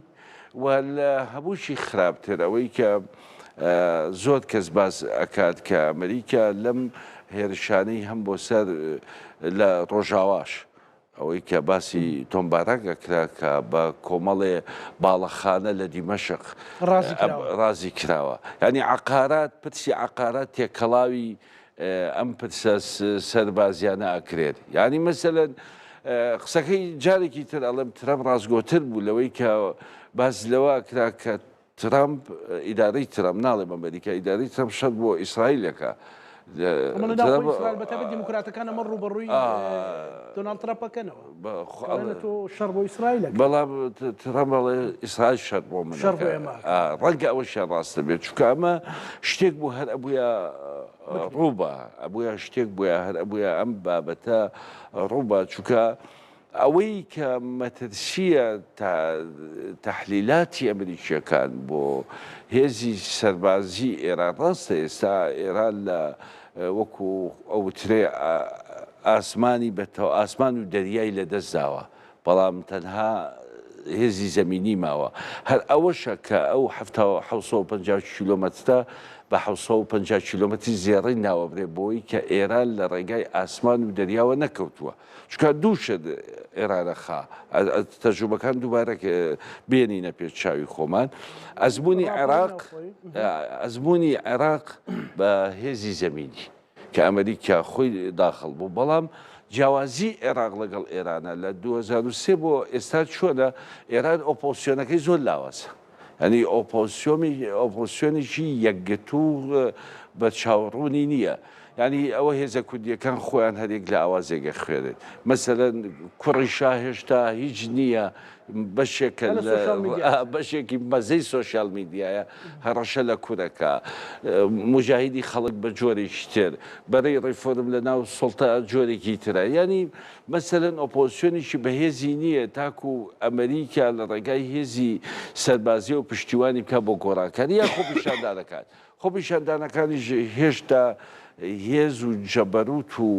و لە هەمووشی خراپتر ئەوەی کە زۆر کەس باز ئەکات کە ئەمریکا لەم هێرشانەی هەم بۆ سەر لە ڕۆژاواش ئەوەی کە باسی تۆمبارەگە کرا کە بە کۆمەڵێ باڵەخانە لە دیمەشق ڕازی کراوە ینی عقارات پرسی عقارات تێکەڵاوی ئەم پرسە سەربازیانە ئەکرێت ینی مەسەلەن قسەکەی جارێکی تر ئەڵێم ترامپ ڕازگۆتر بوو لەوەی کە باز لەوە کرا کە ترامپ ئیدارەی ترامپ ناڵێم ئەمریکا ئیدارەی ترامپ شەر بۆ ئیسرائیلەکە دیموکراتەکان ئەمە ڕوبەڕووی دۆناڵد ترامپەکەنەوە شەڕ بۆ ئیسرائیل بەڵام ترامپ بەڵێ ئیسرائیل شەر بۆ من ڕەنگە ئەوە شە ڕاستە بێت چونکە ئەمە شتێک بوو هەر ئەبووە ڕووبە ئەبووە شتێک بووە هەر ئەبووە ئەم بابەتە ڕووبە چونکە ئەوەی کە مەترسیە تەحلیلاتی ئەمریکیەکان بۆ هێزی سەربازی ئێران ڕاستە ئێستا ئێران لە وەکو ئەوترێ ئاسمانی بەتەوە ئاسمان و دەریای لەدەستداوە بەڵام تەنها هێزی زەمینی ماوە هەر ئەوەشە کە ئەو 750 کیلۆمەترە بە 750 کیلۆمەتری زێڕی ناوەبرێ بۆی کە ئێران لە ڕێگای ئاسمان و دەریاوە نەکەوتووە چکە دووشت ئێرانەخا تەجوبەکان دووبارە بێنینە پێ چاوی خۆمان ئەزمموی عێراق بە هێزی زەمینی کە ئەمریکا خۆی داخل بوو بەڵام جیاوازی عێراق لەگەڵ ئێرانە لە 2023 بۆ ئێستا چۆنە ئێران ئۆپۆسیۆنەکەی زۆر لاوازە ئەنی ئۆپۆسیۆنێکی یەکگرتوو بە چاوەڕوونی نییە ینی ئەوە هێزە کوردیەکان خۆیان هەرێک لە ئاوازێگە خوێنێت مەسەلەن کوڕی شا هێشتا هیچ نییە بەشێکی مەزەی سۆشیال میدیایە هەڕەشە لە کوورەکە مجاهیدی خەڵک بە جۆرێکی تر بەرەی ڕێفۆرم لە ناو سڵتە جۆرێکی ترە ینی مەسەلەن ئۆپۆسیۆنیشی بەهێزی نییە تاکو ئەمریکا لە ڕێگای هێزی سەربازی و پشتیوانی بکە بۆ گۆڕانکاری یا خۆپیشاندانەکان خۆپیشاندانەکانی هێشتا هێز و جەبەروت و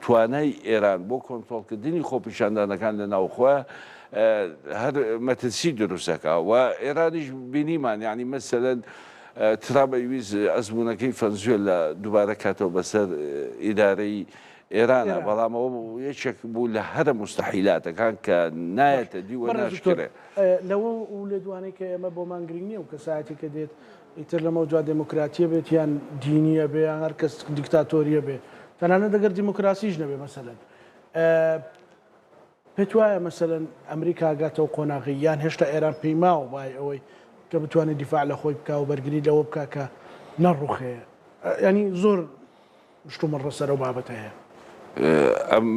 توانای ئێران بۆ کۆنتڕۆڵکردنی خۆپیشاندانەکان لە ناوخۆە هەر مەترسی دروستەکە و ئێرانیش بینیمان یعنی مەسەلەن ترامپ ویست ئەزمونونەکەی فەنزوێ لە دووبارە کاتەوە بەسەر ئیدارەی ئێرانە بەڵامەوە یەکێک بوو لە هەرە مستحیلاتەکان کە نایەتە دیوە ناشکرێ لەوە و لە دوانەی کە ئێمە بۆمان گرنگ نییە و کەسایەتی کە دێت ئیتر لەمە جا دموکراتیە بێت یان دینیە بێ یان هەر کەس دیکتاتۆریە بێ تەنانەت دەگەر دیموکراسیش نەبێ مەسەلەن پێت وایە مەسەلەن ئەمریکا گاتەوە قۆناغی یان هێشتا ئێران پێی ماوە وای ئەوەی کە بتوانێت دیفاع لە خۆی بکە و بەرگری لەوە بکە کە نەڕوخەیە ینی زۆر شتومە ڕەسەر و بابەت هەیە ئەم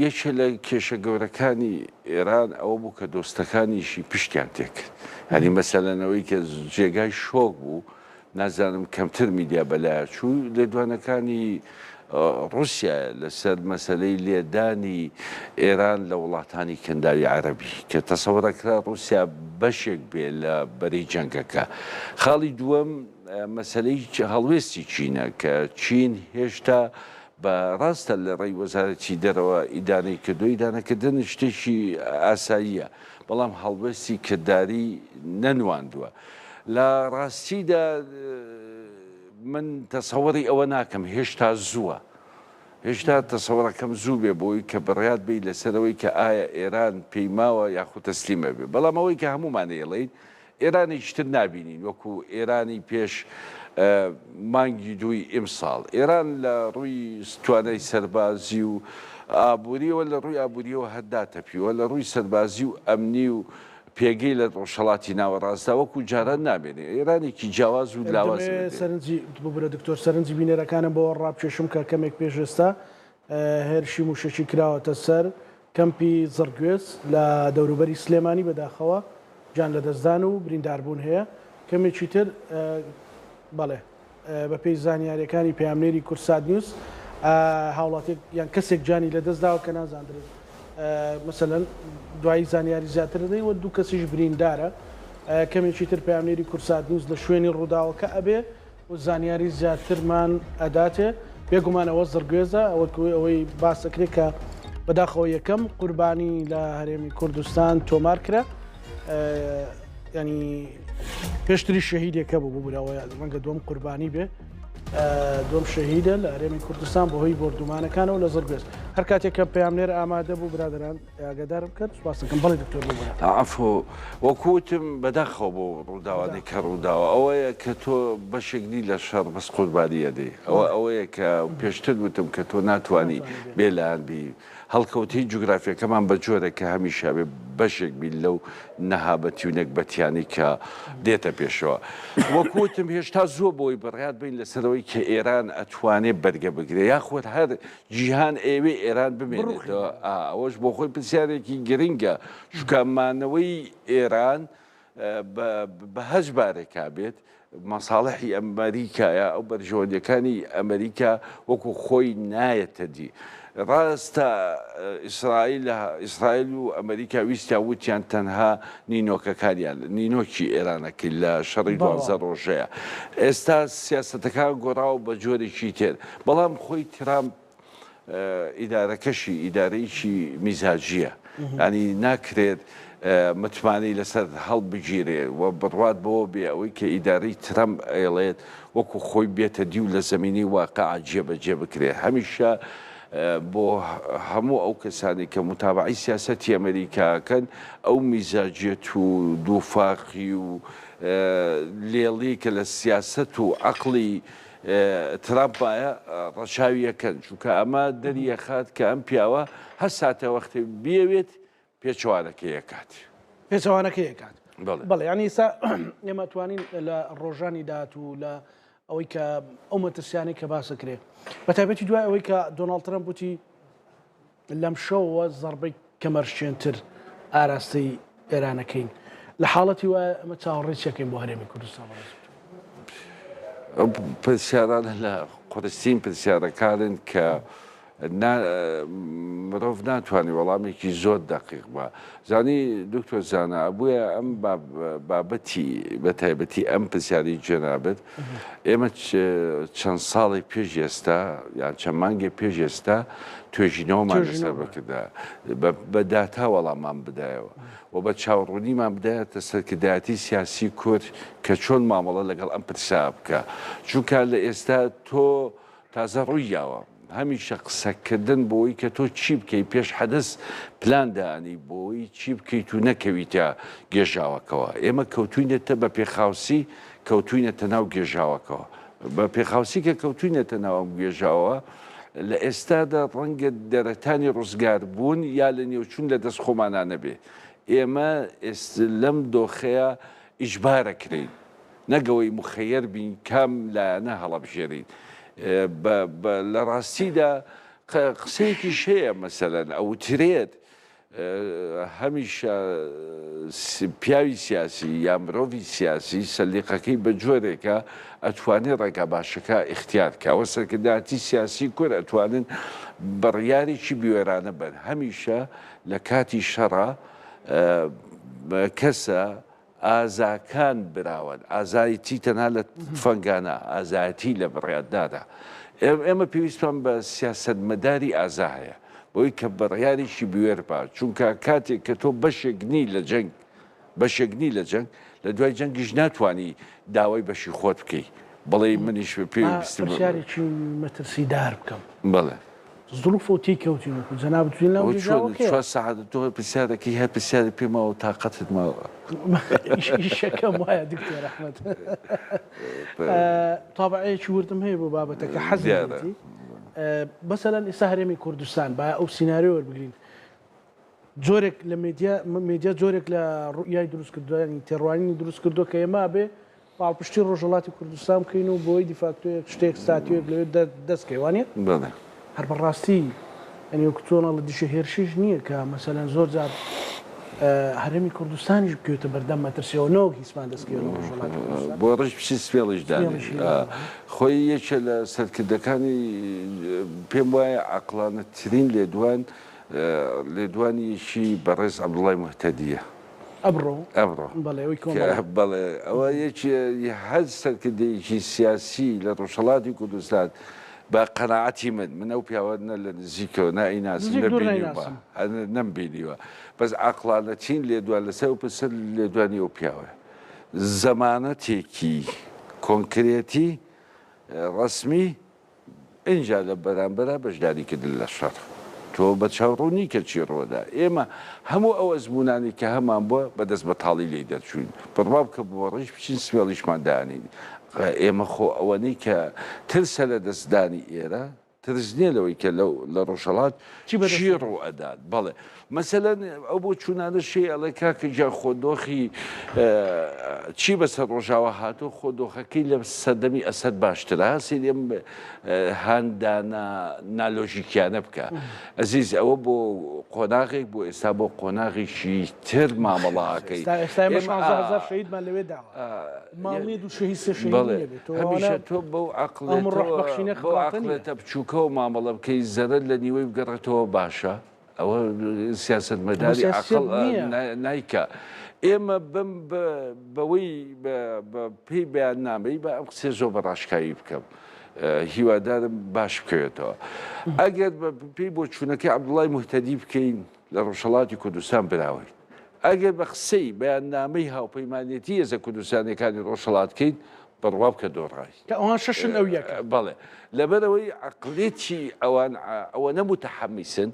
یەکێ لە کێشە گەورەکانی ئێران ئەوە بوو کە دۆستەکانیشی پشتیان تێکرد هەنی مەسەلەنەوەی کە جێگای شۆک بوو نازانم کەمتر میدیا بەلایە چوو لێدوانەکانی رووسیا لەسەر مەسلەی لێدانی ئێران لە وڵاتانی کەنداوی عەرەبی کە تەسەوڕەکرا رووسیا بەشێک بێ لە بەرەی جەنگەکە خاڵی دووەم مەسلەی هەڵوێستی چینە کە چین هێشتا بە ڕاستە لە ڕێی وەزارەتی دەرەوە ئیدانەی کردو ئیدانەکردن شتێکی ئاساییە بەڵام هەڵوێستی کردداری نەنواندووە لە ڕاستیدا من تەسەوەری ئەوە ناکەم هێشتا زووە هێشتا تەسەوەڕەکەم زوو بێ بۆی کە بڕیات بی لەسەرەوەی کە ئایا ئێران پێیماوە یاخود تەسلیمە بێ بەڵام ئەوەی کە هەمومانەیەڵین ئێرانێکتر نبینین وەکو ئێرانی پێش مانگی دوی ئیمساڵ ئێران لە ڕووی توانای سەربازی و ئابووریەوە لە ڕووی ئابووریەوە هەداتەپیوە لە ڕووی سەربازی و ئەمنی و پێگەی لە ڕۆژهەڵاتی ناوەڕاستدا وەکو جاران نابێنێ ئێرانێکی جیاواز و لاواز سەرنجی ببرە دکتۆر سەرنجی بینەرەکانم بۆ ڕابکێشم کە کەمێک پێشێستا هێرشی موشەکی کراوەتە سەر کەمپی زەرگوێز لە دەوروبەری سلێمانی بەداخەوە جان لە دەستدان و برینداربوون هەیە کەمێکی تر بەڵێ بەپێی زانیاریەکانی پەیامنێری کورساد نیوز هاوڵاتێک یان کەسێک جانی لە دەستداوە کە نازاندرێت مثلەن دوایی زانیاری زیاتر دەدەیوە دوو کەسیش بریندارە کەمێکی تر پەیامنێری کورساد نیوز لە شوێنی ڕووداوەکە ئەبێ و زانیاری زیاترمان ئەداتێ بێگومانەوە زەرگوێزە ئەوەی باسەکرێت کە بەداخەوە یەکەم قوربانی لە هەرێمی کوردستان تۆمار کرا ینی پێشتری شەهیدێکە بوو ببوورەوە ڕەنگە دوم قوربانی بێ دوم شەهیدە لە هەرێمی کوردستان بەهۆی بردومانەکانەوە لە زەرگوێز هەر کاتێک کە پەیامنێر ئامادە بوو برادران ئاگادار بکەن سوپاس دەکەم بەڵێ دکتۆر بوو عەفو وەکوتم بەداخەوە بۆ ڕووداوانی کە ڕووداوە ئەوەیە کە تۆ بەشێکنی لە شەڕ بەس قوربانیە دەی ئەوەیە کە پێشتر وتم کە تۆ ناتوانانی بێلان بی هەڵکەوتی جوگرافیەکەمان بە جۆرێکە هەمیشە بێ بەشێک بی لەو نەهابەتی و نەکبەتیانی کە دێتە پێشەوە وەکوتم هێشتا زۆر بۆی بڕیات بین لەسەرەوەی کە ئێران ئەتوانێت بەرگە بگرێ یاخود هەر جیهان ئێوێ ئێران بمێنێتەوە ئەوەش بۆ خۆی پرسیارێکی گرنگە شکامانەوەی ئێران بە هەج بارێکا بێت مەساڵحی ئەمریکایە ئەو بەرژەوەندەکانی ئەمریکا وەکو خۆی نایەتە دی ڕاستە ئیسرائیل و ئەمریکا ویستیان وتیان تەنها نینۆکەکانیان نینۆکی ئێرانەکەی لە شەڕی 12 ڕۆژەیە ئێستا سیاسەتەکان گۆڕاوە بە جۆرێکی تێر بەڵام خۆی ترامپ ئیدارەکەشی ئیدارەیەکی میزاجیە ینی ناکرێت متمانی لەسەر هەڵبگیرێ و بڕوات بەوە بێ ئەوەی کە ئیدارەی ترامپ ئێڵێت وەکو خۆی بێتە دی و لە زمینی واقع جێبەجێ بکرێت هەمیشە بۆ هەموو ئەو کەسانی کە متابعی سیاسەتی ئەمریکاکەن ئەو میزاجێت و دووفاقی و لێڵی کە لە سیاست و عەقڵی ترامپایە ڕەچاویەکەن چونکە ئەمە دەریەخات کە ئەم پیاوە هەر ساتە وەختی بێوێت پێچوانەکەی یەکات پێچوانەکەی یەکات بەڵێ ینی ئێستا ئێمە توانین لە ڕۆژانی داهات و لە ئەوەی کە ئەو مەترسیانەی کە باسەکرێ بە تایبەتی دوای ئەوەی کە دۆناڵد ترامپ وتی لەم شەوەوە زەربەی کەمەرشێنتر ئاراستەی ئێرانەکەین لە حاڵەتی وایە ئەمە چاوەڕێچەکەین بۆ هەرێمی کوردستان پرسیارانە لە قورستین پرسیارەکانن کە مرۆڤ ناتوانانی وەڵامێکی زۆر دقیق بە زانی دکتۆر زانە بووە ئەم بابەتی بە تایبەتی ئەم پرسیاری جێنابێت ئێمە چەند ساڵی پێش ئێستا یان چەند مانگی پێش ئێستا توێژینەوەمان لەسەر بکردا بە داتا وەڵامان بدایەوە و بە چاوەڕوونیمان بدایەتە سەرکردایەتی سیاسی کورد کە چۆن مامەڵە لەگەڵ ئەم پرسا بکە چونکە لە ئێستا تۆ تازە ڕوویاوە هەمیشە قسەکردن بۆی کە تۆ چی بکەی پێش حەدەس پلاندانی بۆی چی بکەیت و نەکەویتە گێژاوەکەوە ئێمە کەوتوینێتە بە پێخاوسی کەوتوینەتە ناو گێژاوەکەوە بە پێخاوسی کە کەوتوینەتە ناو گێژاوە لە ئێستادا ڕەنگە دەرەتانی ڕزگار بوون یا لە نێوچوون لە دەست خۆمانانە بێ ئێمە لەم دۆخەیە ئیجبارەکرین نەگەوەی مخەیەر بین کام لایەنە هەڵەبژێرین لە ڕاستیدا قسەیەکی شەیە مەسەلەن ئەو ترێت هەمیشە پیاوی سیاسی یا مرۆڤی سیاسی سەلیقەکەی بە جۆرێکە ئەتوانێت ڕێگا باشەکە اختیارکە ئەوە سەرکردایەتی سیاسی کورد ئەتوانن بڕیارێکی بوێرانە بن هەمیشە لە کاتی شەڕە کەسە ئازاکان براون ئازایەتی تەنها لە فەنگانە ئازایەتی لە بڕیاردادا ئێمە پێویستمان بە سیاسەتمەداری ئازا هەیە بۆی کە بڕیارێکی بوێر بە چونکە کاتێک کە تۆ بەشێکنی لە جەنگ بەشێکنی لە جەنگ لە دوای جەنگیش ناتوانانی داوای بەشی خۆت بکەی بڵێ منیش پێویستم پرسیارێکی مەترسیدار بکەم بڵێ زڵوف و تێکەوتین وەکو جەناب توین لەو چوار سەعات تۆ پرسیارەکەی هەر پرسیاری پێمەوە و تااقەتت ماوە ئیشەکەم وایە دکتۆر ئەحمەد تابعەیەکی وردم هەیە بۆ بابەتەکە حەزی بەسەلەن ئێستا هەرێمی کوردستان با ئەو سیناریۆ وەربگرین جۆرێک لە مێدیا جۆرێک لە ڕوئیای دروست کردوانی تێڕوانینی دروست کردو کە ئێمە بێ پاڵپشتی ڕۆژهڵاتی کوردستان بکەین و بۆی دیفاکتۆیەک شتێک ساتیۆک لەوێ دەستکەوانێت هەر بەڕاستی ئەنی وەکتۆنە لە دیشە هێرشیش نییە کە مەسەلەن زۆر جار هەرێمی کوردستانیش بکەوێتە بەردەم مەترسیەوەنەوە هیچمان دەستکەوێت بۆ ڕژ پشی سپێڵش دانی خۆی یەکێ لە سەرکردەکانی پێم وایە عەقڵانەترین لێدوانیشی بەڕێز عەبدوڵای موحتەدیە ئەبڕۆ بەڵێ ئەوە یەکی هەر سەرکردەیەکی سیاسی لە ڕۆژهەڵاتی کوردستان بە قەناعەتی من ئەو پیاوەنە لە نزیکەوە نائیناسی نەمبینیوە بەس عەقڵانەترین لێدوان لەسەر و پسر لێدوانی ئەو پیاوە زەمانەتێکی کۆنکرێتی ڕسمی اینجا لە بەرامبەرە بەشداری کردن لە شەڕ تۆ بە چاوڕوونی کە چی ڕۆدا ئێمە هەموو ئەو ئەزمونانی کە هەمان بووە بەدەست بە تاڵی لێ دەرچوین بڕوا بکە بۆ ڕێژ بچین سوێڵیشمان دانی ئێمە خۆ ئەوەنەی کە ترسە لە دەستدانی ئێرە ترس نییە لەوەی کە لە ڕۆژهەڵات چی ڕوو ئەدات بەڵێ مەسەلەن ئەو بۆ چوونانە شێ ئەڵێ کاکە جا خۆدۆخی چی بەسەر ڕۆژاوە هاتۆ خۆدۆخەکەی لە سەردەمی ئەسەد باشترە هەسی لێم هاندانە نالۆژیکیانە بکە ئەزیز ئەوە بۆ قۆناغێک بۆ ئێستا بۆ قۆناغێکی تر مامەڵاکەی هەمیشە تۆ بەو عەقڵێتە بچووکەوە مامەڵە بکەی زەرەر لە نیوەی بگەڕێتەوە باشە ئەوە سیاسەتمەداری عەقڵ نایکە ئێمە بم بەوەی پێی بەیاننامەی بە ئەم قسێ زۆر بەڕاشکایی بکەم هیوادارم باش بکەوێتەوە ئەگەر پێی بۆ چوونەکەی عەبدوڵای موحتەدی بکەین لە ڕۆژهەڵاتی کوردستان براوەی ئەگەر بە قسەی بەیاننامەی هاوپەیمانێتی هێزە کوردستانیەکانی ڕۆژهەڵات بکەیت بڕوا بکە دۆڕای ئەوان شەشن ئەو یەکە بەڵێ لەبەرەوەی عەقڵێتی ئەوە نەموتەحەمیسن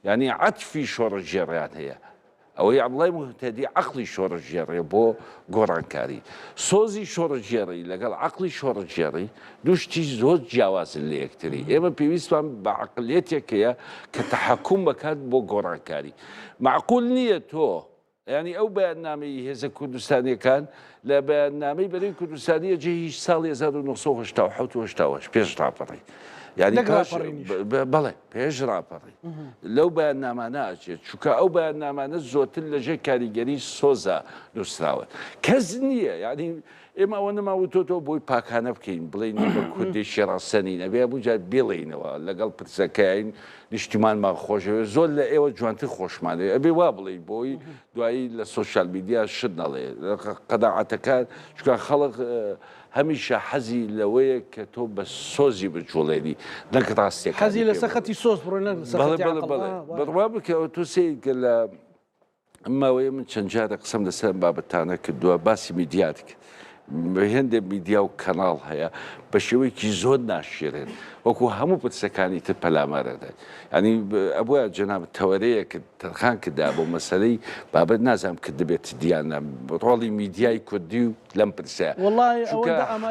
یعنی عەتفی شۆڕەژێڕیان هەیە ئەوەی عەبدوڵای موحتەدی عەقڵی شۆڕەژێڕێ بۆ گۆڕانکاری سۆزی شۆڕەژێڕی لەگەڵ عەقڵی شۆڕەژێڕی دوو شتی زۆر جیاوازن لە یەکتری ئێمە پێویستمان بە عەقلێتێکەیە کە تەحەکوم بکات بۆ گۆڕانکاری معقول نییە تۆ ینی ئەو بەیاننامەی هێزە کوردستانیەکان لە بەیاننامەی بەرەوی کوردستانیە جێ هیچ ساڵی 1970 پێش ڕاپەڕی یعنی بەڵێ پێش ڕاپەڕی لەو بەیاننامانە ئاچێت چونکە ئەو بەیاننامانە زۆرتر لەژێر کاریگەری سۆزە نووسراوە کەس نییە یعنی ئێمە ئەوە نەماوتۆ بۆی پاکانە بکەین بڵین بە کوردێکی ڕاستەنی نەبێ بووجار بێڵێنەوە لەگەڵ پرسەکەین نیشتیمانمان خۆشەوێ زۆر لە ئێوە جوانتر خۆشمانێ ئەبێ وا بڵێ بۆی دوایی لە سۆشیال میدیا شت نەڵێ قەناعەتەکان چونکە خەڵک هەمیشە حەزی لەوەیە کە تۆ بە سۆزی بجوڵێنی نەک ڕاستێک حەزی لەسەر خەتی سۆز بڕوا بکەوە تۆ سێکە لە ئەماوەیە من چەند جارە قسەم لەسەر بابەتانە کردووە باسی میدیات کرد هێندێ میدیا و کەناڵ هەیە بە شێوەیەکی زۆر ناشێرێن وەکو هەموو پرسەکانی تر پەلامارەدەن ینی ئەبووە جەناب تەوەرەیە کە تەرخان کردا بۆ مەسەلەی بابەت نازانم کە دەبێت دیانە ڕۆڵی میدیای کوردی و لەم پرسەیە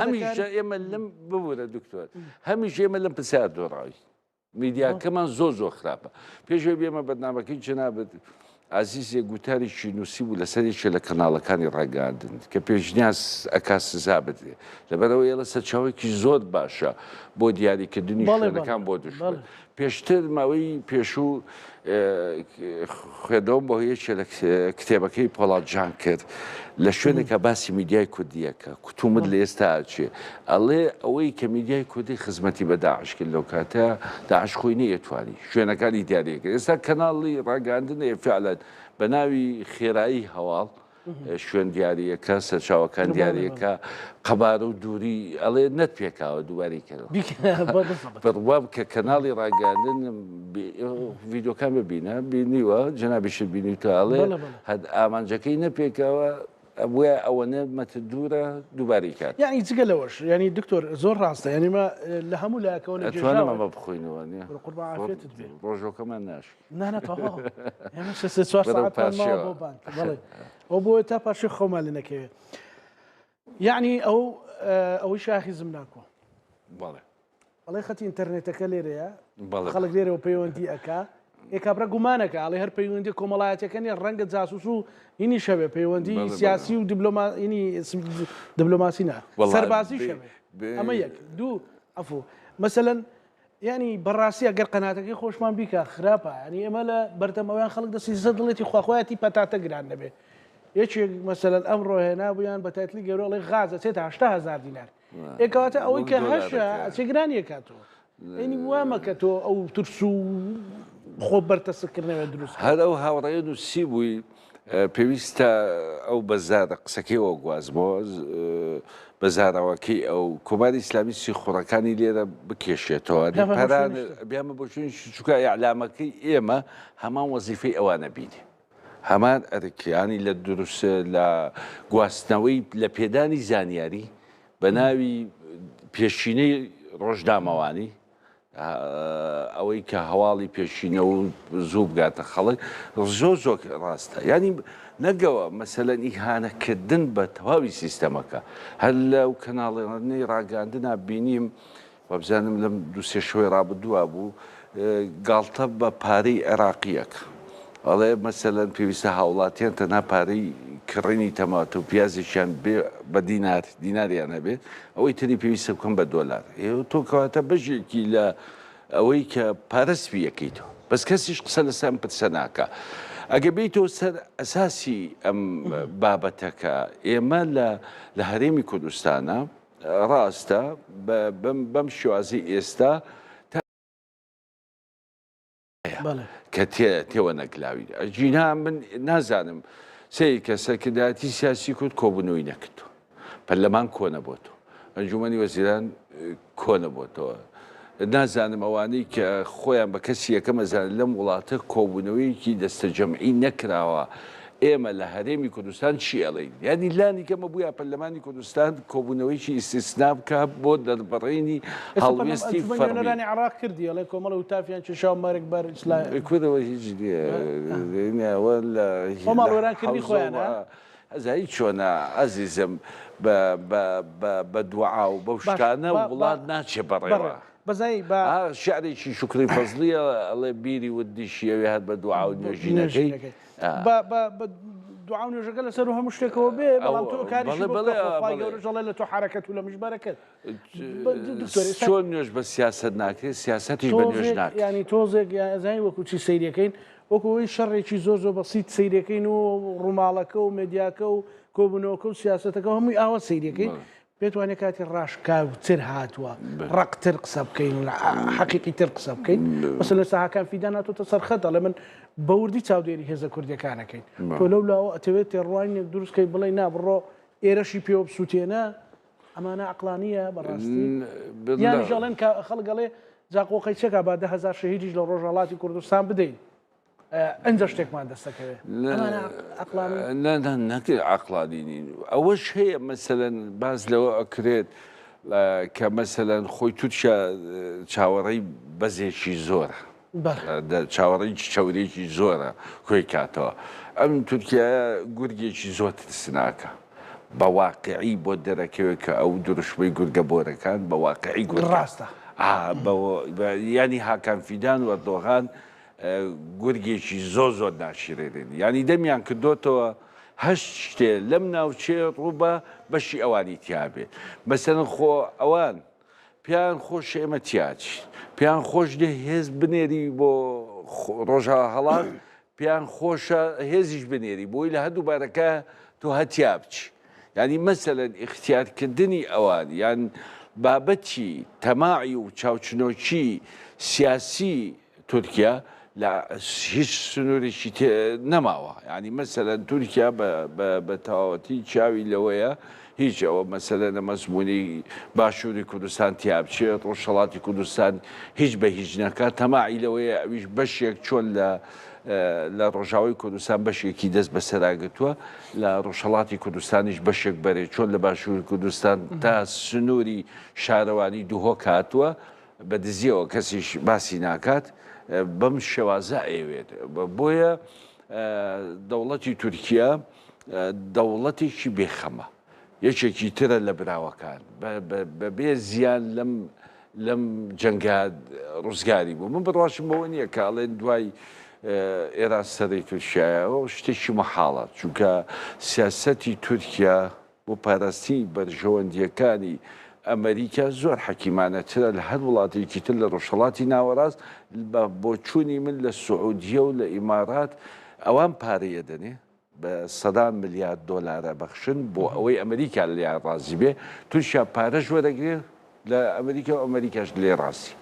هەمیشە ئێمە لەم ببوورە دکتۆر هەمیشە ئێمە لەم پرسیار دۆڕاوی میدیاکەمان زۆر خراپە پێشوێ بێمە بەرنامەکەی جەنابەت عزیزێ گوتاریشی نووسی بوو لەسەرێکێ لە کەناڵەکانی ڕاگەاندن کە پێشنیاز ئەکا سزا بدرێ لەبەرەوە ئێڵە سەرچاوێکی زۆر باشە بۆ دیاریکردنی شوێنەکان بۆ دوشمن پێشتر ماوەی پێشوو خوێندەوەم بۆ هەیەکێ لە کتێبەکەی پۆڵات جان کرد لە شوێنێکە باسی میدیای کوردیەکە کوتومت لە ئێستا ئاچێ ئەڵێ ئەوەی کە میدیای کوردی خزمەتی بە داعش کرد لەو کاتە داعش خۆی نەیەتوانی شوێنەکانی دیارەکە ئێستا کەناڵی ڕاگەاندنە فعلەن بە ناوی خێرایی هەواڵ شوێن دیارەکە سەرچاوەکان دیارەکە قەبارە و دووری ئەڵێ نەت پێکاوە دووباری کردەوە کە کەناڵی ڕاگەاندن ڤیدۆکان ببینە بینیوە جەنابیشت بینیتە ئەڵێ هەد ئامانجەکەی نەپێکاوە بۆیە ئەوەنە مەتە دوورە دووباری کات یعنی جگە لەوەش ینی دکتۆر زۆر ڕاستە ینیمە لە هەموو لایەکەوە ئەتوانمە بە بخۆینەوە ڕۆژۆکەمان ناش ئەو بۆ تا پاشی خۆمان لە نەکەوێت یعنی ئەوەی شاخی زم ناکۆ ئەڵێ خەتی ئینتەرنێتەکە لێرەیە خەڵک لێرەوە پەیوەندی ئەکا کابرا گومانەکە ئاڵێ هەر پەیوەندی کۆمەڵایەتەکەنی ڕەنگە جاسوس و هینی شەوێ پەیوەندی سیاسی و دیبلۆماسی نا سەربازی شەوێ ئەمە یەک دوو ئەفۆ مەسەلەن ینی بەڕاستی ئەگەر قەناتەکەی خۆشمان بیکە خراپە ینی ئێمە لە بەردەمەوەیان خەڵک دەستی سە دڵێتی خواخوایەتی پەتاتە گران نەبێ یەکێک مەسەلەن ئەمڕۆ هێنابوویان بە تایتلی گەورەڵی غازە چێتە 800,000 دینار ئێکەواتە ئەوەی کە هەشە چێگرانی کاتەوە ئەینی وامەکە تۆ ئەو ترس و خۆ بەرتەسەکردنەوە دروست هەر ئەو هاوڕێن و سی بووی پێویستە ئەو بەزارە قسەکەیەوە گوازبەوە بەزاراوەکەی ئەو کۆماری ئیسلامی سیخۆڕەکانی لێرە بکێشێتەوە پەران بیامە بۆ شوێن چووکە ئیعلامەکەی ئێمە هەمان وەزیفەی ئەوانە بینێ هەمان ئەرکیانی لە دروست لە گواستنەوەی لە پێدانی زانیاری بە ناوی پێشینەی ڕۆژنامەوانی ئەوەی کە هەواڵی پێشینە و زوو بگاتە خەڵک زۆر ڕاستە ینی نەگەوە مەسەلەن ئیهانەکردن بە تەواوی سیستەمەکە هەر لەو کەناڵێنەی ڕاگەاندنا بینیم وەبزانم لەم دووسێ شوێ ڕابردووە بوو گاڵتە بە پارەی عێراقیەکە ئەڵێ مەسەلەن پێویستە هاوڵاتیان تەنها پارەی کڕینی تەماتە و پیازێکیان بە دیناریان هەبێت ئەوەی تری پێویستە بکەم بە دۆلار تۆ کەواتە بەژێکی لە ئەوەی کە پارەسپی یەکەیتەوە بەس کەسیش قسە لەسەر پرسە ناکە ئەگە بیتەوە سەر ئەساسی ئەم بابەتەکە ئێمە لە هەرێمی کوردستانە ڕاستە بەم شێوازی ئێستا کە تێوە نەکلاوی جینا من نازانم سەی کەسەکردایەتی سیاسی کورد کۆبوونەوەی نەکردو پەرلەمان کۆنە بۆتەوە ئەنجومەنی وەزیران کۆنە بۆتەوە نازانم ئەوانەی کە خۆیان بە کەسی یەکەم ئەزانن لەم وڵاتە کۆبوونەوەیەکی دەستە جەمعی نەکراوە ئێمە لە هەرێمی کوردستان چی ئەڵێین یعنی لانی کەمە بووە پەرلەمانی کوردستان کۆبوونەوەیکی ئیسtisنا بکە بۆ دەربڕینی هەڵوێستی فەرمی عراق کردی ئەڵێ کۆمەڵە وتافیان چشاو مەرگ بەر کوردەوە هیچ ماڵوێران کردی خۆیان ئەزایی چۆنە ئەزیزم بە دوعا و بەو شتانە وڵات ناچێ بەڕێوە بەزای شعرێکی شکری فەزلیە ئەڵێ بیری ودی شیەوێ هەر بە دوعا و نوێژینەکەی دوعا و نوێژەکە لەسەر و هەموو شتێکەوە بێ بەڵام تۆ کاریژەڵێ لە تۆ حرەکەت و لە مژبارەکەت چۆن نوێژ بە سیاست ناکرێت سیاسەتیش بە نوێژ ناکرێت ینی تۆزێک زانی وەکو چی سەیرەکەین وەکوەوەی شەڕێکی زۆر بەسیت سەیرەکەین و ڕووماڵەکە و مێدیاکە و کۆبوونەوەکە و سیاسەتەکە هەمووی ئاوە سەیرەکەین پێتوانێت کاتی ڕاشکا و تر هاتووە ڕقتر قسە بکەین و حەقیقی تر قسە بکەین مەسەلەن لە ساحەکان فیدان هاتوۆتە سەرخەت ئەڵێ من بەوردی چاودێری هێزە کوردیەکانەکەین تۆ لەو لاوە ئەتەوێت تێڕوانێک دروستکەی بڵێ نا بڕۆ ئێرەشی پێوە بسووتێنە ئەمانە عەقلانیە بەڕاستی یانیژەڵێن کە خەڵگەڵێ جاقۆقەی چێکا با 10,000 شەهیدیش لە ڕۆژهەڵاتی کوردستان بدەین ئەنجە شتێکمان دەستەکەوێت نەکە عقلانینین ئەوەش هەیە مەسەلەن باز لەوە ئەکرێت کە مەسەلەن خۆی تووشە چاوەڕێی بەزێکی زۆرە چاوەڕێی چاورێکی زۆرە خۆی کاتەوە ئەم تورکیایە گورگێکی زۆر ترسناکە بە واقعی بۆ دەرەکەوێت کە ئەو دروشمەی گورگە بۆرەکان بە واقعی ڕاستە ینی هاکان فیدان وەردۆغان گورگێکی زۆر ناشرێنین ینی دەمیان کردوتەوە هەشت شتێ لەم ناوچێ ڕووبە بەشی ئەوانی تیابێت مەسەن خۆ ئەوان پیان خۆش ئێمە تیاچی پیان خۆش دێ هێز بنێری بۆ ڕۆژە هەڵات پیان خۆشە هێزیش بنێری بۆی لە هەردوو بارەکە تۆ هەتیا بچی ینی مەسەلەن اختیارکردنی ئەوان یان بابەتی تەماعی و چاوچنۆکی سیاسی تورکیا لە هیچ سنوورێکی نەماوە ینی مەسەلەن تورکیا بە تەواوەتی چاوی لەوەیە هیچ ئەوە مەسەلە نەمەزمونی باشووری کوردستان تیابچێت ڕۆژهەڵاتی کوردستان هیچ بە هیچ نەکە تەماعی لەوەیە ئەویش بەشێک چۆن لە ڕۆژاوی کوردستان بەشێکی دەست بەسەراگرتووە لە ڕۆژهەڵاتی کوردستانیش بەشێک بەرێ چۆن لە باشووری کوردستان تا سنووری شارەوانی دووهۆ کاتووە بە دزیەوە کەسیش باسی ناکات بەم شێوازە ئەوێت بۆیە دەوڵەتی تورکیا دەوڵەتێکی بێخەمە یەکێکی ترە لە براوەکان بەبێ زیان لەم جەنگا ڕزگاری بوو من بڕاشم بەوە نییە کاڵێن دوای ئێران سەرەی تورکیایەوە شتێکی مەحاڵە چونکە سیاسەتی تورکیا بۆ پاراستنی بەرژەوەندیەکانی ئەمریکا زۆر حەکیمانەترە لە هەر وڵاتێکی تر لە ڕۆژهەڵاتی ناوەڕاست بۆ چوونی من لە سعودیە و لە ئیمارات ئەوان پارەیە دەنێ بە 100 ملیارد دۆلارە بەخشن بۆ ئەوەی ئەمریکا لێ ڕازی بێ تووشیا پارەش وەرەگرێ لە ئەمریکا و ئەمریکاش لێ ڕاستی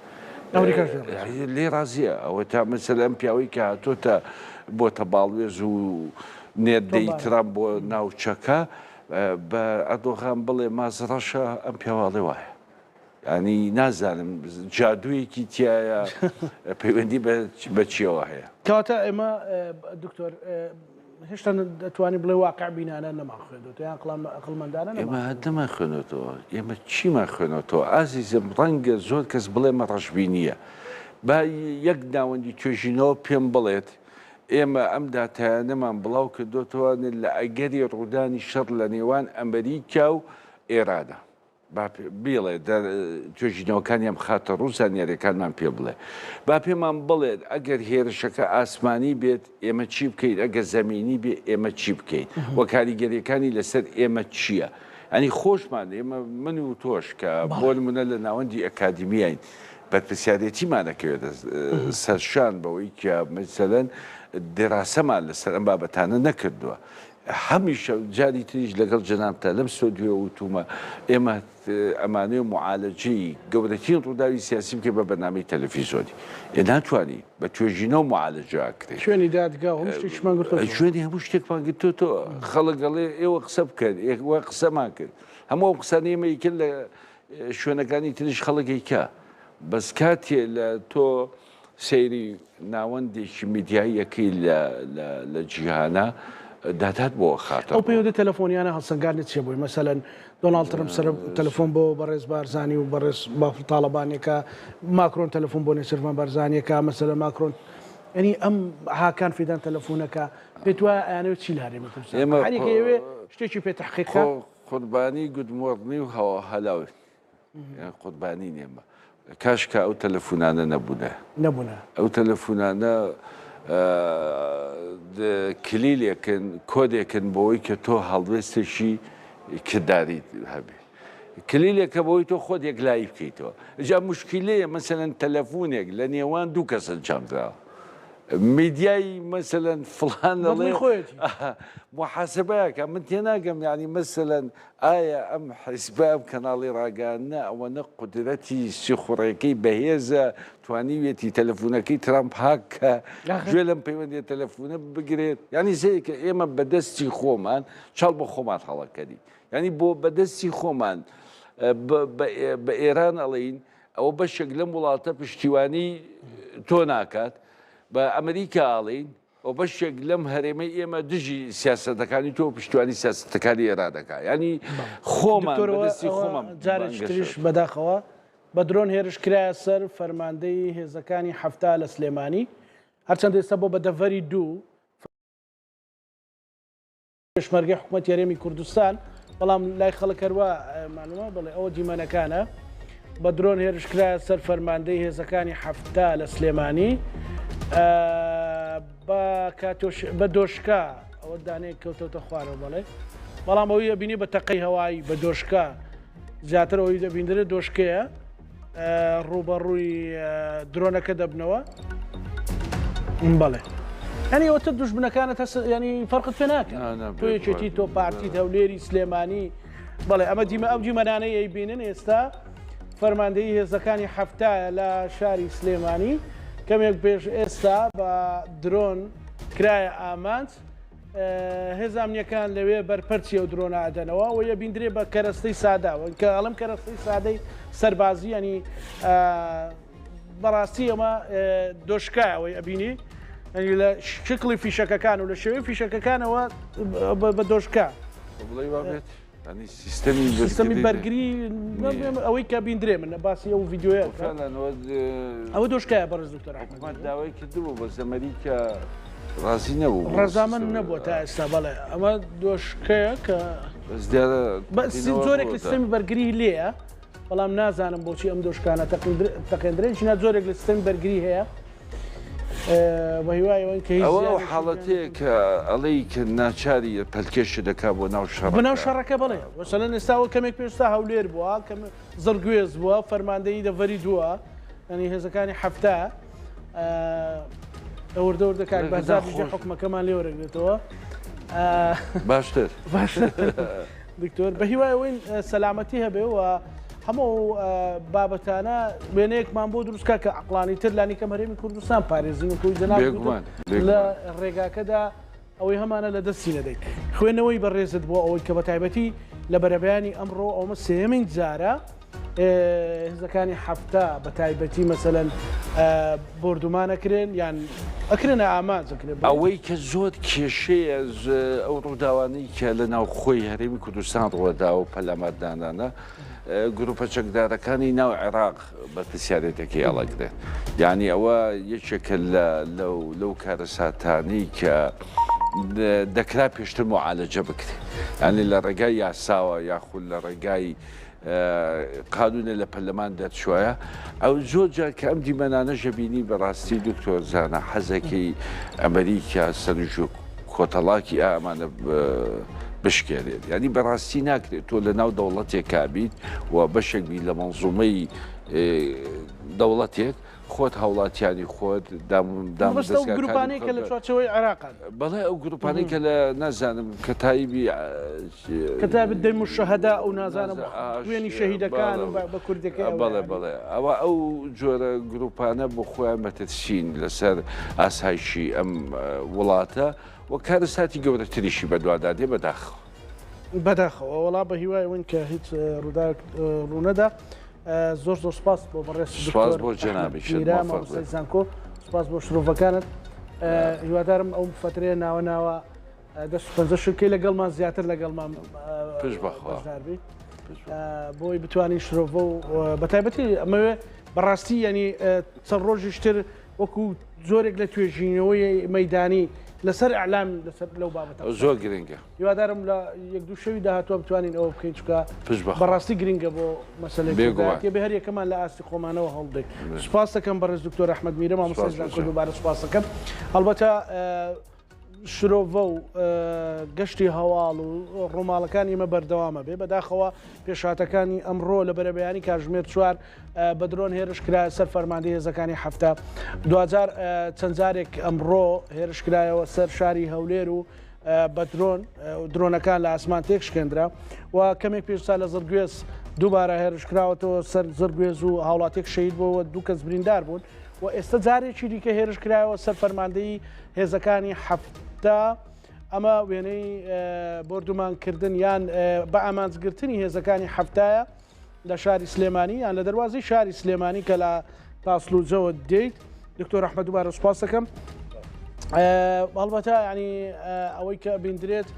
لێ ڕازیە ئەوە تا مەسەلە ئەم پیاوەی کە هاتۆتە بۆتە باڵێز و نێردەی ترام بۆ ناوچەکە بە ئەردۆغان بڵێ مازڕەشە ئەم پیاواڵێ وایە ینی نازانم جادوویەکی تایە پەیوەندی بە چیەوە هەیە کەواتە ئێمە دکتۆر هێشتا دەتوانانی بڵێ واقع بینانە نەماخوێنێتەوە یان ئەقڵمەندانە ئێمە هەدەما خوێنێتەوە ئێمە چیمان خوێنێتەوە ئازیزم ڕەنگە زۆر کەس بڵێمە ڕەشبینیە با یەک ناوەندی توێژینەوە پێم بڵێت ئێمە ئەم داتایانەمان بڵاو کردوتەوە لە ئەگەری ڕوودانی شەڕ لە نێوان ئەمریکا و ئێرانە بڵێ توێژینەوەکانیان بخاتە ڕووزانیارەکانمان پێ بڵێ با پێمان بڵێت ئەگەر هێرشەکە ئاسمانی بێت ئێمە چی بکەیت ئەگەر زەمینی بێ ئێمە چی بکەیت وە کاریگەریەکانی لەسەر ئێمە چییە ئەنی خۆشمان ئێمە من و تۆش کە بۆ نمونە لە ناوەندی ئەکادیمیین بەرپرسیارەتیمانەکەوێت سەرشان بەوەی کە مەسەلەن دێراسەمان لەسەر ئەم بابەتانە نەکردووە هەمیشە جاری تریش لەگەڵ جەنابتە لەم سۆدیۆ وتومە ئێمە ئەمانەیە معالەجەی گەورەترین ڕووداوی سیاسی بکە بە بەرنامەی تەلەڤیزۆنی ناتوانانی بە توێژینەوە معالەجەکرێت شوێنی دادگا هەموو شتێکمان گرتووە شوێنی هەموو شتێکمان گرتووە خەڵک گەڵێ ئێوە قسە بکەن ئێوە قسەمان کرد هەموو قسانەی ئێمە یەکن لە شوێنەکانی تریش خەڵکێکە بەس کاتێ لە تۆ سەیری ناوەندێکی میدیاییەکەی لە جیهانە دادات بۆ خاتە ئەو پێوەدە تەلەفۆنیانە هەڵسەنگارنێت چێ بووی مەسەلەن دۆناڵد ترەمپ سەر تەلەفۆن بۆ بەڕێز بارزانانی و بەڕێز بافڵ تاڵەبانێکە ماکرۆن تەلەفۆن بۆ نێسەرمان بەرزانیەکە مەسەلە ماکرۆن ینی ئەم هاکان فیدان تەلەفۆنەکە پێت وایە ئەیانەوێت چی لارێ هەریکەوێ شتێکی پێ تەحقیقکە قوربانی گودمۆڕنی و هەوا هەلاوت قوربانی نێمە کاشکە ئەو تەلەفۆنانە نەبوونە ئەو تەلەفۆنانە کلیلێکن کۆدێکن بۆەوەی کە تۆ هەڵوێستێکی کردداری هەبێ کلیلێکە بەوەی تۆ خۆت لای بکەیتەوە جا مشکلەیە مەسەلەن تەلەفۆنێک لە نێوان دوو کەسە جامدراوە میدیای مەسەلەن فڵان دەڵێ محاسبەیەکە من تێناگەم یعنی مەسەلەن ئایا ئەم حیسبە ئەم کەناڵی ڕاگەاندنە ئەوەنە قودرەتی سیخوڕەکەی بەهێزە توانیوێتی تەلەفۆنەکەی ترامپ هاکە گوێ لەم پەیوەندی تەلەفۆنە بگرێت ینی سەیەکە ئێمە بەدەستی خۆمان چاڵ بە خۆمان هەڵەکەنی ینی بۆ بەدەستی خۆمان بە ئێران ئەڵین ئەوە بەشێک لەم وڵاتە پشتیوانی تۆ ناکات بە ئەمریکاڵین و بەشێک لەم هەرێمەی ئێمە دژی سیاسەتەکانی تۆ پشتیوانی سیاسەتەکانی ئێرا دەکات ینی خۆمان بەدەستی خۆمان جارێکتریش بەداخەوە بە درۆن هێرشکرایە سەر فەرماندەی هێزەکانی هەفتا لە سلێمانی هەرچەند ئێستا بۆ بەدەڤەری دوو پێشمەرگەی حکوومەت یاریێمی کوردستان بەڵام لای خەڵک هەروە مانوە بڵێ ئەوە دیمەنەکانە بە درۆن هێرشکرایە سەر فەرماندەی هێزەکانی هەفتا لە سلێمانی بە دۆشکا ئەوە دانەیە کەوتەوتە خوارەوە بڵێ بەڵام ئەوەی ئەبینی بە تەقەی هەوایی بە دۆشکا زیاتر ئەوەی دەبیندرێت دۆشکەیە ڕوبەڕووی درۆنەکە دەبنەوە بەڵێ ینی ئەوتە دوژمنەکانت ینی فەرقت پێ ناکەن تۆ یەکێتی تۆ پارتی هەولێری سلێمانی بەڵێ ئەمە ئەو دیمەنانەی ئەیبینن ئێستا فەرماندەی هێزەکانی هەفتایە لە شاری سلێمانی کەمێک پێش ئێستا بە درۆن کرایە ئامانج هێزانامنیەکان لەوێ بەرپەرچی ئەو درۆنە ئەدەنەوە و یە بیندرێ بە کەرەستەی ساداوە کە ئەڵم کەرەستەی سادەی سەربازی ینی بەڕاستی ئەمە دۆشکایەوەی ئەبینی لە شکلی فیشەکەکان و لە شێوەی فیشەکەکانەوە بە دۆشکا سیستەمی بەرگری ئەوەی کە بیندرێ من باسی ئەو ڤیددیوە ئەوە دۆشکایە بەڕێز دکتۆر داوای کردبوو بە زەمەریکە ڕازی نەبوو ڕەزامەند نەبووە تا ئێستا بەڵێ ئەمە دۆشکەیە کە زۆرێک لە سیستەمی بەرگری لێە بەڵام نازانم بۆچی ئەم دۆشکانە تەقێندرێن چینە زۆرێک لە سیستەمی بەرگری هەیە بە هیوایەوەن کە ئەوە حاڵەتەیە کە ئەڵەی کە ناچاری پەلکێشە دەکات بۆ ناو شەڕ بەناو شەڕەکە بڵێ وەسەلەن ئێستاوە کەمێک پێشتا هەولێر بووە کەم زڕگوێز بووە فەرماندەی دەڤەری دووە ینی هێزەکانی هەفتە ئەوردەوردە کاک بازار حکومەکەمان لێ وەرەگرێتەوە باشتر دکتۆر بە هیوایەوەین سەلامەتی هەبێەوە هەموو بابەتانە وێنەیەکمان بۆ دروستکە کە عقلانی تر لانی کەم هەرێمی کوردستان پارێزین و کوی جەناب لە ڕێگاکەدا ئەوەی هەمانە لە دەستی نەدەیت خوێنەوەی بەڕێزت بۆ ئەوەی کە بە تایبەتی لە بەرەبیانی ئەمڕۆ ئەومە سێمین جارە هێزەکانی هەفتە بە تایبەتی مەسەلەن بردومانەکرێن یان ئەکرێنە ئامانجەکرێن ئەوەی کە زۆر کێشەیە ئەو ڕووداوانەی کە لە ناو خۆی هەرێمی کوردستان ڕۆدا و پەلامەتدانانە گروپە چەکدارەکانی ناو عێراق بە پرسیارەتێکی هەڵەگرێت یعنی ئەوە یەکێکە لەو کارەساتانی کە دەکرا پێشتر معالەجە بکرێت ینی لە ڕێگای یاساوە یاخود لە ڕێگای قانونە لە پەرلەمان دەرچووایە ئەو زۆر جار کە ئەم دیمەنانە ژەبینی بەڕاستی دکتۆر زانە حەزەکەی ئەمریکا سەرنج و کۆتەڵاکی ئامانە بشکێنێت ینی بەڕاستی ناکرێت تۆ لە ناو دەوڵەتێکا بیت و بەشێکبی لە مەنزومەی دەوڵەتێک خۆت هەوڵاتیانی خۆت گروپانەی کە لە چوارچەوەی عێراقان بەڵێ ئەو گروپانەی کە لە نازانم کە تایبی کەتابت دەیم و شەهەدا ئەو نازانم وێنی شەهیدەکان بە کوردەکە بەڵێ بڵێ ئەوە ئەو جۆرە گروپانە بۆ خۆیان بەتەسین لەسەر ئاسایشی ئەم وڵاتە و کارەساتی گەورەتریشی بەدوادادێ بەداخەوە وەڵا بە هیوایەوەن کە هیچ ڕوونەدا زۆر زۆر سپاس بۆ بەڕێز سپاس بۆ جەنابیزانکۆ سپاس بۆ شرۆڤەکانت هیوادارم ئەو فترەیە ناوە دەست پەنجە شکەی لەگەڵمان زیاتر لەگەڵمان بەخوازداربی بۆی بتوانین شرۆڤە و بەتایبەتی ئەمەوێ بەڕاستی ینی چەند ڕۆژیشتر وەکو زۆرێک لە توێژینەوەی مەدانی لەسەر ئەعلام لەسەر لەو بابەتە زۆر گرنگە هیوادارم لە یەک دوو شەوی داهاتوە بتوانین ئەوە بکەین چکە بەڕاستی گرنگە بۆ مەسەلەی بە هەر یەکەمان لە ئاستی خۆمانەوە هەڵدەین سوپاس دەکەم بەڕێز دکتۆر ئەحمەد میرە مامۆستای کورد دووبارە سوپاس دەکەم هەڵبەتە شرۆڤە و گەشتی هەواڵ و ڕۆماڵەکان ئێمە بەردەوامە بێ بەداخەوە پێشاتەکانی ئەمڕۆ لە بەرەبەیانی کاتژمێر 4 بە درۆن هێرشکرایە سەر فەرماندەی هێزەکانی هەفتە دوجار چەند جارێک ئەمڕۆ هێرشکرایەوە سەر شاری هەولێر و بە درۆنەکان لە ئاسمان تێکشکێنرا و کەمێک پێشتا لە زرگوێز دووبارە هێرشکراوەتەوە سەر زرگوێز و هاوڵاتێک شەید بووە دوو کەس بریندار بوون و ئێستا جارێکی دیکە هێرشکرایەوە سەر فەرماندەی هێزەکانی هەفتە ئەمە وێنەی بردومانکردن یان بە ئامانجگرتنی هێزەکانی هەفتایە لە شاری سلێمانی یان لە دەواازی شاری سلێمانی کە لە تاسلوجەوە دێیت دکتۆر ئەحمەد دووبارە سوپاس دەکەم. هەڵبەتە ینی ئەوەی کە بینندرێت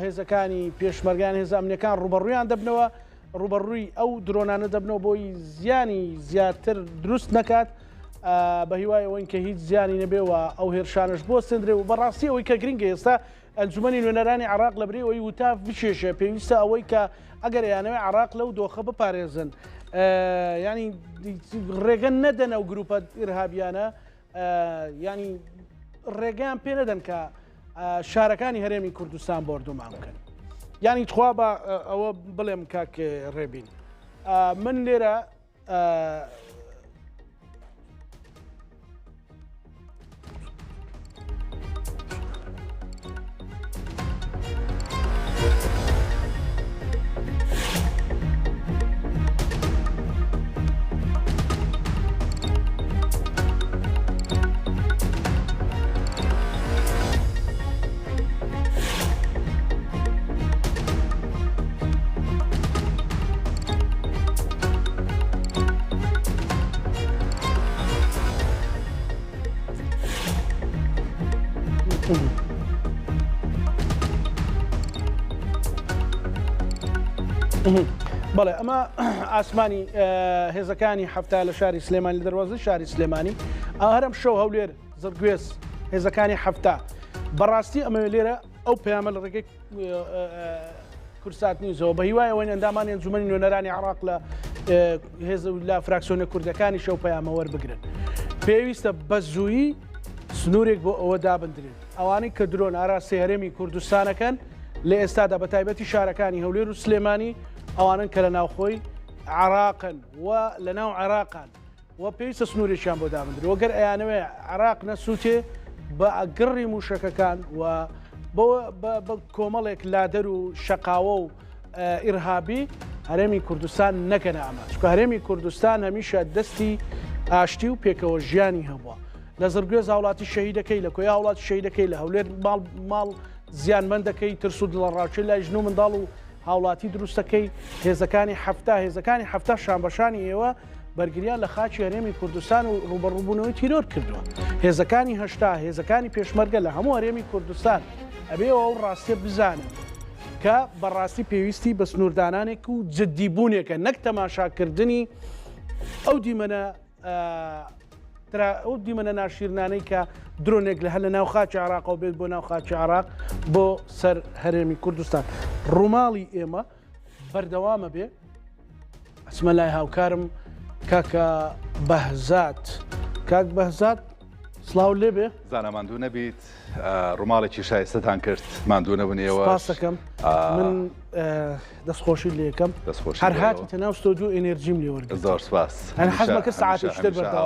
هێزەکانی پێشمەرگیان هێز ئەمنیەکان ڕوبەڕوویان دەبنەوە ڕوبەڕووی ئەو درۆنانە دەبنەوە بۆی زیانی زیاتر دروست نەکات بە هیوای ئەوەی کە هیچ زیانی نەبێەوە ئەو هێرشانش بۆ سندرێ و بەڕاستی ئەوەی کە گرنگە ئێستا ئەنجومەنی نوێنەرانی عراق لە برێەوەی وتاف بچێشە پێویستە ئەوەی کە ئەگەر یانەوەی عراق لەو دۆخە بپارێزن ینی ڕێگە نەدەنە و گروپە ئیرهابیانە ینی ڕێگەیان پێ نەدەن کە شارەکانی هەرێمی کوردستان بۆردومان بکەن. ینی تخوا بە ئەوە بڵێم کاک ڕێبین من لێرە بەڵێ ئەمە ئاسمانی هێزەکانی هەفتا لە شاری سلێمانی لە دەواازی شاری سلێمانی هەرم شەو هەولێر زرگوێز هێزەکانی هەفتا بەڕاستی ئەمە لێرە ئەو پەیامە لە ڕێگەی کورسات نیوزەوە بە هیوای ئەوەی ئەندامانی ئەنجومەنی نوێنەرانی عراق لە هێز لە فراکسیۆنە کوردەکانی شەو پەیامە وەربگرن پێویستە بە زوویی سنوورێک بۆ ئەوە دابدرێت ئەوانەی کە درۆن ئاراسی هەرێمی کوردستانەکەن لە ئێستادا بە تایبەتی شارەکانی هەولێر و سلێمانی ئەوانن کە لە ناوخۆی عراقن و لە ناو عراقان و پێویستە سنوورێکیان بۆ دابدرێت وەگەر ئەیانەوەی عراق نەسووتێ بە ئەگەڕی موشەکەکان و بە کۆمەڵێک لادەر و شەقاوە و ئیرهابی هەرێمی کوردستان نەکەنە ئەمە چکە هەرێمی کوردستان هەمیشە دەستی ئاشتی و پێکەوە ژیانی هەبووە لە زرگوێز هاوڵاتی شەهیدەکەی لە کۆی هاوڵاتی شەهیدەکەی لە هەولێر ماڵ زیانمەندەکەی ترس و دڵە ڕاوچێ لای ژن و منداڵ و هاوڵاتی دروستەکەی هێزەکانی هەفتا شانبەشانی ئێوە بەرگریان لە خاچی هەرێمی کوردستان و ڕوبەڕووبوونەوەی تیرۆر کردووە هێزەکانی هەشتا هێزەکانی پێشمەرگە لە هەموو هەرێمی کوردستان ئەبێەوە ئەو ڕاستیە بزانن کە بەڕاستی پێویستی بە سنووردانانێک و جددیبوونێکە نەک تەماشاکردنی ئەو دیمەنە ناشیرنانەی کە درۆنێک لە هەر لە ناو خاچی عراق و بێت بۆ ناو خاچی عراق بۆ سەر هەرێمی کوردستان ڕووماڵی ئێمە بەردەوامە بێ ئەسمە لای هاوکارم کاکە بەهزات کاک بەهزات سڵاو لێ بێ زانە ماندوو نەبیت ڕووماڵێکی شایستەتان کرد ماندوو نەبوون ئێوە سپاس دەکەم من دەستخۆشی لێ یەکەم هەر هاتی تەناو ستۆدیۆ ئێنێرجیم لێ وەرگرت زۆر سپاس حەزمە کرد ساعاتێکی تر بەردەوام